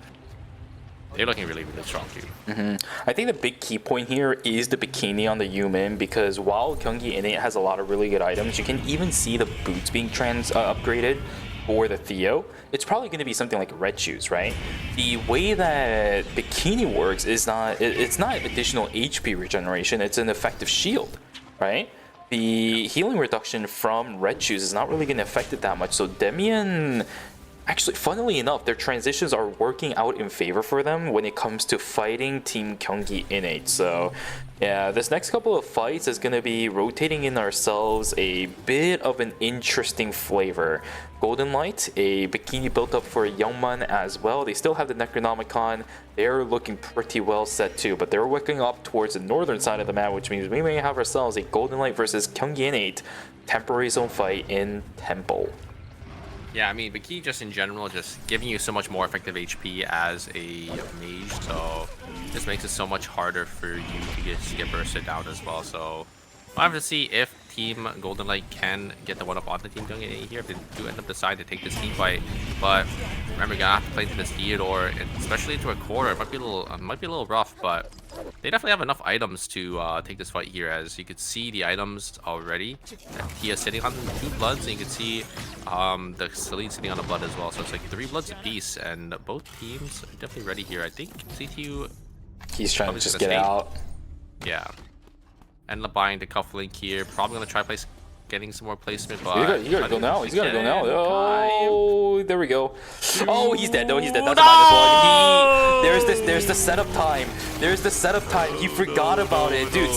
They're looking really, really strong too. I think the big key point here is the Bikini on the Yumin, because while Gyeonggi Innate has a lot of really good items, you can even see the boots being upgraded for the Theo. It's probably going to be something like Red Shoes, right? The way that Bikini works is it's not additional HP regeneration, it's an effective shield, right? The healing reduction from Red Shoes is not really going to affect it that much, so Demian... Actually, funnily enough, their transitions are working out in favor for them when it comes to fighting Team Gyeonggi Innate. So, yeah, this next couple of fights is going to be rotating in ourselves a bit of an interesting flavor. Golden Light, a Bikini built up for Youngman as well. They still have the Necronomicon. They're looking pretty well set too, but they're working up towards the northern side of the map, which means we may have ourselves a Golden Light versus Gyeonggi Innate temporary zone fight in Temple. Yeah, I mean, Bikini just in general, just giving you so much more effective HP as a mage, so this makes it so much harder for you to get bursted down as well. So we'll have to see if Team Golden Light can get the 1-up on the Team Gyeonggi here, if they do end up deciding to take this team fight. But remember, you're gonna have to play into this Theodore, and especially into a quarter. It might be a little rough, but they definitely have enough items to take this fight here. As you can see, the items already. Tia sitting on 2 bloods, and you can see the Celine sitting on a blood as well. So it's like 3 bloods apiece, and both teams are definitely ready here. I think CTU. He's trying to just get out. Yeah. End up buying the cufflink here. Probably gonna try getting some more placement, but you gotta go now. He's gotta go now. Oh, there we go. Oh, he's dead. No, he's dead. That's No! a -1. There's the setup time. There's the setup time. He forgot about it, dude.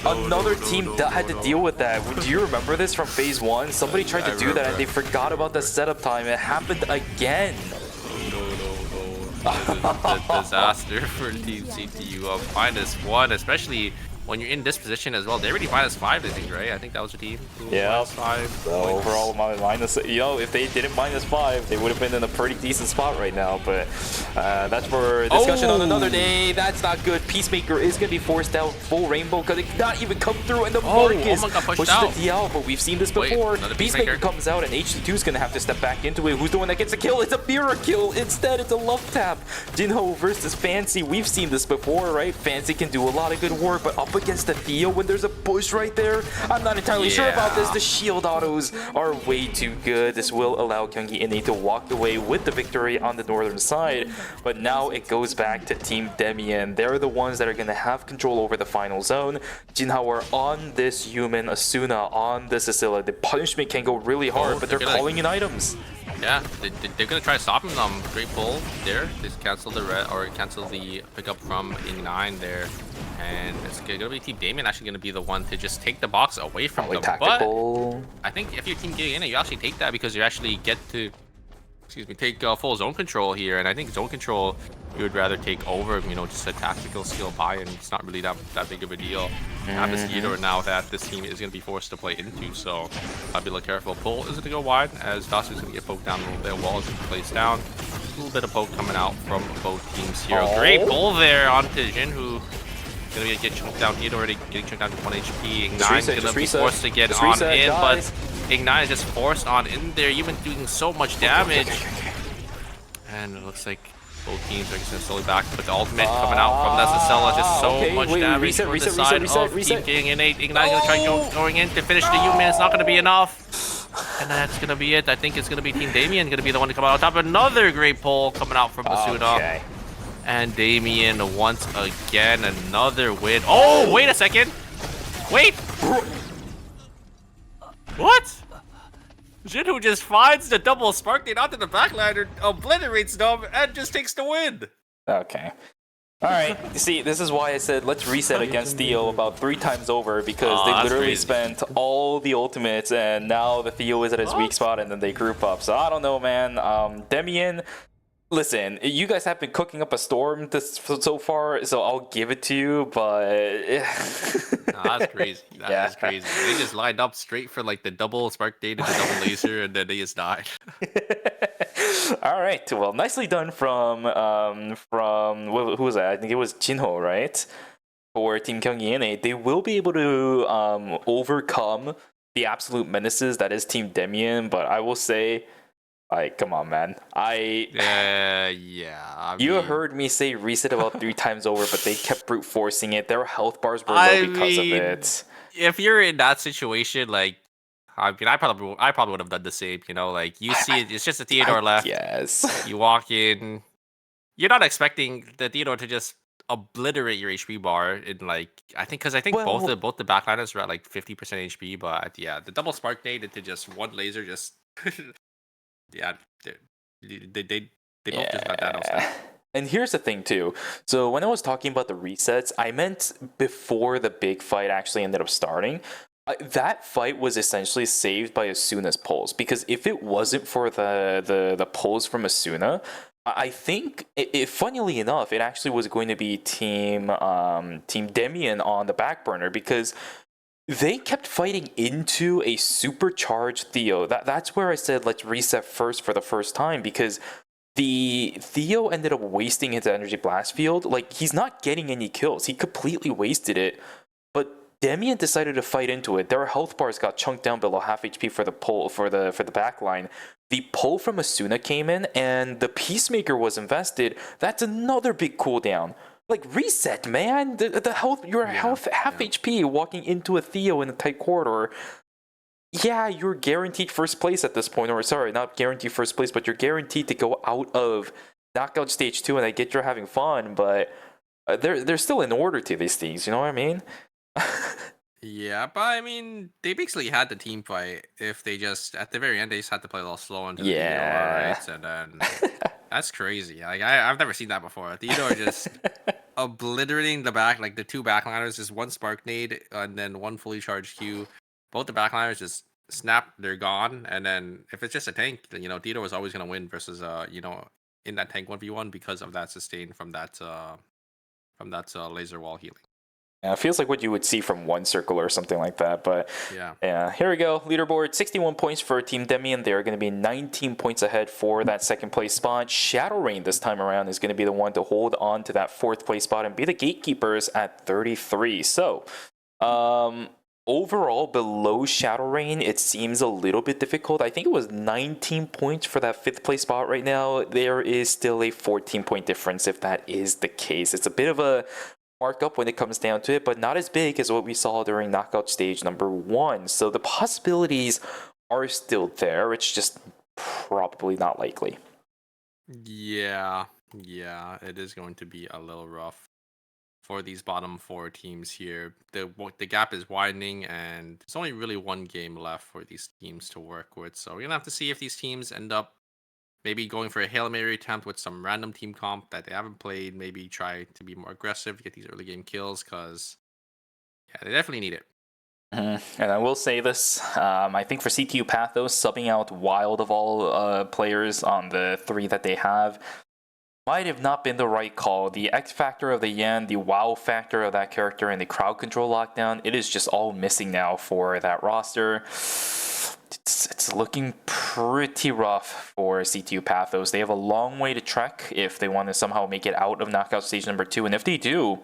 Another team had to deal with that. Do you remember this from phase 1? Somebody tried to do that and they forgot about the setup time. It happened again. The disaster for Team CTU of -1, especially when you're in this position as well. They're already -5, I think, right? I think that was the team. Yeah. -5. So overall, minus. You know, if they didn't -5, they would have been in a pretty decent spot right now. But that's for discussion on another day. That's not good. Peacemaker is gonna be forced out full rainbow because it did not even come through, and the Marcus pushes the DL. But we've seen this before. Peacemaker comes out, and HT2 is gonna have to step back into it. Who's the one that gets a kill? It's a mirror kill. Instead, it's a love tap. Jinho versus Fancy. We've seen this before, right? Fancy can do a lot of good work, but up against the Theo when there's a push right there, I'm not entirely sure about this. The shield autos are way too good. This will allow Gyeonggi Innate to walk away with the victory on the northern side, but now it goes back to Team Demian. They're the ones that are going to have control over the final zone. Jinhao are on this human, Asuna on the Cecilia. The punishment can go really hard, but they're calling in items. Yeah, they're gonna try stopping them. Great pull there. They cancel the red or cancel the pickup from Ing9 there, and it's gonna be Team Damien actually gonna be the one to just take the box away from them. Tactical. But I think if you're Team Gyeonggi, you actually take that because you actually get to, take full zone control here, and I think zone control you would rather take over, you know, just a tactical skill buy, and it's not really that big of a deal. Have this Theodore now that this team is going to be forced to play into, so I'll be a little careful. Pull is going to go wide as Dasu is going to get poked down a little bit. Wall is going to place down. A little bit of poke coming out from both teams here. Great pull there onto Jin, who going to get chunked down. Theodore already getting chunked down to 1 HP. Ing9 is going to be forced to get on in, but Ing9 is just forced on in there, even doing so much damage. And it looks like Both teams are just slowly back, but the ultimate coming out from that Cicella, just so much damage from the side of Team King Innate. Ignite gonna try going in to finish the human. It's not gonna be enough. And that's gonna be it. I think it's gonna be Team Damien gonna be the one to come out on top. Another great pull coming out from Basuna. Okay. And Damien once again, another win. Oh, wait a second. Wait. What? Jinwoo just finds the double spark nade onto the backliner, obliterates them, and just takes the win. Okay. All right. See, this is why I said let's reset against Theo about 3 times over, because they literally spent all the ultimates, and now the Theo is at his weak spot, and then they group up. So I don't know, man. Demian, listen, you guys have been cooking up a storm so far, so I'll give it to you, but That's crazy. That is crazy. They just lined up straight for like the double spark nade and the double laser, and then they just died. All right. Well, nicely done from who was that? I think it was Jinho, right? For Team Kyunggi NA. They will be able to overcome the absolute menaces that is Team Demian, but I will say, like, come on, man. You heard me say reset about 3 times over, but they kept brute forcing it. Their health bars were low because of it. If you're in that situation, like, I mean, I probably would have done the same. You know, like you see it, it's just a Theodore left. Yes. You walk in. You're not expecting the Theodore to just obliterate your HP bar in like I think both the backliners were at like 50% HP, but yeah, the double spark nade into just one laser just yeah, they both just got that outside. And here's the thing too. So when I was talking about the resets, I meant before the big fight actually ended up starting. That fight was essentially saved by Asuna's pulls, because if it wasn't for the pulls from Asuna, I think, funnily enough, it actually was going to be Team Demian on the back burner, because they kept fighting into a supercharged Theo. That's where I said let's reset first for the first time, because the Theo ended up wasting his energy blast field. Like, he's not getting any kills. He completely wasted it. But Demian decided to fight into it. Their health bars got chunked down below half HP for the pull for the back line. The pull from Asuna came in, and the Peacemaker was invested. That's another big cooldown. Like, reset, man. The health, your health half HP walking into a Theo in a tight corridor. Yeah, you're guaranteed first place at this point, or sorry, not guaranteed first place, but you're guaranteed to go out of knockout stage 2, and I get you're having fun, but there's still an order to these things. You know what I mean? Yeah, but I mean, they basically had the team fight. If they just at the very end, they just had to play a little slow into the Theodore, right? And then that's crazy. Like I've never seen that before. Theodore just obliterating the back, like the 2 backliners, just one spark nade and then one fully charged Q. Both the backliners just snap, they're gone. And then if it's just a tank, then Theodore was always gonna win versus in that tank 1v1 because of that sustain from that laser wall healing. Yeah, it feels like what you would see from One Circle or something like that, but yeah. Here we go. Leaderboard, 61 points for Team Demian. They're going to be 19 points ahead for that second place spot. Shadow Rain this time around is going to be the one to hold on to that 4th place spot and be the gatekeepers at 33. So, overall, below Shadow Rain, it seems a little bit difficult. I think it was 19 points for that 5th place spot right now. There is still a 14-point difference if that is the case. It's a bit of a markup when it comes down to it, but not as big as what we saw during knockout stage number 1. So the possibilities are still there. It's just probably not likely. Yeah, it is going to be a little rough for these bottom 4 teams here. The gap is widening, and there's only really one game left for these teams to work with. So we're gonna have to see if these teams end up maybe going for a Hail Mary attempt with some random team comp that they haven't played. Maybe try to be more aggressive, get these early game kills, because they definitely need it. And I will say this, I think for CTU Pathos, subbing out Wild of all players on the 3 that they have might have not been the right call. The X factor of the Yen, the wow factor of that character, and the crowd control lockdown, it is just all missing now for that roster. It's looking pretty rough for CTU Pathos. They have a long way to trek if they want to somehow make it out of knockout stage number 2. And if they do,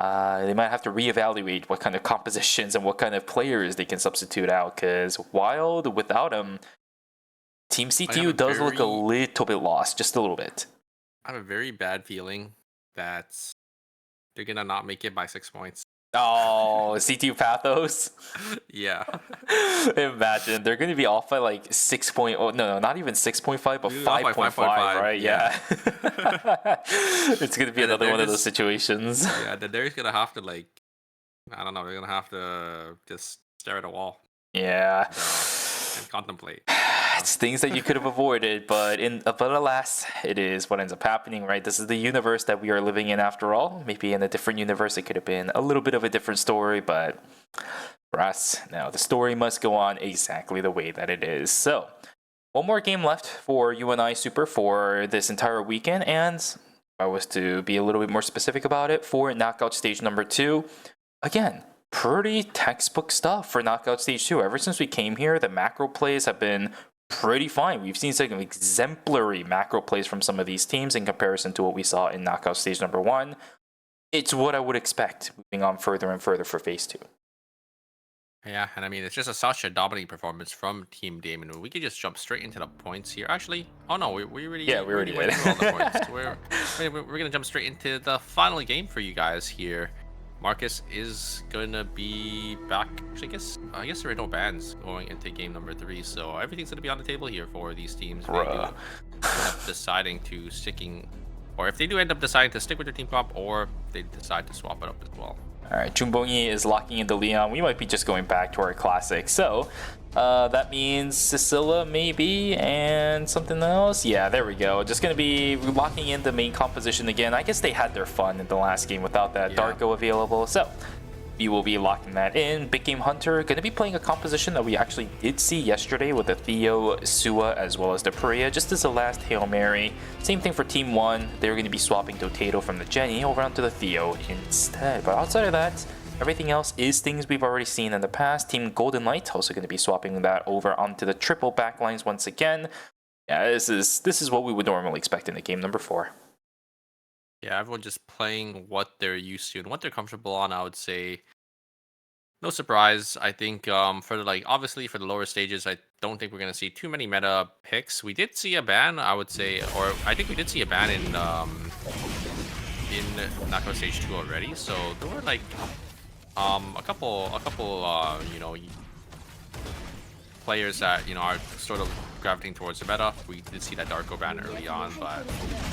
they might have to reevaluate what kind of compositions and what kind of players they can substitute out. Because Wild, without him, Team CTU does look a little bit lost, just a little bit. I have a very bad feeling that they're gonna not make it by 6 points. Oh, CTU Pathos. Yeah. Imagine they're going to be off by like 6 point. Oh no, not even 6.5, but They're off by 5.5, 5.5, right? Yeah. It's going to be And then another they're one of those just- situations. Yeah, then they're gonna have to like, I don't know, they're gonna have to just stare at a wall Yeah. and contemplate. It's things that you could have avoided, but alas, it is what ends up happening, right? This is the universe that we are living in after all. Maybe in a different universe, it could have been a little bit of a different story, but for us, no, the story must go on exactly the way that it is. So, one more game left for UNI Super for this entire weekend, and if I was to be a little bit more specific about it, for knockout stage number 2, again, pretty textbook stuff for knockout stage 2. Ever since we came here, the macro plays have been pretty fine. We've seen some exemplary macro plays from some of these teams in comparison to what we saw in knockout stage number 1. It's what I would expect moving on further and further for phase 2. Yeah, and I mean, it's just such a dominating performance from Team Damon. We could just jump straight into the points here. Actually, oh no, we already Yeah, we already went did. through all the points. We're gonna jump straight into the final game for you guys here. Marcus is gonna be back. Actually, I guess there are no bans going into game number 3, so everything's gonna be on the table here for these teams. Maybe end up deciding to or if they do end up deciding to stick with their team comp, or they decide to swap it up as well. All right, Junbongi is locking into Leon. We might be just going back to our classic. So that means Scylla maybe, and something else. Yeah, there we go. Just going to be locking in the main composition again. I guess they had their fun in the last game without that Darko available. So we will be locking that in. Big Game Hunter going to be playing a composition that we actually did see yesterday with the Theo, Sua, as well as the Priya, just as the last Hail Mary. Same thing for Team 1. They're going to be swapping Dotato from the Jenny over onto the Theo instead. But outside of that, everything else is things we've already seen in the past. Team Golden Light also going to be swapping that over onto the triple backlines once again. Yeah, this is what we would normally expect in the game number 4. Yeah, everyone just playing what they're used to and what they're comfortable on. I would say no surprise. I think for the obviously for the lower stages, I don't think we're gonna see too many meta picks. We did see a ban, I would say, or I think we did see a ban in knockout stage 2 already. So there were like a couple players that are sort of gravitating towards the meta. We did see that Darko ban early on, but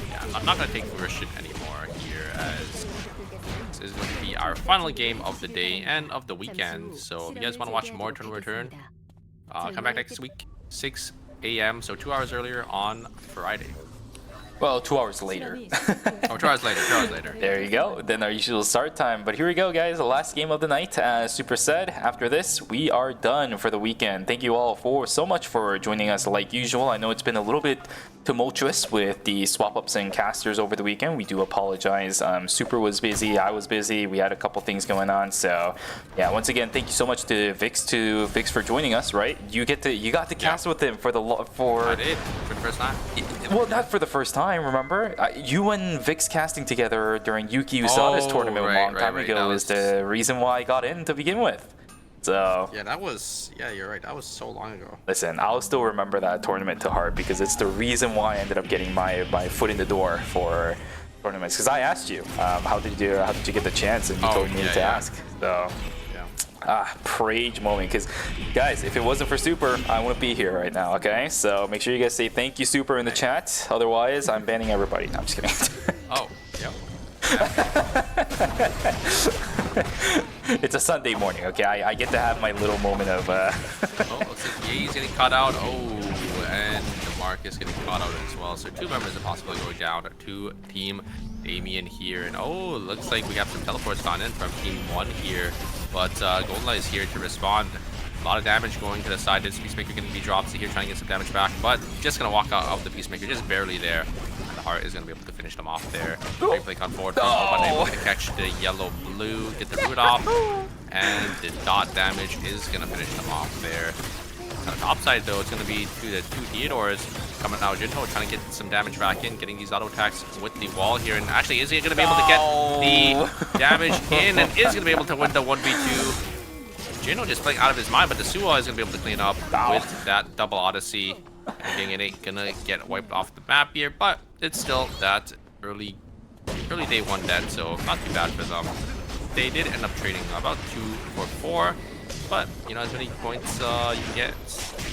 yeah, I'm not gonna take fruition anymore here, as this is going to be our final game of the day and of the weekend. So if you guys want to watch more Turn Return, come back next week, 6 a.m. So 2 hours earlier on Friday. Well, 2 hours later. Oh, 2 hours later. 2 hours later. There you go. Then our usual start time. But here we go, guys. The last game of the night. As Super said, after this, we are done for the weekend. Thank you all so much for joining us like usual. I know it's been a little bit tumultuous with the swap-ups and casters over the weekend. We do apologize. Super was busy. I was busy. We had a couple things going on. So, yeah, once again, thank you so much to Vix for joining us, right? You got to cast with him for I did, for the first time. Well, not for the first time, remember? You and Vix casting together during Yuki Usada's tournament a long time ago is the reason why I got in to begin with. So Yeah, you're right. That was so long ago. Listen, I'll still remember that tournament to heart because it's the reason why I ended up getting my foot in the door for tournaments. Because I asked you, how did you get the chance, and you told me to ask. So Prage moment, because guys, if it wasn't for Super, I wouldn't be here right now. Okay, so make sure you guys say thank you, Super, in the chat. Otherwise, I'm banning everybody. No, I'm just kidding. Oh, yep. It's a Sunday morning, okay? I get to have my little moment of Oh, looks like Ye's getting caught out. Oh, and Marcus getting caught out as well. So 2 members are possibly going down to Team Damien here. And oh, looks like we have some teleports gone in from Team 1 here. But Golden Light is here to respond. A lot of damage going to the side. This Peacemaker going to be dropped here, trying to get some damage back. But just going to walk out of the Peacemaker, just barely there. And the Heart is going to be able to finish them off there. Great play come forward from unable to catch the yellow-blue, get the root off. And the dot damage is going to finish them off there. On the top side, though, it's going to be to the 2 Theodores coming out. Jinho trying to get some damage back in, getting these auto attacks with the wall here. And actually, is he going to be able to get the damage in, and is going to be able to win the 1v2? Jinho just playing out of his mind, but the Suwa is going to be able to clean up with that double Odyssey. And it ain't going to get wiped off the map here, but it's still that early day one dead, so not too bad for them. They did end up trading about 2 for 4, but you know, as many points you get,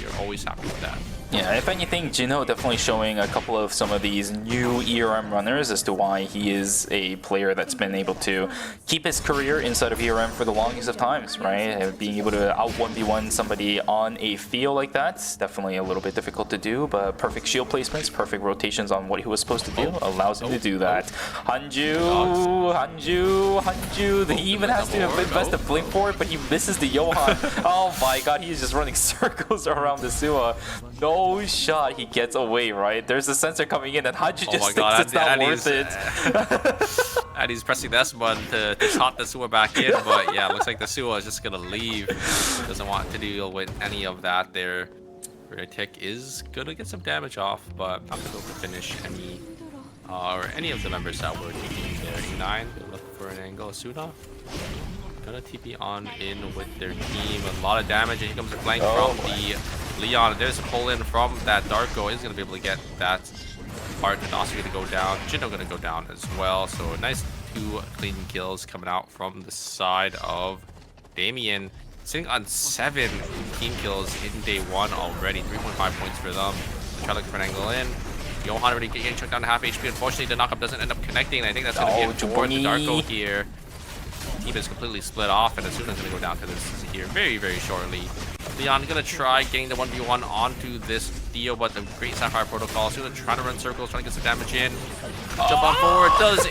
you're always happy with that. Yeah, if anything, Jinho definitely showing a couple of some of these new ERM runners as to why he is a player that's been able to keep his career inside of ERM for the longest of times, right? And being able to out 1v1 somebody on a field like that's definitely a little bit difficult to do, but perfect shield placements, perfect rotations on what he was supposed to do allows him to do that. Hanju, he even has to invest a blink for it, but he misses the Johan. Oh my god, he's just running circles around the Sua. No shot he gets away, right? There's a sensor coming in and Hanju just thinks it's not worth it. And he's pressing the S button to shot the Sua back in, but yeah, looks like the Sua is just gonna leave. Doesn't want to deal with any of that there. Tech is gonna get some damage off, but not gonna be able to finish any or any of the members that were TPing there. E9, they're looking for an angle. Asuna gonna TP on in with their team. A lot of damage, and here comes a flank from the Leon. There's a pull in from that Darko. He's gonna be able to get that part, and also gonna go down. Jinho gonna go down as well. So a nice 2 clean kills coming out from the side of Damien. Sitting on 7 team kills in day 1 already. 3.5 points for them. Try looking for an angle in. Johan already getting chucked down to half HP. Unfortunately, the knockup doesn't end up connecting. And I think that's going to be it for the Darko here. Team is completely split off, and Asuna's going to go down to this here very, very shortly. Leon going to try getting the 1v1 onto this Dio, but the great Sapphire Protocol. Asuna trying to run circles, trying to get some damage in. Jump on forward, does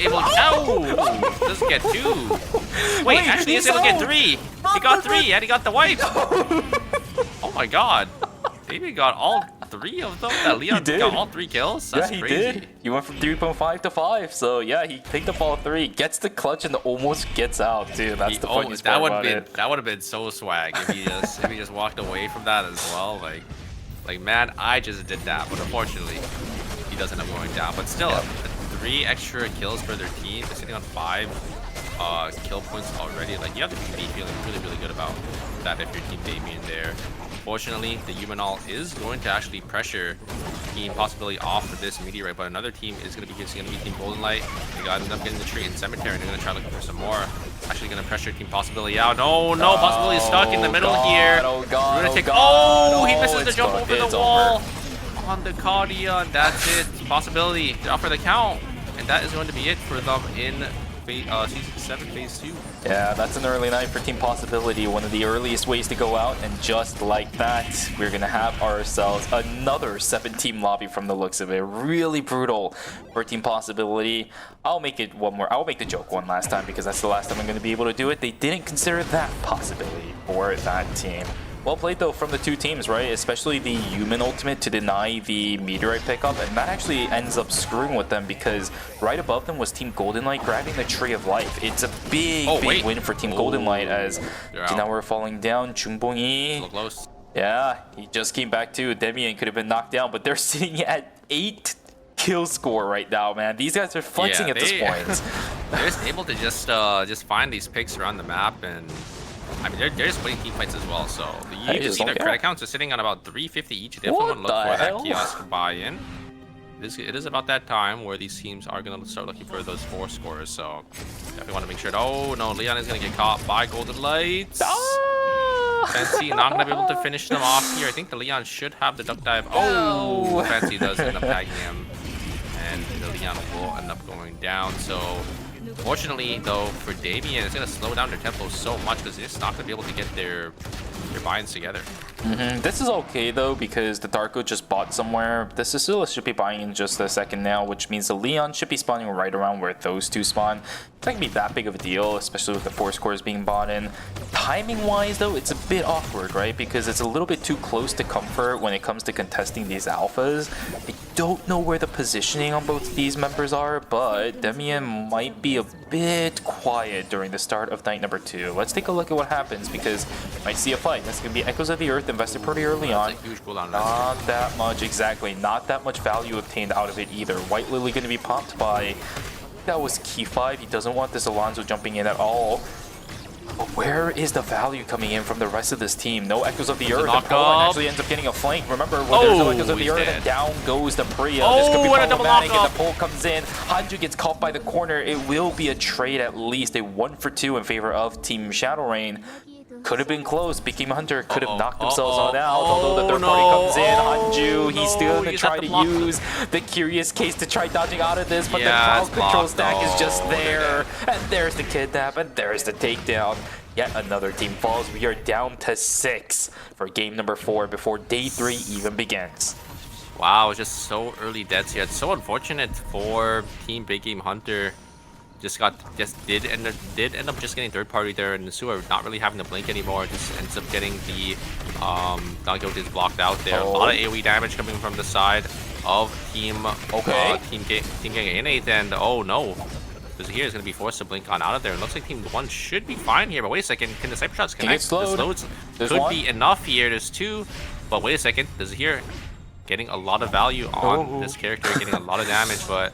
get 2. Wait, actually is able to get 3. He got 3, and he got the wipe. Oh my god. Maybe got all 3 of them? That Leon got all 3 kills? That's crazy. Did. He went from 3.5 to 5, so yeah, he picked up all 3, gets the clutch, and almost gets out, dude. That's the funniest part about it. That would have been so swag if he just walked away from that as well. Like man, I just did that, but unfortunately, he doesn't end up going down. But still, 3 extra kills for their team. They're sitting on 5 kill points already. Like, you have to be feeling really, really good about that if you're Team Damien there. Fortunately, the Humanol is going to actually pressure Team Possibility off of this meteorite, but another team is going to be Team Golden Light. They got end up getting the tree and cemetery, and they're going to try looking for some more. Actually going to pressure Team Possibility out. No, Possibility is stuck in the middle here. Oh god, he misses the jump over the wall on the Cardia, and that's it. Possibility, they're out for the count, and that is going to be it for them in Season 7 Phase 2. Yeah, that's an early night for Team Possibility, one of the earliest ways to go out, and just like that, we're gonna have ourselves another 7-team lobby from the looks of it. Really brutal for Team Possibility. I'll make it I'll make the joke one last time because that's the last time I'm gonna be able to do it. They didn't consider that possibility for that team. Well played though from the 2 teams, right? Especially the human ultimate to deny the meteorite pickup, and that actually ends up screwing with them because right above them was Team Golden Light grabbing the Tree of Life. It's a big win for Team Golden Light as now we're falling down. Chungbongi. So close. Yeah, he just came back too. Demian could have been knocked down, but they're sitting at 8 kill score right now, man. These guys are flexing at this point. They're just able to just find these picks around the map, and I mean, they're just winning team fights as well, so you can see their credit counts are sitting on about 350 each. They definitely want to look for that kiosk buy-in. It is about that time where these teams are going to start looking for those 4 scores, so definitely want to make sure. Oh no, Leon is going to get caught by Golden Lights. Fancy not going to be able to finish them off here. I think the Leon should have the duck dive. Oh, Fancy does end up tagging him, and the Leon will end up going down. So fortunately, though, for Damien, it's going to slow down their tempo so much because they're just not going to be able to get their buy-ins together. This is okay, though, because the Darko just bought somewhere. The Cecilia should be buying in just a second now, which means the Leon should be spawning right around where those 2 spawn. It's not going to be that big of a deal, especially with the 4 scores being bought in. Timing-wise, though, it's a bit awkward, right? Because it's a little bit too close to comfort when it comes to contesting these alphas. I don't know where the positioning on both these members are, but Demian might be a bit quiet during the start of night number 2. Let's take a look at what happens, because I might see a fight. That's going to be Echoes of the Earth invested pretty early on. That's a huge cooldown. Not that much, exactly. Not that much value obtained out of it either. White Lily going to be popped by... That was Key 5. He doesn't want this Alonzo jumping in at all. But where is the value coming in from the rest of this team? No Echoes of the Earth. knock And Poland up. actually ends up getting a flank. Remember, when there's no Echoes of the he's Earth, dead. and down goes the Priya. Oh, This could be what a double problematic, knock and up. the pull comes in. Hanju gets caught by the corner. It will be a trade at least. A 1-for-2 in favor of Team Shadowrain. Could have been close. Became Hunter could have knocked themselves on out. Although the third party comes in, Hanju, he's still going to try to use the Curious Case to try dodging out of this, but the crowd control stack is just there. And there's the kidnap, and there's the takedown. Yet another team falls. We are down to 6 for game number 4 before day 3 even begins. Wow, it's just so early deaths here. It's so unfortunate for Team Big Game Hunter. Did end up just getting third party there, and Nasuha not really having to blink anymore. Just ends up getting the Donkey is blocked out there. A lot of AoE damage coming from the side of Team Team Gang Innate, and oh no. Because here is going to be forced to blink on out of there. It looks like Team 1 should be fine here, but wait a second. Can the Cyber Shots connect? The slows could be enough here. There's 2, but wait a second. There's here getting a lot of value on this character, getting a lot of damage, but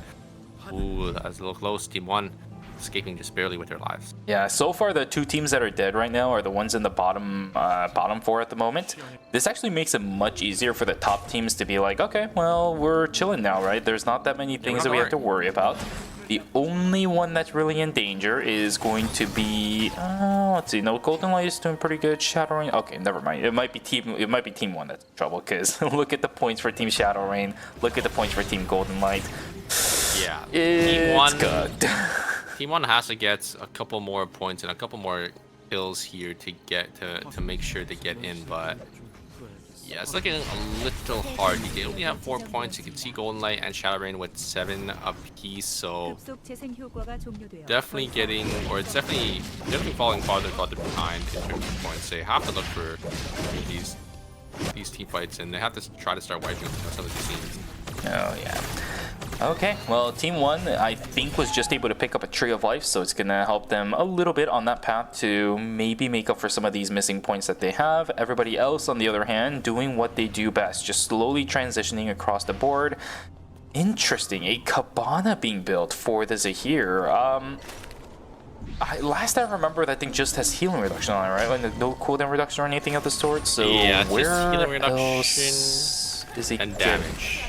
ooh, that was a little close. Team 1 escaping just barely with their lives. Yeah, so far the 2 teams that are dead right now are the ones in the bottom 4 at the moment. This actually makes it much easier for the top teams to be like, okay, well, we're chilling now, right? There's not that many things that we have to worry about. The only one that's really in danger is going to be, let's see, no, Golden Light is doing pretty good. Shadowrain, okay, never mind. It might be team 1 that's in trouble, because look at the points for Team Shadowrain. Look at the points for Team Golden Light. Yeah, Team 1 good. Team 1 has to get a couple more points and a couple more kills here to get to make sure to get in, but yeah, it's looking a little hard. You only have 4 points. You can see Golden Light and Shadowrain with 7 apiece, so definitely getting, or it's definitely falling farther and farther behind in terms of points. They have to look for these team fights, and they have to try to start wiping some of these teams. Oh yeah. Okay, well, Team 1, I think, was just able to pick up a Tree of Life, so it's going to help them a little bit on that path to maybe make up for some of these missing points that they have. Everybody else, on the other hand, doing what they do best, just slowly transitioning across the board. Interesting, a Cabana being built for the Zahir. Last I remember, that thing just has healing reduction on it, right? Like, no cooldown reduction or anything of the sort, so yeah, it's where just healing reduction else is he and getting damage.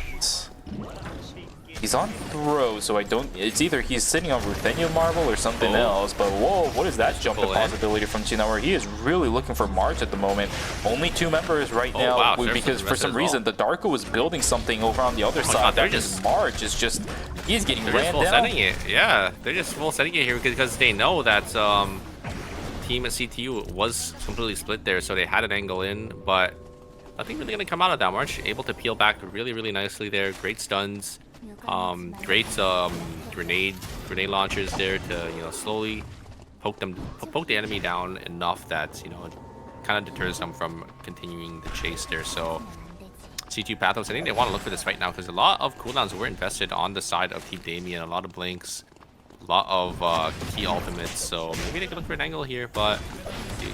He's on throw, so I don't. It's either he's sitting on Ruthenium Marble or something else. But whoa, what is that jump to possibility from Chinawar? He is really looking for March at the moment. Only 2 members right now, wow, because for some reason the Darko was building something over on the other side. God, they're just March is just he's getting ran full down. setting it. Yeah, they're just full setting it here because they know that Team CTU was completely split there, so they had an angle in, but nothing really gonna come out of that. March able to peel back really nicely there. Great stuns. Great grenade launchers there to slowly poke the enemy down enough that it kind of deters them from continuing the chase there. So C2 Pathos, I think they want to look for this right now because a lot of cooldowns were invested on the side of Team Damien, a lot of blinks, a lot of key ultimates. So maybe they can look for an angle here, but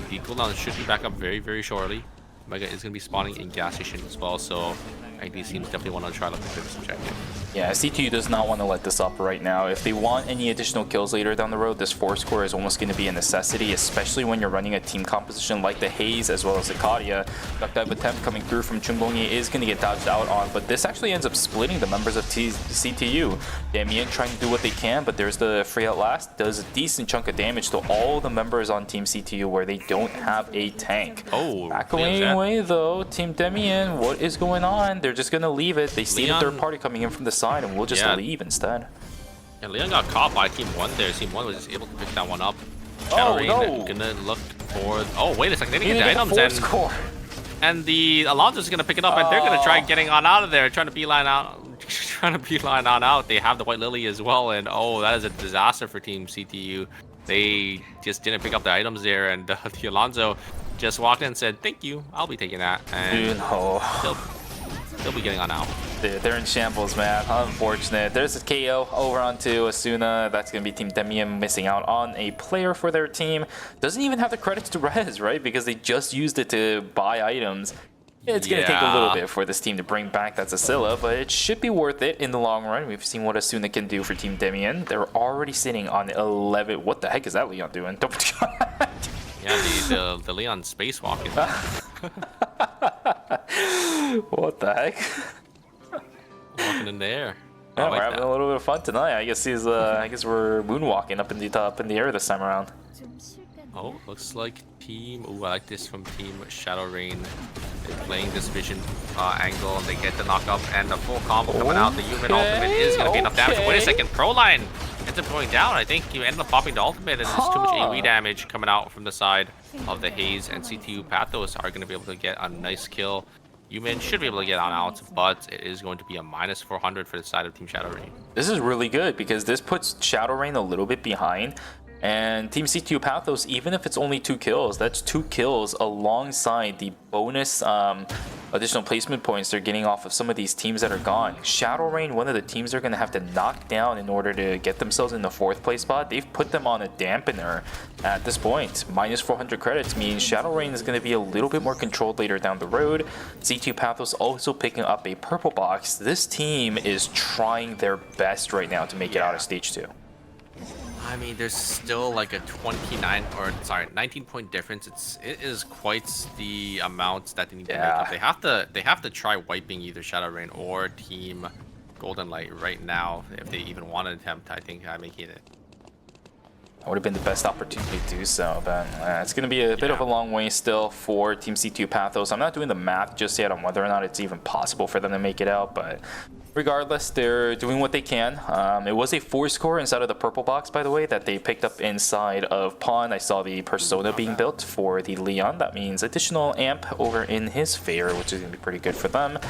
the cooldown should be back up very shortly. Mega is going to be spawning in gas station as well, so I think these teams definitely want to try looking for this objective. Yeah, CTU does not want to let this up right now. If they want any additional kills later down the road, this 4 score is almost going to be a necessity, especially when you're running a team composition like the Haze as well as the Kadia. Duck dive attempt coming through from Chumbongi is going to get dodged out on, but this actually ends up splitting the members of CTU. Damien trying to do what they can, but there's the free out last. Does a decent chunk of damage to all the members on Team CTU where they don't have a tank. Oh, back away though, Team Damien, what is going on? They're just going to leave it. They see the third party coming in from the side, and we'll just leave instead. And Leon got caught by Team 1 there. Team 1 was just able to pick that one up. Oh, no. Gonna look for... Oh, wait a second. They didn't get the items. And the Alonso's gonna pick it up, and they're gonna try getting on out of there, trying to beeline out. On out. They have the White Lily as well, and oh, that is a disaster for Team CTU. They just didn't pick up the items there, and the Alonso just walked in and said, "Thank you, I'll be taking that." And they'll be getting on out. They're in shambles, man. Unfortunate. There's a KO over onto Asuna. That's going to be Team Demium missing out on a player for their team. Doesn't even have the credits to res, right? Because they just used it to buy items. It's going to take a little bit for this team to bring back that Cecilia, but it should be worth it in the long run. We've seen what Asuna can do for Team Demian. They're already sitting on 11. What the heck is that Leon doing? Yeah, the Leon spacewalking. What the heck? Walking in the air. I Yeah, like we're having that. a little bit of fun tonight. I guess I guess we're moonwalking up in the air this time around. Oh, looks like team. Ooh, I like this from Team Shadow Rain. They're playing this vision angle, and they get the knockup and the full combo coming out. The human ultimate is going to be enough damage. Wait a second, Proline ends up going down. I think you end up popping the ultimate, and there's too much AoE damage coming out from the side of the Haze, and CTU Pathos are going to be able to get a nice kill. Yumin should be able to get on out, but it is going to be a minus 400 for the side of Team Shadow Rain. This is really good because this puts Shadow Rain a little bit behind. And Team CTU Pathos, even if it's only 2 kills, that's 2 kills alongside the bonus additional placement points they're getting off of some of these teams that are gone. Shadow Rain, one of the teams they're going to have to knock down in order to get themselves in the 4th place spot. They've put them on a dampener at this point. Minus 400 credits means Shadow Rain is going to be a little bit more controlled later down the road. CTU Pathos also picking up a purple box. This team is trying their best right now to make it out of stage 2. I mean, there's still like a 19-point difference. It is quite the amount that they need to make up. They have to try wiping either Shadow Rain or Team Golden Light right now if they even want to attempt. I think making it. That would have been the best opportunity to do so, but it's going to be a bit of a long way still for Team C2 Pathos. I'm not doing the math just yet on whether or not it's even possible for them to make it out, but regardless, they're doing what they can. It was a 4-score inside of the purple box, by the way, that they picked up inside of Pawn. I saw the Persona being built for the Leon. That means additional amp over in his favor, which is going to be pretty good for them.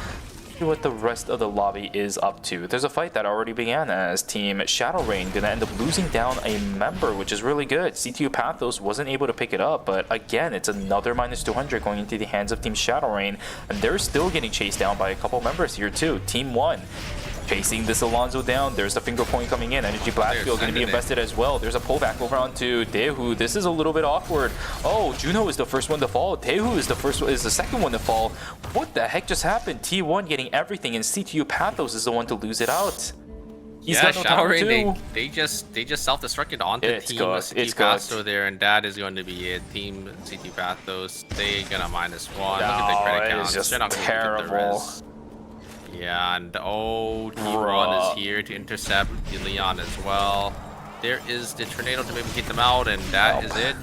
What the rest of the lobby is up to. There's a fight that already began as Team Shadow Rain gonna end up losing down a member, which is really good. CTU Pathos wasn't able to pick it up, but again, it's another minus 200 going into the hands of Team Shadow Rain, and they're still getting chased down by a couple members here too. Team 1 chasing this Alonzo down. There's the finger point coming in. Energy Blast Field going to be invested as well. There's a pullback over onto Daehu. This is a little bit awkward. Oh, Juno is the first one to fall. Daehu is the second one to fall. What the heck just happened? T1 getting everything, and CTU Pathos is the one to lose it out. He's got no Shadow time Rain, too. they just self-destructed onto Team CT Pathos there, and that is going to be it. Team CT Pathos, they gonna minus 1. Look at the credit counts. It's They're not just gonna get the terrible. res. Yeah, and T1 is here to intercept the Leon as well. There is the tornado to maybe get them out, and that is it.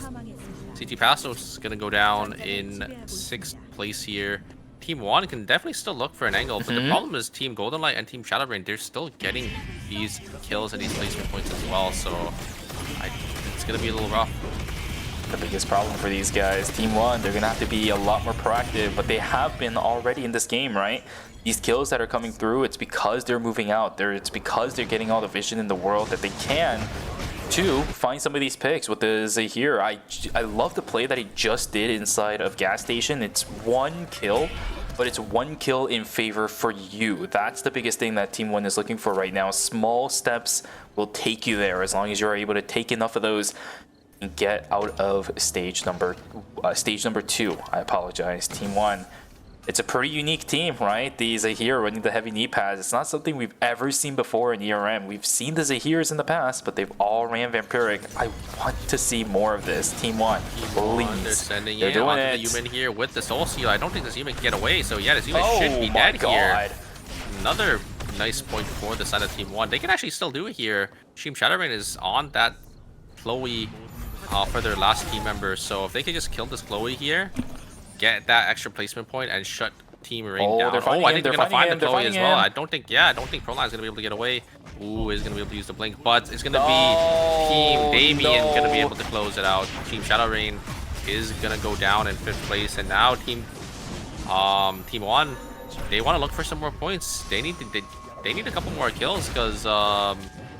CT Pathos is gonna go down in 6th place here. Team 1 can definitely still look for an angle, but the problem is Team Golden Light and Team Shadow Rain, they're still getting these kills and these placement points as well, so it's gonna be a little rough. The biggest problem for these guys, Team 1, they're gonna have to be a lot more proactive, but they have been already in this game, right? These kills that are coming through, it's because they're moving out. It's because they're getting all the vision in the world that they can to find some of these picks with the Zahir. I love the play that he just did inside of Gas Station. It's 1 kill, but it's 1 kill in favor for you. That's the biggest thing that Team 1 is looking for right now. Small steps will take you there as long as you're able to take enough of those and get out of stage number 2. I apologize, Team 1. It's a pretty unique team, right? The Zahir running the heavy knee pads. It's not something we've ever seen before in ERM. We've seen the Zahirs in the past, but they've all ran Vampiric. I want to see more of this. Team 1, please. They're sending They're it doing onto it. the human here with the Soul Seal. I don't think this human can get away, so yeah, this human should be dead here. Another nice point for the side of Team 1. They can actually still do it here. Team Shadow Rain is on that Chloe for their last team member, so if they can just kill this Chloe here, get that extra placement point and shut Team Rain down. I think they're gonna find the Chloe as well. I don't think Proline is gonna be able to get away. Ooh, is gonna be able to use the blink, but it's gonna be Team Damien gonna be able to close it out. Team Shadow Rain is gonna go down in 5th place, and now Team 1, they want to look for some more points. They need a couple more kills because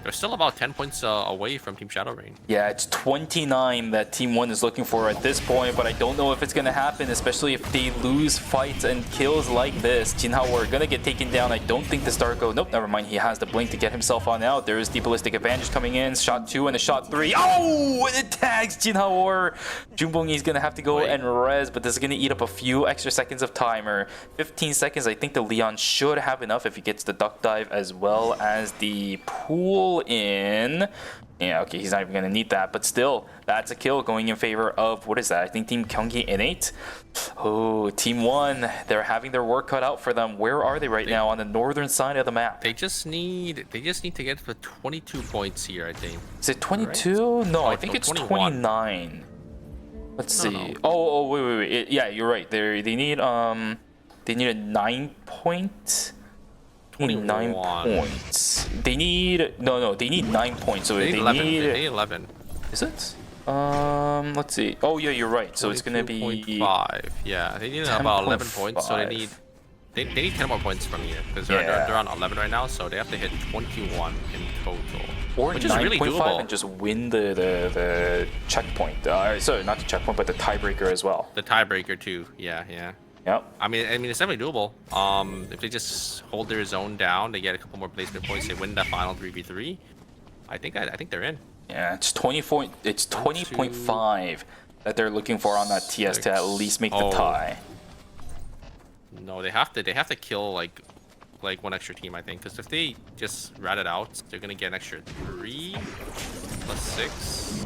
they're still about 10 points away from Team Shadow Rain. Yeah, it's 29 that Team 1 is looking for at this point, but I don't know if it's going to happen, especially if they lose fights and kills like this. Jinhao are going to get taken down. I don't think the Starko... Nope, never mind. He has the blink to get himself on out. There is the ballistic advantage coming in. Shot 2 and a shot 3. Oh! And it tags Jinhao. Junbongi is going to have to go and res, but this is going to eat up a few extra seconds of timer. 15 seconds. I think the Leon should have enough if he gets the duck dive as well as the pool pull in. Yeah, okay, he's not even gonna need that, but still, that's a kill going in favor of, what is that? I think Team Gyeonggi Innate. Oh, Team 1, they're having their work cut out for them. Where are they right now? On the northern side of the map. They just need to get to 22 points here, I think. Is it 22? Right? No, Oh, I think no, it's 21. 29. Let's see. No. Oh, wait. Yeah, you're right. They need a 9 point. 29 points. They need they need 9 points. So They they need 11. need. They need 11. Is it? Let's see. Oh yeah, you're right. So it's gonna be 22.5. Yeah, they need about 11 points. So they 10.5. need they need 10 more points from here because they're on 11 right now. So they have to hit 21 in total, Or which is really 9.5 doable. and just win the checkpoint. Sorry, not the checkpoint, but the tiebreaker as well. The tiebreaker too. Yeah. Yep. I mean, it's definitely doable. If they just hold their zone down, they get a couple more placement points, they win that final 3v3. I think they're in. Yeah, it's 20.5 that they're looking for on that TS to at least make the tie. No, they have to kill like one extra team, I think, because if they just rat it out, they're gonna get an extra 3 plus 6.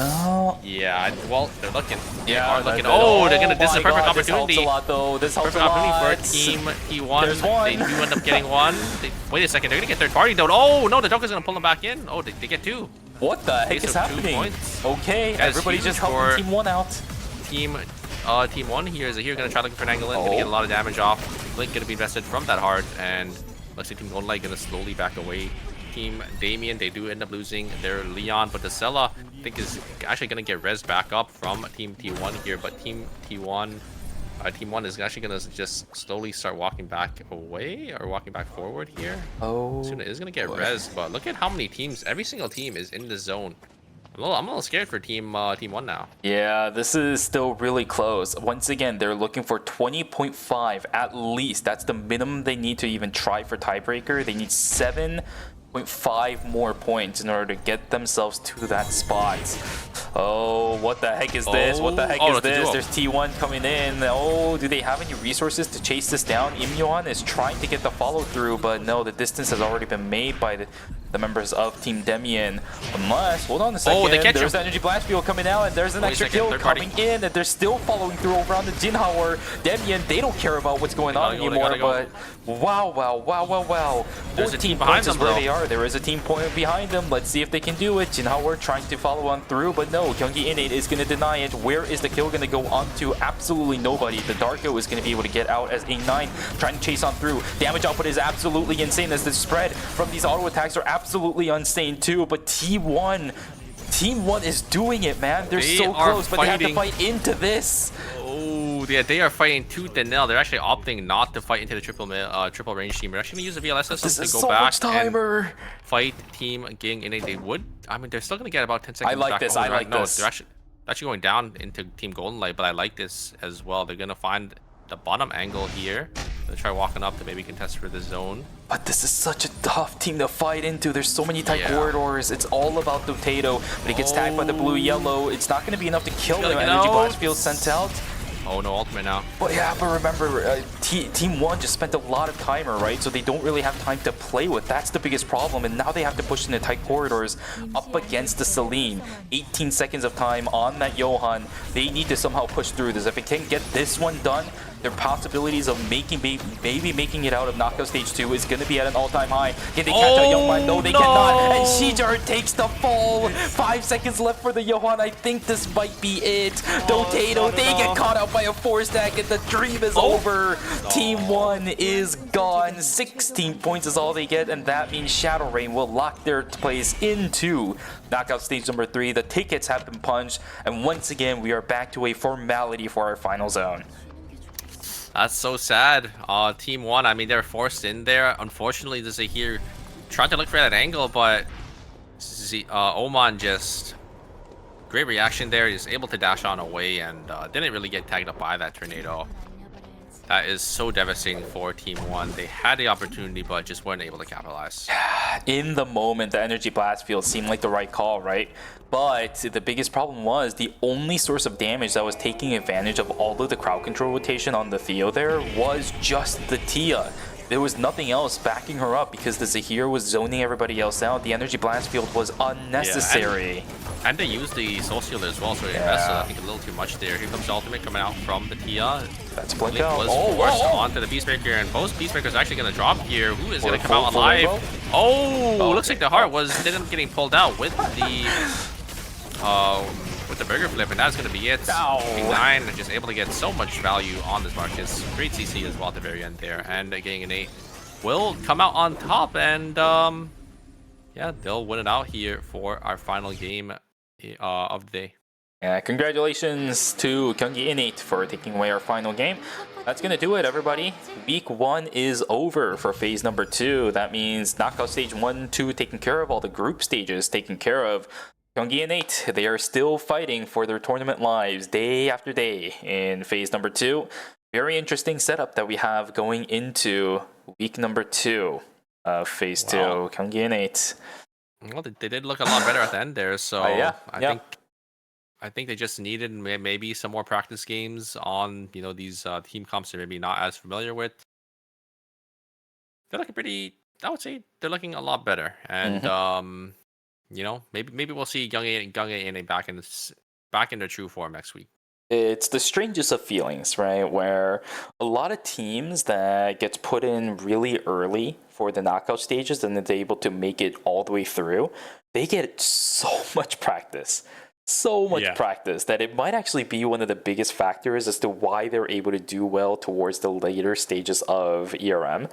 Oh. Yeah, well, they're looking. Yeah, They're looking. Oh, they're gonna. This is a perfect God, this opportunity. helps a lot, though. This helps Perfect a lot. opportunity for Team T1. There's one. They do end up getting one. Wait a second, they're gonna get third party though. Oh no, the Joker's gonna pull them back in. Oh, they get 2. What the heck Okay, is so 2 happening? points. Okay, That is everybody's just huge helping for Team 1 out. Team 1 here is gonna try looking for an angle in, gonna get a lot of damage off. Blink gonna be invested from that heart, and looks like Team Golden Light gonna slowly back away. Team Damien, they do end up losing their Leon, but the Sella I think is actually gonna get res back up from Team T1 here, but Team T1 Team 1 is actually gonna just slowly start walking back away or walking back forward here. Oh, Soon it is gonna get res, but look at how many teams, every single team is in the zone. I'm a little scared for Team 1 now. yeah, this is still really close. Once again, they're looking for 20.5 at least. That's the minimum they need to even try for tiebreaker. They need 7.5 more points in order to get themselves to that spot. Oh, what the heck is this? What the heck is this? There's T1 coming in. Oh, do they have any resources to chase this down? Imyeon is trying to get the follow through, but no, the distance has already been made by the members of Team Demian. Unless, hold on a second, there's the energy blast field coming out, and there's an extra kill coming in, and they're still following through over on the Jinhao. Demian, they don't care about what's going on anymore, but wow. There's a 14 team behind points is them, where though. they are. There is a team point behind them. Let's see if they can do it. Jinhao trying to follow on through, but no, Gyeonggi Innate is going to deny it. Where is the kill going to go on to? Absolutely nobody. The Darko is going to be able to get out as A9 trying to chase on through. Damage output is absolutely insane as the spread from these auto attacks are absolutely insane too, but Team 1 is doing it, man. They're so close, but they have to fight into this. Oh, yeah, they are fighting tooth and nail. They're actually opting not to fight into the triple range team. They're actually going to use the VLSS This to is go so back much timer. and fight Team Ging Innate. They would. I mean, they're still going to get about 10 seconds I like back. this. Oh, I like no, this. They're actually going down into Team Golden Light, but I like this as well. They're going to find the bottom angle here. They'll try walking up to maybe contest for the zone. But this is such a tough team to fight into. There's so many tight corridors. It's all about Dotato, but he gets tagged by the blue-yellow. It's not going to be enough to kill him. Energy blast field sent out. Oh, no ultimate now. But yeah, but remember, Team 1 just spent a lot of timer, right? So they don't really have time to play with. That's the biggest problem. And now they have to push in the tight corridors up against the Celine. 18 seconds of time on that Johan. They need to somehow push through this. If they can get this one done, their possibilities of maybe making it out of knockout stage 2 is going to be at an all-time high. Can they catch out Youngman? No, they cannot. And Shijar takes the fall. 5 seconds left for the Johan. I think this might be it. Dotato, they get caught out by a 4-stack, and the dream is over. Team 1 is gone. 16 points is all they get, and that means Shadow Rain will lock their place into knockout stage number 3. The tickets have been punched, and once again, we are back to a formality for our final zone. That's so sad. Team 1, I mean, they're forced in there. Unfortunately, this is here tried to look for that angle, but Oman just great reaction there. He's able to dash on away and didn't really get tagged up by that tornado. That is so devastating for Team 1. They had the opportunity, but just weren't able to capitalize. In the moment, the energy blast field seemed like the right call, right? But the biggest problem was the only source of damage that was taking advantage of all of the crowd control rotation on the Theo there was just the Tia. there was nothing else backing her up because the Zahir was zoning everybody else out. The energy blast field was unnecessary. And they used the Soul Stealer as well, so they invested, I think, a little too much there. Here comes the ultimate coming out from the Tia. That's blink Link out. was forced onto the Peacemaker, and both Peacemakers actually going to drop here. Who is going to come out full alive? rainbow? Oh, looks like the heart was ended up getting pulled out with the burger flip, and that's going to be it. King 9 just able to get so much value on this Marcus. Great CC as well at the very end there, and getting an 8 will come out on top, and yeah, they'll win it out here for our final game of the day. Yeah, congratulations to Gyeonggi Innate for taking away our final game. That's going to do it, everybody. Week 1 is over for phase number 2. That means knockout stage 1, 2 taken care of, all the group stages taken care of. Gyeonggi Innate, they are still fighting for their tournament lives day after day in phase number 2. Very interesting setup that we have going into week number 2 of phase 2. Gyeonggi Innate. Well, they did look a lot better at the end there, so I think they just needed maybe some more practice games on, you know, these team comps they're maybe not as familiar with. They're looking pretty, I would say they're looking a lot better. And, you know, maybe we'll see Gyeonggi back in their true form next week. It's the strangest of feelings, right? Where a lot of teams that gets put in really early for the knockout stages and then they're able to make it all the way through, they get so much practice. Practice that it might actually be one of the biggest factors as to why they're able to do well towards the later stages of ERM.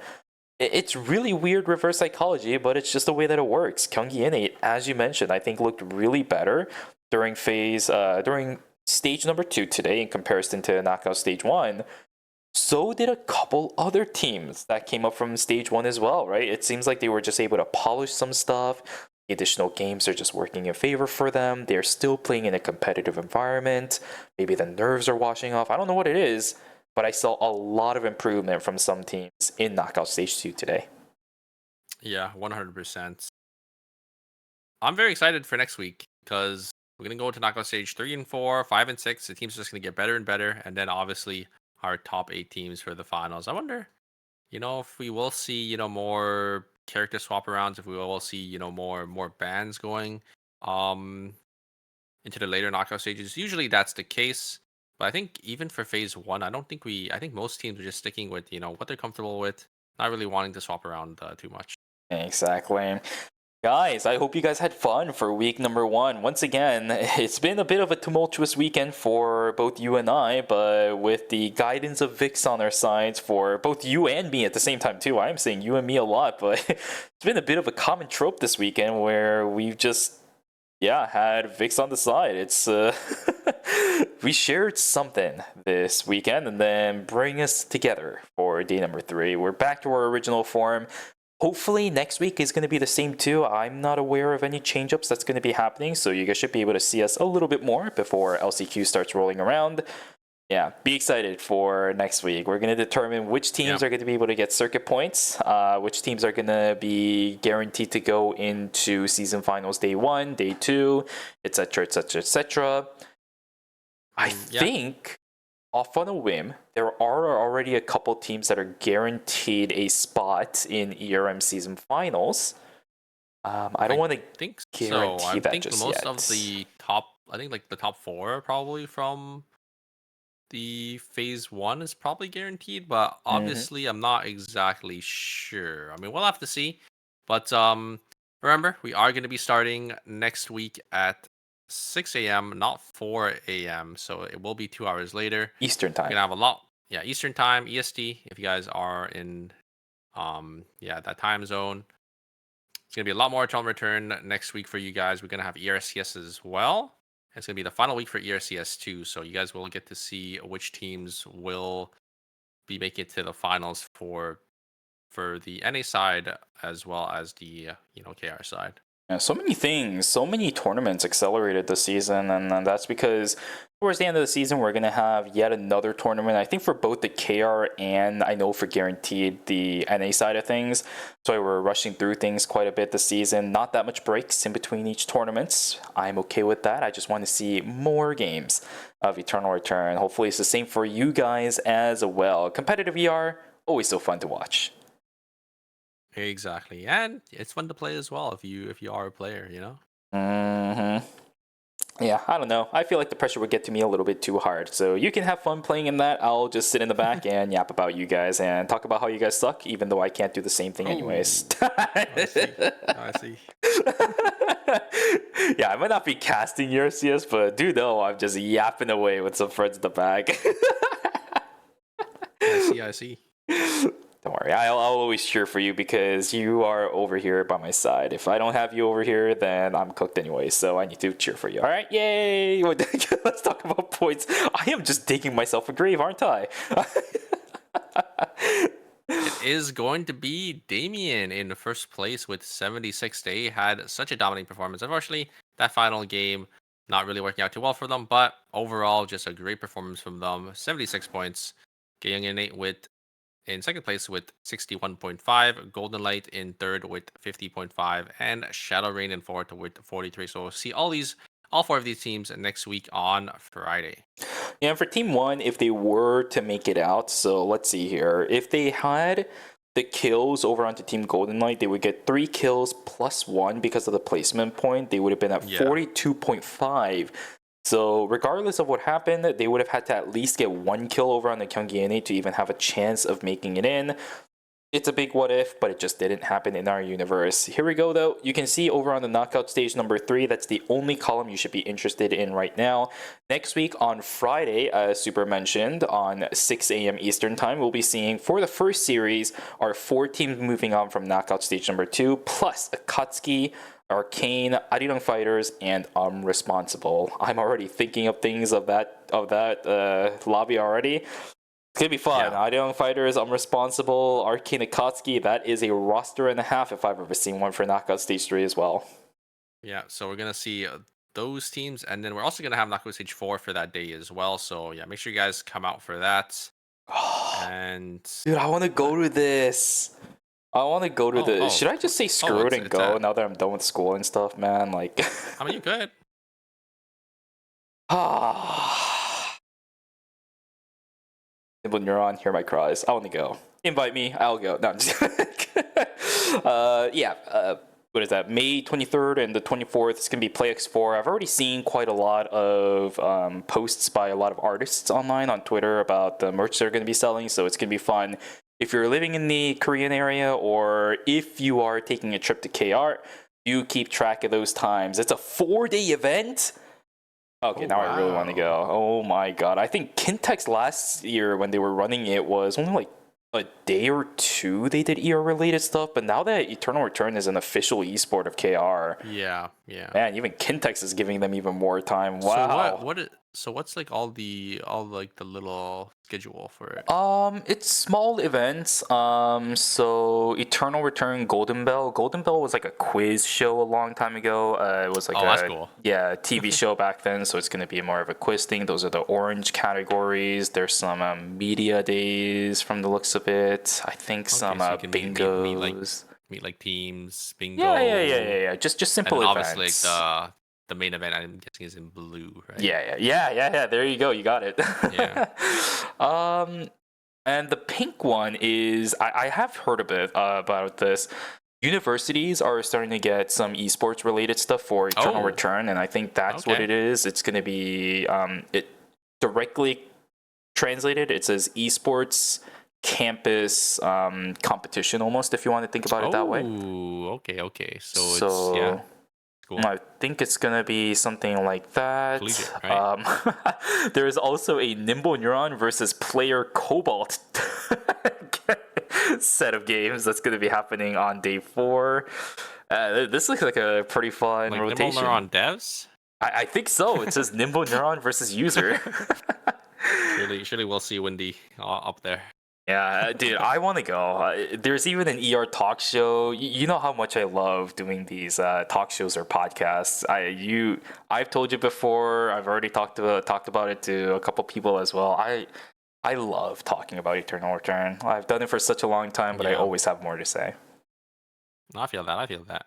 It's really weird reverse psychology, but it's just the way that it works. Gyeonggi Innate, as you mentioned, I think looked really better during stage number 2 today in comparison to knockout stage 1. So did a couple other teams that came up from stage 1 as well, right? It seems like they were just able to polish some stuff. The additional games are just working in favor for them. They're still playing in a competitive environment. Maybe the nerves are washing off. I don't know what it is, but I saw a lot of improvement from some teams in knockout stage 2 today. Yeah, 100%. I'm very excited for next week because we're going to go into knockout stage 3 and 4, 5 and 6. The teams are just going to get better and better. And then obviously our top 8 teams for the finals. I wonder, you know, if we will see, you know, more character swap arounds, if we will see, you know, more bans going into the later knockout stages. Usually that's the case. But I think even for phase 1, I think most teams are just sticking with, you know, what they're comfortable with, not really wanting to swap around too much. Exactly. Guys, I hope you guys had fun for week number 1. Once again, it's been a bit of a tumultuous weekend for both you and I, but with the guidance of Vix on our sides for both you and me at the same time too. I'm saying you and me a lot, but it's been a bit of a common trope this weekend where we've just, had Vix on the side. It's we shared something this weekend and then bring us together for day number 3. We're back to our original form. Hopefully next week is going to be the same too. I'm not aware of any change-ups that's going to be happening, so you guys should be able to see us a little bit more before LCQ starts rolling around. Yeah, be excited for next week. We're going to determine which teams are going to be able to get circuit points, which teams are going to be guaranteed to go into season finals day 1, day 2, etc., etc., etc. I think, off on a whim, there are already a couple teams that are guaranteed a spot in ERM season finals. I don't want to guarantee that just yet. Most of the top, I think like the top 4 probably from the phase 1 is probably guaranteed, but obviously I'm not exactly sure. I mean, we'll have to see. But remember, we are going to be starting next week at 6 a.m., not 4 a.m. So it will be 2 hours later. Eastern time. We're going to have a lot. Yeah, Eastern time, EST, if you guys are in that time zone. It's going to be a lot more Tron Return next week for you guys. We're going to have ERCS as well. It's going to be the final week for ERCS too. So you guys will get to see which teams will be making it to the finals for the NA side as well as the KR side. Yeah, so many things, so many tournaments accelerated this season, and that's because towards the end of the season, we're going to have yet another tournament, I think for both the KR and I know for guaranteed the NA side of things. So we're rushing through things quite a bit this season. Not that much breaks in between each tournament. I'm okay with that. I just want to see more games of Eternal Return. Hopefully it's the same for you guys as well. Competitive ER, always so fun to watch. Exactly, and it's fun to play as well if you are a player, you know. Yeah, I don't know. I feel like the pressure would get to me a little bit too hard. So you can have fun playing in that. I'll just sit in the back and yap about you guys and talk about how you guys suck, even though I can't do the same thing anyways. I see. I see. Yeah, I might not be casting your CS, but do know I'm just yapping away with some friends in the back. I see. Don't worry, I'll always cheer for you because you are over here by my side. If I don't have you over here, then I'm cooked anyway, so I need to cheer for you. All right, yay! Let's talk about points. I am just digging myself a grave, aren't I? It is going to be Damien in first place with 76 Day. Had such a dominating performance. Unfortunately, that final game not really working out too well for them, but overall, just a great performance from them. 76 points. Getting in second place with 61.5, Golden Light in third with 50.5, and Shadow Rain in fourth with 43. So we'll see all four of these teams next week on Friday. Yeah, and for Team 1, if they were to make it out, so let's see here. If they had the kills over onto Team Golden Light, they would get 3 kills plus 1 because of the placement point. They would have been at 42.5. So regardless of what happened, they would have had to at least get 1 kill over on the Gyeonggi to even have a chance of making it in. It's a big what if, but it just didn't happen in our universe. Here we go though. You can see over on the knockout stage number 3, that's the only column you should be interested in right now. Next week on Friday, as Super mentioned, on 6 a.m. Eastern time, we'll be seeing for the first series our 4 teams moving on from knockout stage number 2, plus Akatsuki, Arcane, Arirang Fighters, and Responsible. I'm already thinking of things of that lobby already. It's gonna be fun. Yeah. Arirang Fighters, Responsible, Arcane, Akatsuki. That is a roster and a half if I've ever seen one for Knockout Stage 3 as well. Yeah, so we're gonna see those teams, and then we're also gonna have Knockout Stage 4 for that day as well. So yeah, make sure you guys come out for that. And dude, I want to go to this. I want to go to the. Should I just say screw it and go now that I'm done with school and stuff, man? Like, I mean, you could. When you're on, hear my cries. I want to go. Invite me. I'll go. No, I'm just what is that? May 23rd and the 24th. It's gonna be PlayX4. I've already seen quite a lot of posts by a lot of artists online on Twitter about the merch they're gonna be selling. So it's gonna be fun. If you're living in the Korean area or if you are taking a trip to KR, you keep track of those times. It's a 4-day event. Okay, now I really want to go. Oh my god. I think Kintex last year when they were running it was only like a day or 2 they did ER related stuff, but now that Eternal Return is an official esport of KR. Yeah. Man, even Kintex is giving them even more time. Wow. So what's like all the little schedule for it? It's small events. So Eternal Return, Golden Bell. Golden Bell was like a quiz show a long time ago. It was like that's cool. Yeah, TV show back then. So it's gonna be more of a quiz thing. Those are the orange categories. There's some media days from the looks of it. I think some so you can bingos. Meet like teams, bingo. Yeah. Just simple and events. Obviously, like the main event, I'm guessing, is in blue, right? Yeah. There you go. You got it. Yeah. And the pink one is I have heard a bit about this. Universities are starting to get some esports related stuff for Eternal Return, and I think that's what it is. It's going to be it directly translated. It says esports campus competition almost, if you want to think about it that way. Okay. So it's cool. I think it's gonna be something like that. Collegiate, right? There is also a Nimble Neuron versus Player Cobalt set of games that's gonna be happening on day 4. This looks like a pretty fun rotation. Nimble Neuron devs? I think so. It says Nimble Neuron versus user. Surely we'll see Wendy up there. Yeah, dude, I want to go. There's even an ER talk show. You know how much I love doing these talk shows or podcasts. I've told you before. I've already talked about it to a couple people as well. I love talking about Eternal Return. I've done it for such a long time, but I always have more to say. I feel that.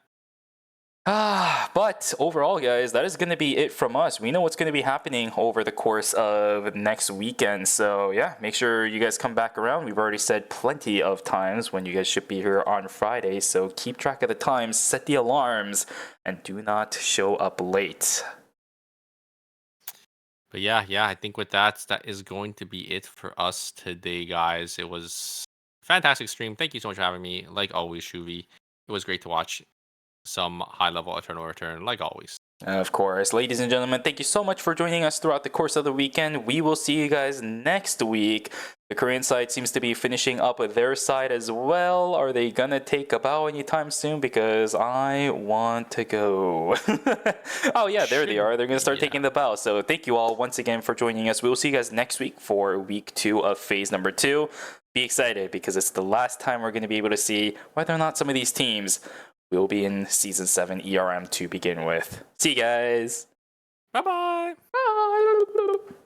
But overall, guys, that is going to be it from us. We know what's going to be happening over the course of next weekend. So yeah, make sure you guys come back around. We've already said plenty of times when you guys should be here on Friday. So keep track of the times, set the alarms, and do not show up late. But yeah, I think with that is going to be it for us today, guys. It was a fantastic stream. Thank you so much for having me. Like always, Shuvi. It was great to watch some high-level Eternal Return, like always. Of course. Ladies and gentlemen, thank you so much for joining us throughout the course of the weekend. We will see you guys next week. The Korean side seems to be finishing up with their side as well. Are they gonna take a bow anytime soon? Because I want to go. Oh yeah, there they are. They're gonna start taking the bow. So thank you all once again for joining us. We will see you guys next week for week 2 of phase number 2. Be excited because it's the last time we're gonna be able to see whether or not some of these teams will be in Season 7 ERM to begin with. See you guys! Bye-bye! Bye!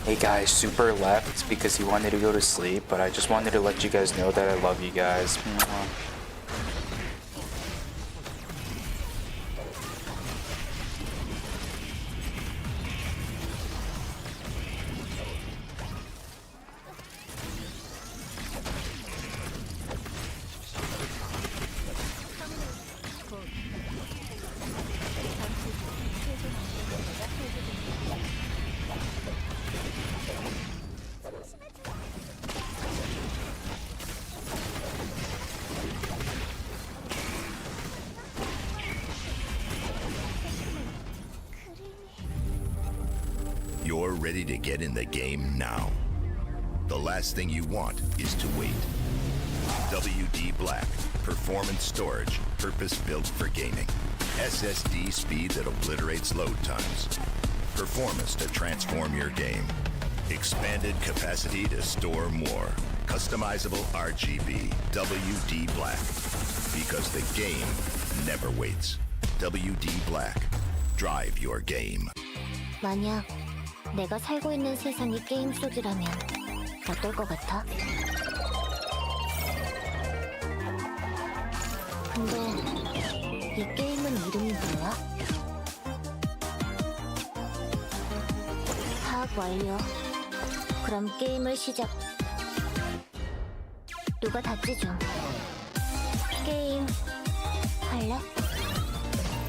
Hey guys, Super left because he wanted to go to sleep, but I just wanted to let you guys know that I love you guys. Mwah. You're ready to get in the game now. The last thing you want is to wait. WD Black, performance storage, purpose-built for gaming. SSD speed that obliterates load times. Performance to transform your game. Expanded capacity to store more. Customizable RGB. WD Black. Because the game never waits. WD Black. Drive your game. 만약 내가 살고 있는 세상이 게임 속이라면 어떨 것 같아? 근데 이 게임은 이름이 뭐야? 파악 완료. 그럼 게임을 시작. 누가 닫지 좀. 게임 할래?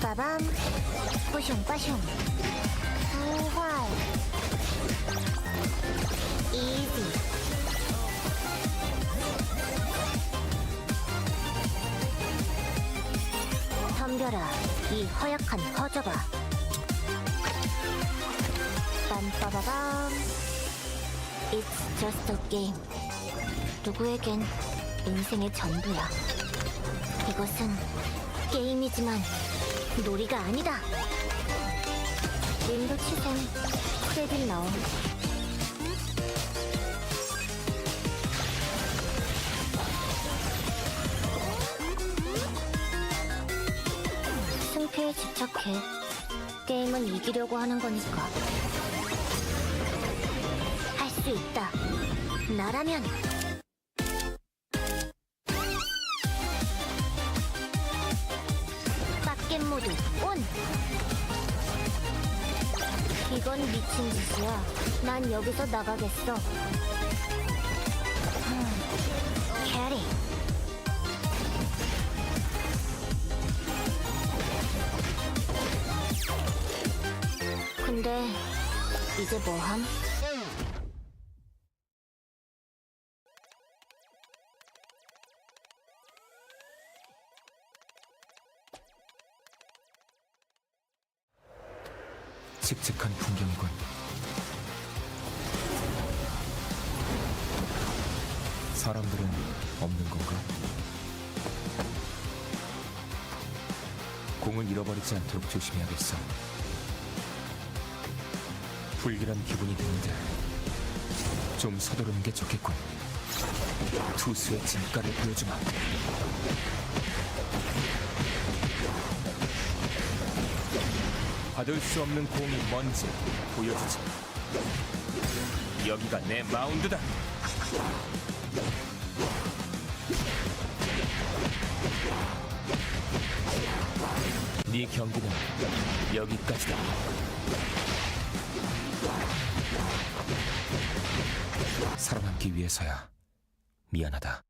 빠밤. 뿌숑. 부활. 이지. 덤벼라 이 허약한 허저가. 빰빠바밤. It's just a game. 누구에겐 인생의 전부야. 이것은 게임이지만 놀이가 아니다. 윈도 치셈 크레딧 나옴. 승패에 집착해. 게임은 이기려고 하는 거니까. 할 수 있다. 나라면. 이건 미친 짓이야. 난 여기서 나가겠어. 캐리. 근데 이제 뭐함? 칙칙한 풍경이군. 사람들은 없는 건가? 공을 잃어버리지 않도록 조심해야겠어. 불길한 기분이 드는데 좀 서두르는 게 좋겠군. 투수의 진가를 보여주마. 받을 수 없는 공이 뭔지 보여주지. 여기가 내 마운드다. 네 경기는 여기까지다. 살아남기 위해서야. 미안하다.